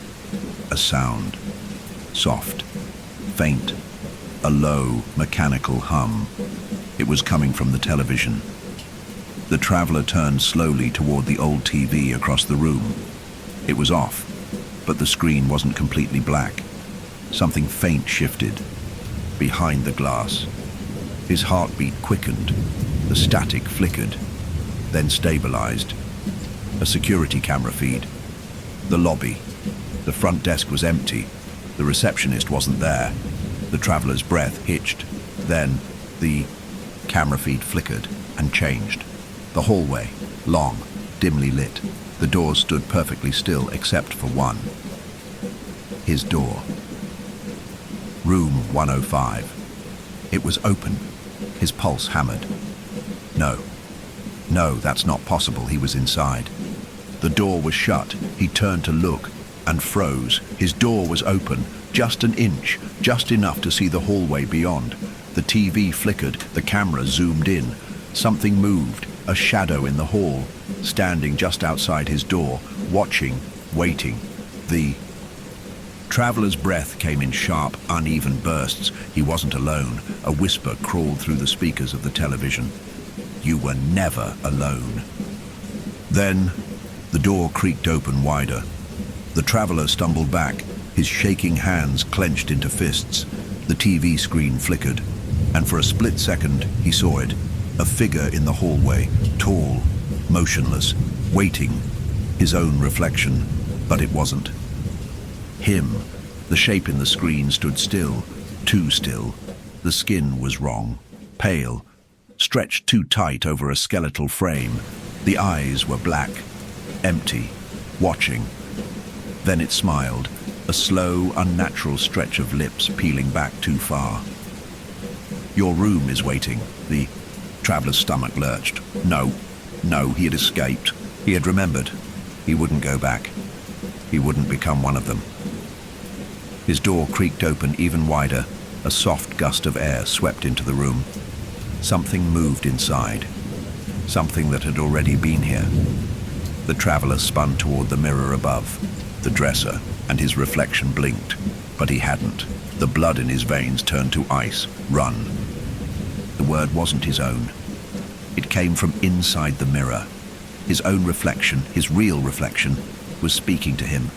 a sound. Soft. Faint. A low, mechanical hum. It was coming from the television. The traveler turned slowly toward the old TV across the room. It was off, but the screen wasn't completely black. Something faint shifted. Behind the glass. His heartbeat quickened. The static flickered, then stabilized. A security camera feed. The lobby. The front desk was empty. The receptionist wasn't there. The traveler's breath hitched. Then, the camera feed flickered and changed. The hallway, long, dimly lit. The doors stood perfectly still except for one. His door. Room 105. It was open. His pulse hammered. No. No, that's not possible. He was inside. The door was shut. He turned to look and froze. His door was open, just an inch, just enough to see the hallway beyond. The TV flickered, the camera zoomed in. Something moved, a shadow in the hall, standing just outside his door, watching, waiting. The traveler's breath came in sharp, uneven bursts. He wasn't alone. A whisper crawled through the speakers of the television. You were never alone. Then, the door creaked open wider. The traveler stumbled back, his shaking hands clenched into fists. The TV screen flickered, and for a split second, he saw it. A figure in the hallway, tall, motionless, waiting. His own reflection, but it wasn't. Him. The shape in the screen stood still, too still. The skin was wrong, pale, stretched too tight over a skeletal frame. The eyes were black, empty, watching. Then it smiled, a slow, unnatural stretch of lips peeling back too far. Your room is waiting. The traveler's stomach lurched. No, he had escaped. He had remembered. He wouldn't go back. He wouldn't become one of them. His door creaked open even wider. A soft gust of air swept into the room. Something moved inside. Something that had already been here. The traveler spun toward the mirror above, the dresser, and his reflection blinked. But he hadn't. The blood in his veins turned to ice. Run. The word wasn't his own. It came from inside the mirror. His own reflection, his real reflection, was speaking to him.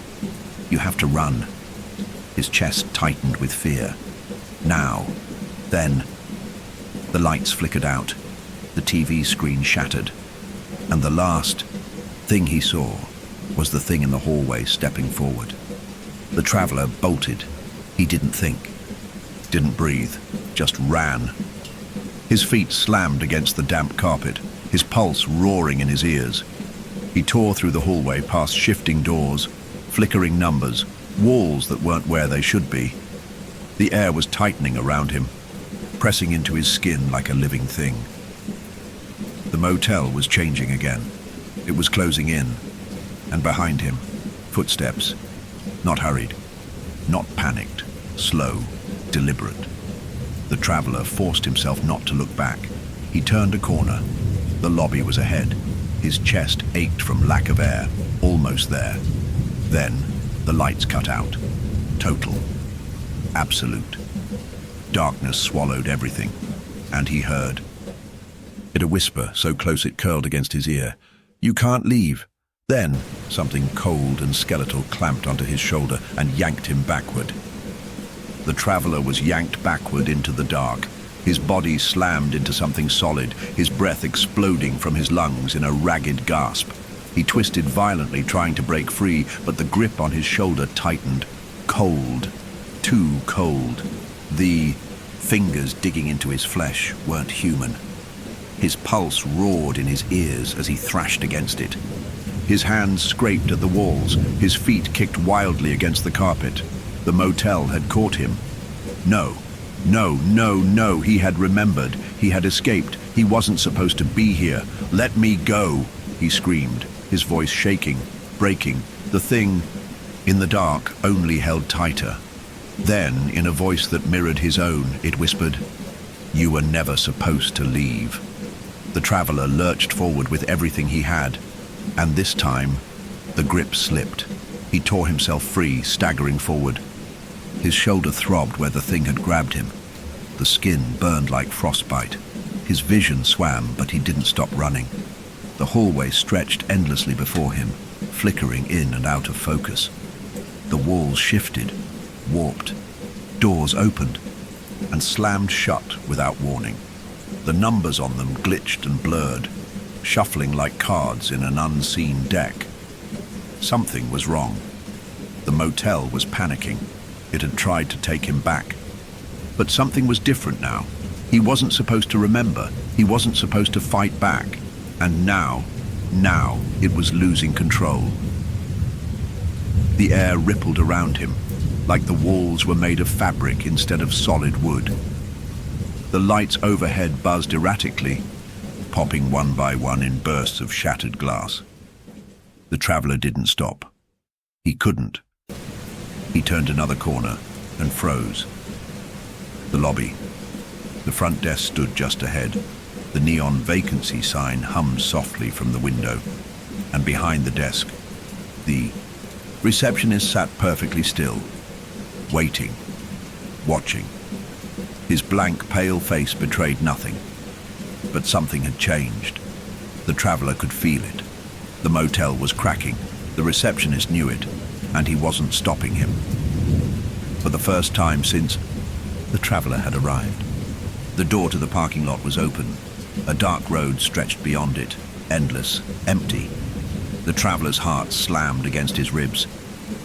You have to run. His chest tightened with fear. Now. Then. The lights flickered out. The TV screen shattered. And the last thing he saw was the thing in the hallway stepping forward. The traveler bolted. He didn't think. Didn't breathe. Just ran. His feet slammed against the damp carpet, his pulse roaring in his ears. He tore through the hallway past shifting doors, flickering numbers, walls that weren't where they should be. The air was tightening around him, pressing into his skin like a living thing. The motel was changing again. It was closing in, and behind him, footsteps. Not hurried, not panicked, slow, deliberate. The traveler forced himself not to look back. He turned a corner. The lobby was ahead. His chest ached from lack of air, almost there. Then, the lights cut out. Total. Absolute. Darkness swallowed everything, and he heard. In a whisper so close it curled against his ear, "You can't leave." Then, something cold and skeletal clamped onto his shoulder and yanked him backward. The traveler was yanked backward into the dark. His body slammed into something solid, his breath exploding from his lungs in a ragged gasp. He twisted violently, trying to break free, but the grip on his shoulder tightened. Cold. Too cold. The fingers digging into his flesh weren't human. His pulse roared in his ears as he thrashed against it. His hands scraped at the walls, his feet kicked wildly against the carpet. The motel had caught him. No, he had remembered. He had escaped. He wasn't supposed to be here. "Let me go," he screamed, his voice shaking, breaking. The thing, in the dark, only held tighter. Then, in a voice that mirrored his own, it whispered, "You were never supposed to leave." The traveler lurched forward with everything he had, and this time, the grip slipped. He tore himself free, staggering forward. His shoulder throbbed where the thing had grabbed him. The skin burned like frostbite. His vision swam, but he didn't stop running. The hallway stretched endlessly before him, flickering in and out of focus. The walls shifted, warped. Doors opened and slammed shut without warning. The numbers on them glitched and blurred, shuffling like cards in an unseen deck. Something was wrong. The motel was panicking. It had tried to take him back. But something was different now. He wasn't supposed to remember. He wasn't supposed to fight back. And now it was losing control. The air rippled around him, like the walls were made of fabric instead of solid wood. The lights overhead buzzed erratically, popping one by one in bursts of shattered glass. The traveler didn't stop. He couldn't. He turned another corner and froze. The lobby. The front desk stood just ahead. The neon vacancy sign hummed softly from the window. And behind the desk, the receptionist sat perfectly still, waiting, watching. His blank, pale face betrayed nothing. But something had changed. The traveler could feel it. The motel was cracking. The receptionist knew it, and he wasn't stopping him. For the first time since the traveler had arrived. The door to the parking lot was open. A dark road stretched beyond it, endless, empty. The traveler's heart slammed against his ribs.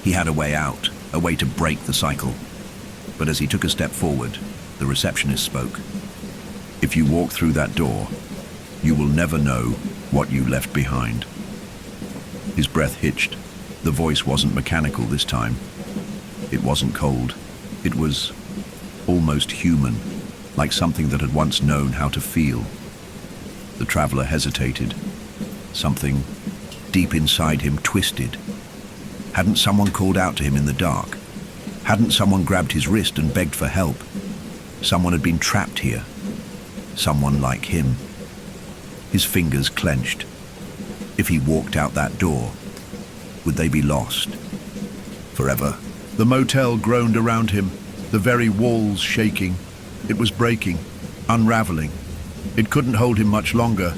He had a way out, a way to break the cycle. But as he took a step forward, the receptionist spoke. "If you walk through that door, you will never know what you left behind." His breath hitched. The voice wasn't mechanical this time. It wasn't cold. It was almost human. like something that had once known how to feel. The traveler hesitated. Something deep inside him twisted. Hadn't someone called out to him in the dark? Hadn't someone grabbed his wrist and begged for help? Someone had been trapped here. Someone like him. His fingers clenched. If he walked out that door, would they be lost? Forever. The motel groaned around him, the very walls shaking. It was breaking, unraveling. It couldn't hold him much longer,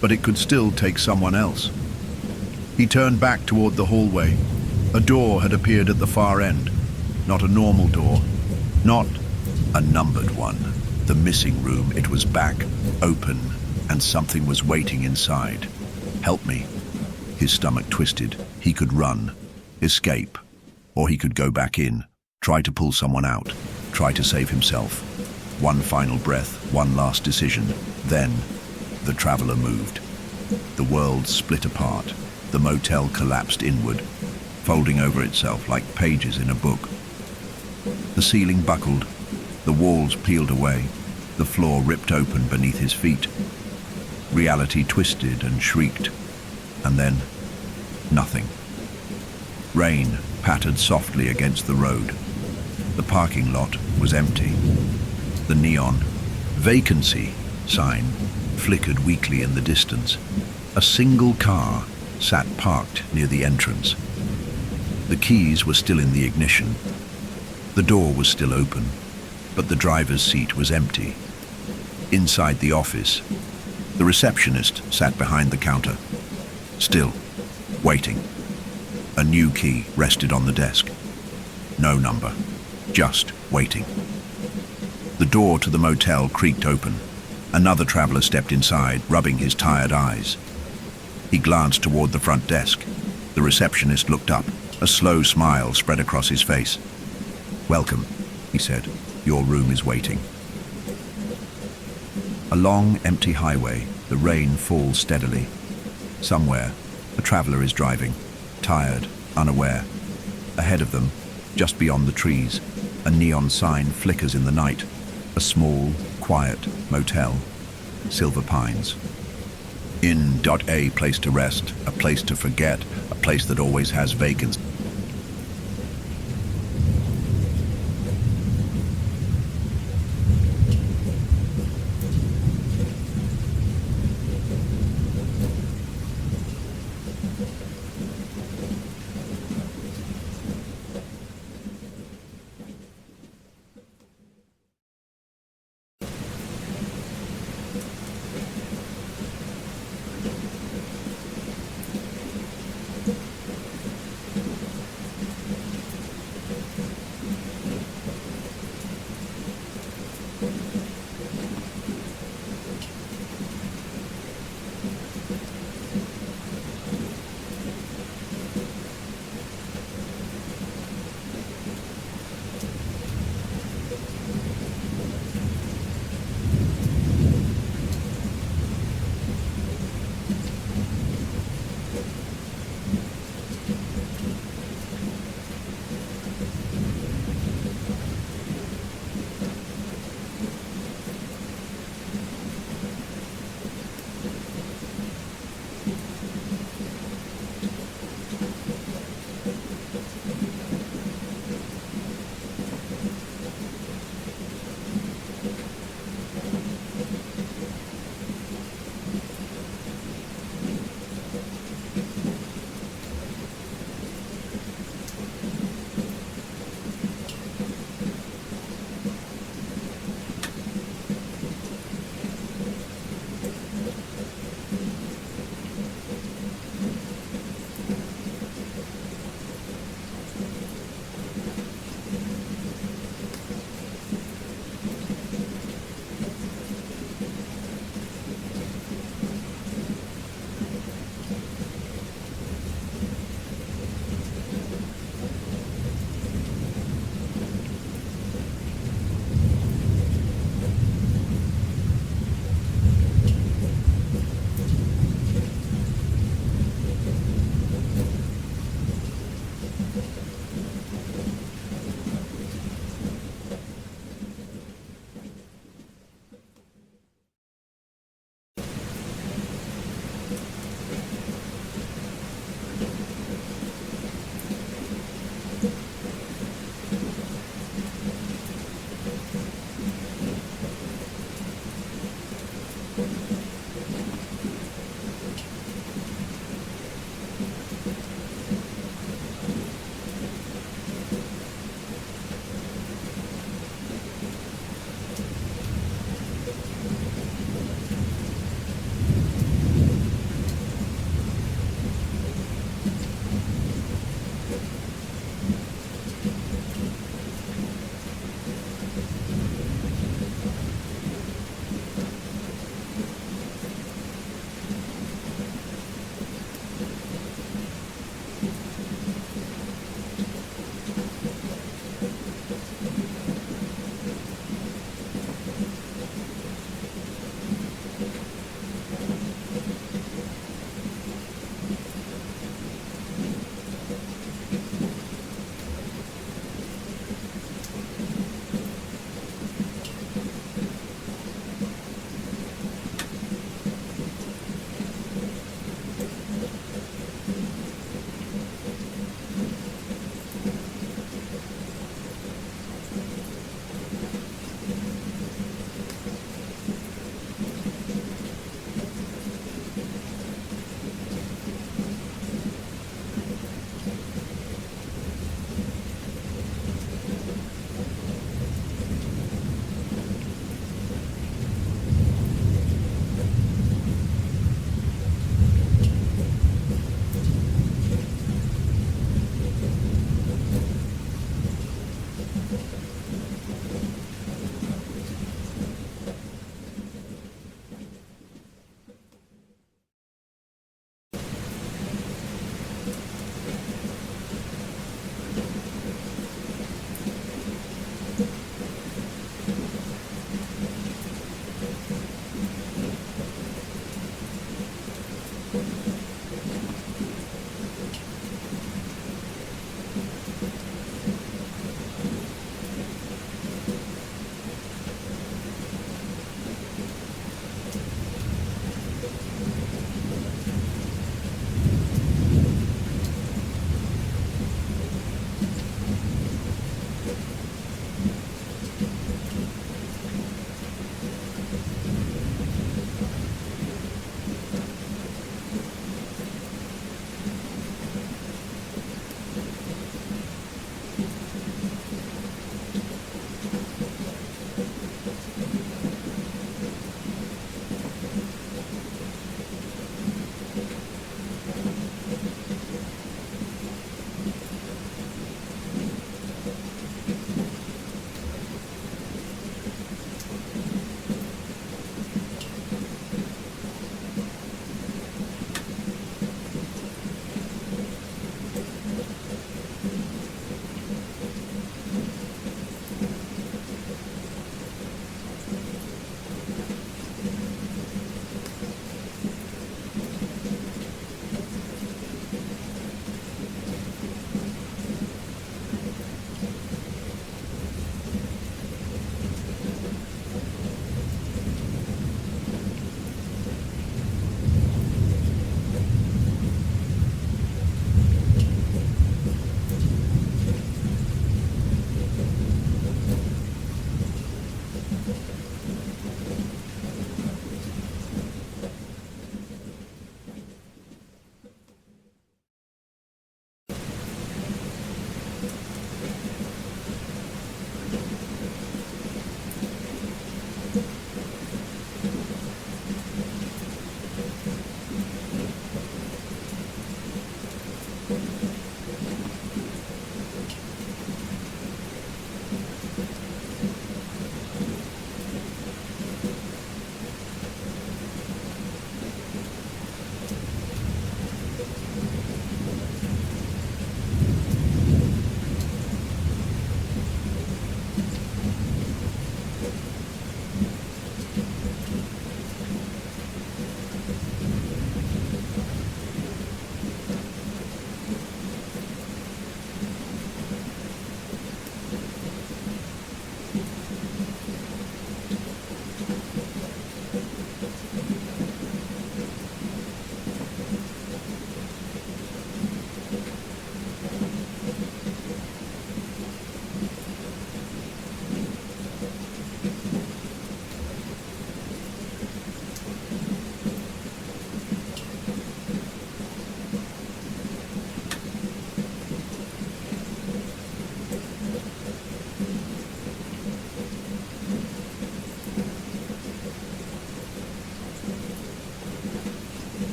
but it could still take someone else. He turned back toward the hallway. A door had appeared at the far end. Not a normal door, not a numbered one. The missing room, it was back, open, and something was waiting inside. Help me. His stomach twisted. He could run, escape, or he could go back in, try to pull someone out, try to save himself. One final breath, one last decision. Then, the traveler moved. The world split apart. The motel collapsed inward, folding over itself like pages in a book. The ceiling buckled, the walls peeled away, the floor ripped open beneath his feet. Reality twisted and shrieked, and then, nothing. Rain pattered softly against the road. The parking lot was empty. The neon vacancy sign flickered weakly in the distance. A single car sat parked near the entrance. The keys were still in the ignition. The door was still open, but the driver's seat was empty. Inside the office, the receptionist sat behind the counter, still, waiting. A new key rested on the desk. No number, just waiting. The door to the motel creaked open. Another traveler stepped inside, rubbing his tired eyes. He glanced toward the front desk. The receptionist looked up. A slow smile spread across his face. "Welcome," he said. "Your room is waiting." A long, empty highway. The rain falls steadily. Somewhere, a traveler is driving, tired, unaware. Ahead of them, just beyond the trees, a neon sign flickers in the night. A small, quiet motel. Silver Pines. A place to rest, a place to forget, a place that always has vacancy.